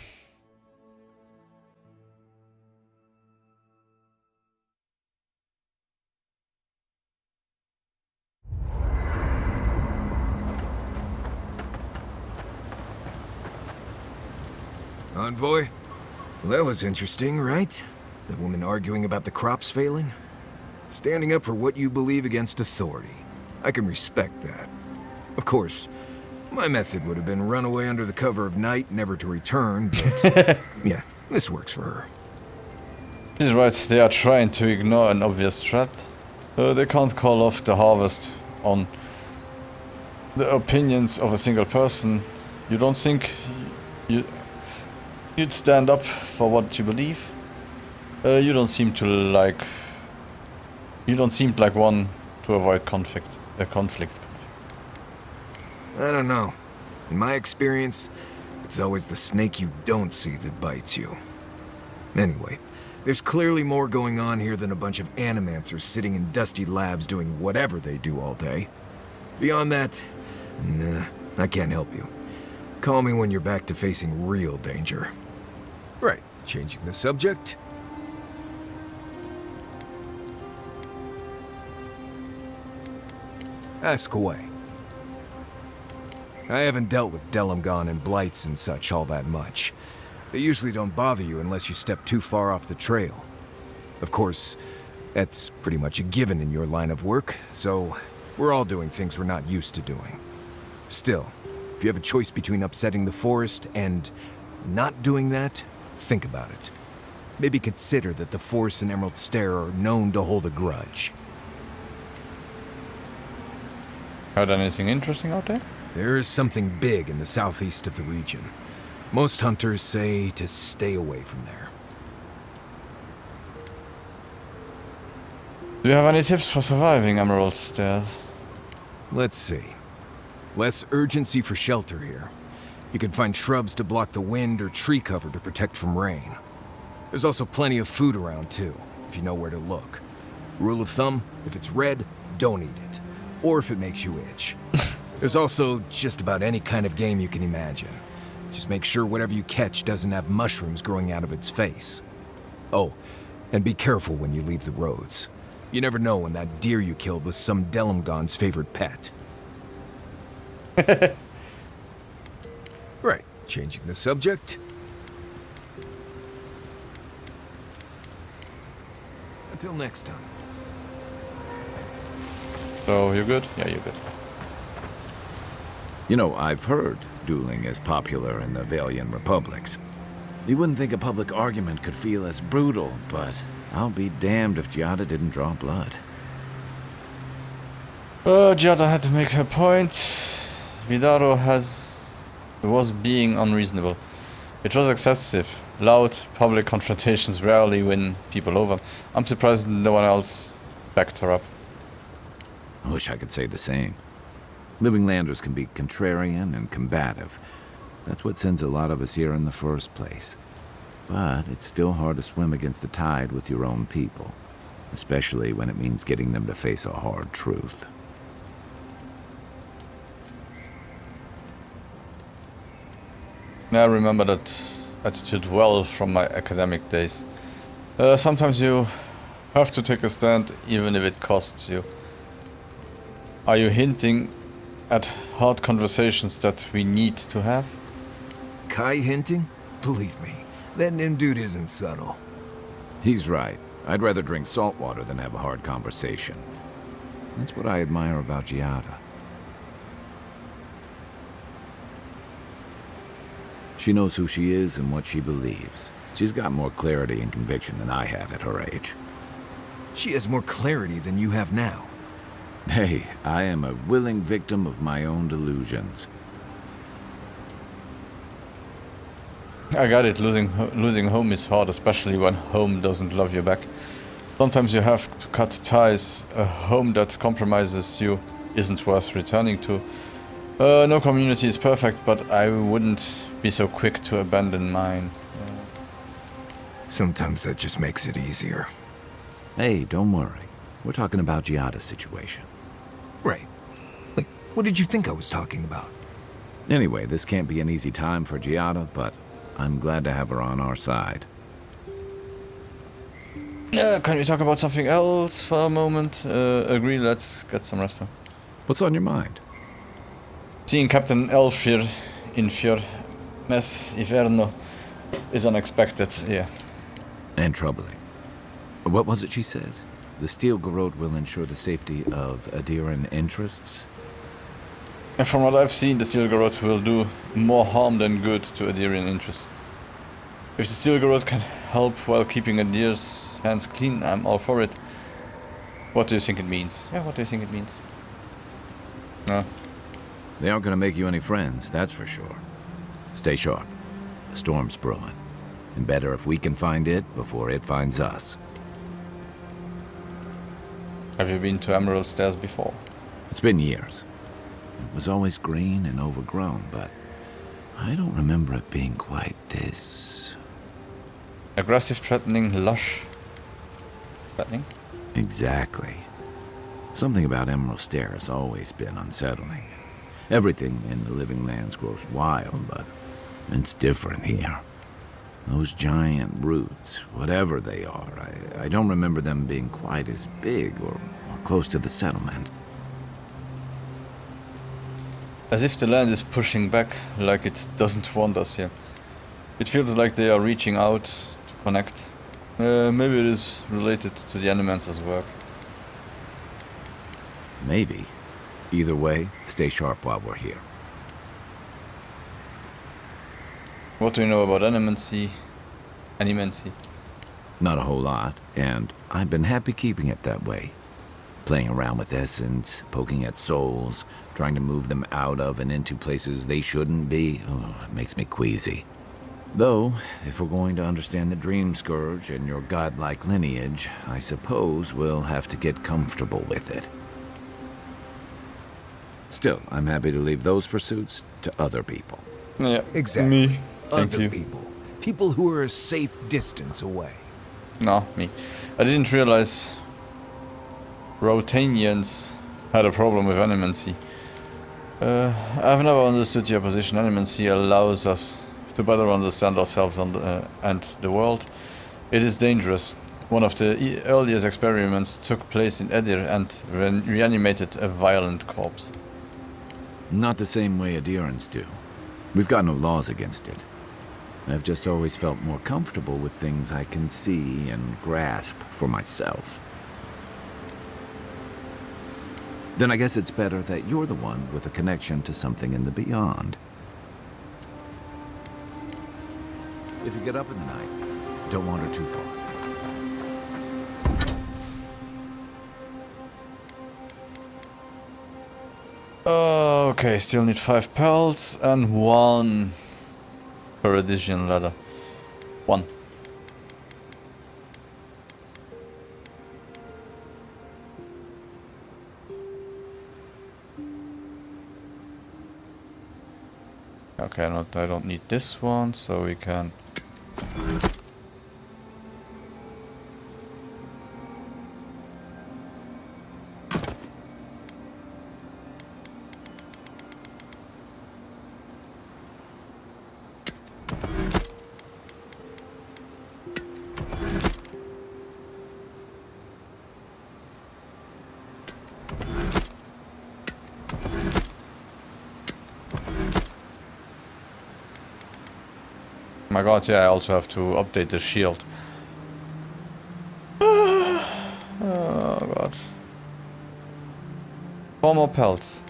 Envoy? Well, that was interesting, right? The woman arguing about the crops failing? Standing up for what you believe against authority. I can respect that. Of course, my method would have been run away under the cover of night, never to return, but yeah, this works for her. She's right, they are trying to ignore an obvious threat. They can't call off the harvest on the opinions of a single person. You don't think you'd stand up for what you believe? You don't seem like one to avoid conflict. I don't know. In my experience, it's always the snake you don't see that bites you. Anyway, there's clearly more going on here than a bunch of animancers sitting in dusty labs doing whatever they do all day. Beyond that, nah, I can't help you. Call me when you're back to facing real danger. Right, changing the subject. Ask away. I haven't dealt with Delamgon and blights and such all that much. They usually don't bother you unless you step too far off the trail. Of course, that's pretty much a given in your line of work, so we're all doing things we're not used to doing. Still, if you have a choice between upsetting the forest and not doing that, think about it. Maybe consider that the Forest and Emerald Stair are known to hold a grudge. Heard anything interesting out there? There is something big in the southeast of the region. Most hunters say to stay away from there. Do you have any tips for surviving Emerald Stairs? Let's see. Less urgency for shelter here. You can find shrubs to block the wind or tree cover to protect from rain. There's also plenty of food around too, if you know where to look. Rule of thumb, if it's red, don't eat it. Or if it makes you itch. There's also just about any kind of game you can imagine. Just make sure whatever you catch doesn't have mushrooms growing out of its face. Oh, and be careful when you leave the roads. You never know when that deer you killed was some Delamgon's favorite pet. Right, changing the subject. Until next time. So, you good? Yeah, you're good. You know, I've heard dueling is popular in the Valian republics. You wouldn't think a public argument could feel as brutal, but I'll be damned if Giada didn't draw blood. Giada had to make her point. Vidaro was being unreasonable. It was excessive. Loud, public confrontations rarely win people over. I'm surprised no one else backed her up. I wish I could say the same. Living Landers can be contrarian and combative. That's what sends a lot of us here in the first place. But it's still hard to swim against the tide with your own people. especially when it means getting them to face a hard truth. I remember that attitude well from my academic days. Sometimes you have to take a stand even if it costs you. Are you hinting at hard conversations that we need to have? Kai hinting? Believe me, that Nim dude isn't subtle. He's right. I'd rather drink salt water than have a hard conversation. That's what I admire about Giada. She knows who she is and what she believes. She's got more clarity and conviction than I had at her age. She has more clarity than you have now. Hey, I am a willing victim of my own delusions. I got it. Losing home is hard, especially when home doesn't love you back. Sometimes you have to cut ties. A home that compromises you isn't worth returning to. No community is perfect, but I wouldn't be so quick to abandon mine. Sometimes that just makes it easier. Hey, don't worry. We're talking about Giada's situation. Right. Wait, what did you think I was talking about? Anyway, this can't be an easy time for Giada, but I'm glad to have her on our side. Can we talk about something else for a moment? Agree, let's get some rest. What's on your mind? Seeing Captain Elfir in Fjord Mes Iverno is unexpected, yeah. And troubling. What was it she said? The Steel Garrote will ensure the safety of Adiran interests? And from what I've seen, the Steel Garrote will do more harm than good to Adirian interests. If the Steel Garrote can help while keeping Adir's hands clean, I'm all for it. What do you think it means? Yeah, what do you think it means? No. They aren't going to make you any friends, that's for sure. Stay sharp. A storm's brewing. And better if we can find it before it finds us. Have you been to Emerald Stairs before? It's been years. It was always green and overgrown, but I don't remember it being quite this... aggressive, threatening, lush. Threatening? Exactly. Something about Emerald Stair has always been unsettling. Everything in the Living Lands grows wild, but it's different here. Those giant roots, whatever they are, I don't remember them being quite as big or close to the settlement. As if the land is pushing back, like it doesn't want us here. It feels like they are reaching out to connect. Maybe it is related to the Animancer's work. Maybe. Either way, stay sharp while we're here. What do you know about Animancy? Not a whole lot, and I've been happy keeping it that way. Playing around with essence, poking at souls, trying to move them out of and into places they shouldn't be, it makes me queasy. Though, if we're going to understand the Dream Scourge and your godlike lineage, I suppose we'll have to get comfortable with it. Still, I'm happy to leave those pursuits to other people. Yeah, exactly. Me. Thank Other you. people. People who are a safe distance away. No, me. I didn't realize Rotanians had a problem with animancy. I've never understood your position. Animancy allows us to better understand ourselves and the world. It is dangerous. One of the earliest experiments took place in Edir and reanimated a violent corpse. Not the same way Adirans do. We've got no laws against it. I've just always felt more comfortable with things I can see and grasp for myself. Then I guess it's better that you're the one with a connection to something in the beyond. If you get up in the night, don't wander too far. Okay, still need 5 pelts and 1 Paradisian ladder. 1. Okay, I don't need this one, so we can... My god, yeah, I also have to update the shield. Oh god. 4 more pelts.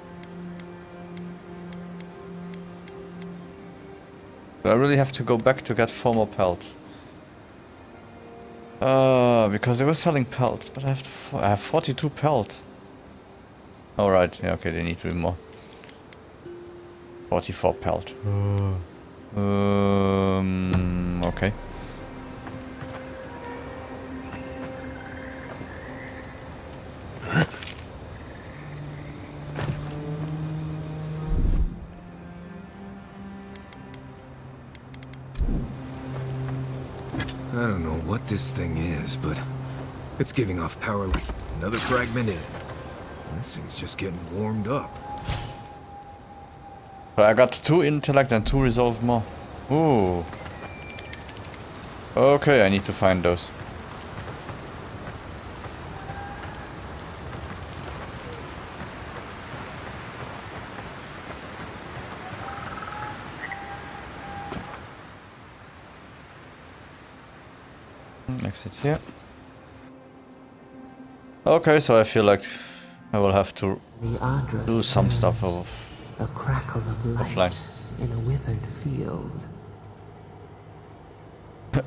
Do I really have to go back to get 4 more pelts? Because they were selling pelts, but I have 42 pelt. Alright, yeah, okay, they need to be more. 44 pelt. Okay. I don't know what this thing is, but it's giving off power like another fragment in. This thing's just getting warmed up. So I got 2 intellect and 2 resolve more. Ooh. Okay, I need to find those. Exit here. Okay, so I feel like I will have to do some stuff a crackle of light offline. in a withered field.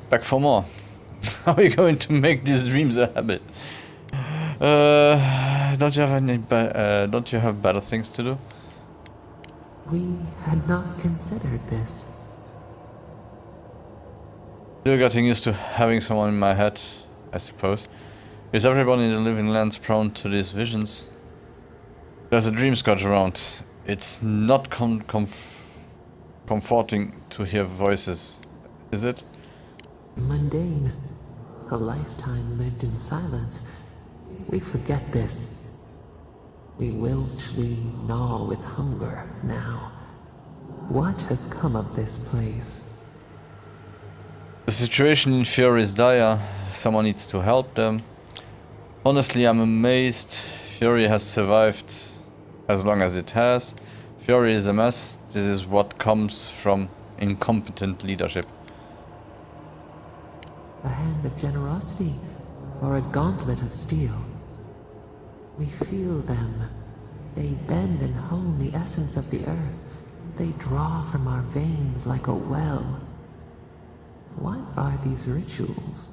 Back for more. How are you going to make these dreams a habit? Don't you have any? Don't you have better things to do? We had not considered this. Still getting used to having someone in my head, I suppose. Is everyone in the living lands prone to these visions? There's a dream scourge around. It's not comforting to hear voices, is it? Mundane. A lifetime lived in silence. We forget this. We wilt, we gnaw with hunger now. What has come of this place? The situation in Fury is dire. Someone needs to help them. Honestly, I'm amazed Fury has survived as long as it has. Fury is a mess. This is what comes from incompetent leadership. A hand of generosity, or a gauntlet of steel. We feel them. They bend and hone the essence of the earth. They draw from our veins like a well. What are these rituals?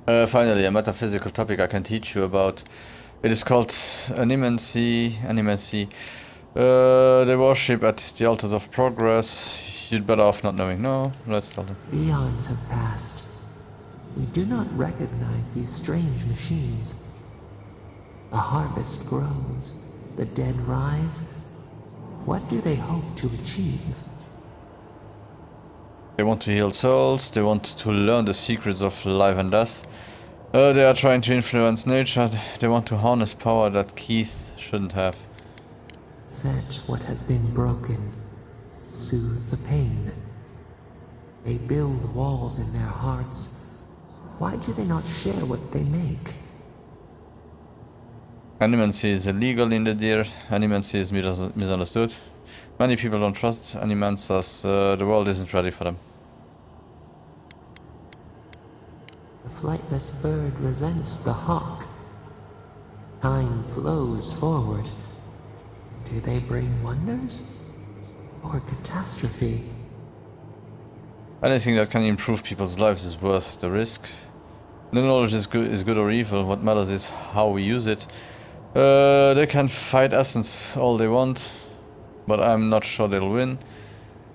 Finally, a metaphysical topic I can teach you about. It is called animancy. They worship at the altars of progress. You'd better off not knowing. No, let's tell them. Eons have passed. We do not recognize these strange machines. A harvest grows. The dead rise. What do they hope to achieve? They want to heal souls. They want to learn the secrets of life and death. They are trying to influence nature. They want to harness power that Keith shouldn't have. Set what has been broken. Soothe the pain. They build walls in their hearts. Why do they not share what they make? Animancy is illegal in the deer. Animancy is misunderstood. Many people don't trust animancers. The world isn't ready for them. The flightless bird resents the hawk. Time flows forward. Do they bring wonders? Or catastrophe? Anything that can improve people's lives is worth the risk. No knowledge is good or evil. What matters is how we use it. They can fight essence all they want, but I'm not sure they'll win.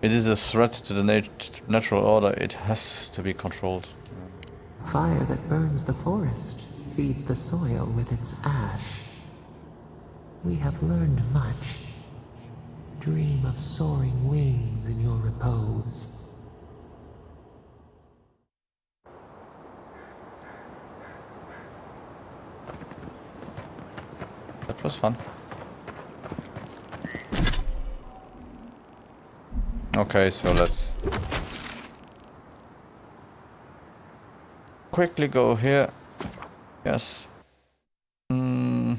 It is a threat to the natural order. It has to be controlled. Fire that burns the forest feeds the soil with its ash. We have learned much. Dream of soaring wings in your repose. That was fun. Okay, so let's quickly go here. Yes. I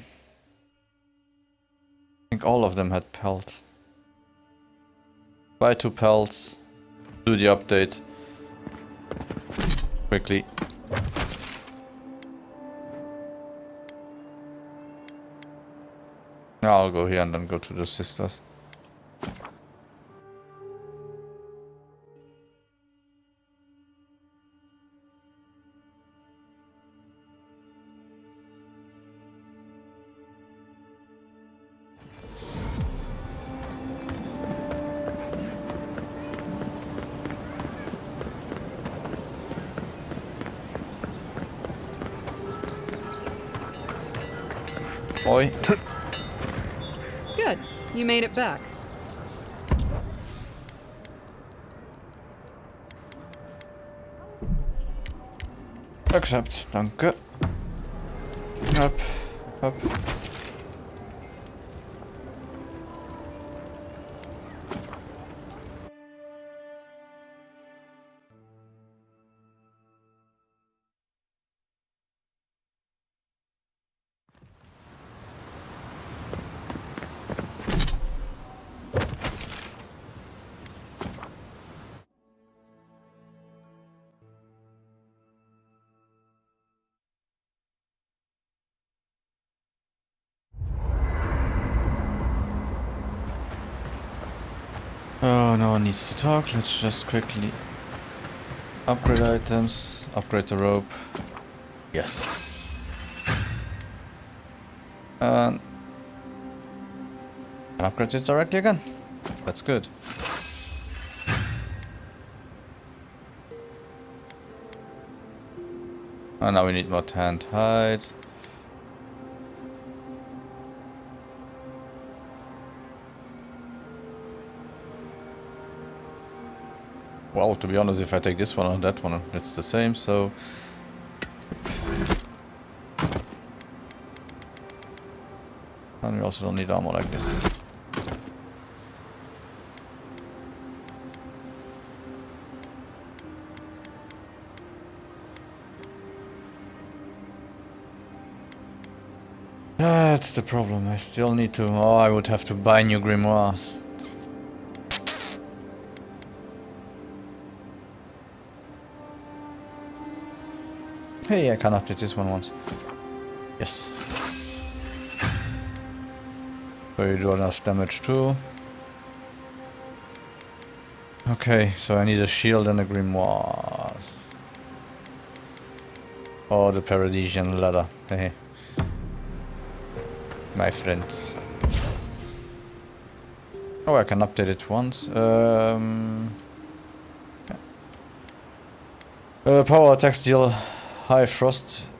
think all of them had pelt. Buy 2 pelts. Do the update. Quickly. I'll go here and then go to the sisters. Oi. Good. You made it back. Accept, danke. Up, up. Oh, no one needs to talk. Let's just quickly upgrade items, upgrade the rope. Yes. And upgrade it directly again. That's good. Oh, now we need more tanned hide. Well, to be honest, if I take this one or that one, it's the same, so... And we also don't need armor like this. That's the problem, I still need to... Oh, I would have to buy new grimoires. Hey, I can update this one once. Yes. So you do enough damage too. Okay, so I need a shield and a grimoire. Oh, the Paradisian ladder. Hey. My friends. Oh, I can update it once. Power attacks deal high frost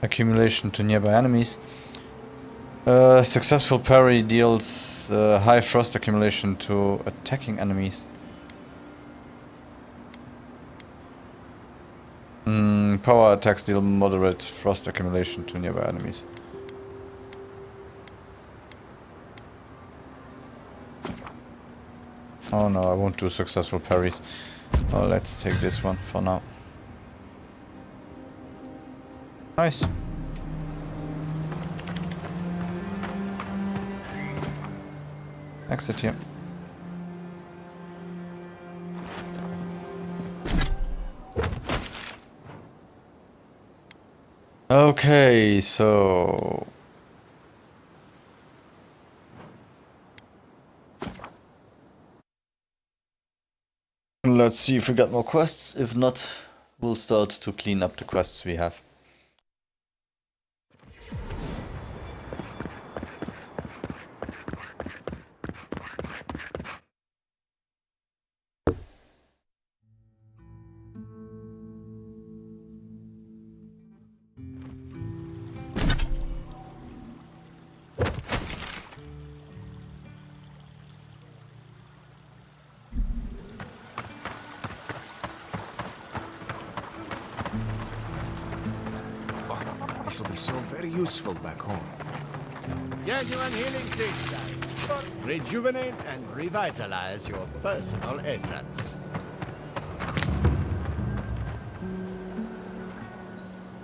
accumulation to nearby enemies. Successful parry deals high frost accumulation to attacking enemies. Power attacks deal moderate frost accumulation to nearby enemies. Oh no, I won't do successful parries. Oh, let's take this one for now. Nice. Exit here. Okay, so... let's see if we got more quests. If not, we'll start to clean up the quests we have. This will be so very useful back home. Genuine healing stage. Rejuvenate and revitalize your personal essence.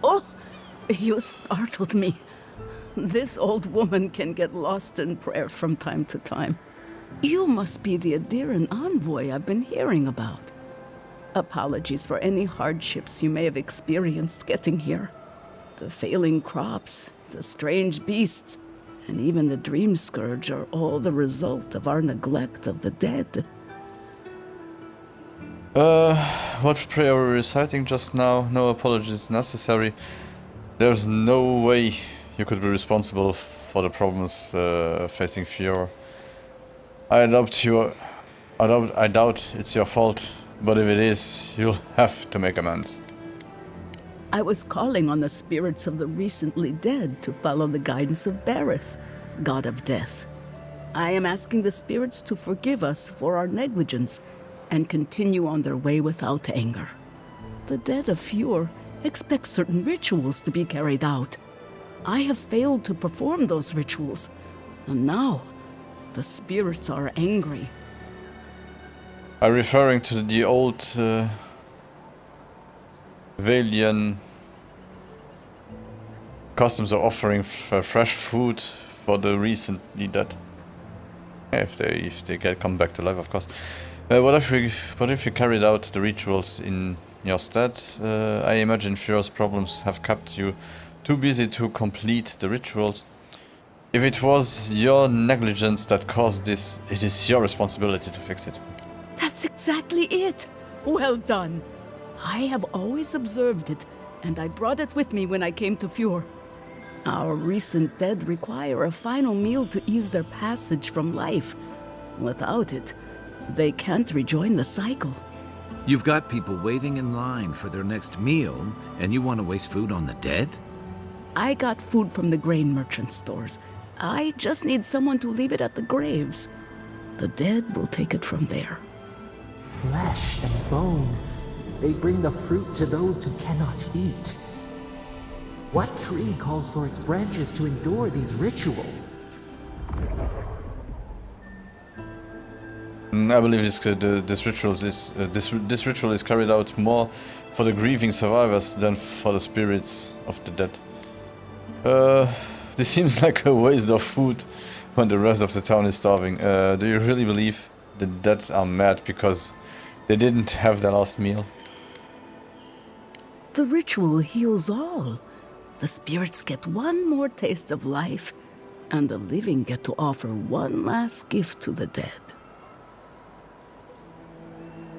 Oh, you startled me. This old woman can get lost in prayer from time to time. You must be the Adiran envoy I've been hearing about. Apologies for any hardships you may have experienced getting here. The failing crops, the strange beasts, and even the dream scourge are all the result of our neglect of the dead. What prayer were we reciting just now? No apologies necessary. There's no way you could be responsible for the problems facing Fior. I doubt it's your fault, but if it is, you'll have to make amends. I was calling on the spirits of the recently dead to follow the guidance of Bareth, god of death. I am asking the spirits to forgive us for our negligence and continue on their way without anger. The dead of Fior expect certain rituals to be carried out. I have failed to perform those rituals, and now the spirits are angry. I'm referring to the old Valian customs of offering fresh food for the recently dead. If they come back to life, of course. What if you carried out the rituals in your stead? I imagine Fior's problems have kept you too busy to complete the rituals. If it was your negligence that caused this, it is your responsibility to fix it. That's exactly it. Well done. I have always observed it, and I brought it with me when I came to Fior. Our recent dead require a final meal to ease their passage from life. Without it, they can't rejoin the cycle. You've got people waiting in line for their next meal, and you want to waste food on the dead? I got food from the grain merchant stores. I just need someone to leave it at the graves. The dead will take it from there. Flesh and bone. They bring the fruit to those who cannot eat. What tree calls for its branches to endure these rituals? I believe this ritual is carried out more for the grieving survivors than for the spirits of the dead. This seems like a waste of food when the rest of the town is starving. Do you really believe the dead are mad because they didn't have their last meal? The ritual heals all. The spirits get one more taste of life, and the living get to offer one last gift to the dead.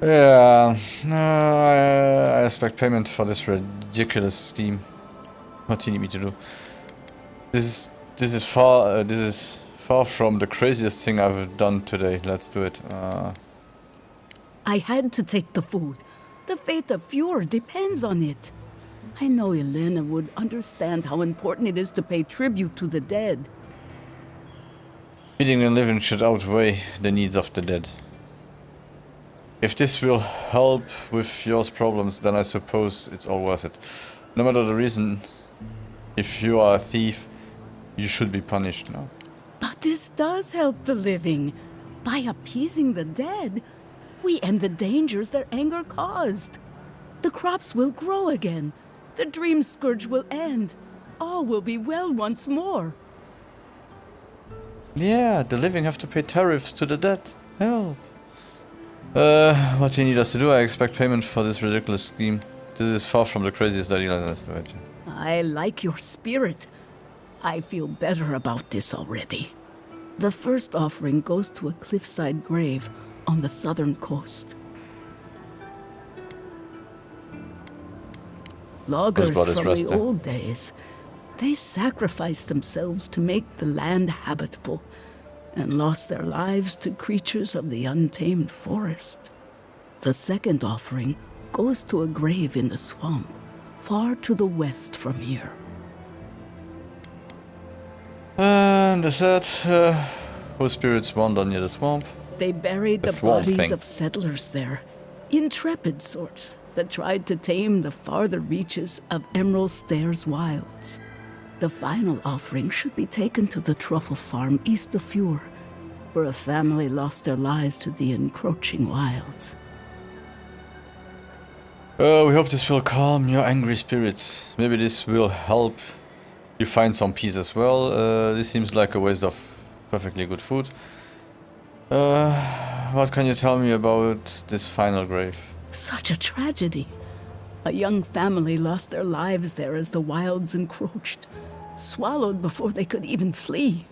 Yeah, I expect payment for this ridiculous scheme. What do you need me to do? This is far from the craziest thing I've done today. Let's do it. I had to take the food. The fate of Fior depends on it. I know Elena would understand how important it is to pay tribute to the dead. Feeding the living should outweigh the needs of the dead. If this will help with your problems, then I suppose it's all worth it. No matter the reason, if you are a thief, you should be punished now. But this does help the living. By appeasing the dead, we end the dangers their anger caused. The crops will grow again. The dream scourge will end. All will be well once more. Yeah, the living have to pay tariffs to the dead. Hell. What do you need us to do? I expect payment for this ridiculous scheme. This is far from the craziest idea. I like your spirit. I feel better about this already. The first offering goes to a cliffside grave on the southern coast. Loggers from the old days, they sacrificed themselves to make the land habitable and lost their lives to creatures of the untamed forest. The second offering goes to a grave in the swamp, far to the west from here. And the third, whose spirits wander near the swamp? They buried the bodies of settlers there, intrepid sorts that tried to tame the farther reaches of Emerald Stairs wilds. The final offering should be taken to the truffle farm east of Fior, where a family lost their lives to the encroaching wilds. We hope this will calm your angry spirits. Maybe this will help you find some peace as well. This seems like a waste of perfectly good food. What can you tell me about this final grave? Such a tragedy. A young family lost their lives there as the wilds encroached, swallowed before they could even flee.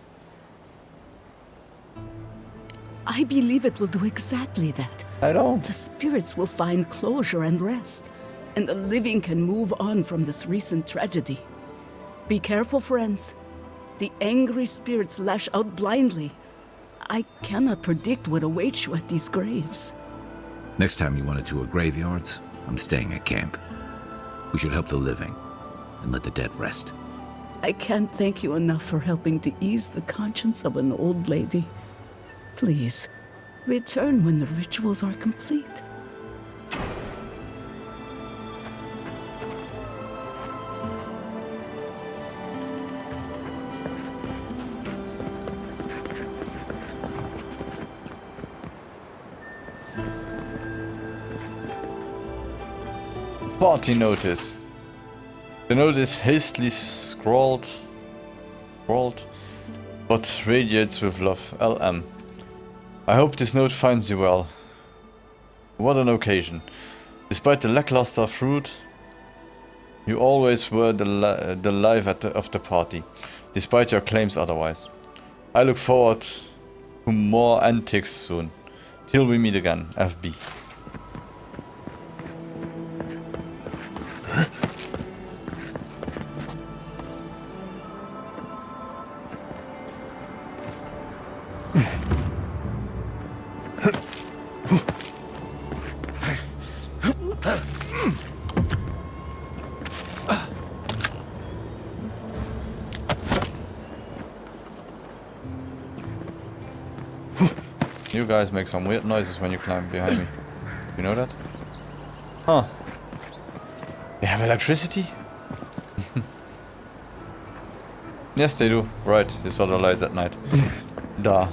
I believe it will do exactly that. I don't. The spirits will find closure and rest, and the living can move on from this recent tragedy. Be careful, friends. The angry spirits lash out blindly. I cannot predict what awaits you at these graves. Next time you want to tour graveyards, I'm staying at camp. We should help the living and let the dead rest. I can't thank you enough for helping to ease the conscience of an old lady. Please, return when the rituals are complete. Party notice. The note is hastily scrawled, but radiates with love. LM. I hope this note finds you well. What an occasion. Despite the lackluster fruit, you always were the life of the party, despite your claims otherwise. I look forward to more antics soon. Till we meet again, FB. You guys make some weird noises when you climb behind me. You know that? Huh. They have electricity? Yes, they do. Right, you saw the lights at night. Duh.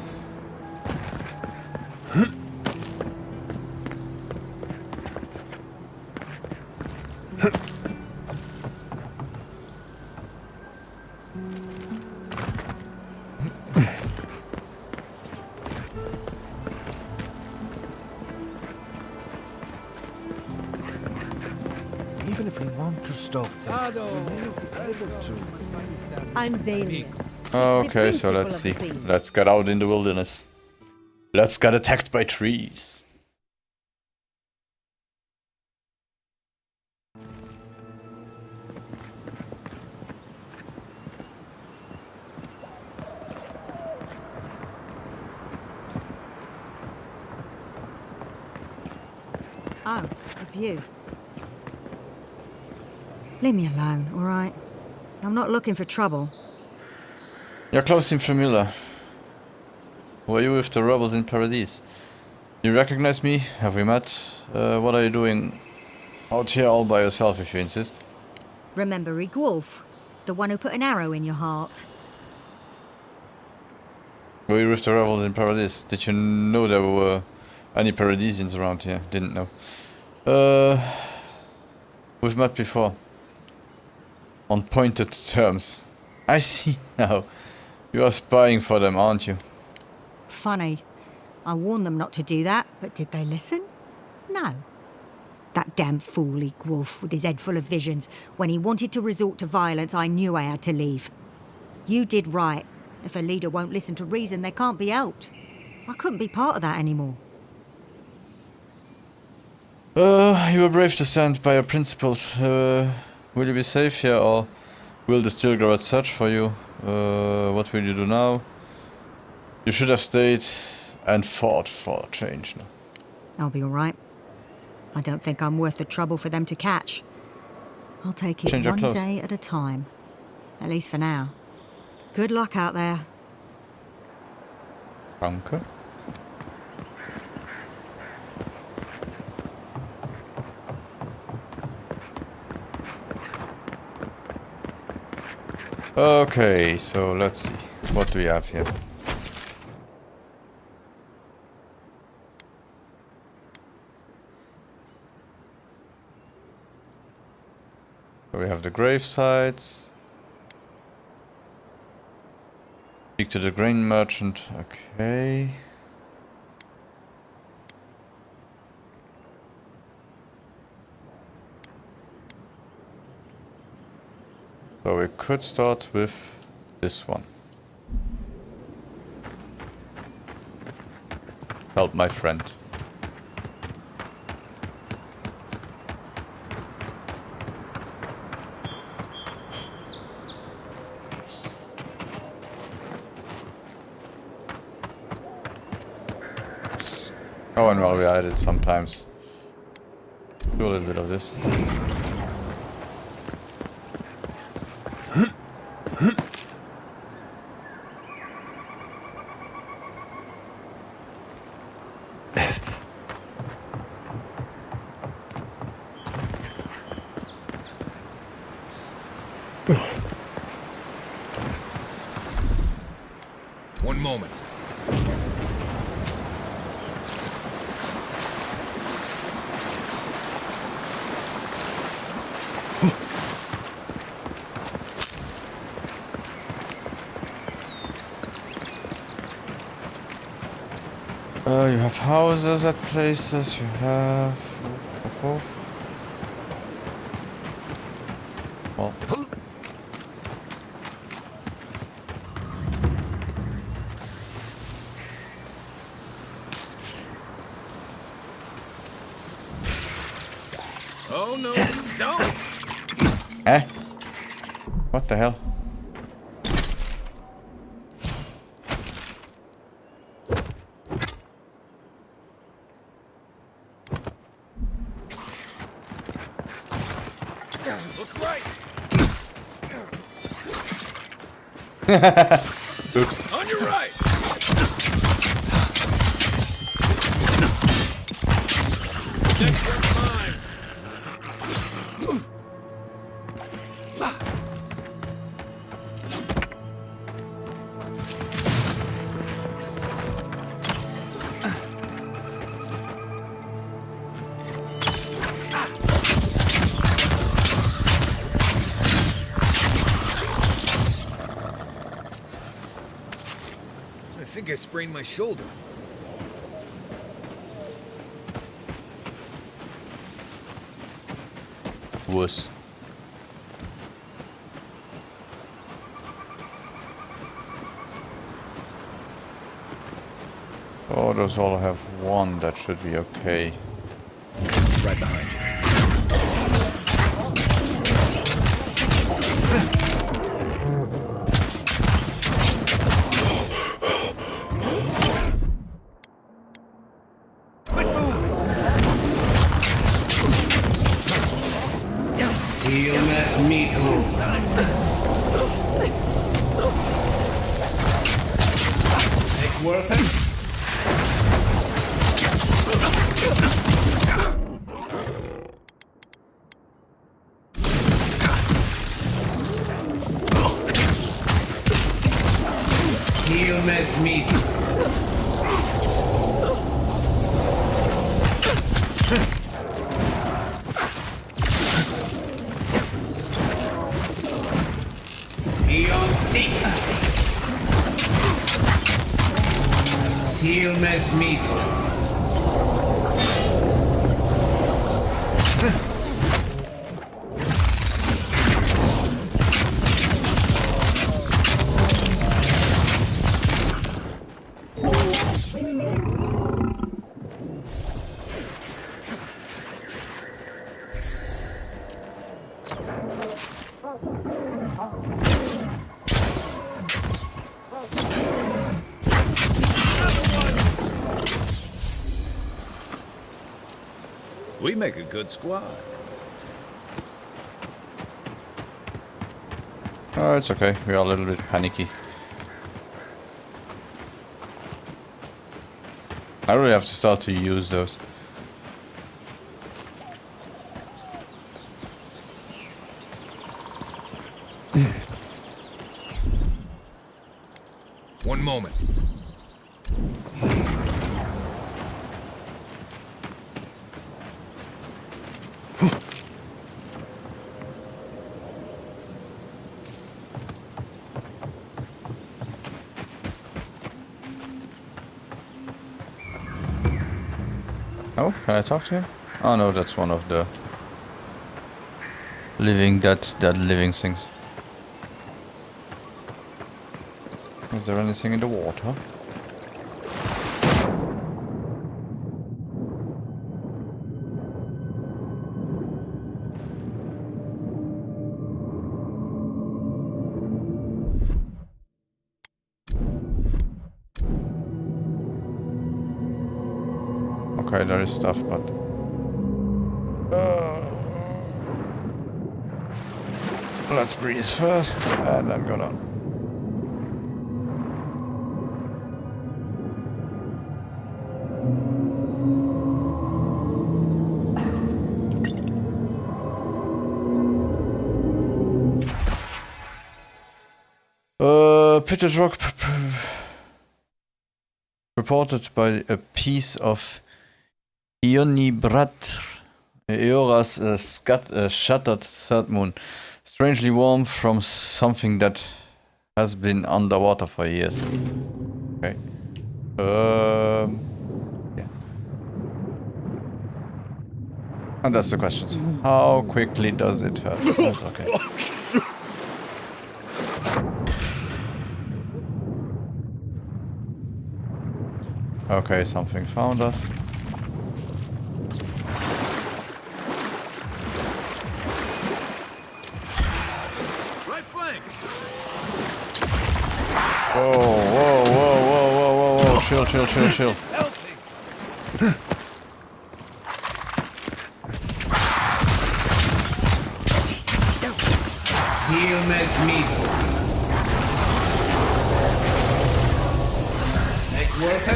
Even if we want to stop them, we may not be able to. I'm Valiant. Okay, so let's see. Let's get out in the wilderness. Let's get attacked by trees. Oh, it's you. Leave me alone, all right? I'm not looking for trouble. Your clothes seem familiar. Were you with the rebels in Paradise? You recognize me? Have we met? What are you doing out here all by yourself, if you insist? Remember Rigwolf, the one who put an arrow in your heart? Were you with the rebels in Paradise? Did you know there were any Paradisians around here? Didn't know. We've met before. On pointed terms. I see now. You are spying for them, aren't you? Funny. I warned them not to do that, but did they listen? No. That damn fool Rigwolf with his head full of visions. When he wanted to resort to violence, I knew I had to leave. You did right. If a leader won't listen to reason, they can't be helped. I couldn't be part of that anymore. You were brave to stand by your principles. Will you be safe here, or will the Stilgarad search for you? What will you do now? You should have stayed and fought for a change. No? I'll be all right. I don't think I'm worth the trouble for them to catch. I'll take it Change your one clothes. day at a time. At least for now. Good luck out there. Danke. Okay, so let's see. What do we have here? So we have the grave sites. Speak to the grain merchant. Okay. So we could start with this one. Help my friend. Oh, and while we're at it, sometimes do a little bit of this. One moment. You have houses at places, you have... Well... Oh no, don't! Eh? What the hell? Look right! Oops. On your right! Next one's mine! I think I sprained my shoulder. Wuss. Oh, those all have one, that should be okay. Right behind you. Stillness Metal. Make worth it? Stillness Metal. Beyond Seek. Stillness Metal. We make a good squad. Oh, it's okay. We are a little bit panicky. I really have to start to use those. One moment. Oh, can I talk to him? Oh no, that's one of the living, that living things. Is there anything in the water? Okay, there is stuff, but... let's breathe first, and then go down. Pitted rock reported by a piece of Ionibrat, Eora's shattered third moon, strangely warm from something that has been underwater for years. Okay. Yeah. And that's the questions. How quickly does it hurt? That's okay. Okay, something found us. Right flank. Whoa, whoa, whoa, whoa, whoa, whoa, whoa. Chill, chill, chill, chill. Seal mes mito. Worth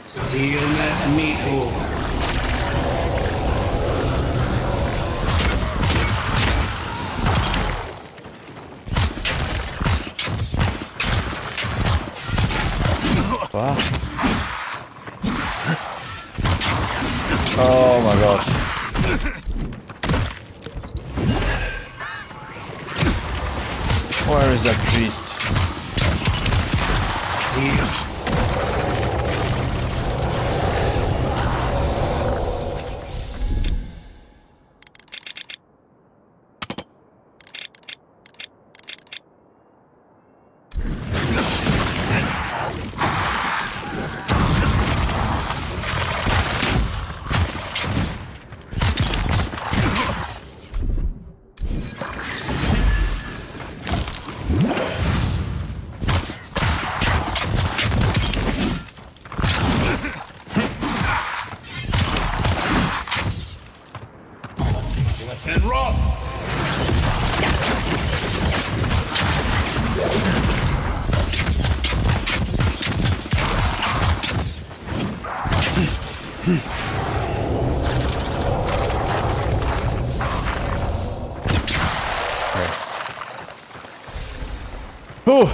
Seal mes mito. What? Oh my god. Where is that priest? Seal. And roll! Whew.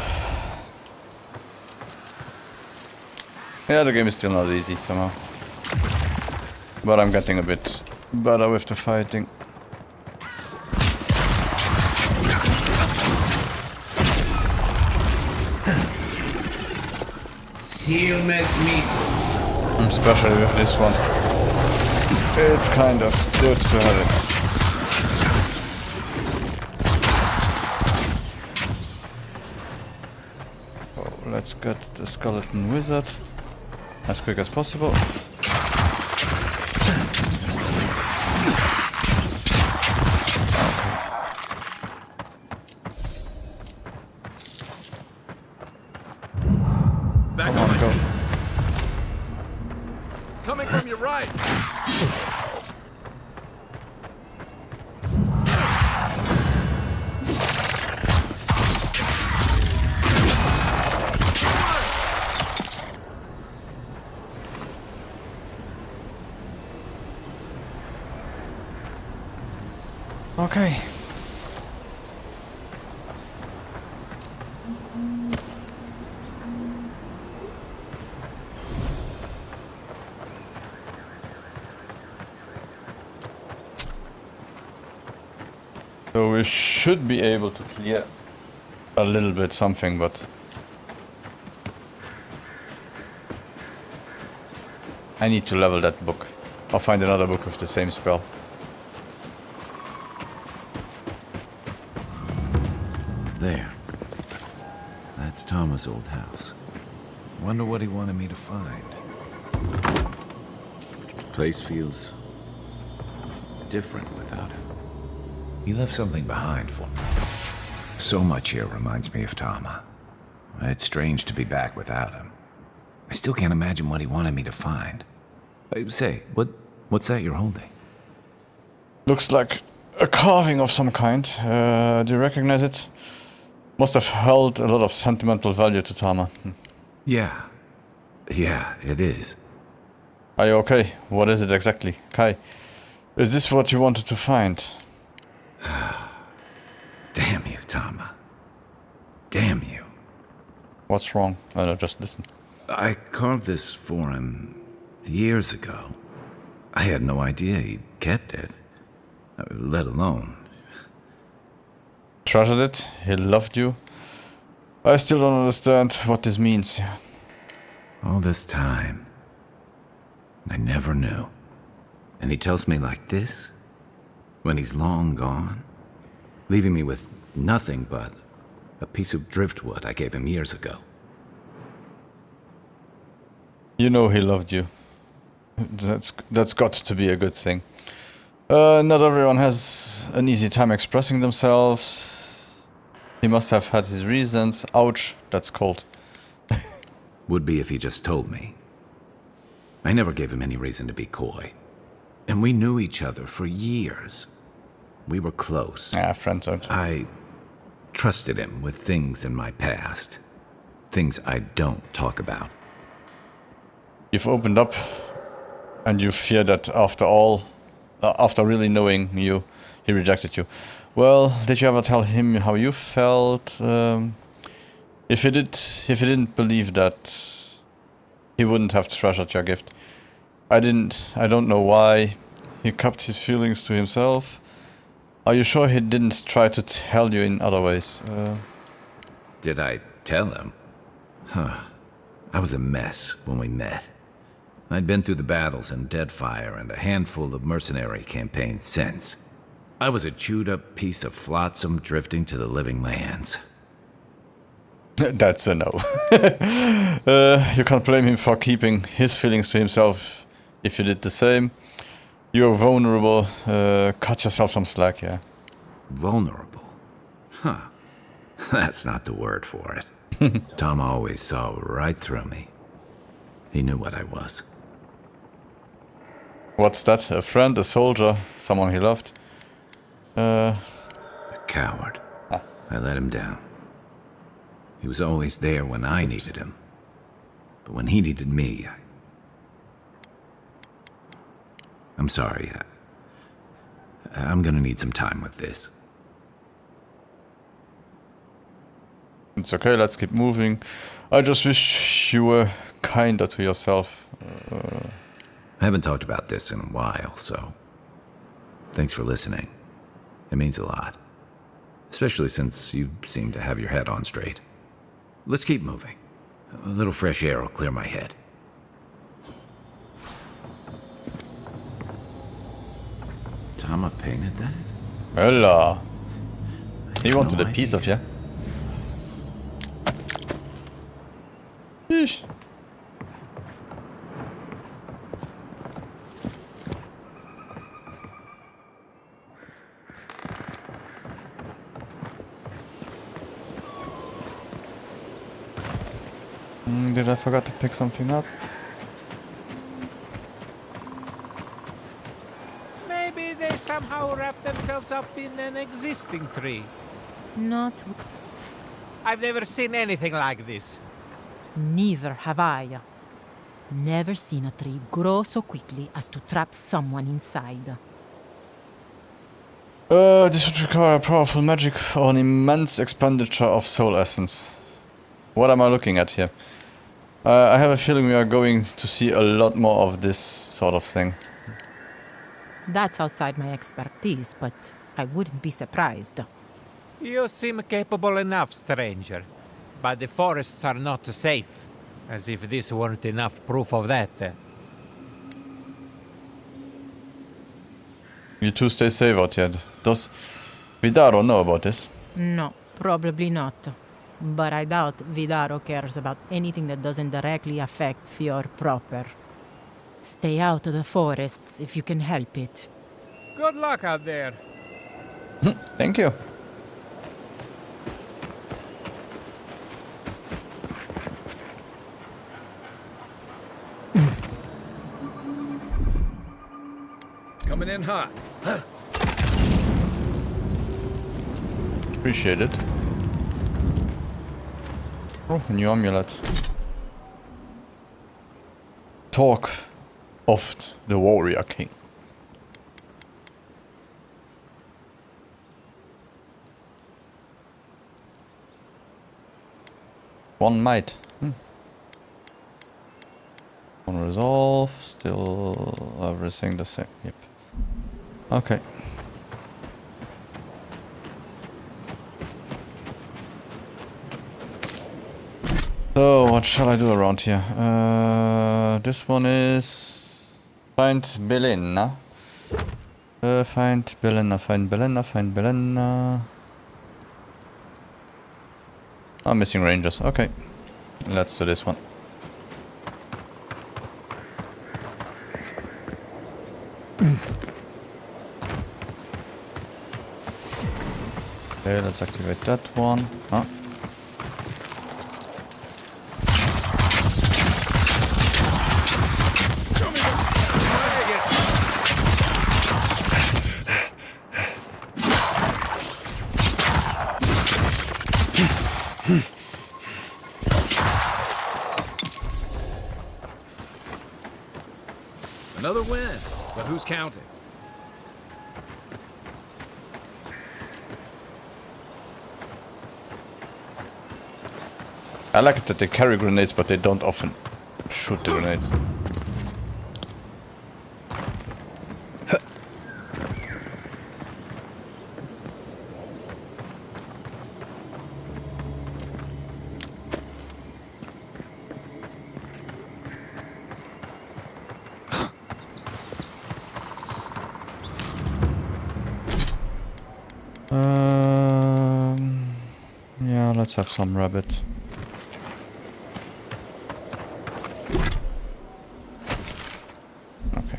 Yeah, the game is still not easy somehow. But I'm getting a bit better with the fighting. Seal mes mito. Especially with this one. It's kind of good to have it. Oh, let's get the skeleton wizard as quick as possible. Back Come on, go. Coming from your right. Okay. So we should be able to clear a little bit something, but I need to level that book. Or find another book with the same spell. There. That's Thomas' old house. Wonder what he wanted me to find. Place feels different without him. He left something behind for me. So much here reminds me of Tama. It's strange to be back without him. I still can't imagine what he wanted me to find. Say, what's that you're holding? Looks like a carving of some kind. Do you recognize it? Must have held a lot of sentimental value to Tama. Yeah, it is. Are you okay? What is it exactly? Kai, is this what you wanted to find? Damn you, Tama. Damn you. What's wrong? No, just listen. I carved this for him years ago. I had no idea he'd kept it, let alone. Treasured it? He loved you? I still don't understand what this means. All this time, I never knew. And he tells me like this, when he's long gone, leaving me with nothing but a piece of driftwood I gave him years ago. You know he loved you. That's got to be a good thing. Not everyone has an easy time expressing themselves. He must have had his reasons. Ouch, that's cold. Would be if he just told me. I never gave him any reason to be coy. And we knew each other for years. We were close. Yeah, friends aren't. I trusted him with things in my past. Things I don't talk about. You've opened up, and you fear that after all, after really knowing you, he rejected you. Well, did you ever tell him how you felt? If he didn't believe that, he wouldn't have treasured your gift. I don't know why. He kept his feelings to himself. Are you sure he didn't try to tell you in other ways? Did I tell him? I was a mess when we met. I'd been through the battles in Deadfire and a handful of mercenary campaigns since. I was a chewed-up piece of flotsam drifting to the living lands. That's a no. You can't blame him for keeping his feelings to himself if you did the same. You're vulnerable. Cut yourself some slack, yeah. Vulnerable? Huh. That's not the word for it. Tom always saw right through me. He knew what I was. What's that? A friend, a soldier, someone he loved? A coward. I let him down. He was always there when I needed him. But when he needed me, I'm sorry. I'm gonna need some time with this. It's okay, let's keep moving. I just wish you were kinder to yourself. I haven't talked about this in a while, so thanks for listening. It means a lot. Especially since you seem to have your head on straight. Let's keep moving. A little fresh air will clear my head. Tama painted that? Hola. He wanted a piece of you. Yeesh. Did I forget to pick something up? Maybe they somehow wrap themselves up in an existing tree. Not. I've never seen anything like this. Neither have I. Never seen a tree grow so quickly as to trap someone inside. This would require powerful magic or an immense expenditure of soul essence. What am I looking at here? I have a feeling we are going to see a lot more of this sort of thing. That's outside my expertise, but I wouldn't be surprised. You seem capable enough, stranger. But the forests are not safe. As if this weren't enough proof of that. You two stay safe out here. Does Vidaro know about this? No, probably not. But I doubt Vidaro cares about anything that doesn't directly affect Fior proper. Stay out of the forests if you can help it. Good luck out there. Thank you. Coming in hot. Appreciate it. Oh, a new amulet. Talk of the Warrior King. One might. One resolve. Still everything the same. Yep. Okay. So, what shall I do around here? This one is... Find Belena. Find Belena. I'm missing rangers. Okay. Let's do this one. Okay, let's activate that one. Huh? Another win, but who's counting? I like it that they carry grenades, but they don't often shoot the grenades. Yeah, let's have some rabbit. Okay.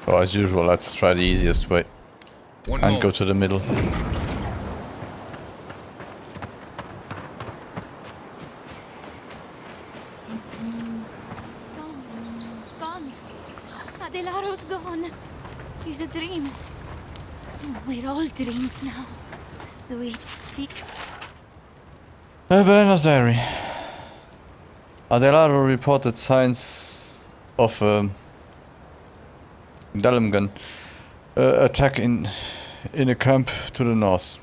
So as usual, let's try the easiest way and go to the middle. Gone. Adelaro's gone. He's a dream. We're all dreams now. Sweet. Belena's diary. Adelaro reported signs of Dalemgan attack in a camp to the north.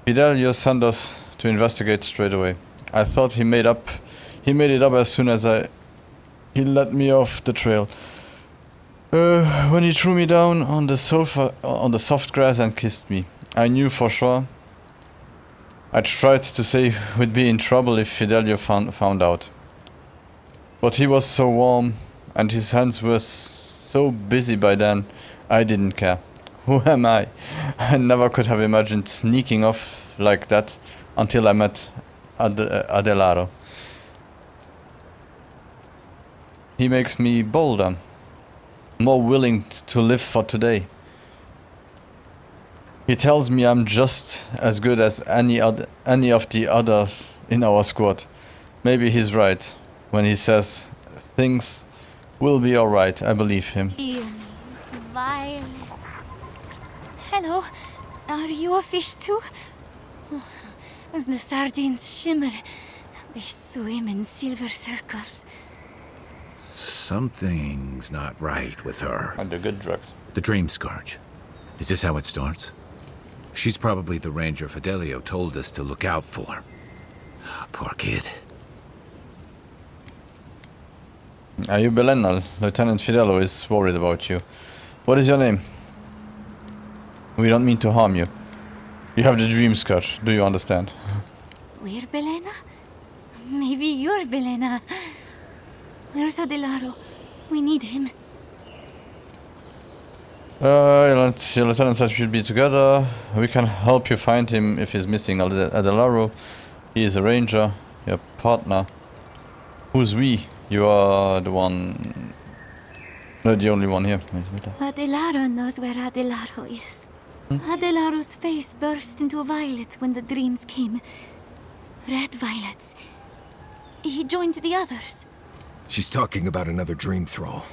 Fidelio sent us to investigate straight away. I thought he made it up as soon as he let me off the trail. When he threw me down on the sofa on the soft grass and kissed me, I knew for sure. I tried to say we'd be in trouble if Fidelio found out. But he was so warm and his hands were so busy by then, I didn't care. Who am I? I never could have imagined sneaking off like that until I met Adelaro. He makes me bolder, more willing to live for today. He tells me I'm just as good as any of the others in our squad. Maybe he's right when he says things will be alright. I believe him. Peonies, violets. Hello, are you a fish too? Oh, the sardines shimmer. They swim in silver circles. Something's not right with her. And the good drugs. The dream scourge. Is this how it starts? She's probably the ranger Fidelio told us to look out for. Poor kid. Are you Belenal? Lieutenant Fidello is worried about you. What is your name? We don't mean to harm you. You have the dream scourge, do you understand? We're Belena? Maybe you're Belena. Where's Adelaro? We need him. Your lieutenant said we should be together. We can help you find him if he's missing. Adelaro, he is a ranger, your partner. Who's we? You are the one... No, the only one here. Adelaro knows where Adelaro is. Adelaro's face burst into violets when the dreams came. Red violets. He joined the others. She's talking about another dream thrall.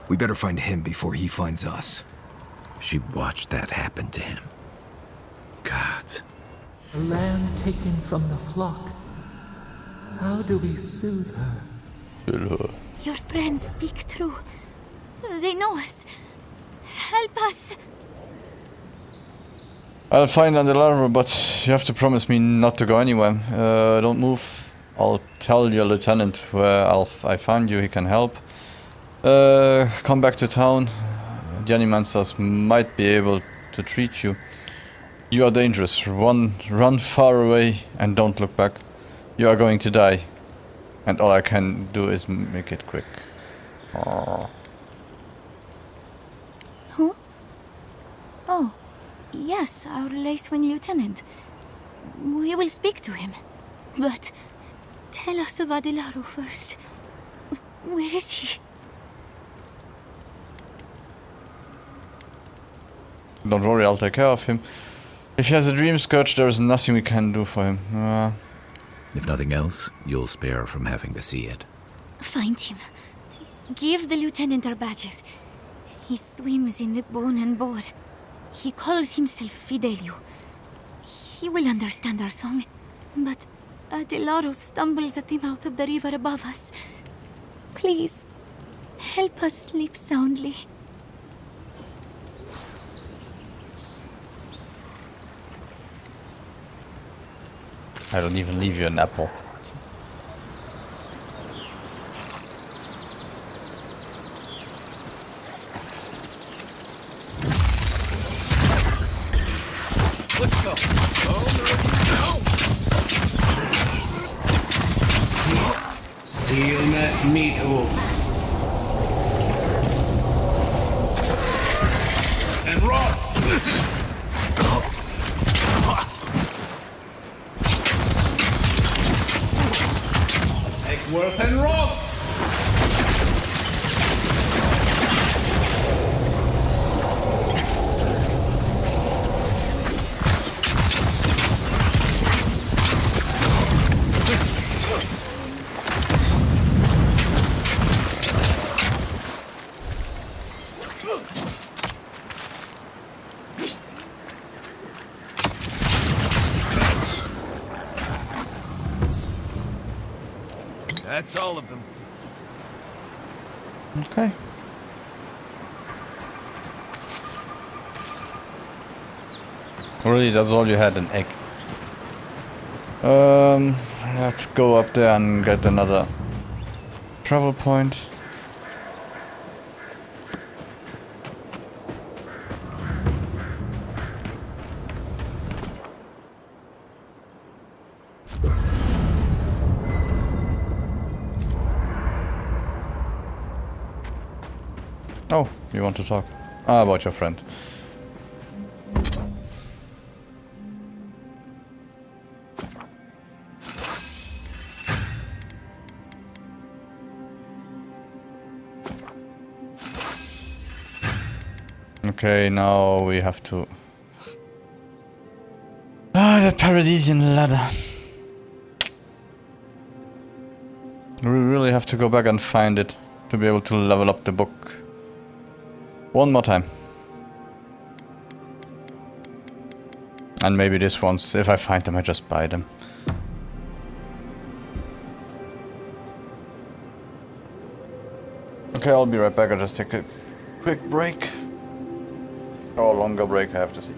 We better find him before he finds us. She watched that happen to him. God. A lamb taken from the flock. How do we soothe her? Your friends speak true. They know us. Help us. I'll find Adelaro, but you have to promise me not to go anywhere. Don't move. I'll tell your lieutenant where I find you, he can help. Come back to town. The animansters might be able to treat you. You are dangerous. Run far away and don't look back. You are going to die. And all I can do is make it quick. Aww. Who? Oh, yes, our Lacewing lieutenant. We will speak to him. But tell us of Adelaro first. Where is he? Don't worry, I'll take care of him. If he has a dream scourge, there is nothing we can do for him. If nothing else, you'll spare from having to see it. Find him. Give the lieutenant our badges. He swims in the bone and boar. He calls himself Fidelio. He will understand our song. But Adelaro stumbles at the mouth of the river above us. Please, help us sleep soundly. I don't even leave you an apple. Let's go. Oh, no. Seal nas mitu. And run. Worth and Rock! That's all of them. Okay. Really, that's all you had, an egg. Let's go up there and get another travel point. Oh, you want to talk? About your friend. Okay, now we have to... that Paradisian ladder. We really have to go back and find it to be able to level up the book. One more time. And maybe this one's, if I find them, I just buy them. Okay, I'll be right back. I'll just take a quick break. Or a longer break, I have to see.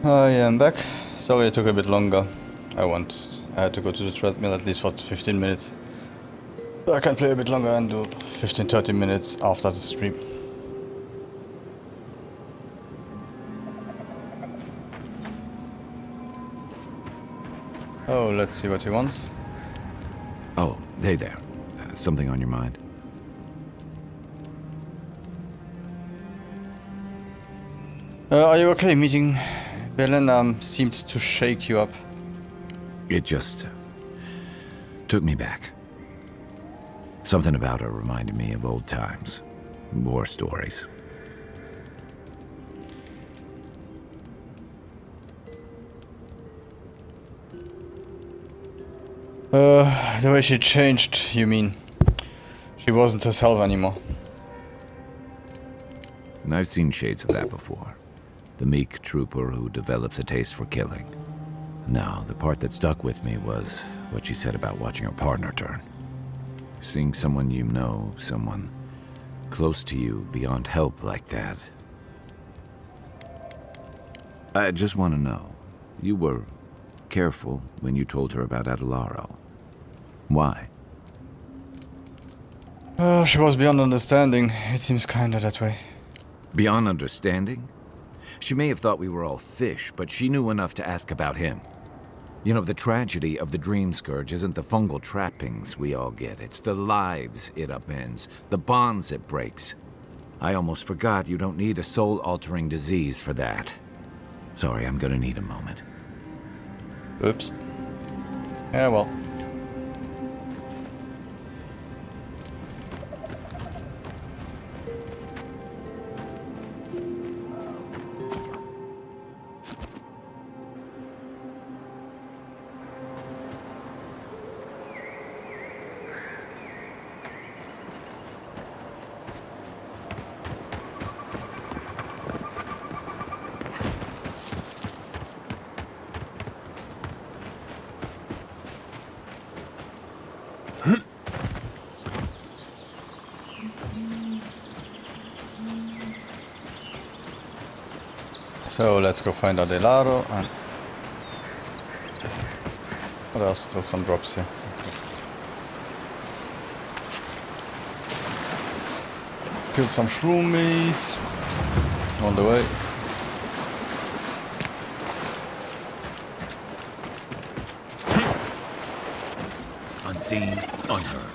I am back. Sorry it took a bit longer. I had to go to the treadmill at least for 15 minutes. I can play a bit longer and do 15-30 minutes after the stream. Oh, let's see what he wants. Oh, hey there. Something on your mind? Are you okay? Meeting Belena seemed to shake you up. It just took me back. Something about her reminded me of old times. War stories. The way she changed, you mean? She wasn't herself anymore. I've seen shades of that before. The meek trooper who develops a taste for killing. Now, the part that stuck with me was what she said about watching her partner turn. Seeing someone you know, someone close to you, beyond help like that. I just want to know, you were careful when you told her about Adelaro. Why? She was beyond understanding. It seems kinda that way. Beyond understanding? She may have thought we were all fish, but she knew enough to ask about him. You know, the tragedy of the Dream Scourge isn't the fungal trappings we all get. It's the lives it upends, the bonds it breaks. I almost forgot you don't need a soul-altering disease for that. Sorry, I'm gonna need a moment. Oops. Yeah, well. So let's go find Adelaro and what else? Still some drops here. Kill some shroomies on the way. Unseen, unheard.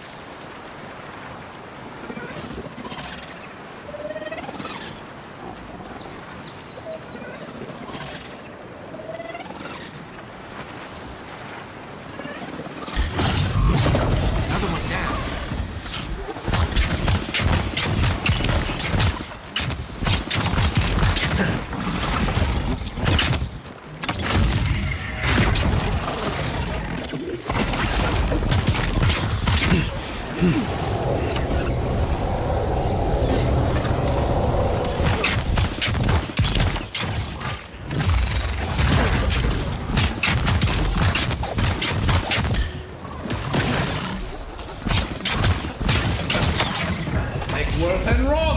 Worth and Rob!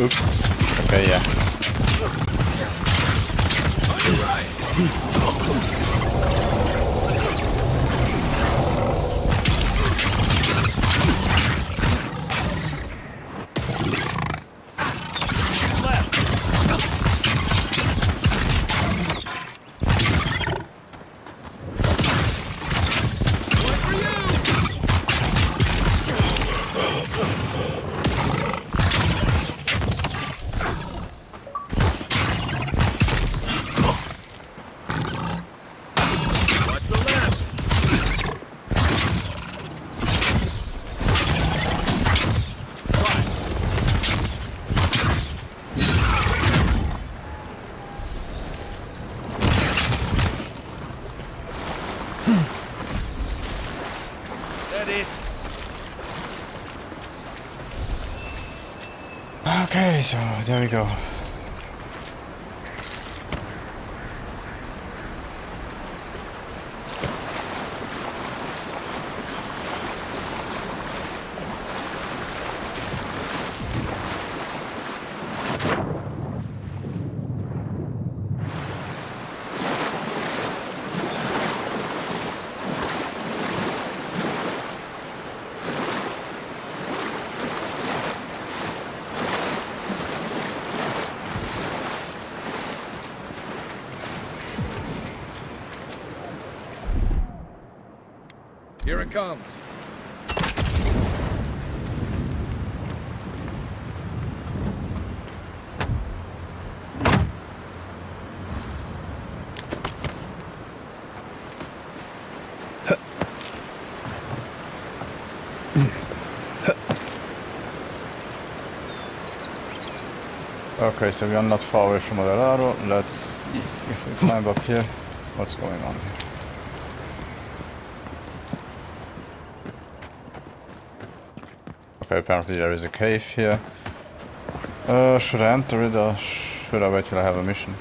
Oops. Okay, yeah. You're right. Okay, so there we go. it comes. Okay, so we are not far away from Moderado. Let's see if we climb up here. What's going on here? Okay, apparently there is a cave here. Should I enter it or should I wait till I have a mission?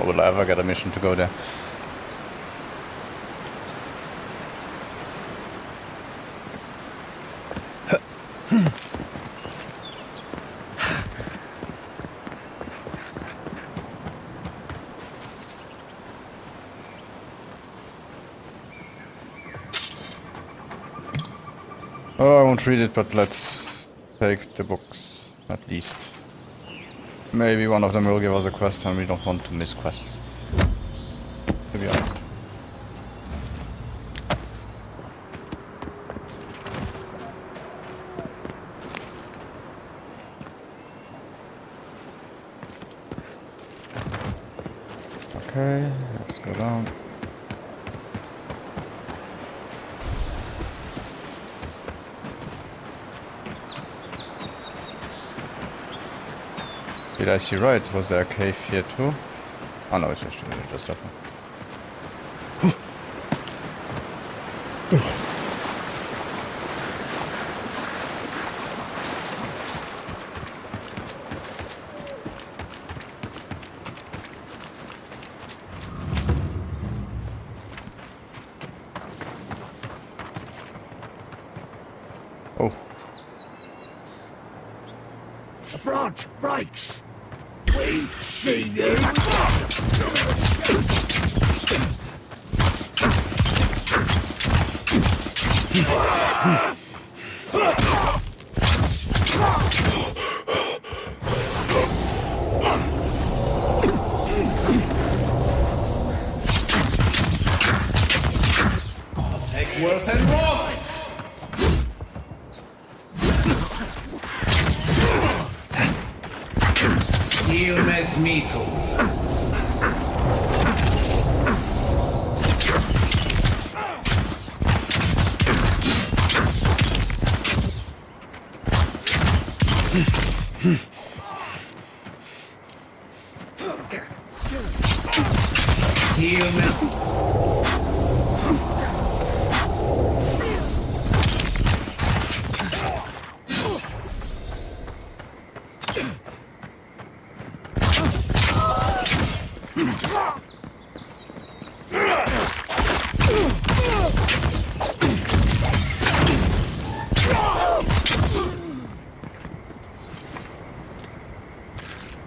Or will I ever get a mission to go there? Oh, I won't read it, but let's take the books, at least. Maybe one of them will give us a quest and we don't want to miss quests, to be honest. Okay, let's go down. Did I see right? Was there a cave here too? Oh no, it's just that one. Oh. The branch breaks. We see you. Eckworth and Roberts. Ilmes Mito.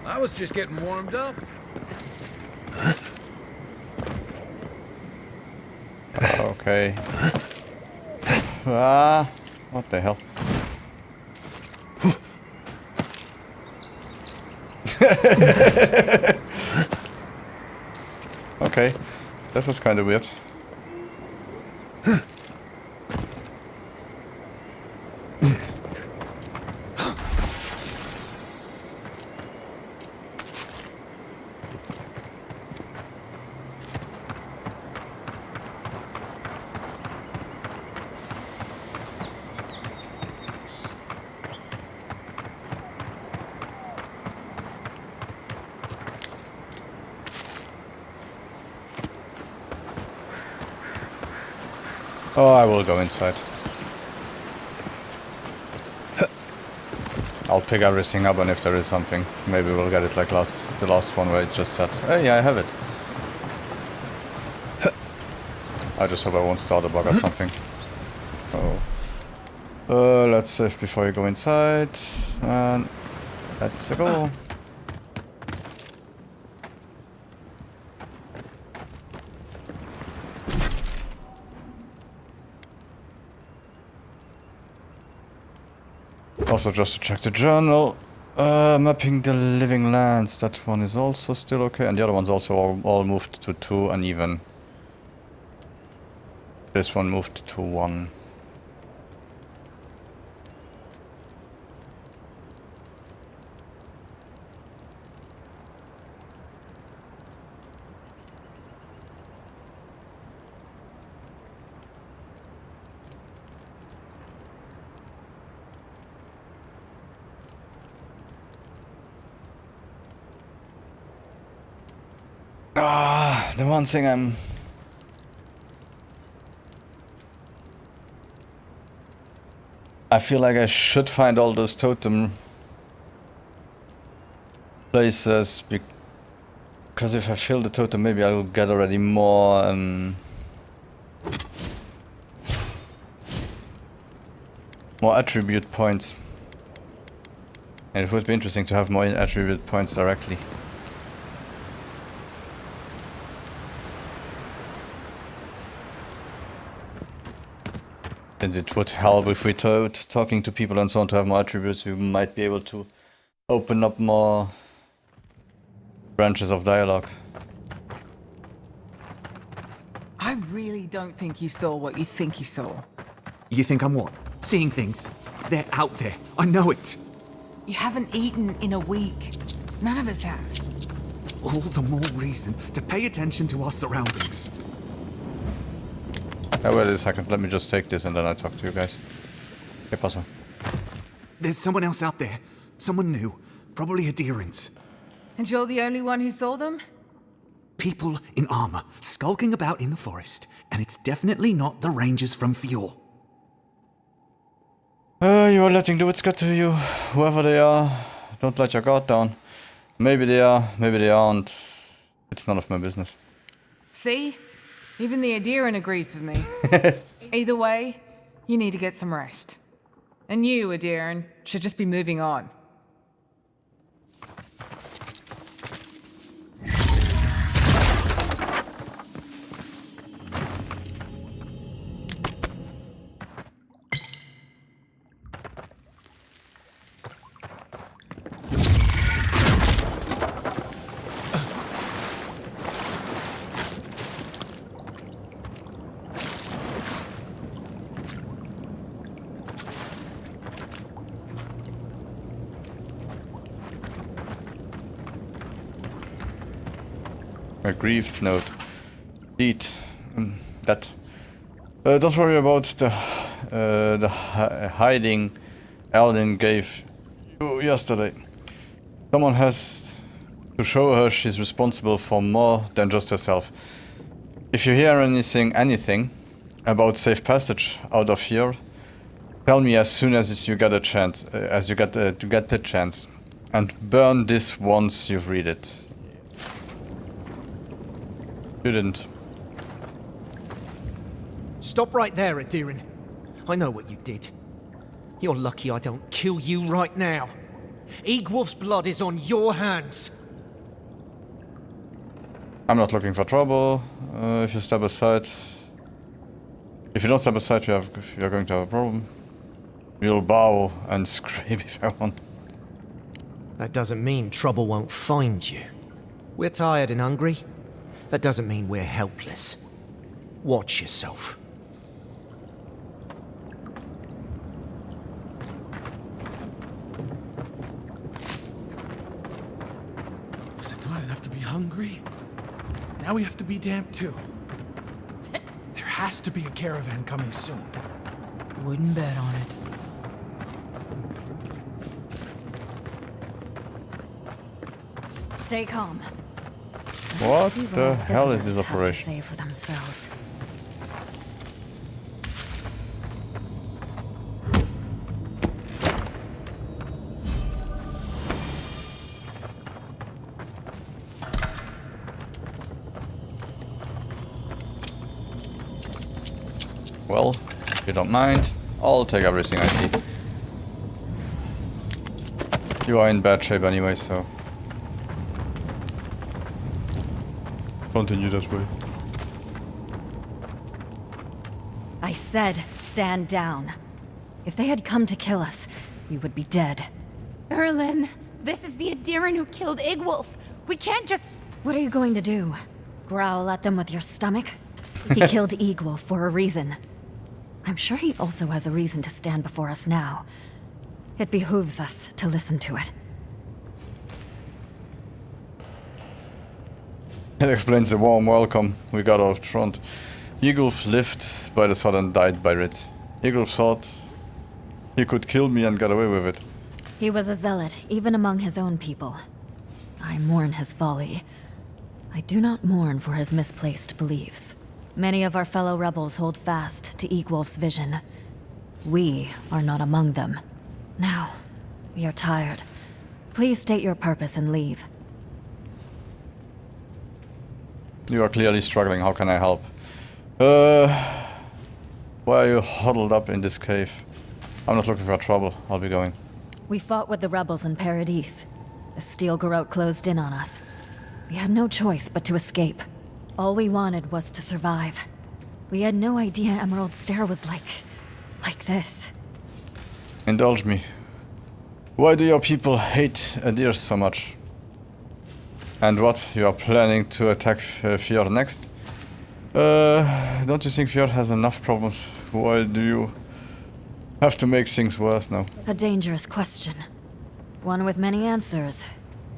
I was just getting warmed up. Okay. Ah, what the hell? Okay, that was kind of weird. Oh, I will go inside. I'll pick everything up, and if there is something, maybe we'll get it like the last one where it just said, hey, I have it. I just hope I won't start a bug or something. Oh. Let's save before you go inside, and let's go. Also, just to check the journal, Mapping the living lands, that one is also still okay, and the other one's also all moved to 2 uneven. This one moved to 1. The one thing I feel like I should find all those totem places, because if I fill the totem, maybe I'll get already more more attribute points. And it would be interesting to have more attribute points directly. And it would help if we talking to people and so on to have more attributes. We might be able to open up more branches of dialogue. I really don't think you saw what you think you saw. You think I'm what? Seeing things? They're out there. I know it. You haven't eaten in a week. None of us have. All the more reason to pay attention to our surroundings. Wait a second, let me just take this and then I talk to you guys. ¿Qué pasa? There's someone else out there. Someone new. Probably adherents. And you're the only one who saw them? People in armor, skulking about in the forest. And it's definitely not the rangers from Fjord. You are letting the wits get to you. Whoever they are, don't let your guard down. Maybe they are, maybe they aren't. It's none of my business. See? Even the adherent agrees with me. Either way, you need to get some rest. And you, adherent, should just be moving on. A grieved note. Indeed. That. Don't worry about the hiding Eldin gave you yesterday. Someone has to show her she's responsible for more than just herself. If you hear anything about safe passage out of here, tell me as soon as you get a chance, to get the chance, and burn this once you've read it. You didn't. Stop right there, Adirin. I know what you did. You're lucky I don't kill you right now. Egwolf's blood is on your hands. I'm not looking for trouble. If you step aside... If you don't step aside, you're going to have a problem. We'll bow and scream if I want. That doesn't mean trouble won't find you. We're tired and hungry. That doesn't mean we're helpless. Watch yourself. Said I didn't have to be hungry. Now we have to be damp too. There has to be a caravan coming soon. Wouldn't bet on it. Stay calm. What the hell is this operation? Say for themselves. Well, if you don't mind, I'll take everything I see. You are in bad shape anyway, so... Continue that way. I said, stand down. If they had come to kill us, you would be dead. Erlen, This is the Adiran who killed Igwolf. We can't just... What are you going to do? Growl at them with your stomach? He killed Igwolf for a reason. I'm sure he also has a reason to stand before us now. It behooves us to listen to it. It explains the warm welcome we got out front. Igwolf lived by the sun and died by it. Igwolf thought he could kill me and get away with it. He was a zealot, even among his own people. I mourn his folly. I do not mourn for his misplaced beliefs. Many of our fellow rebels hold fast to Igwolf's vision. We are not among them. Now, we are tired. Please state your purpose and leave. You are clearly struggling. How can I help? Why are you huddled up in this cave? I'm not looking for trouble. I'll be going. We fought with the rebels in Paradis. The Steel Garrote closed in on us. We had no choice but to escape. All we wanted was to survive. We had no idea Emerald Stair was like this. Indulge me. Why do your people hate Adir so much? And what, you are planning to attack Fjord next? Don't you think Fjord has enough problems? Why do you have to make things worse now? A dangerous question. One with many answers,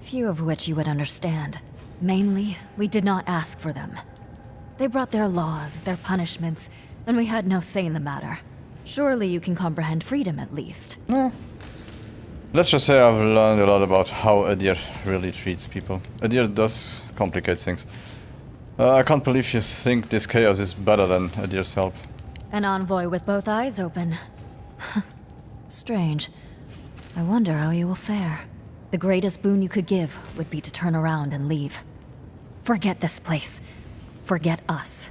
few of which you would understand. Mainly, we did not ask for them. They brought their laws, their punishments, and we had no say in the matter. Surely you can comprehend freedom at least. Let's just say I've learned a lot about how Adir really treats people. Adir does complicate things. I can't believe you think this chaos is better than Adir's help. An envoy with both eyes open. Strange. I wonder how you will fare. The greatest boon you could give would be to turn around and leave. Forget this place. Forget us.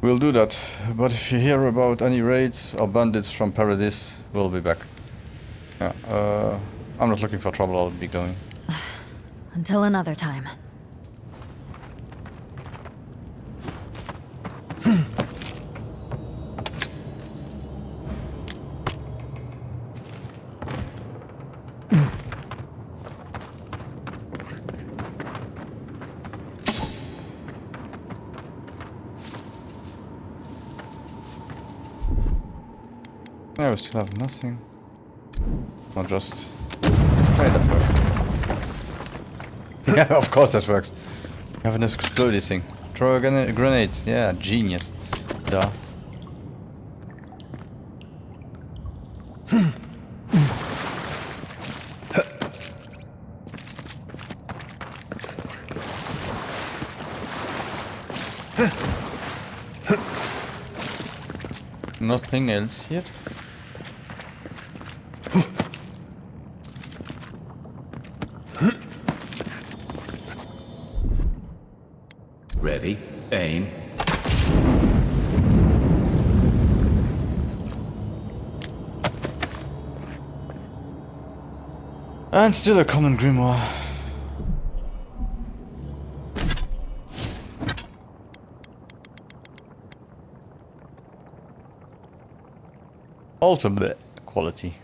We'll do that, but if you hear about any raids or bandits from Paradis, we'll be back. Yeah, I'm not looking for trouble, I'll be going. Until another time. Yeah, we still have nothing. Not just... Hey, that works. Yeah, of course that works. You have an explodey thing. Throw a grenade. Yeah, genius. Duh. Nothing else yet? Ready, aim. And still a common grimoire. Ultimate quality.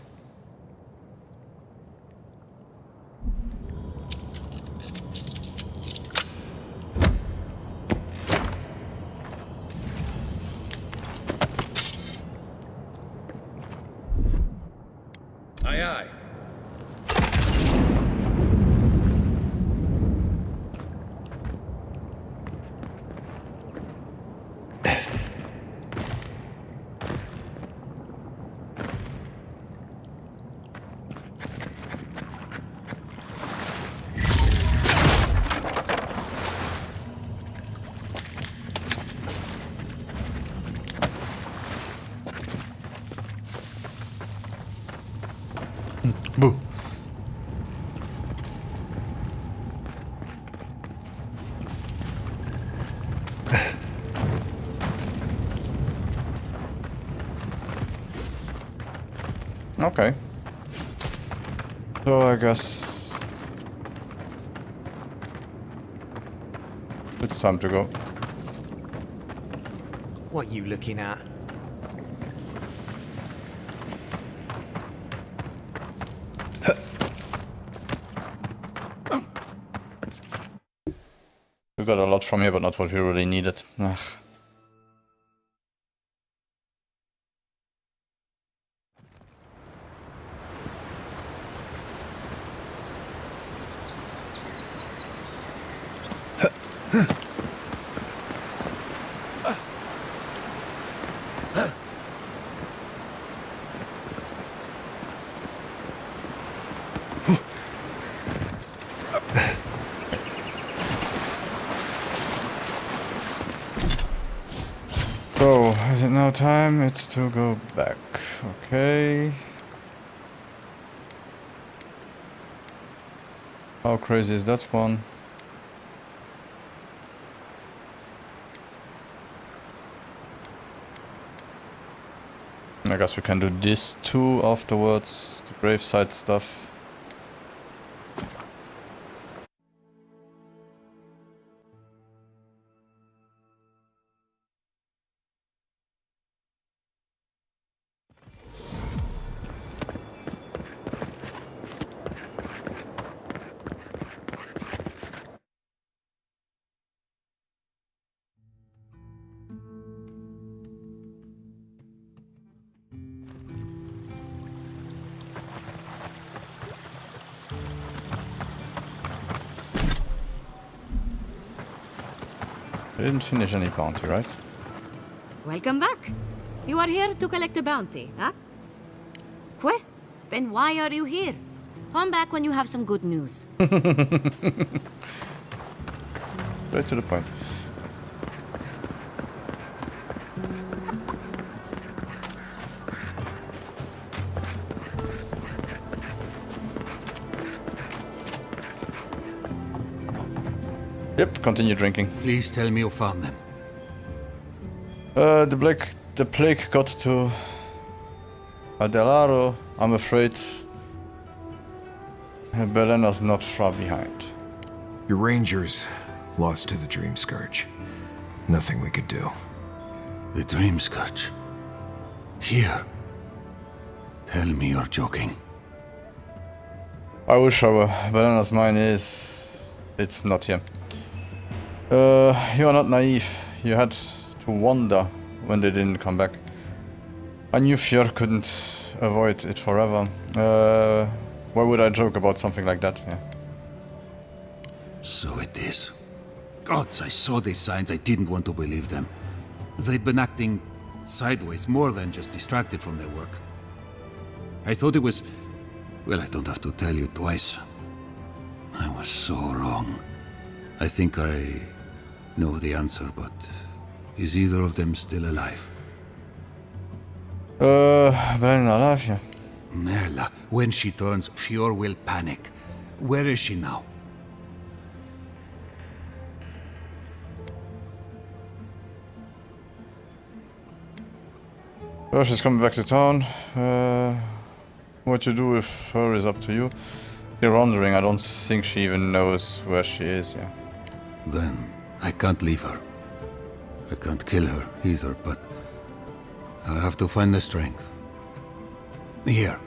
Aye, aye. Boo. Okay. So I guess it's time to go. What you looking at? We got a lot from here, but not what we really needed. Ugh. So, is it now time? It's to go back. Okay. How crazy is that one? I guess we can do this too afterwards, the graveside stuff. I didn't finish any bounty, right? Welcome back. You are here to collect a bounty, huh? Quit? Then why are you here? Come back when you have some good news. Right to the point. Yep, continue drinking. Please tell me you found them. The plague got to Adelaro. I'm afraid Belena's not far behind. Your rangers lost to the Dream Scourge. Nothing we could do. The Dream Scourge? Here? Tell me you're joking. I wish I were. Belena's mine is... it's not here. You are not naive. You had to wonder when they didn't come back. I knew Fjord couldn't avoid it forever. Why would I joke about something like that? Yeah. So it is. Gods, I saw these signs. I didn't want to believe them. They'd been acting sideways, more than just distracted from their work. I thought it was... well, I don't have to tell you twice. I was so wrong. I think I know the answer, but is either of them still alive? Belena alive, yeah. Merla, when she turns, Fjord will panic. Where is she now? Well, she's coming back to town. What to do with her is up to you. Still wondering, I don't think she even knows where she is, yeah. Then I can't leave her. I can't kill her either, but I'll have to find the strength. Here,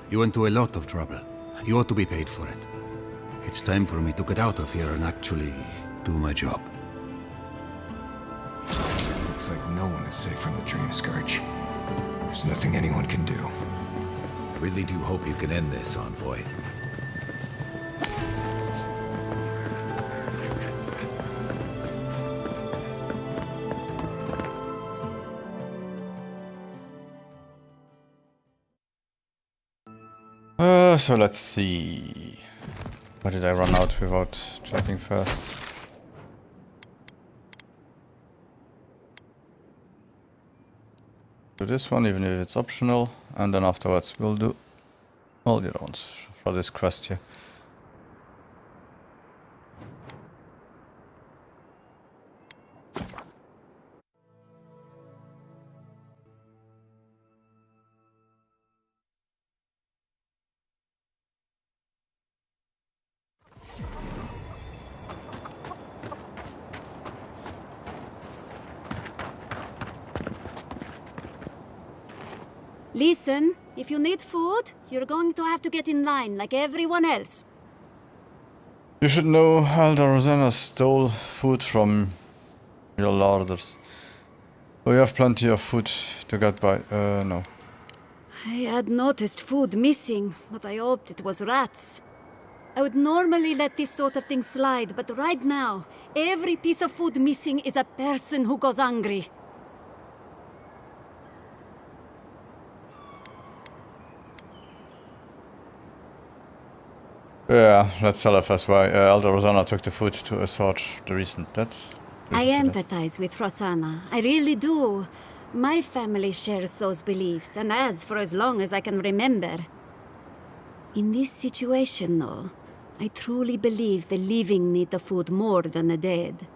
you went to a lot of trouble. You ought to be paid for it. It's time for me to get out of here and actually do my job. Looks like no one is safe from the Dream Scourge. There's nothing anyone can do. Really do hope you can end this, Envoy. So let's see. Why did I run out without checking first? Do this one, even if it's optional, and then afterwards we'll do all the other ones for this quest here. Listen, if you need food, you're going to have to get in line like everyone else. You should know Elder Rosanna stole food from your larders. We have plenty of food to get by. No. I had noticed food missing, but I hoped it was rats. I would normally let this sort of thing slide, but right now, every piece of food missing is a person who goes hungry. Yeah, let's tell us why Elder Rosanna took the food to assuage the recent deaths. I empathize with Rosanna. I really do. My family shares those beliefs, and has for as long as I can remember. In this situation, though, I truly believe the living need the food more than the dead.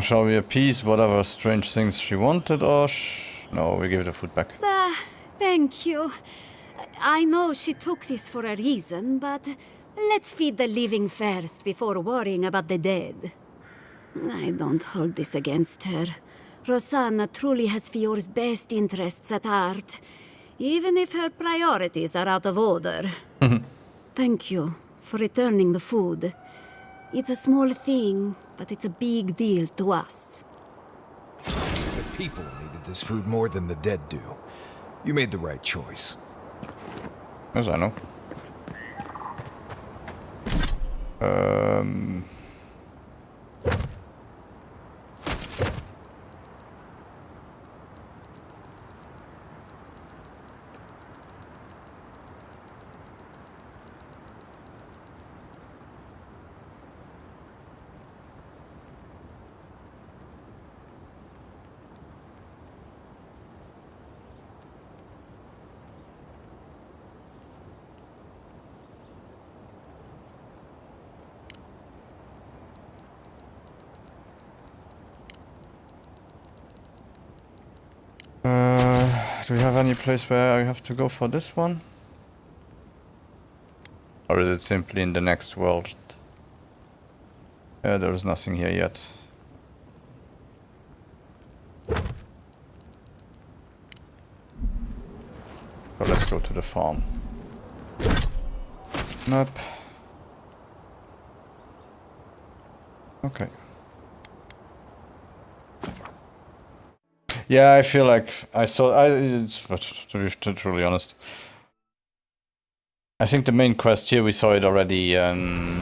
Shall we appease whatever strange things she wanted, or no, we give the food back. Thank you. I know she took this for a reason, but let's feed the living first before worrying about the dead. I don't hold this against her. Rosanna truly has Fior's best interests at heart, even if her priorities are out of order. Thank you for returning the food. It's a small thing, but it's a big deal to us. The people needed this food more than the dead do. You made the right choice. Yes, I know. Do we have any place where I have to go for this one? Or is it simply in the next world? Yeah, there is nothing here yet. So let's go to the farm. Map. Okay. Yeah, I feel like but to be truly honest, I think the main quest here, we saw it already in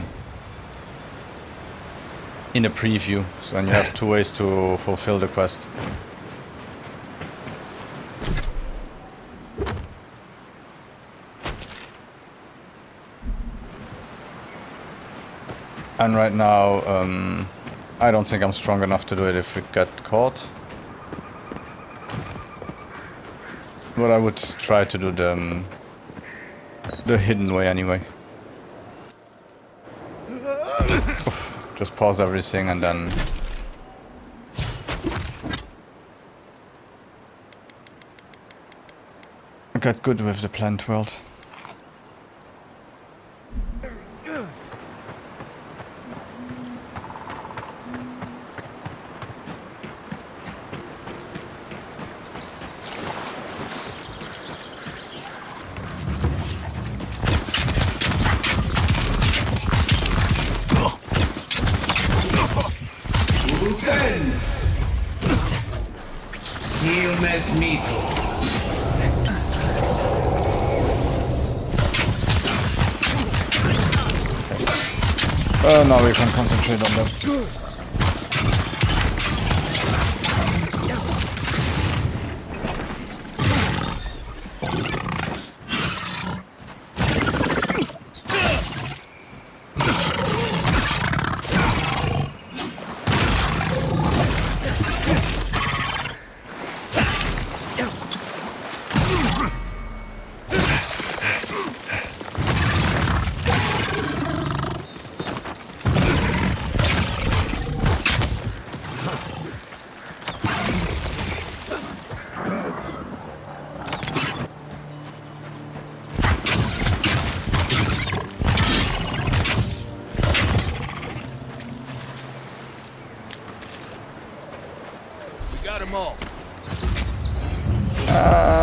a preview, so then you have 2 ways to fulfill the quest. And right now, I don't think I'm strong enough to do it if we get caught. But I would try to do the hidden way anyway. Just pause everything and then... get good with the plant world. Now we can concentrate on that.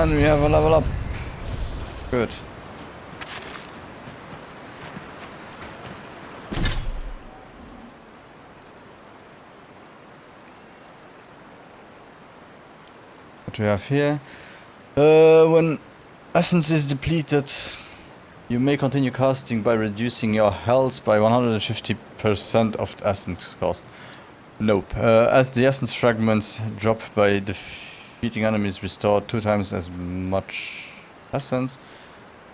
And we have a level up. Good. What do we have here? When essence is depleted, you may continue casting by reducing your health by 150% of the essence cost. Nope. As the essence fragments drop by defeating enemies, restore 2 times as much essence.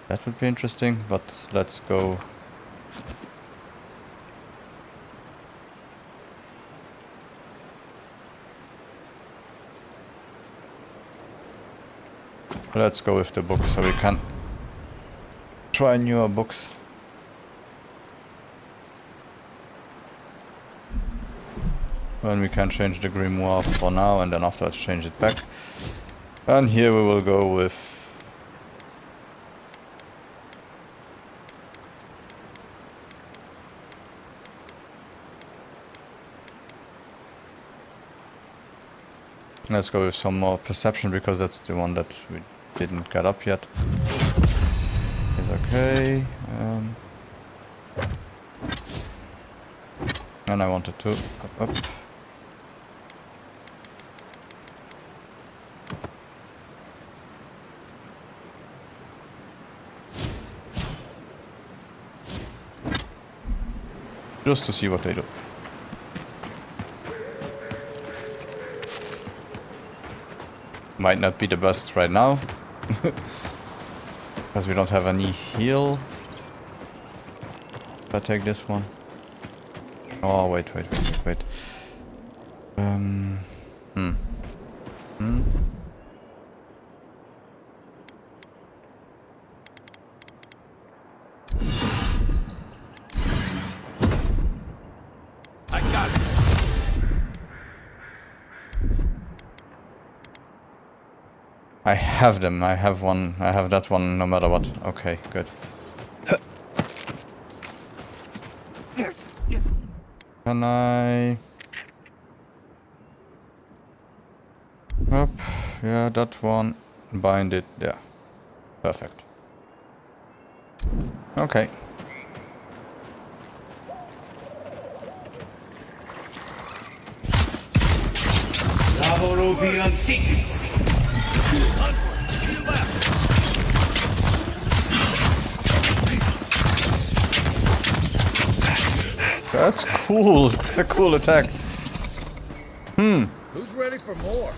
That would be interesting, but let's go. Let's go with the book so we can try newer books. Then we can change the grimoire for now and then afterwards change it back. And here we will go with let's go with some more perception because that's the one that we didn't get up yet. It's okay. And I wanted to up. Just to see what they do. Might not be the best right now. Because we don't have any heal. If I take this one. Oh, wait. I got it. I have them. I have one. I have that one no matter what. Okay, good. Can I... Up. Yeah, that one. Bind it. Yeah. Perfect. Okay. That's cool. It's a cool attack. Who's ready for more?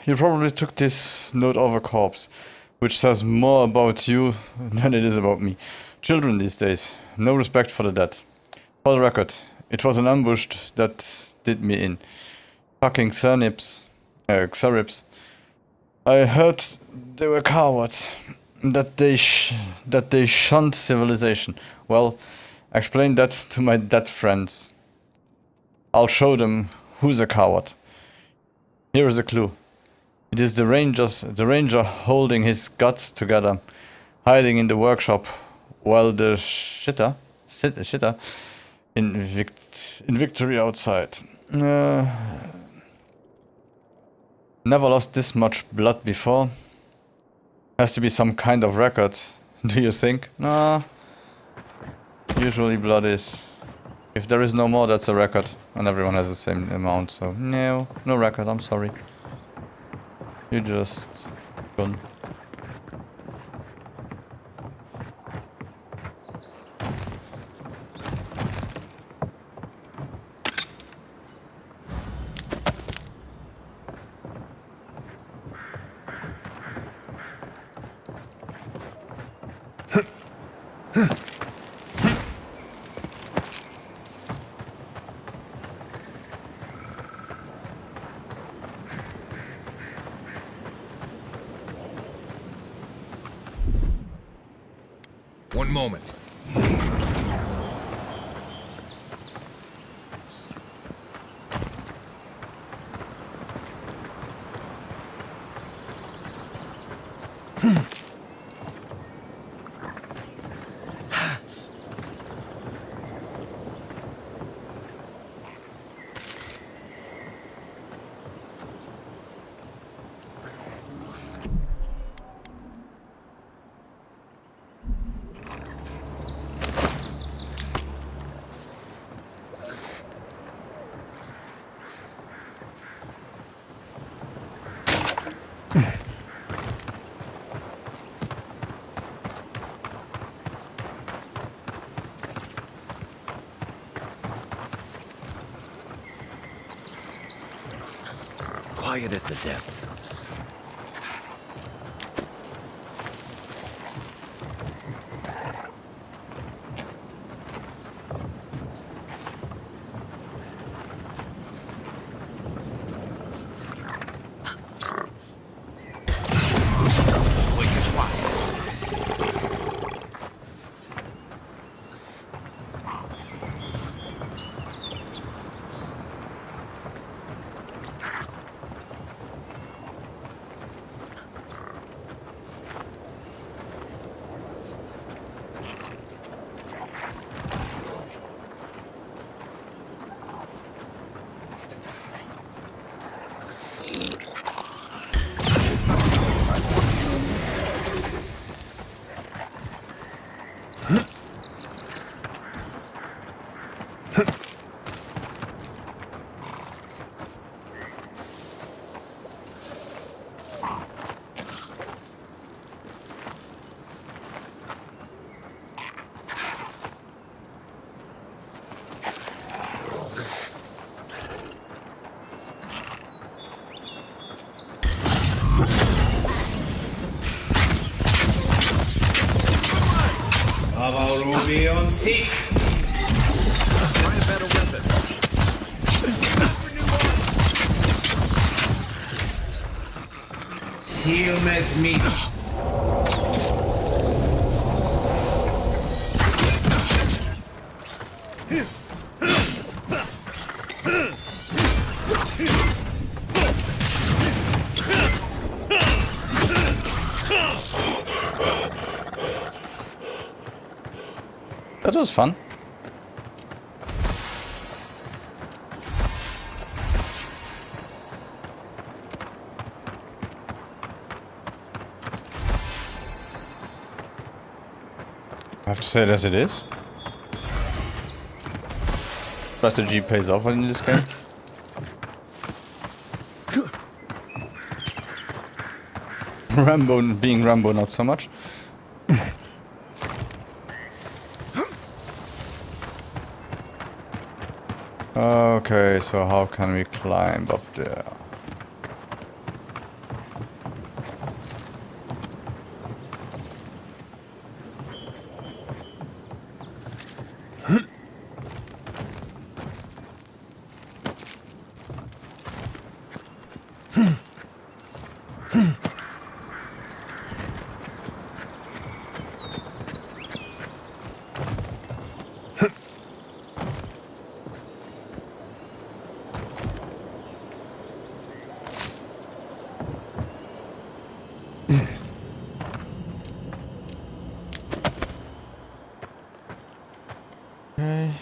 You probably took this note of a corpse, which says more about you than it is about me. Children these days, no respect for the dead. For the record, it was an ambush that did me in. Fucking Xerips. I heard they were cowards, that they shunned civilization. Well, explain that to my dead friends. I'll show them who's a coward. Here is a clue. It is the ranger holding his guts together, hiding in the workshop, while the shitter in victory outside. Never lost this much blood before. Has to be some kind of record, do you think? Nah. Usually blood is... If there is no more, that's a record, and everyone has the same amount, so no record, I'm sorry. You just gone. One moment. Quiet as the depths. Avowed on seek. Find a better weapon. Seal mes meat. That was fun. I have to say it as it is. Strategy pays off in this game. Rambo being Rambo, not so much. Okay, so how can we climb up there? Okay.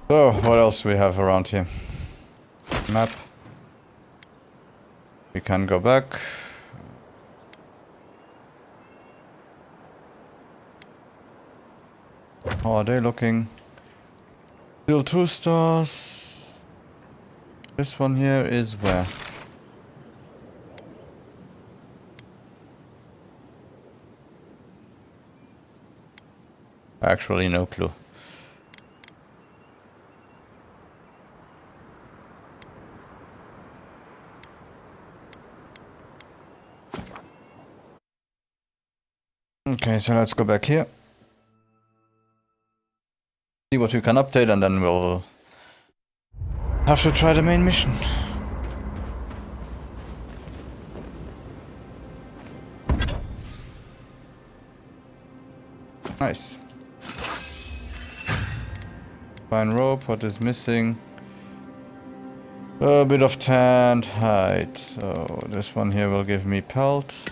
So, what else do we have around here? Map. We can go back. How are they looking? Still 2 stars. This one here is where? Actually, no clue. Okay, so let's go back here. See what we can update, and then we'll have to try the main mission. Nice. Fine rope, what is missing? A bit of tanned hide. So this one here will give me pelt.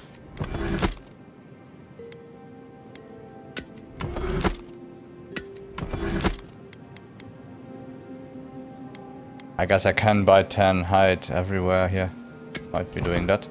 I guess I can buy tan hide everywhere here. Might be doing that.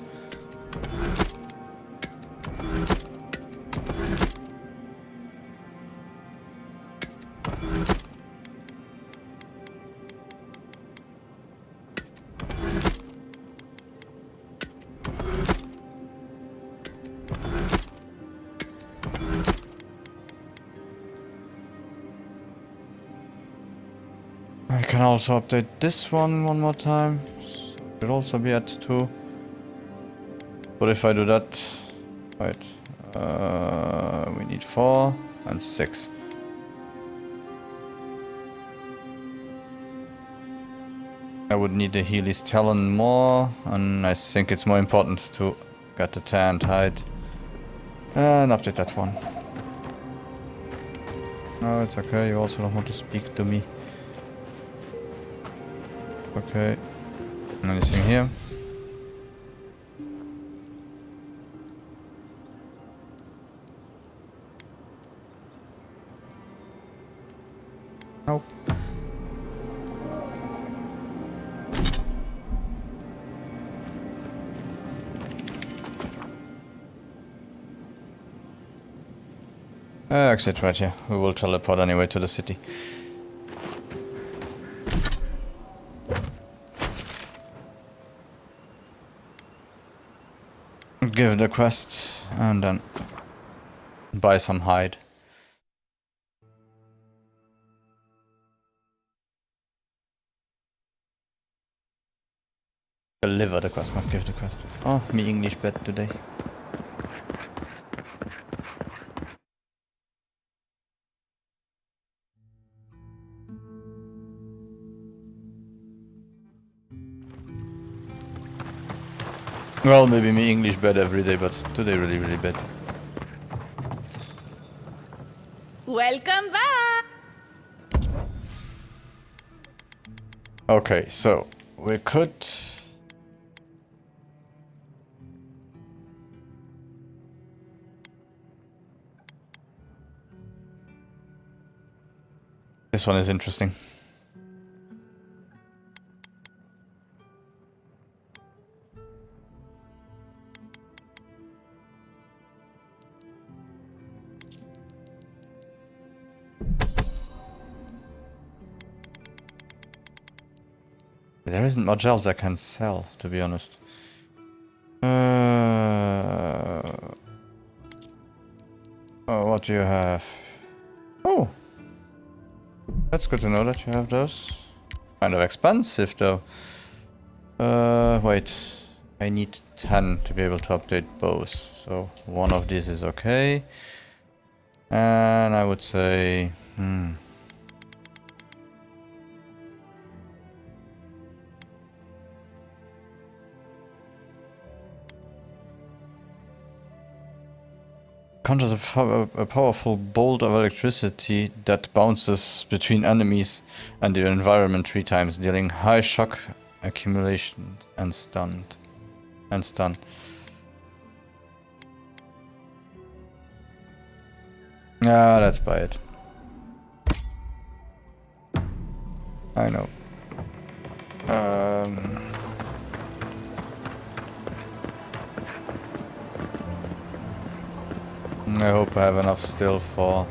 I can also update this one more time. So it will also be at 2. But if I do that... Wait. We need 4 and 6. I would need the Healy's Talon more, and I think it's more important to get the tanned hide. And update that one. No, it's okay, you also don't want to speak to me. Okay. Anything here? Nope. Exit right here. We will teleport anyway to the city. Give the quest and then buy some hide. Deliver the quest, not give the quest. Oh, me English bad today. Well, maybe me English bad every day, but today really, really bad. Welcome back! Okay, so we could... This one is interesting. There isn't much else I can sell, to be honest. Oh, what do you have? Oh! That's good to know that you have those. Kind of expensive, though. Wait. I need 10 to be able to update both. So, one of these is okay. And I would say... Conjures a powerful bolt of electricity that bounces between enemies and the environment 3 times, dealing high shock accumulation and stun. Ah, let's buy it. I know. I hope I have enough still for...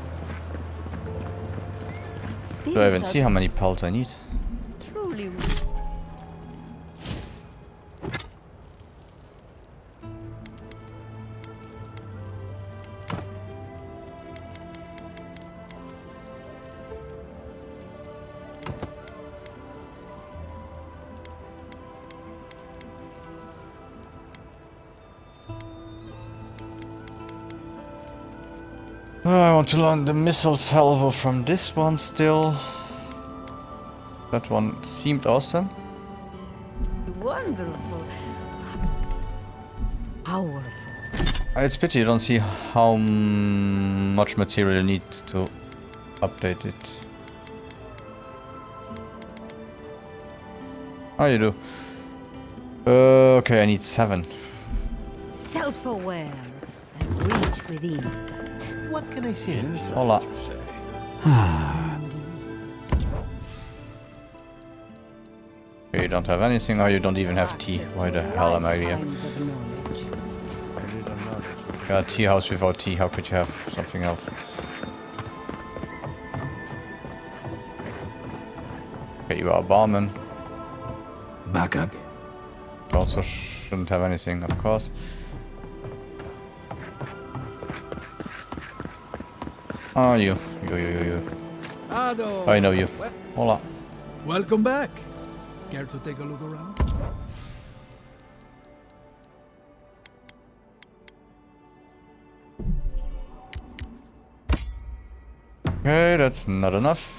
Do I even see how many pelts I need? Truly. I want to learn the missile salvo from this one still. That one seemed awesome. Wonderful. Powerful. It's pity you don't see how much material you need to update it. Oh, you do. Okay, I need 7. Self-aware and reach with insight. What can I say? Hola. Okay, you don't have anything, or you don't even have tea. Why the hell am I here? Yeah, a tea house without tea. How could you have something else? Okay, you are a barman. Back up. Also shouldn't have anything, of course. Oh, you. I know you. Hola. Welcome back. Care to take a look around? Okay, that's not enough.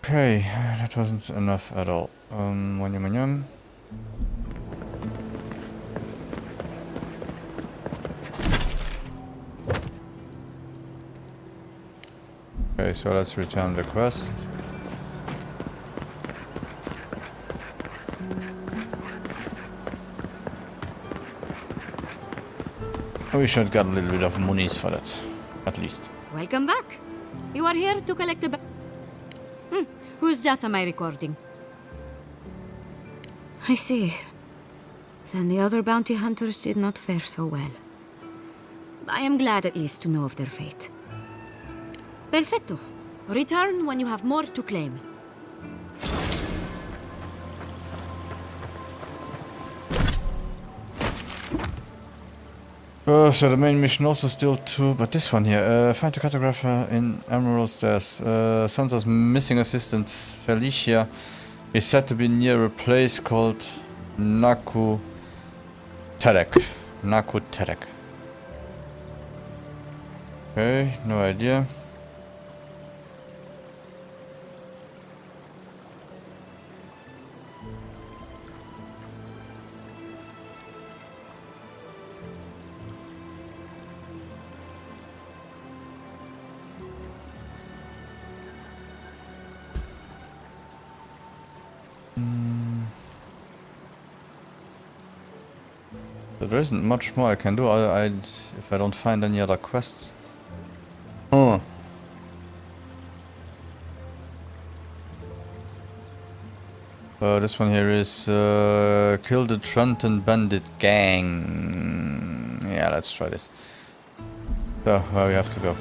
Okay, that wasn't enough at all. Yum. Okay, so let's return the quest. We should get a little bit of monies for that, at least. Welcome back. You are here to collect the... Whose death am I recording? I see. Then the other bounty hunters did not fare so well. I am glad at least to know of their fate. Perfecto. Return when you have more to claim. So the main mission also still too, but this one here, find the cartographer in Emerald Stairs. Sansa's missing assistant, Felicia, is said to be near a place called Naku Terek. Okay, no idea. But there isn't much more I can do if I don't find any other quests. Oh. This one here is kill the Trenton Bandit gang. Yeah, let's try this. So, where we have to go.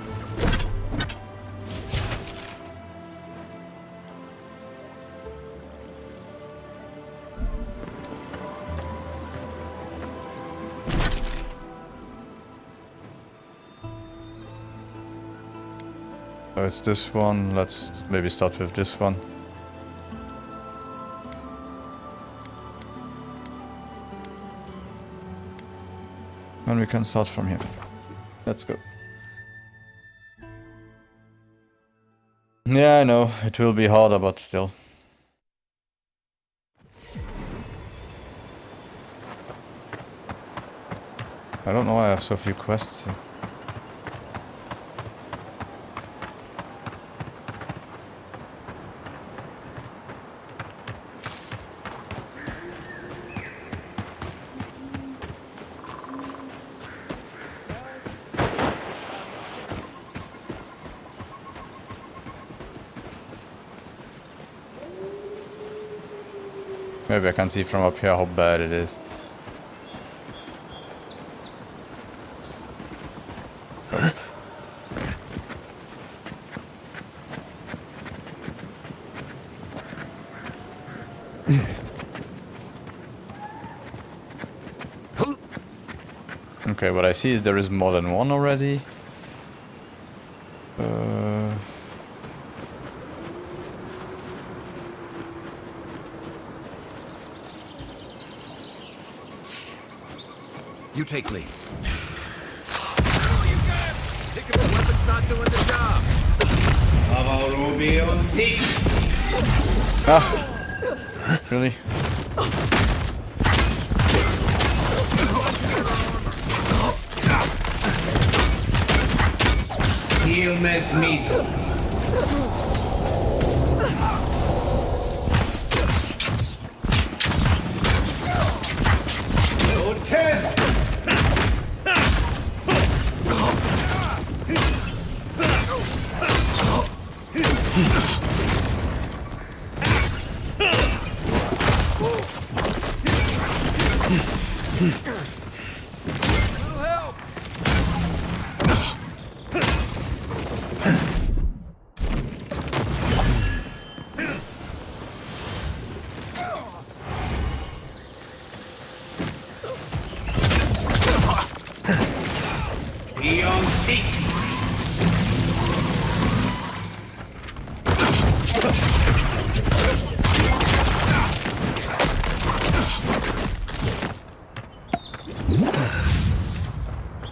So it's this one. Let's maybe start with this one. And we can start from here. Let's go. Yeah, I know. It will be harder, but still. I don't know why I have so few quests here. Maybe I can see from up here how bad it is. Okay, what I see is there is more than one already. You take lead. Think if the weapon's not doing the job. Ah, really? Silmes mito.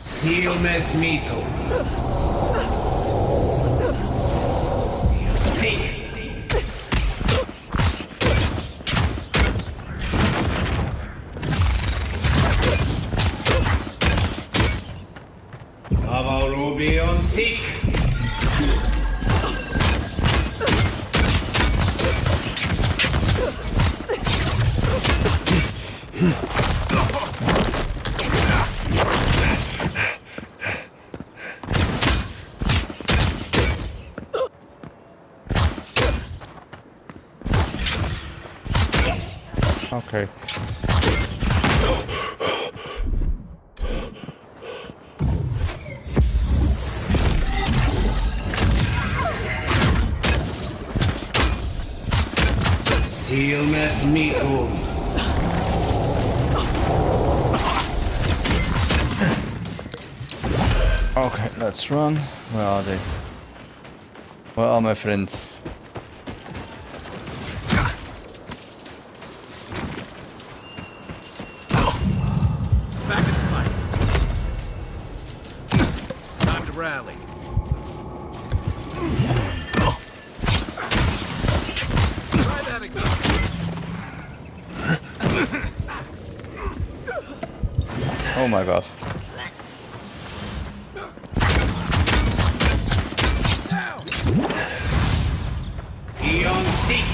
Silmes mito. Seek. Avarubion seek. Okay. Silmes mitum. Okay, let's run. Where are they? Where are my friends? Back in the fight. Time to rally. Try that again. Oh my god. Eon seek.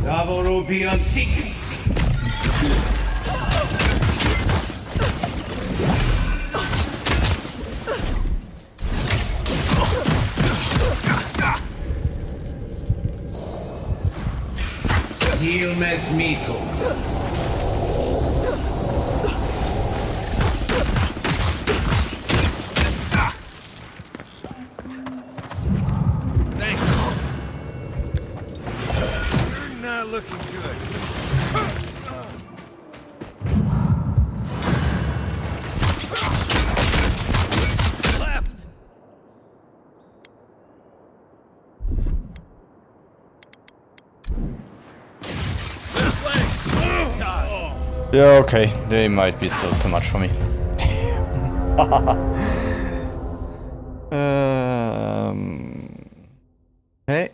Davorubion seek. Silmes mito. Thanks. You're not looking good. Left. Yeah, okay. They might be still too much for me. Hey.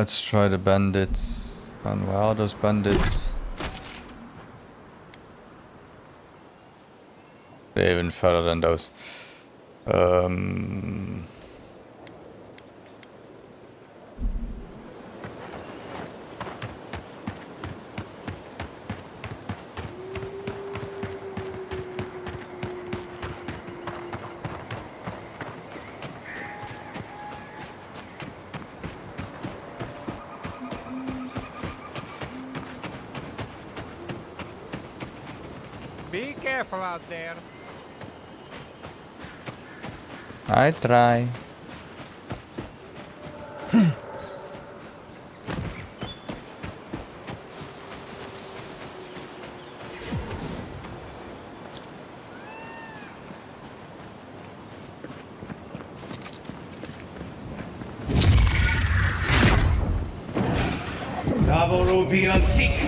Let's try the bandits. And where are those bandits? They're even further than those. Be careful out there. I try. Navaropian Seek.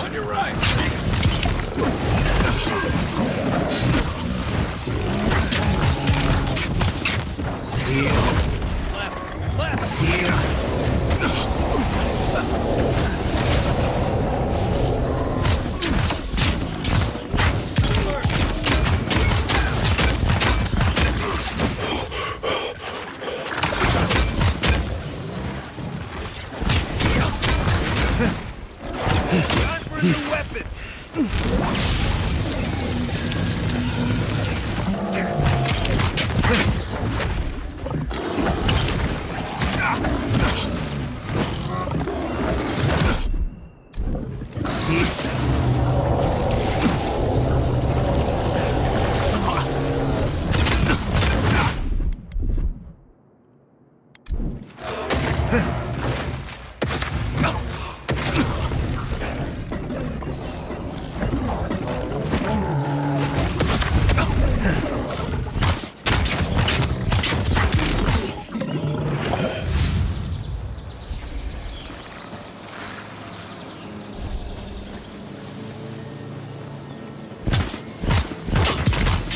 On your right. Seal. Left. Seal. Time for a new weapon.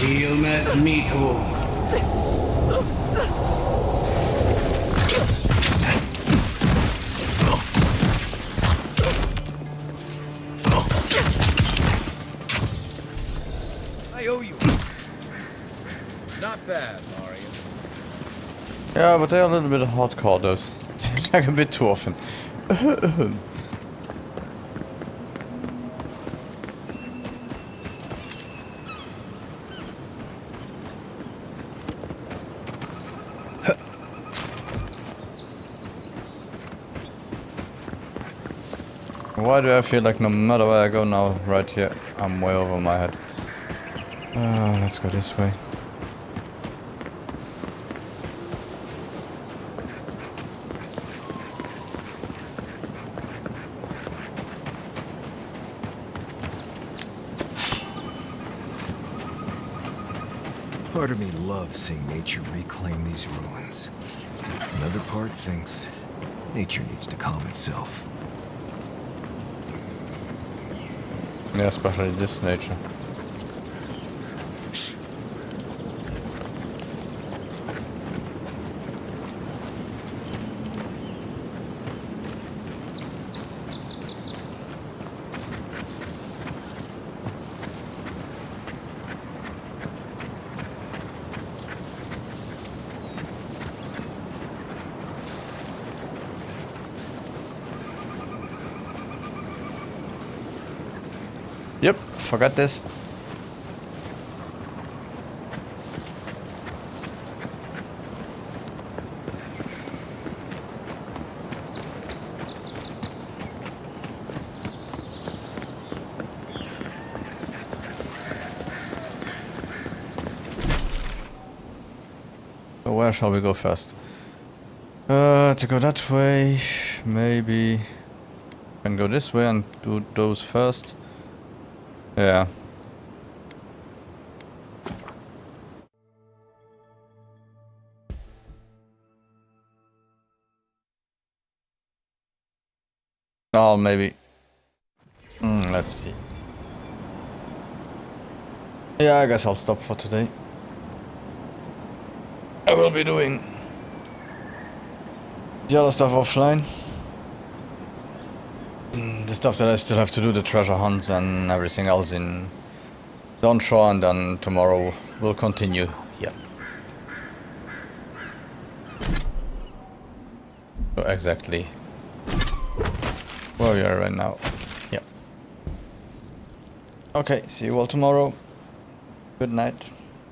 Silmas Mito. I owe you. Not bad, Mario. Yeah, but they're a little bit hardcore, those. Like a bit too often. Why do I feel like no matter where I go now, right here, I'm way over my head? Let's go this way. Part of me loves seeing nature reclaim these ruins. Another part thinks nature needs to calm itself. Yeah, especially this nature. Yep, forgot this. So where shall we go first? To go that way, maybe. And go this way and do those first. Yeah. Oh, maybe. Let's see. Yeah, I guess I'll stop for today. I will be doing the other stuff offline. The stuff that I still have to do, the treasure hunts and everything else in Dawnshore, and then tomorrow we'll continue here. So exactly where we are right now. Yeah. Okay, see you all tomorrow. Good night.